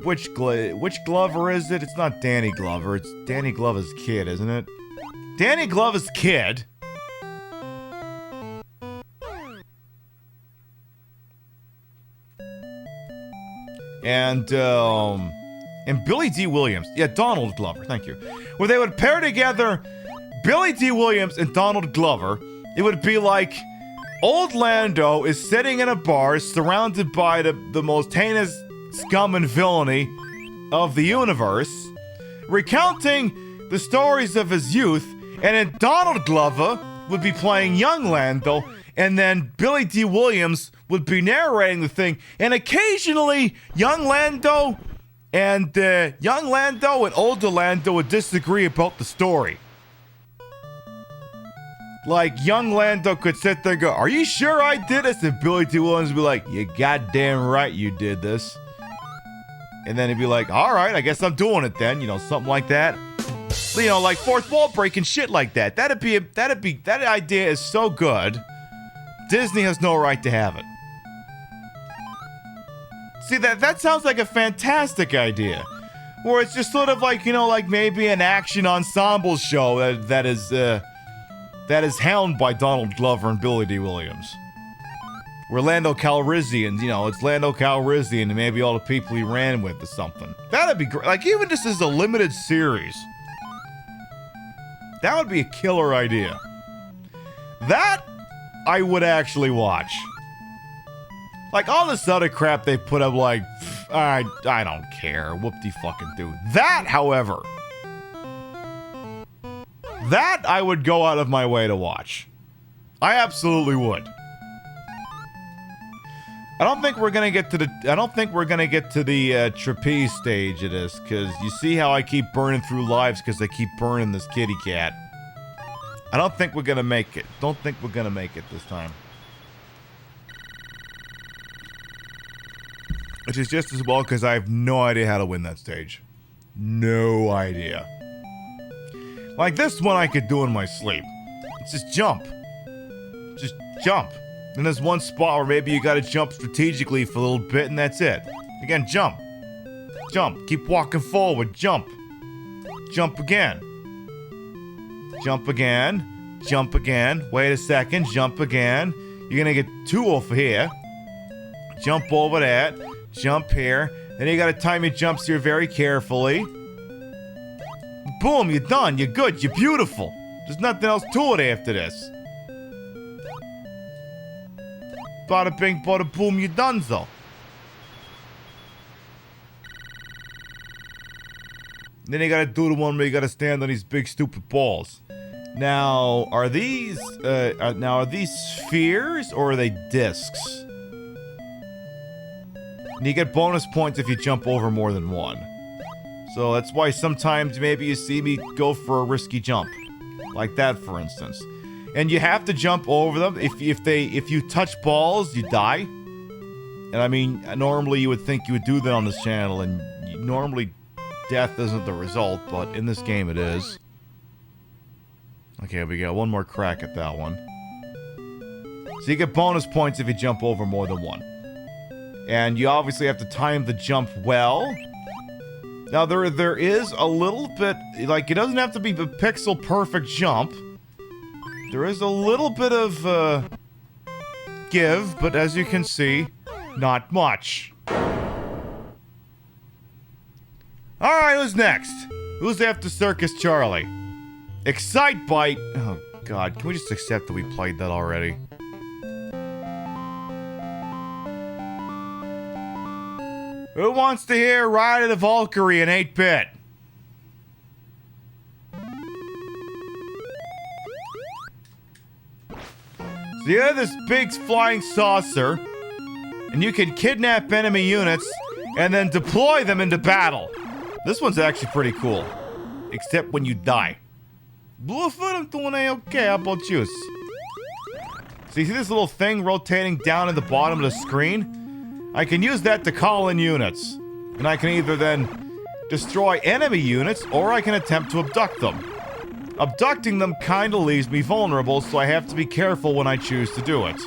which Glover is it? It's not Danny Glover, it's Danny Glover's kid, isn't it? Danny Glover's kid. And Billy D. Williams. Yeah, Donald Glover, thank you. Where they would pair together Billy D. Williams and Donald Glover. It would be like old Lando is sitting in a bar surrounded by the most heinous scum and villainy of the universe, recounting the stories of his youth, and then Donald Glover would be playing young Lando, and then Billy D. Williams would be narrating the thing, and occasionally young Lando and older Lando would disagree about the story. Like, young Lando could sit there and go, "Are you sure I did this?" And Billy D. Williams would be like, "You goddamn right you did this." And then he'd be like, "All right, I guess I'm doing it then," you know, something like that. You know, like fourth wall breaking shit like that. That idea is so good. Disney has no right to have it. See, that sounds like a fantastic idea. Where it's just sort of like, you know, like maybe an action ensemble show that is helmed by Donald Glover and Billy D. Williams. Where Lando Calrissian, you know, it's Lando Calrissian and maybe all the people he ran with or something. That'd be great. Like, even just as a limited series. That would be a killer idea. That I would actually watch. Like, all this other crap they put up, like, I don't care. Whoop-de-fucking-do. That, however, that I would go out of my way to watch. I absolutely would. I don't think we're gonna get to the trapeze stage of this, because you see how I keep burning through lives because I keep burning this kitty cat. I don't think we're gonna make it. Don't think we're gonna make it this time. Which is just as well, because I have no idea how to win that stage. No idea. Like, this one I could do in my sleep. It's just jump. Just jump. Then there's one spot where maybe you gotta jump strategically for a little bit, and that's it. Again, jump. Jump. Keep walking forward. Jump. Jump again. Jump again. Jump again. Wait a second. Jump again. You're gonna get 2 over here. Jump over that. Jump here. Then you gotta time your jumps here very carefully. Boom, you're done. You're good. You're beautiful. There's nothing else to it after this. Bada bing, bada boom, you're donezo. Then you gotta do the one where you gotta stand on these big stupid balls. Now, are these spheres or are they discs? And you get bonus points if you jump over more than one. So that's why sometimes maybe you see me go for a risky jump. Like that, for instance. And you have to jump over them. If you touch balls, you die. And I mean, normally you would think you would do that on this channel, and normally death isn't the result, but in this game it is. Okay, we got one more crack at that one. So you get bonus points if you jump over more than one. And you obviously have to time the jump well. Now, there is a little bit, like, it doesn't have to be a pixel perfect jump. There is a little bit of, give, but as you can see, not much. Alright, who's next? Who's after Circus Charlie? Excite Bite. Oh, God, can we just accept that we played that already? Who wants to hear Ride of the Valkyrie in 8-bit? So you have this big flying saucer, and you can kidnap enemy units and then deploy them into battle. This one's actually pretty cool. except when you die. Bluefoot, I'm doing A-okay. How about you? So you see this little thing rotating down at the bottom of the screen? I can use that to call in units. And I can either then destroy enemy units, or I can attempt to abduct them. Abducting them kinda leaves me vulnerable, so I have to be careful when I choose to do it.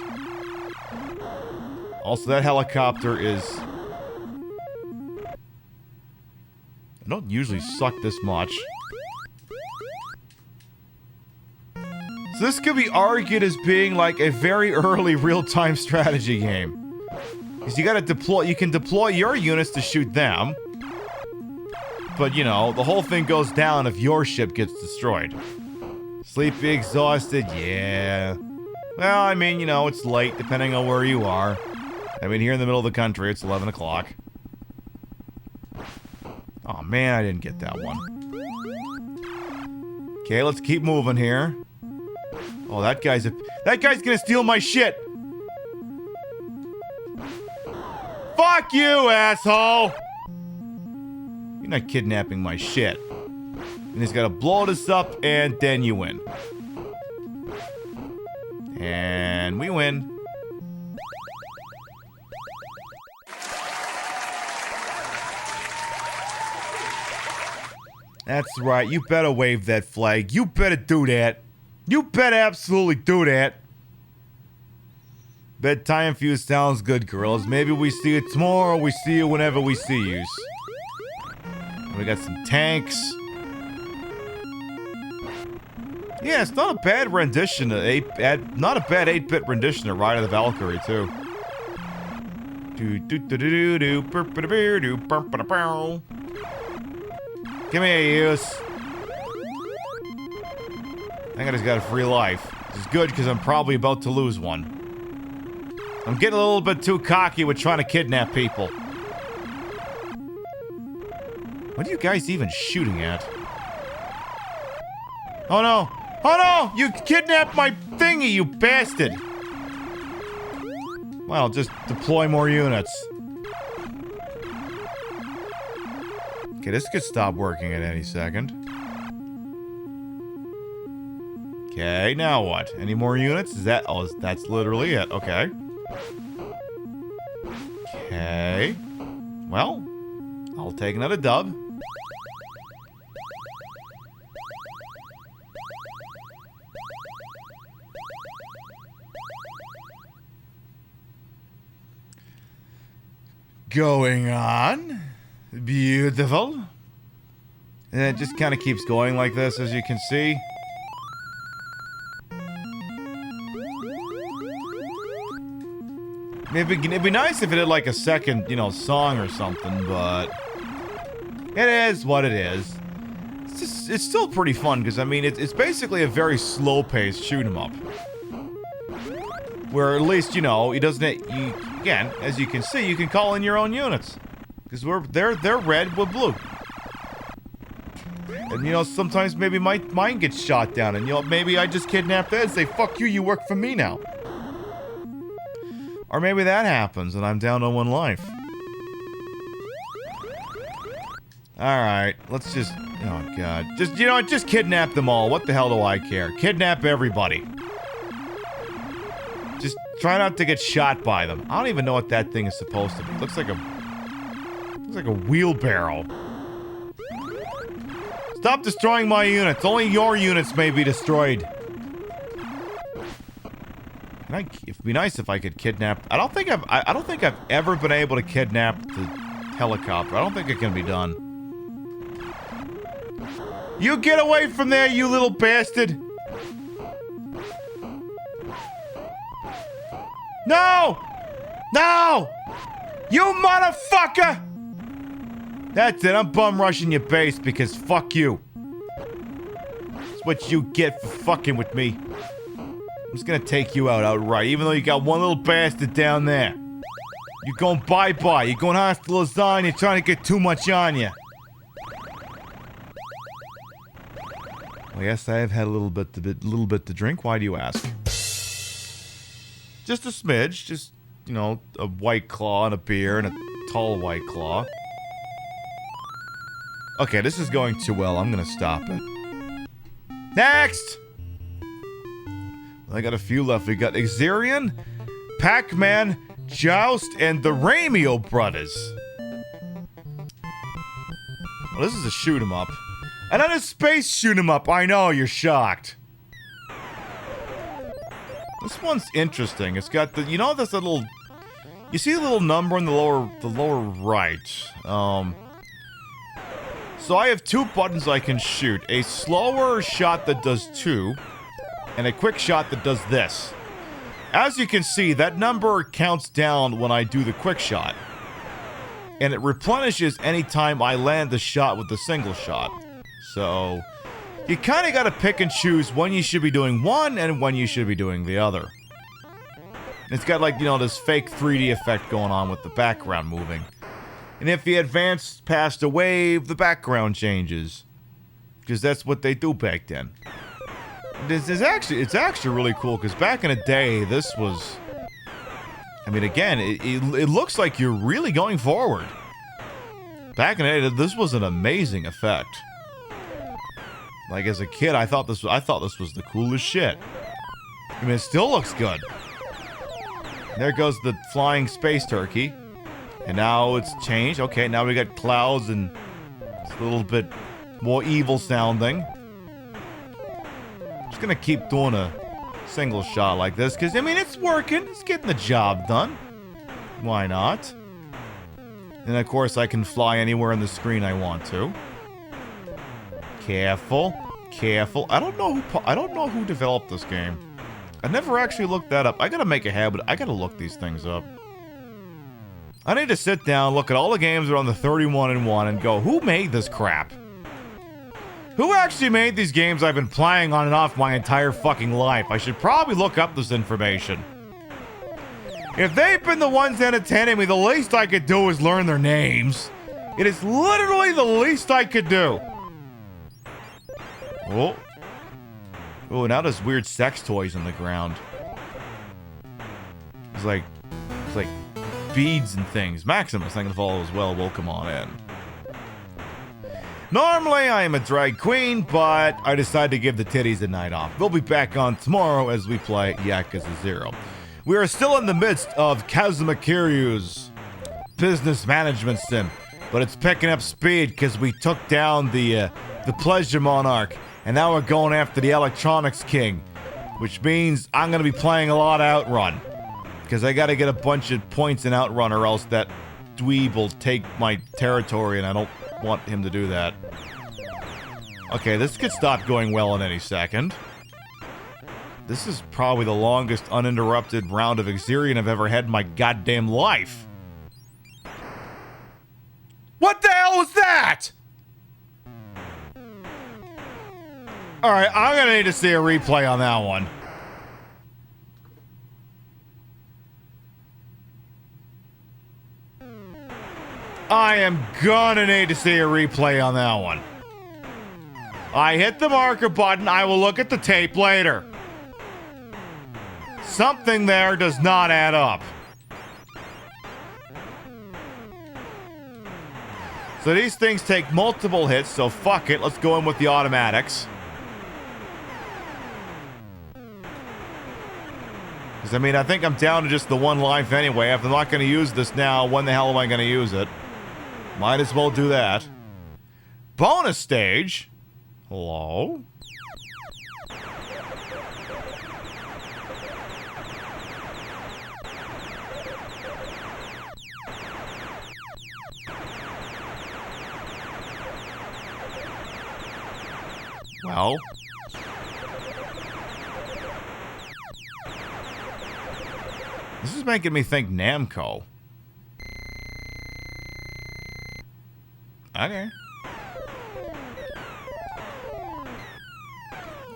Also, that helicopter is... I don't usually suck this much. So this could be argued as being like a very early real-time strategy game. Because you gotta deploy, you can deploy your units to shoot them. But, you know, the whole thing goes down if your ship gets destroyed. Sleepy, exhausted, yeah. Well, I mean, you know, it's late depending on where you are. I mean, here in the middle of the country, it's 11 o'clock. Oh man, I didn't get that one. Okay, let's keep moving here. Oh, that guy's gonna steal my shit! Fuck you, asshole! You're not kidnapping my shit. And he's gotta blow this up, and then you win. And we win. That's right, you better wave that flag. You better do that. You better absolutely do that. Bedtime fuse sounds good, girls. Maybe we see you tomorrow, or we see you whenever we see you. We got some tanks. Yeah, it's not a bad rendition. Not a bad 8-bit rendition of Ride of the Valkyrie, too. Give me a use. I think I just got a free life. Which is good because I'm probably about to lose one. I'm getting a little bit too cocky with trying to kidnap people. What are you guys even shooting at? Oh no! Oh no! You kidnapped my thingy, you bastard! Well, just deploy more units. Okay, this could stop working at any second. Okay, now what? Any more units? Is that... Oh, that's literally it. Okay. Okay. Well, I'll take another dub. Going on. Beautiful. And it just kind of keeps going like this, as you can see. It'd be nice if it had like a second, you know, song or something, but it is what it is. It's still pretty fun because I mean it's basically a very slow-paced shoot 'em up, where at least you know he doesn't. Again, as you can see, you can call in your own units because they're red with blue, and you know sometimes maybe mine gets shot down, and you know maybe I just kidnap that and say fuck you, you work for me now. Or maybe that happens and I'm down to 1 life. Alright, let's just... Oh, God. Just, you know what? Just kidnap them all. What the hell do I care? Kidnap everybody. Just try not to get shot by them. I don't even know what that thing is supposed to be. It looks like a wheelbarrow. Stop destroying my units. Only your units may be destroyed. It'd be nice if I could kidnap... I don't think I've ever been able to kidnap the helicopter. I don't think it can be done. You get away from there, you little bastard! No! No! You motherfucker! That's it, I'm bum rushing your base because fuck you. That's what you get for fucking with me. I'm just gonna take you out outright, even though you got one little bastard down there. You're going bye-bye. You're going hostile lasagna. You're trying to get too much on you. Well, yes, I have had a little bit to drink. Why do you ask? Just a smidge. Just, you know, a White Claw and a beer and a tall White Claw. Okay, this is going too well. I'm gonna stop it. Next! I got a few left. We got Xerion, Pac-Man, Joust, and the Ramio Brothers. Well, this is a shoot 'em up. Another space shoot 'em up. I know, you're shocked. This one's interesting. It's got the, you know, this little, you see the little number in the lower right. So I have two buttons I can shoot. A slower shot that does 2, and a quick shot that does this. As you can see, that number counts down when I do the quick shot. And it replenishes anytime I land the shot with the single shot. So, you kind of got to pick and choose when you should be doing one and when you should be doing the other. It's got, like, you know, this fake 3D effect going on with the background moving. And if you advance past a wave, the background changes. Because that's what they do back then. It's actually really cool, because back in the day, this was... I mean, again, it looks like you're really going forward. Back in the day, this was an amazing effect. Like, as a kid, I thought this was the coolest shit. I mean, it still looks good. There goes the flying space turkey. And now it's changed. Okay, now we got clouds and it's a little bit more evil sounding. Just gonna keep doing a single shot like this, because, I mean, it's working. It's getting the job done. Why not? And, of course, I can fly anywhere on the screen I want to. Careful. Careful. I don't know who developed this game. I never actually looked that up. I gotta make a habit. I gotta look these things up. I need to sit down, look at all the games that are on the 31-1 and go, who made this crap? Who actually made these games I've been playing on and off my entire fucking life? I should probably look up this information. If they've been the ones entertaining me, the least I could do is learn their names. It is literally the least I could do. Oh. Oh, now there's weird sex toys on the ground. It's like beads and things. Maximus, I'm gonna follow as well. Welcome on in. Normally, I am a drag queen, but I decided to give the titties a night off. We'll be back on tomorrow as we play Yakuza 0. We are still in the midst of Kazuma Kiryu's business management sim, but it's picking up speed because we took down the Pleasure Monarch, and now we're going after the Electronics King, which means I'm going to be playing a lot of Outrun, because I got to get a bunch of points in Outrun, or else that dweeb will take my territory, and I don't want him to do that. Okay, this could stop going well in any second. This is probably the longest uninterrupted round of Xerion I've ever had in my goddamn life. What the hell was that? Alright, I'm gonna need to see a replay on that one. I am gonna need to see a replay on that one. I hit the marker button. I will look at the tape later. Something there does not add up. So these things take multiple hits, so fuck it. Let's go in with the automatics. Because, I mean, I think I'm down to just the one life anyway. If I'm not going to use this now, when the hell am I going to use it? Might as well do that. Bonus stage. Hello? Well. This is making me think Namco. Okay.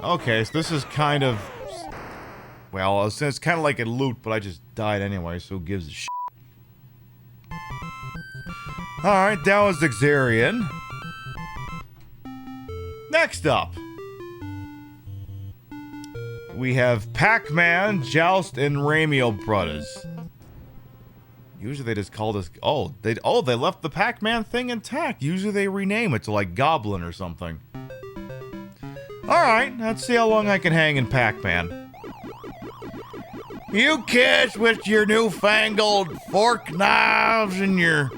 Okay, so this is kind of... Well, it's kind of like a loot, but I just died anyway, so who gives a shit? Alright, that was Xerion. Next up, we have Pac-Man, Joust, and Ramio Brothers. Usually they just call this... they left the Pac-Man thing intact. Usually they rename it to, like, Goblin or something. Alright, let's see how long I can hang in Pac-Man. You kids with your newfangled fork knives and your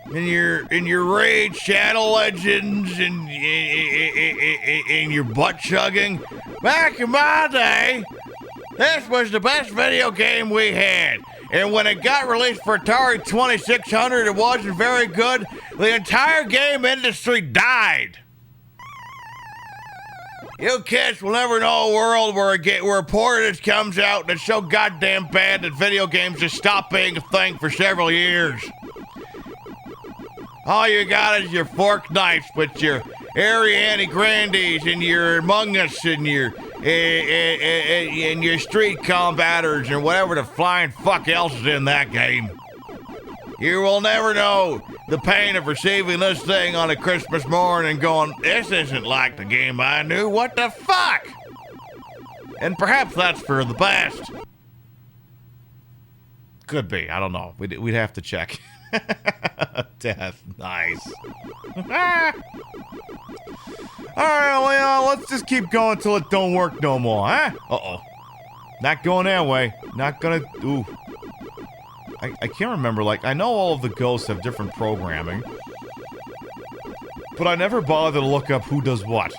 Raid Shadow Legends and your butt chugging. Back in my day, this was the best video game we had. And when it got released for Atari 2600, it wasn't very good. The entire game industry died. You kids will never know a world where a Portage comes out and it's so goddamn bad that video games just stop being a thing for several years. All you got is your fork knives with your Ariane Grandes and your Among Us and your street combaters and whatever the flying fuck else is in that game. You will never know the pain of receiving this thing on a Christmas morning and going, this isn't like the game I knew, what the fuck? And perhaps that's for the best. Could be, I don't know. We'd have to check. Death, nice. Alright, well, let's just keep going till it don't work no more, huh? Uh-oh. Not going that way. Not gonna... Ooh. I can't remember, like, I know all of the ghosts have different programming, but I never bother to look up who does what.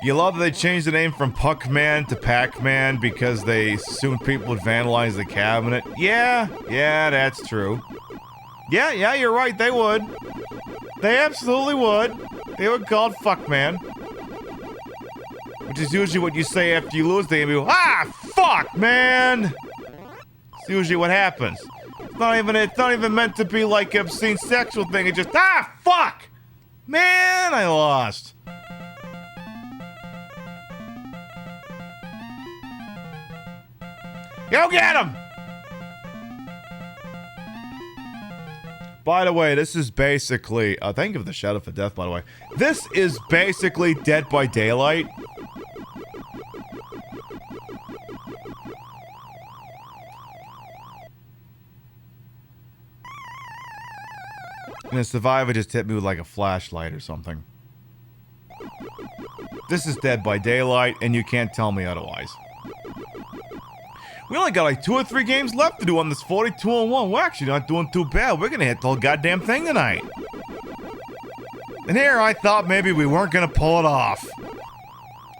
You love that they changed the name from Puckman to Pac-Man because they assumed people would vandalize the cabinet? Yeah, that's true. Yeah, you're right, they would. They absolutely would. They would call it Fuckman. Which is usually what you say after you lose the game. You go, ah, fuck, man! It's usually what happens. It's not even meant to be like an obscene sexual thing. It's just, ah, fuck! Man, I lost. Go get him! By the way, this is basically... thank you for the shout out for death, by the way. This is basically Dead by Daylight. And the survivor just hit me with like a flashlight or something. This is Dead by Daylight, and you can't tell me otherwise. We only got like 2 or 3 games left to do on this 42-1. We're actually not doing too bad. We're gonna hit the whole goddamn thing tonight. And here I thought maybe we weren't gonna pull it off.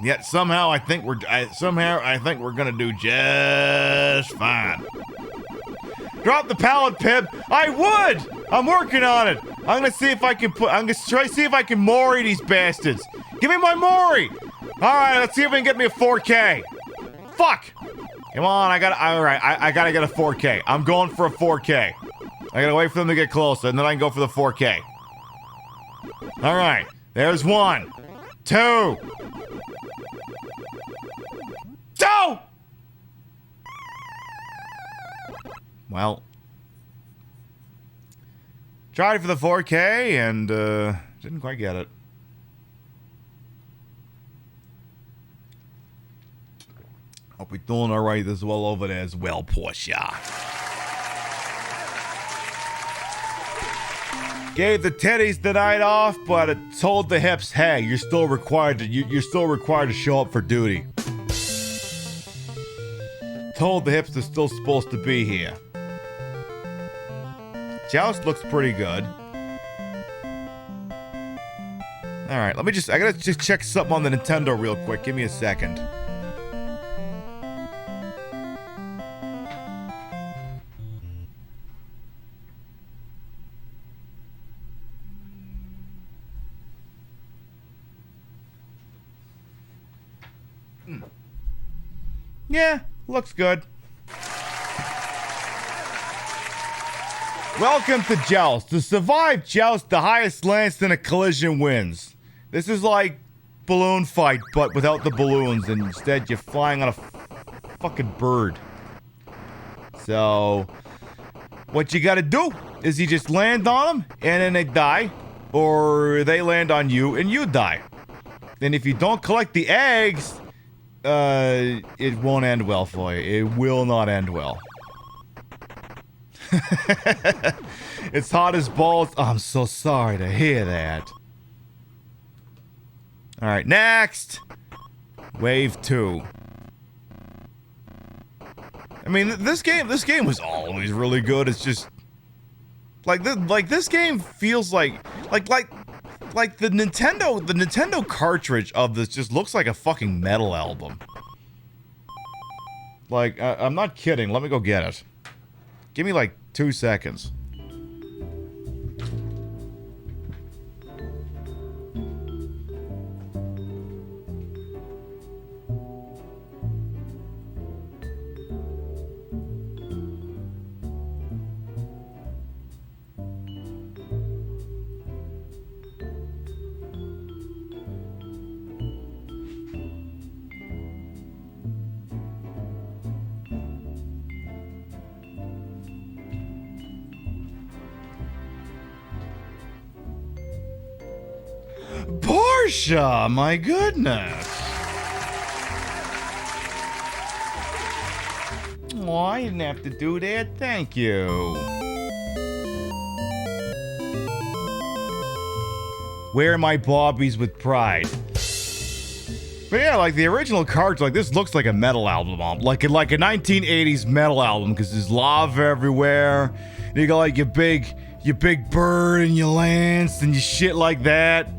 Yet somehow I think we're gonna do just fine. Drop the pallet, Pib. I would. I'm working on it. I'm gonna see if I can try to see if I can Mori these bastards. Give me my Mori. All right, let's see if we can get me a 4K. Fuck. Come on, I gotta get a 4K. I'm going for a 4K. I gotta wait for them to get closer, and then I can go for the 4K. All right, there's 1, 2. Well, tried for the 4K and didn't quite get it. Hope we're doing all right as well over there as well, Portia. Gave the teddies the night off, but it told the hips, "Hey, you're still required to show up for duty." Told the hips they're still supposed to be here. Joust looks pretty good. Alright, I gotta just check something on the Nintendo real quick. Give me a second. Yeah, looks good. Welcome to Joust. To survive Joust, the highest lance in a collision wins. This is like balloon fight, but without the balloons, and instead you're flying on a fucking bird. So, what you gotta do is you just land on them, and then they die, or they land on you, and you die. And if you don't collect the eggs, it won't end well for you. It will not end well. It's hot as balls. Oh, I'm so sorry to hear that. Alright, next! Wave 2. I mean, this game was always really good. It's just... Like this game feels like the Nintendo cartridge of this just looks like a fucking metal album. Like, I'm not kidding. Let me go get it. Give me like 2 seconds. Portia, my goodness. Oh, I didn't have to do that. Thank you. Wear my bobbies with pride. But yeah, like the original cards, like this looks like a metal album, like a 1980s metal album, because there's lava everywhere. And you got like your big bird and your lance and your shit like that.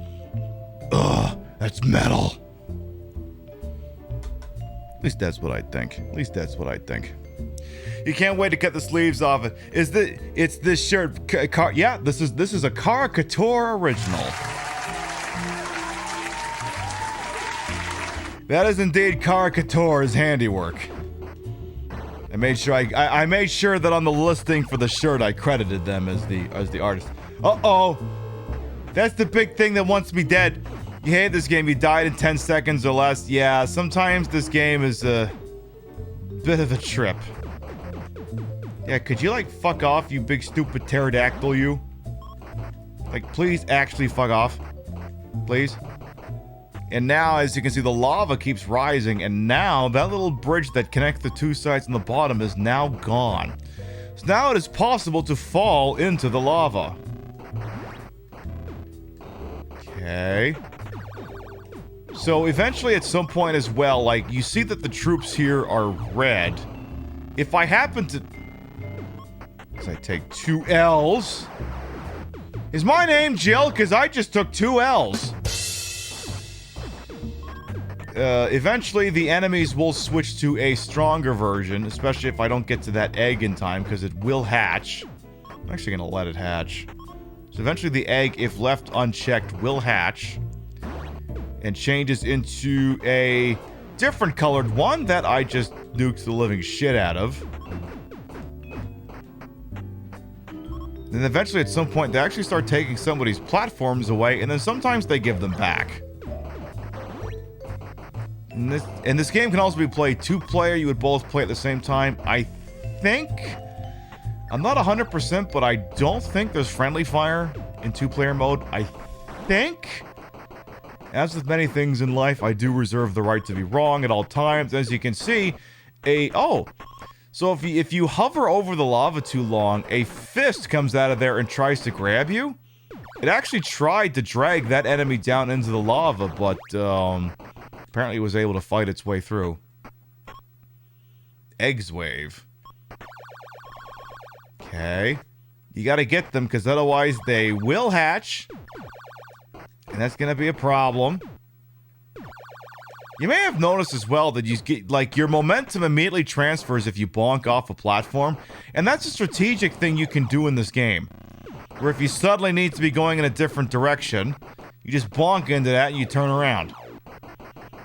Ugh, that's metal. At least that's what I think. You can't wait to cut the sleeves off it. It's this shirt. Yeah, this is a caricature original. That is indeed caricature's handiwork. I made sure I made sure that on the listing for the shirt I credited them as the artist. Uh-oh. That's the big thing that wants me dead. You hate this game, you died in 10 seconds or less. Yeah, sometimes this game is a bit of a trip. Yeah, could you like fuck off, you big stupid pterodactyl, you? Like, please actually fuck off. Please. And now, as you can see, the lava keeps rising, and now that little bridge that connects the two sides on the bottom is now gone. So now it is possible to fall into the lava. Okay. So eventually at some point as well, like, you see that the troops here are red. If I happen to... Because I take 2 L's. Is my name Jill? Because I just took 2 L's. Eventually the enemies will switch to a stronger version, especially if I don't get to that egg in time, because it will hatch. I'm actually going to let it hatch. So eventually the egg, if left unchecked, will hatch. And changes into a different colored one that I just nuked the living shit out of. Then eventually at some point they actually start taking somebody's platforms away, and then sometimes they give them back. And this game can also be played 2-player. You would both play at the same time. I think... I'm not 100%, but I don't think there's friendly fire in 2-player mode. I think... As with many things in life, I do reserve the right to be wrong at all times. As you can see, so if you hover over the lava too long, a fist comes out of there and tries to grab you. It actually tried to drag that enemy down into the lava, but apparently it was able to fight its way through. Eggs wave. Okay. You gotta get them, because otherwise they will hatch. And that's gonna be a problem. You may have noticed as well that you get, like, your momentum immediately transfers if you bonk off a platform. And that's a strategic thing you can do in this game. Where if you suddenly need to be going in a different direction, you just bonk into that and you turn around.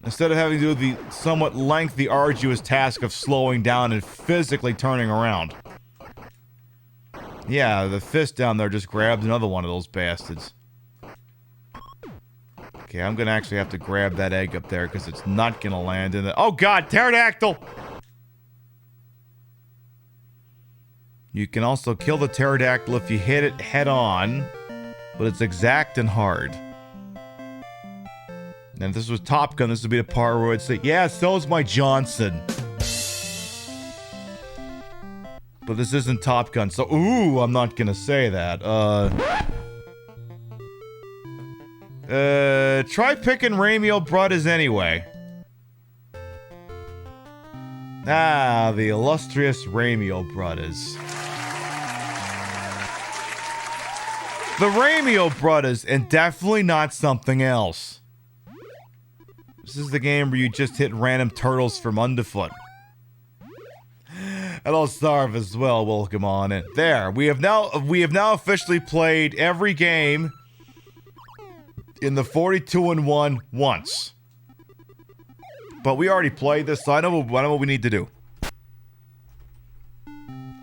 Instead of having to do the somewhat lengthy, arduous task of slowing down and physically turning around. Yeah, the fist down there just grabbed another one of those bastards. Okay, I'm gonna actually have to grab that egg up there because it's not gonna land in the— Oh god, pterodactyl! You can also kill the pterodactyl if you hit it head on, but it's exact and hard. And if this was Top Gun, this would be the part where I'd say, yeah, so's my Johnson. But this isn't Top Gun, so ooh, I'm not gonna say that. Try picking Romeo Brothers anyway. Ah, the illustrious Romeo Brothers. The Romeo Brothers, and definitely not something else. This is the game where you just hit random turtles from underfoot. Hello, Starve as well. Welcome on in. There, we have now officially played every game in the 42-1 once. But we already played this, so I know what we need to do.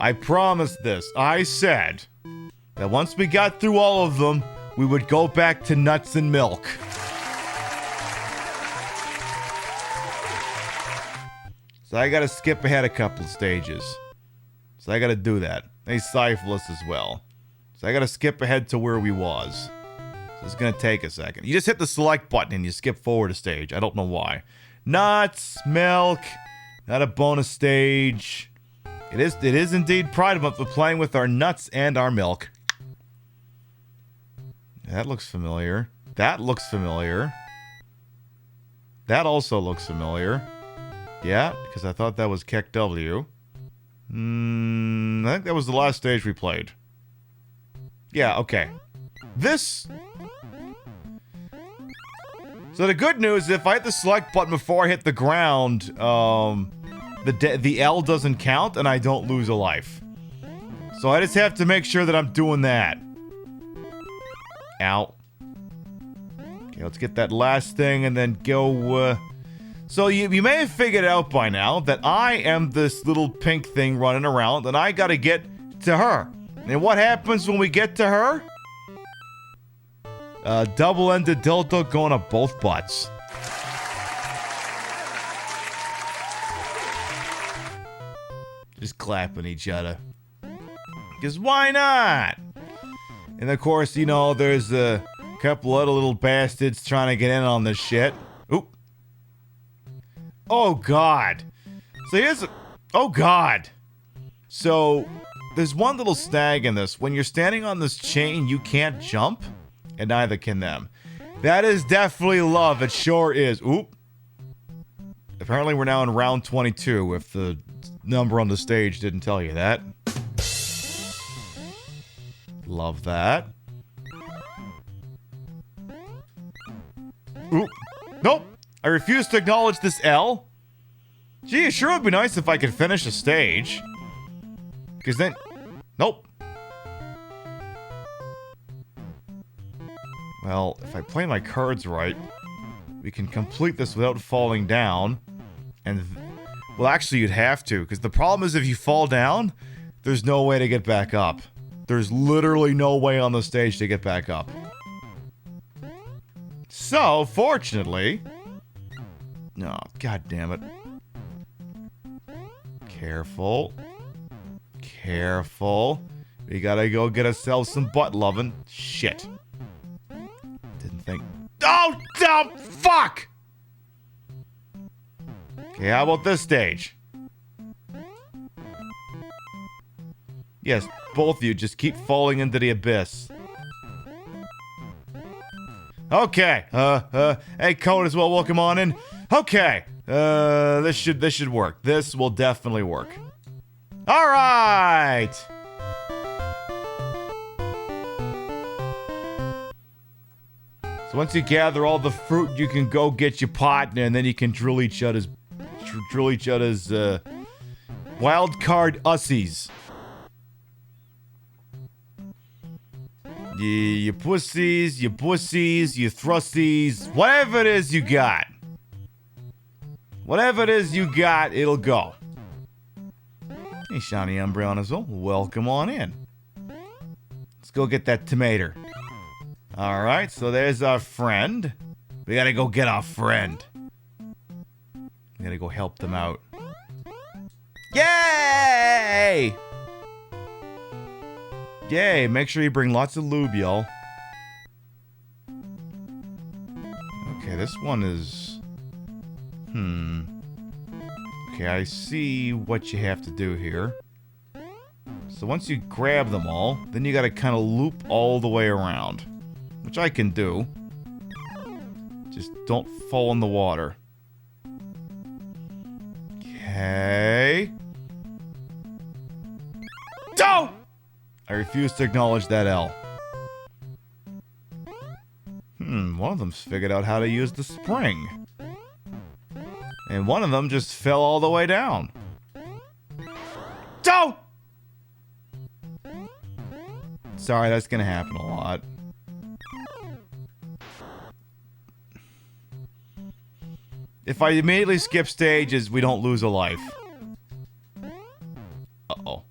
I promised this. I said that once we got through all of them, we would go back to nuts and milk. So I gotta skip ahead a couple of stages. So I gotta do that. Hey, Syphilis as well. So I gotta skip ahead to where we was. So it's gonna take a second. You just hit the select button and you skip forward a stage. I don't know why. Nuts, milk, not a bonus stage. It is indeed Pride Month. We're playing with our nuts and our milk. That looks familiar. That looks familiar. That also looks familiar. Yeah, because I thought that was Keck W. I think that was the last stage we played. Yeah, okay. This... So the good news is if I hit the select button before I hit the ground, the L doesn't count and I don't lose a life. So I just have to make sure that I'm doing that. Ow. Okay, let's get that last thing and then go, So you may have figured out by now that I am this little pink thing running around and I gotta get to her. And what happens when we get to her? Double-ended dildo going up both butts. Just clapping each other. Because why not? And of course, you know, there's a couple other little bastards trying to get in on this shit. Oop. Oh, God. So here's... Oh, God. So, there's one little snag in this. When you're standing on this chain, you can't jump. And neither can them. That is definitely love. It sure is. Oop. Apparently we're now in round 22, if the number on the stage didn't tell you that. Love that. Oop. Nope. I refuse to acknowledge this L. Gee, it sure would be nice if I could finish a stage. Because then... Nope. Well, if I play my cards right, we can complete this without falling down. And... Well, actually, you'd have to. Because the problem is if you fall down, there's no way to get back up. There's literally no way on the stage to get back up. So, fortunately... No, god damn it. Careful. Careful. We gotta go get ourselves some butt loving. Shit. Didn't think... Oh, fuck! Okay, how about this stage? Yes, both of you just keep falling into the abyss. Okay, hey, Code as well, welcome on in. Okay, this should work. This will definitely work. All right! So once you gather all the fruit, you can go get your partner, and then you can drill each other's wild card ussies. You pussies, you bussies, you thrussies, whatever it is you got. Whatever it is you got, it'll go. Hey, Shiny Umbreon as well. Welcome on in. Let's go get that tomato. Alright, so there's our friend. We gotta go get our friend. We gotta go help them out. Yay! Yay, make sure you bring lots of lube, y'all. Okay, this one is... Okay, I see what you have to do here. So once you grab them all, then you gotta kind of loop all the way around. Which I can do. Just don't fall in the water. Okay. Don't! I refuse to acknowledge that L. One of them's figured out how to use the spring. And one of them just fell all the way down. Don't! Sorry, that's gonna happen a lot. If I immediately skip stages, we don't lose a life. Uh-oh.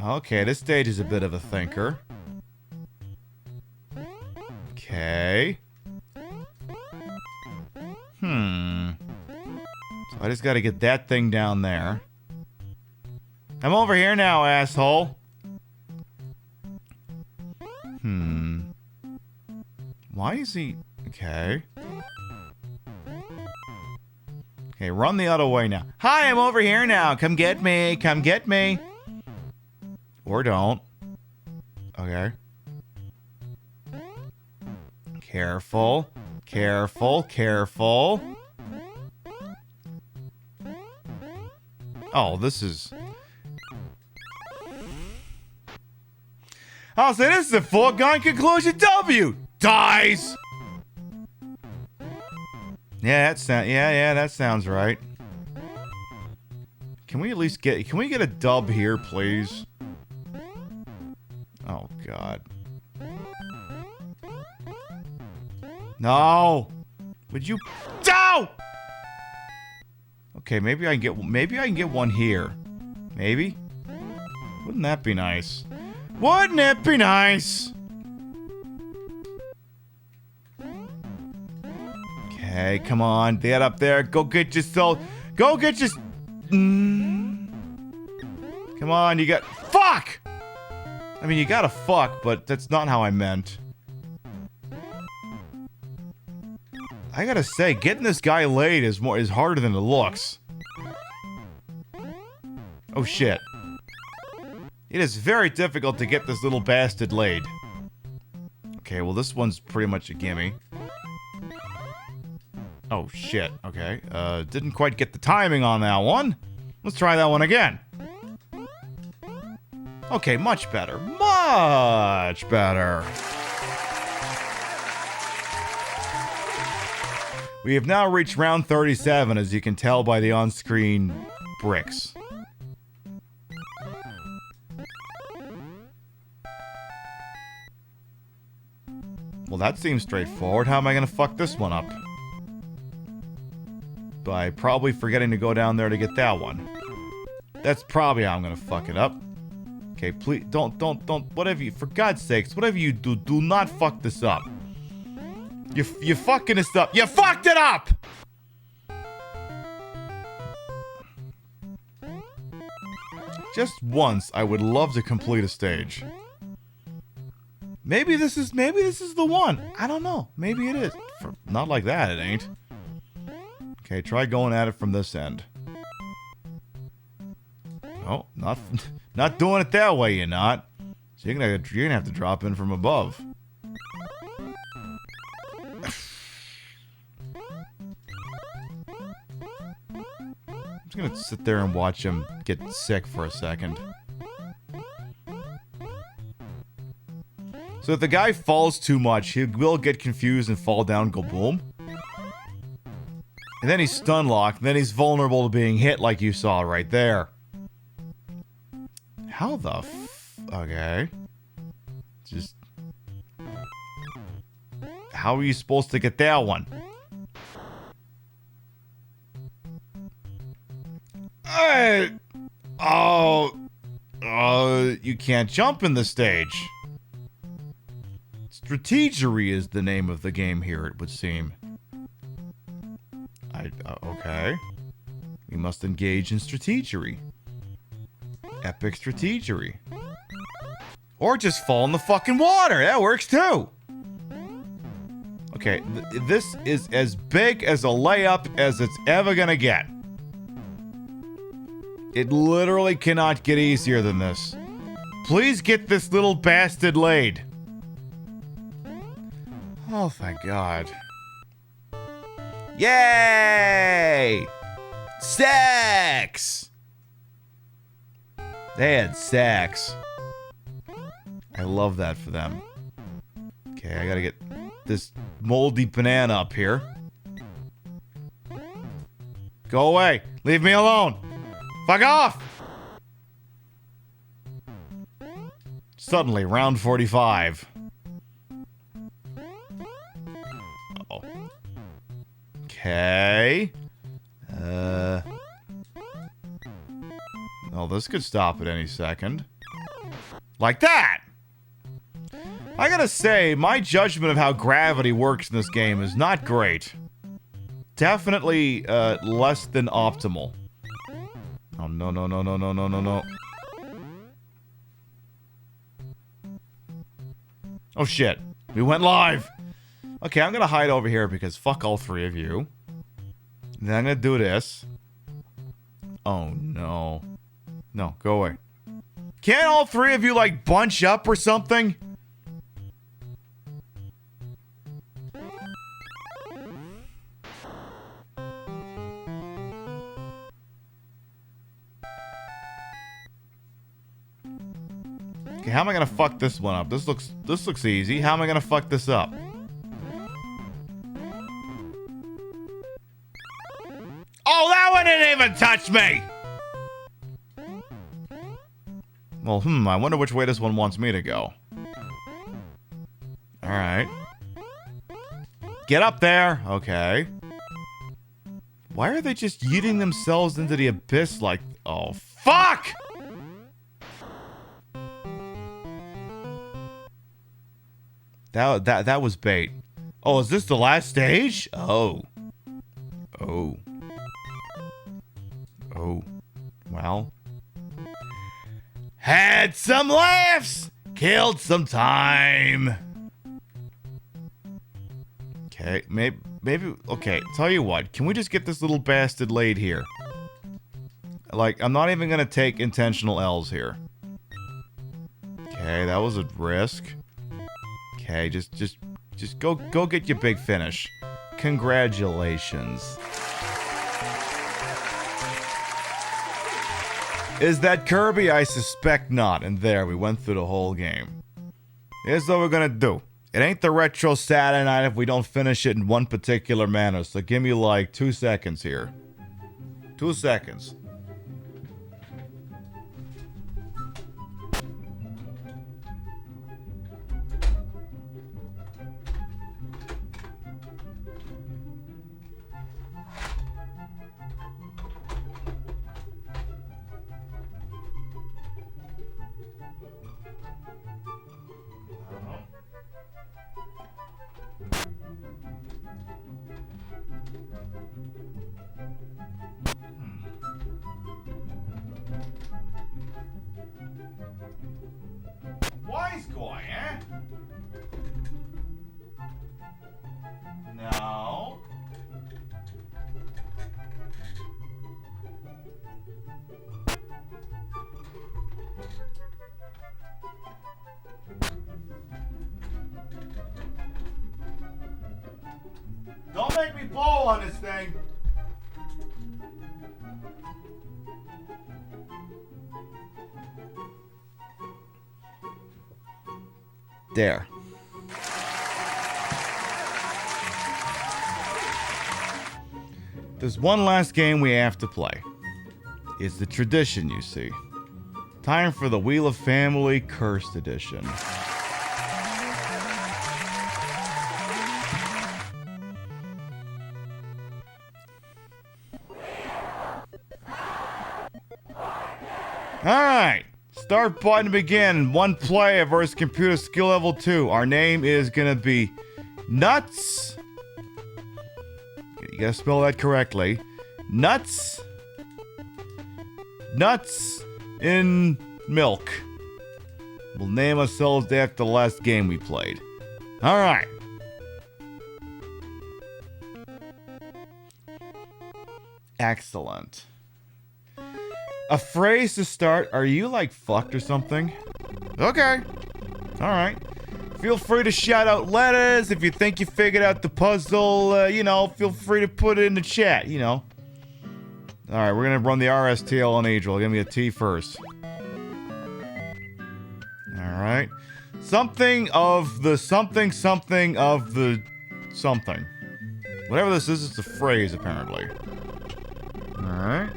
Okay, this stage is a bit of a thinker. Okay. So I just gotta get that thing down there. I'm over here now, asshole. Why is he... Okay. Okay, run the other way now. Hi, I'm over here now. Come get me. Come get me. Or don't. Okay. Careful. Careful. Careful. Oh, this is... I'll say this is a foregone conclusion. W dies. Yeah, that sounds right. Can we at least get... Can we get a dub here, please? Oh, God. No! Would you... No! Okay, maybe I can get one here. Maybe? Wouldn't that be nice? Wouldn't it be nice? Okay, come on. Get up there. Go get yourself... Go get your... Come on, you got... Fuck! I mean, you gotta fuck, but that's not how I meant. I gotta say, getting this guy laid is harder than it looks. Oh shit. It is very difficult to get this little bastard laid. Okay, well this one's pretty much a gimme. Oh shit, okay. Didn't quite get the timing on that one. Let's try that one again. Okay, much better. Much better. We have now reached round 37, as you can tell by the on-screen bricks. Well, that seems straightforward. How am I gonna fuck this one up? By probably forgetting to go down there to get that one. That's probably how I'm gonna fuck it up. Okay, please, don't, whatever you, for God's sakes, whatever you do, do not fuck this up. You're fucking this up. You fucked it up! Just once, I would love to complete a stage. Maybe this is the one. I don't know. Maybe it is. Not like that, it ain't. Okay, try going at it from this end. Oh, not doing it that way, you're not. So you're gonna have to drop in from above. I'm just gonna sit there and watch him get sick for a second. So if the guy falls too much, he will get confused and fall down, go boom. And then he's stun locked, and then he's vulnerable to being hit like you saw right there. How the okay. Just... How are you supposed to get that one? You can't jump in the stage. Strategery is the name of the game here, it would seem. Okay. We must engage in strategery. Epic strategery. Or just fall in the fucking water. That works too. Okay, this is as big as a layup as it's ever gonna get. It literally cannot get easier than this. Please get this little bastard laid. Oh, thank God. Yay! Sex! They had sex. I love that for them. Okay, I gotta get this moldy banana up here. Go away. Leave me alone. Fuck off! Suddenly, round 45. Uh-oh. Okay. Oh, this could stop at any second. Like that! I gotta say, my judgment of how gravity works in this game is not great. Definitely, less than optimal. Oh, no, no, no, no, no, no, no, no. Oh, shit. We went live! Okay, I'm gonna hide over here because fuck all three of you. Then I'm gonna do this. Oh, no. No, go away. Can't all three of you, like, bunch up or something? Okay, how am I gonna fuck this one up? This looks easy. How am I gonna fuck this up? Oh, that one didn't even touch me! Well, I wonder which way this one wants me to go. Alright. Get up there! Okay. Why are they just yeeting themselves into the abyss like... Oh, fuck! That was bait. Oh, is this the last stage? Oh. Oh. Oh. Well. Had some laughs! Killed some time! Okay, maybe, okay, tell you what, can we just get this little bastard laid here? Like, I'm not even gonna take intentional L's here. Okay, that was a risk. Okay, just go get your big finish. Congratulations. Is that Kirby? I suspect not. And there, we went through the whole game. Here's what we're gonna do. It ain't the retro Saturday night if we don't finish it in one particular manner. So give me like 2 seconds here. 2 seconds. Wise guy, eh? No. Don't make me blow on this thing. There. There's one last game we have to play. It's the tradition, you see. Time for the Wheel of Family Cursed Edition. Alright. Start button begin. One player versus computer skill level 2. Our name is gonna be Nuts. You gotta spell that correctly. Nuts. Nuts in milk. We'll name ourselves after the last game we played. Alright. Excellent. A phrase to start. Are you like fucked or something? Okay. Alright. Feel free to shout out letters. If you think you figured out the puzzle, feel free to put it in the chat, Alright, we're gonna run the RSTL on Adriel. Give me a T first. Alright. Something of the something of the something. Whatever this is, it's a phrase, apparently. Alright.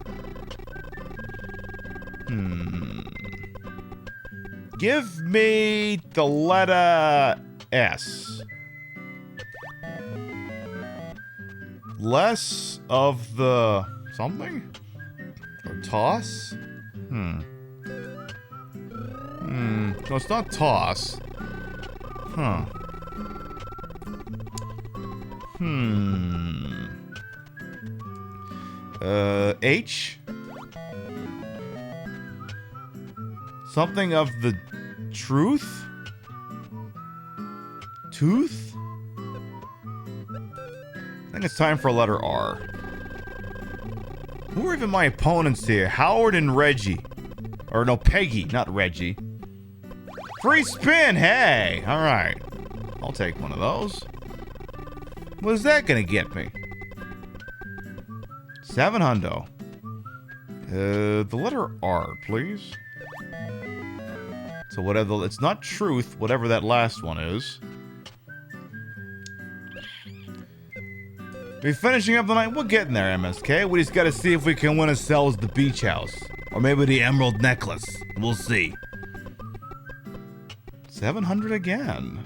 Give me the letter S. Less of the something? Or toss? No, it's not toss. Huh. H? Something of the truth? Tooth? I think it's time for a letter R. Who are even my opponents here? Howard and Reggie. Or no, Peggy, not Reggie. Free spin, hey! Alright. I'll take one of those. What is that gonna get me? 7 hundo. The letter R, please. So whatever, it's not truth, whatever that last one is. We're finishing up the night. We're getting there, MSK. We just gotta see if we can win ourselves the beach house. Or maybe the emerald necklace. We'll see. 700 again.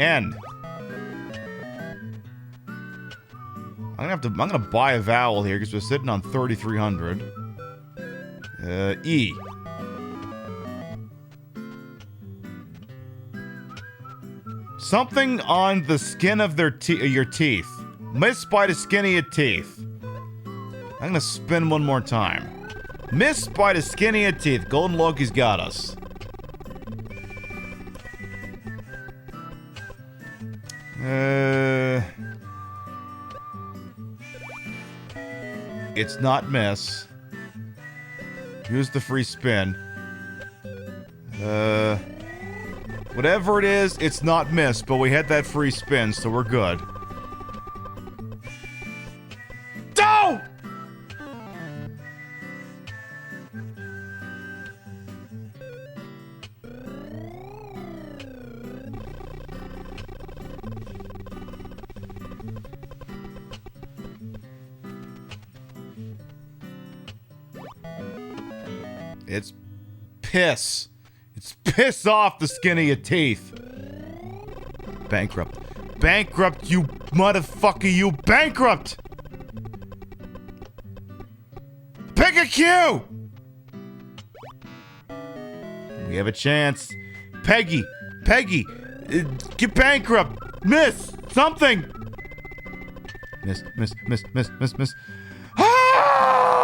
N. I'm gonna buy a vowel here because we're sitting on 3,300. E. Something on the skin of your teeth. Missed by the skin of your teeth. I'm gonna spin one more time. Missed by the skin of your teeth. Golden Loki's got us. It's not miss. Use the free spin. Whatever it is, it's not miss, but we had that free spin, so we're good. No! It's piss. It's piss off the skin of your teeth. Bankrupt. Bankrupt, you motherfucker, you bankrupt! Pick a Q! We have a chance. Peggy! Peggy! Get bankrupt! Miss! Something! Miss, miss, miss, miss, miss, miss. Ah!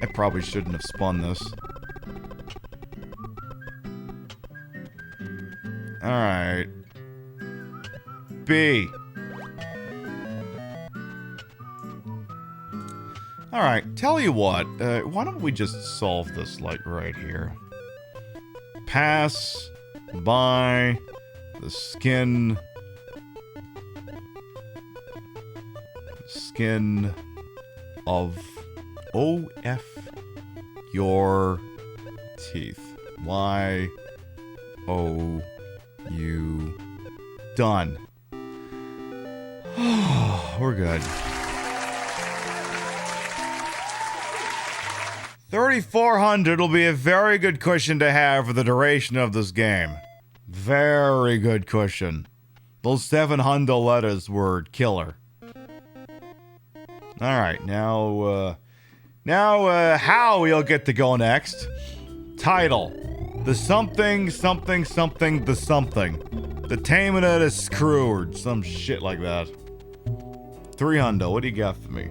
I probably shouldn't have spun this. Alright. B. Alright, tell you what. Why don't we just solve this, like, right here? Pass by the skin of OF your teeth. Y-O-U. Done. We're good. 3,400 will be a very good cushion to have for the duration of this game. Very good cushion. Those 700 letters were killer. Alright, now, How you'll get to go next. Title. The something, something, something, the something. The taming of the screw or some shit like that. 300, what do you got for me?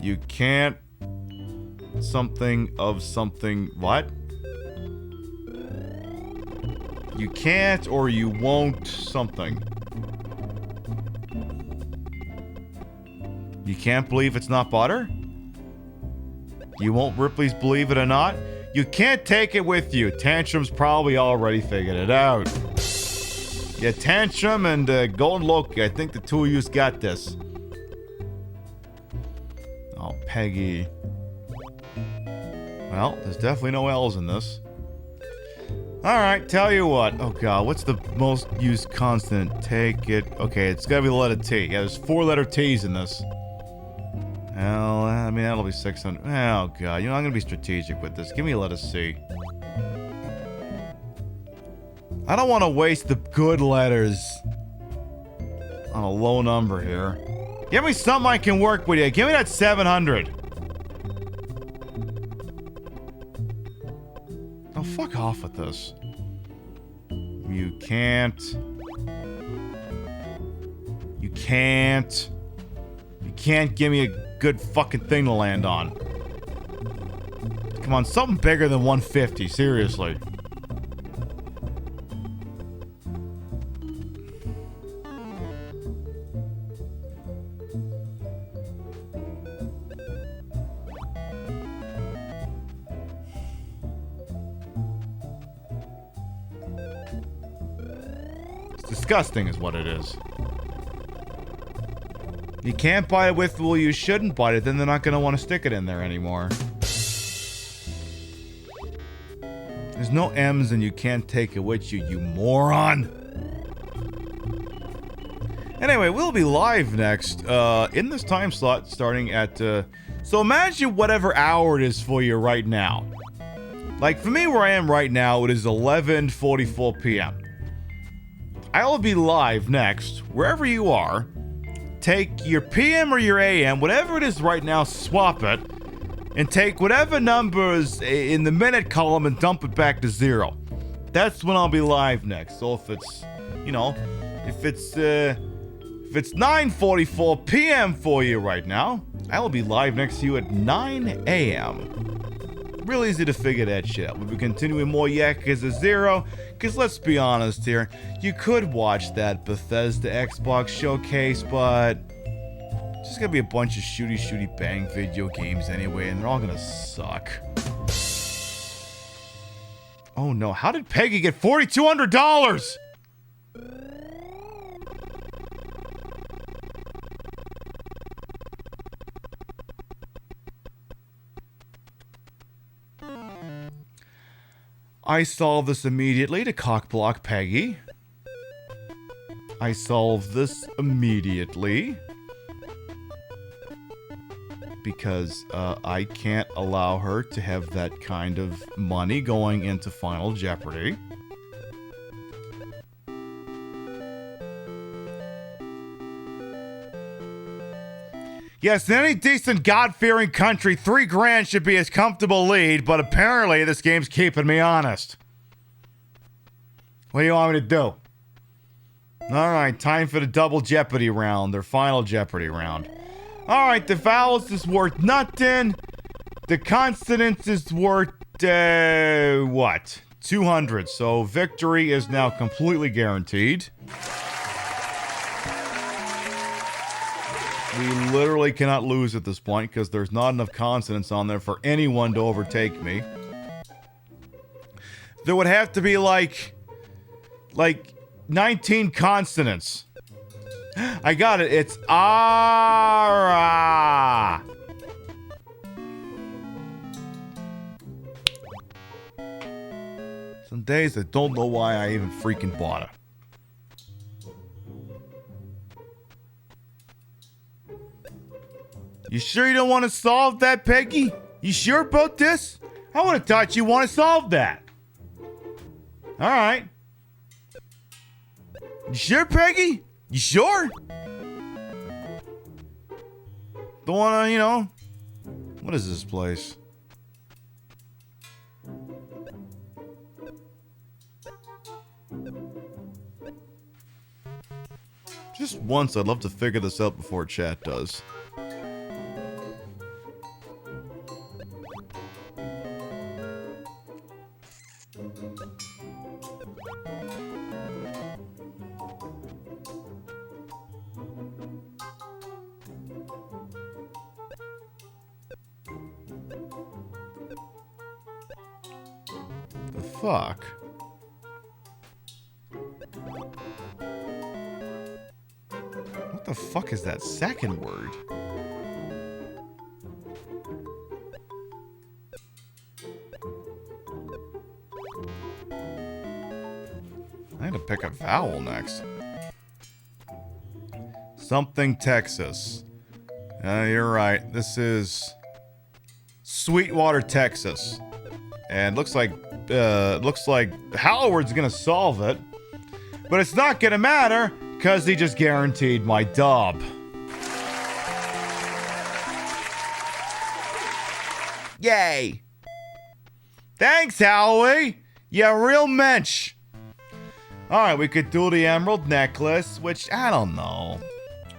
You can't something of something, what? You can't or you won't something. You can't believe it's not butter? You won't Ripley's believe it or not? You can't take it with you. Tantrum's probably already figured it out. Yeah, Tantrum and Golden Loki, I think the two of you's got this. Oh, Peggy. Well, there's definitely no L's in this. Alright, tell you what. Oh god, what's the most used consonant? Take it. Okay, it's gotta be the letter T. Yeah, there's 4-letter T's in this. Well, I mean, that'll be 600. Oh god, you know, I'm gonna be strategic with this. Give me a letter C. I don't want to waste the good letters on a low number here. Give me something I can work with you. Give me that 700. Oh, fuck off with this. You can't. You can't. You can't give me a good fucking thing to land on. Come on, something bigger than 150, seriously. Disgusting is what it is. You can't buy it with, well, you shouldn't buy it, then they're not going to want to stick it in there anymore. There's no M's and you can't take it with you, you moron. Anyway, we'll be live next, in this time slot, starting at, so imagine whatever hour it is for you right now. Like, for me, where I am right now, it is 11:44 p.m. I will be live next, wherever you are. Take your PM or your AM, whatever it is right now, swap it, and take whatever numbers in the minute column and dump it back to 0. That's when I'll be live next. So if it's, you know, if it's 9:44 PM for you right now, I will be live next to you at 9 AM. Real easy to figure that shit out. We'll be continuing more Yakuza 0, because let's be honest here, you could watch that Bethesda Xbox showcase, but it's just gonna be a bunch of shooty bang video games anyway, and they're all gonna suck. Oh no, how did Peggy get $4,200? I solve this immediately to cockblock Peggy. I solve this immediately. Because I can't allow her to have that kind of money going into Final Jeopardy. Yes, in any decent God-fearing country, $3,000 should be a comfortable lead, but apparently this game's keeping me honest. What do you want me to do? Alright, time for the double Jeopardy round, or Final Jeopardy round. Alright, the vowels is worth nothing. The consonants is worth, what? 200, so victory is now completely guaranteed. We literally cannot lose at this point because there's not enough consonants on there for anyone to overtake me. There would have to be like 19 consonants. I got it. It's ara. Some days I don't know why I even freaking bought it. You sure you don't want to solve that, Peggy? You sure about this? I would have thought you want to solve that. Alright. You sure, Peggy? You sure? Don't wanna, you know... What is this place? Just once, I'd love to figure this out before chat does. The fuck? What the fuck is that second word? I had to pick a vowel next. Something Texas. You're right. This is Sweetwater, Texas. And looks like Howard's gonna solve it. But it's not gonna matter, because he just guaranteed my dub. Yay! Thanks, Howie! You real mensch! Alright, we could do the Emerald Necklace, which, I don't know.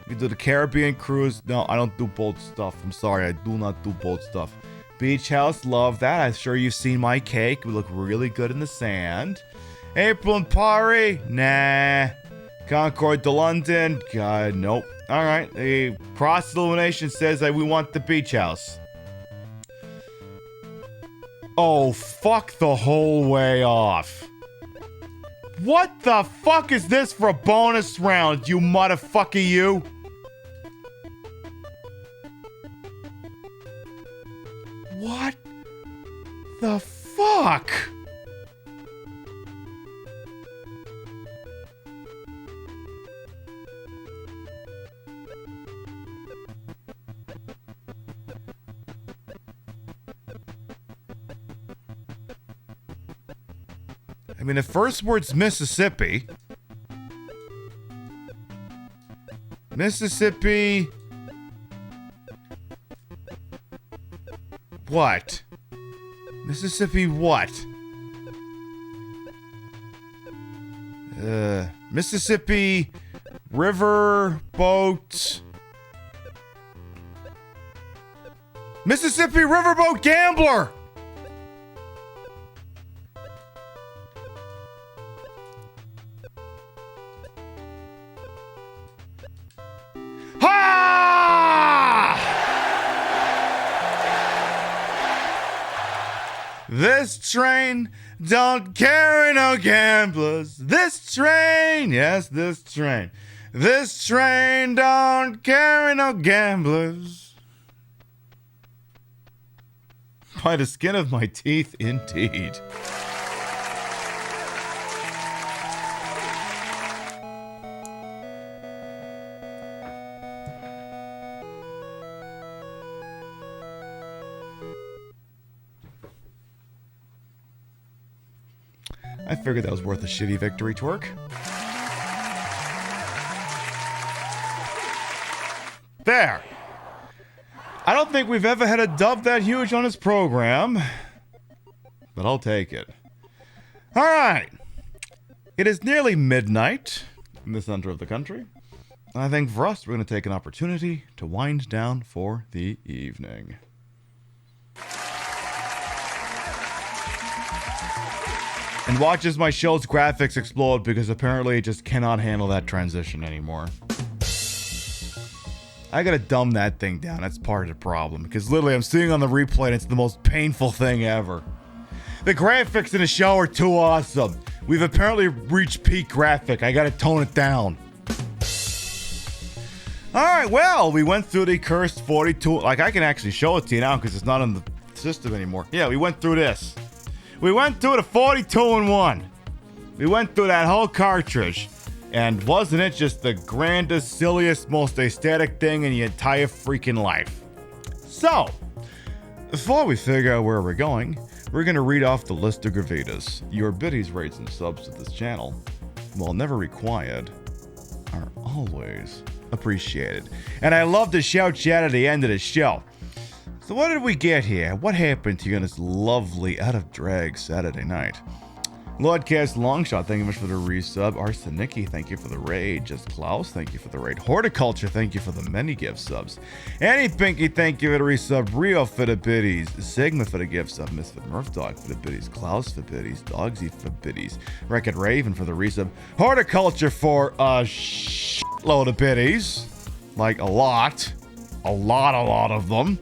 We could do the Caribbean Cruise. No, I don't do boat stuff. I'm sorry, I do not do boat stuff. Beach House, love that. I'm sure you've seen my cake. We look really good in the sand. April and Quarry? Nah. Concord to London? God, nope. Alright, the cross-illumination says that we want the beach house. Oh, fuck the whole way off. What the fuck is this for a bonus round, you motherfucker, you? What the fuck? I mean, the first word's Mississippi. Mississippi. What? Mississippi what? Mississippi River Boat. Mississippi Riverboat Gambler! This train don't carry no gamblers. This train, yes, this train. This train don't carry no gamblers. By the skin of my teeth, indeed. I figured that was worth a shitty victory twerk. There. I don't think we've ever had a dub that huge on this program, but I'll take it. All right. It is nearly midnight in the center of the country. I think for us, we're going to take an opportunity to wind down for the evening. And watch as my show's graphics explode because apparently it just cannot handle that transition anymore. I gotta dumb that thing down. That's part of the problem. Because literally I'm seeing on the replay and it's the most painful thing ever. The graphics in the show are too awesome. We've apparently reached peak graphic. I gotta tone it down. Alright, well, we went through the cursed 42. Like, I can actually show it to you now because it's not in the system anymore. Yeah, we went through this. We went through the 42-1. We went through that whole cartridge. And wasn't it just the grandest, silliest, most aesthetic thing in your entire freaking life? So, before we figure out where we're going, we're going to read off the list of gravitas. Your biddies, rates, and subs to this channel, while never required, are always appreciated. And I love to shout chat at the end of the show. So what did we get here? What happened to you on this lovely out of drag Saturday night? Lordcast Longshot, thank you much for the resub. Arseniki, thank you for the raid. Just Klaus, thank you for the raid. Horticulture, thank you for the many gift subs. Annie Pinky, thank you for the resub. Rio for the biddies. Sigma for the gift sub. Misfit Murph Dog for the biddies. Klaus for biddies. Dogsy for biddies. Wrecked Raven for the resub. Horticulture for a shitload of biddies. Like a lot. A lot of them.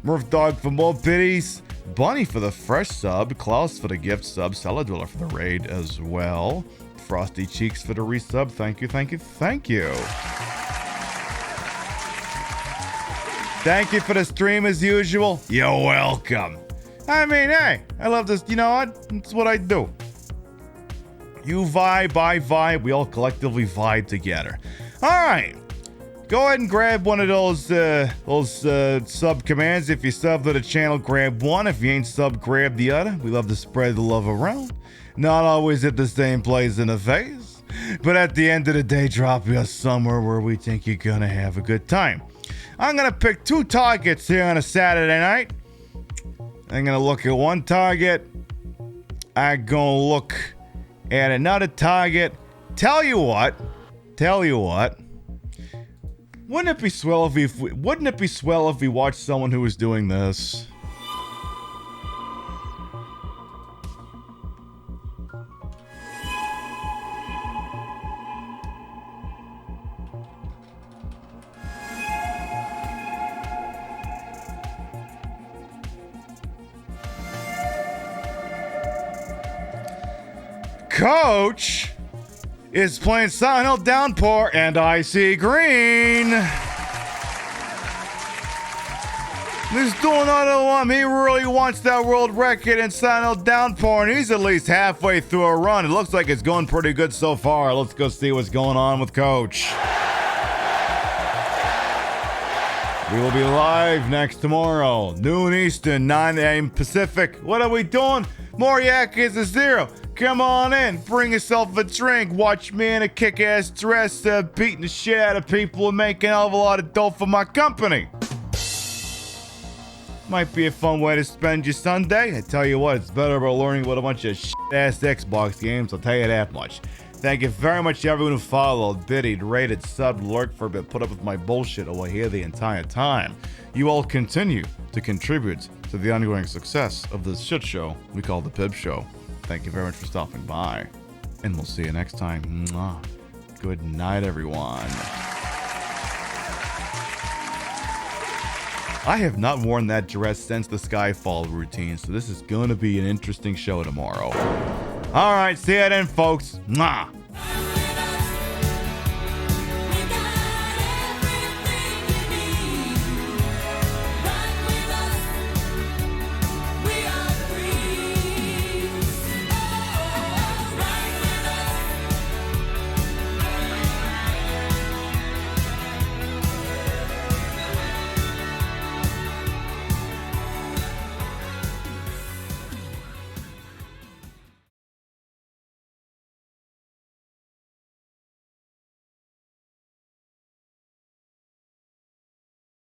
Murph Dog for more biddies. Bunny for the fresh sub, Klaus for the gift sub, Celadwiller for the raid as well, Frosty Cheeks for the resub. Thank you. Thank you for the stream as usual. You're welcome. I mean, hey, I love this. You know what? It's what I do. You vibe, I vibe. We all collectively vibe together. All right. Go ahead and grab one of those sub commands. If you sub to the channel, grab one. If you ain't sub, grab the other. We love to spread the love around. Not always at the same place in the face, but at the end of the day, drop us somewhere where we think you're gonna have a good time. I'm gonna pick 2 targets here on a Saturday night. I'm gonna look at one target. I'm gonna look at another target. Tell you what. Wouldn't it be swell if we watched someone who was doing this? Coach is playing Silent Hill Downpour and I see green. He's doing another one. He really wants that world record in Silent Hill Downpour, and he's at least halfway through a run. It looks like it's going pretty good so far. Let's go see what's going on with Coach. We will be live next tomorrow, noon Eastern, 9 a.m. Pacific. What are we doing? Moriak is a 0. Come on in, bring yourself a drink, watch me in a kick-ass dress, beating the shit out of people and making a hell of a lot of dough for my company. Might be a fun way to spend your Sunday. I tell you what, it's better about learning about a bunch of shit-ass Xbox games, I'll tell you that much. Thank you very much to everyone who followed, biddied, rated, subbed, lurked for a bit, put up with my bullshit over here the entire time. You all continue to contribute to the ongoing success of this shit show we call the Pib Show. Thank you very much for stopping by, and we'll see you next time. Mwah. Good night, everyone. I have not worn that dress since the Skyfall routine, so this is going to be an interesting show tomorrow. All right, see you then, folks. Mwah.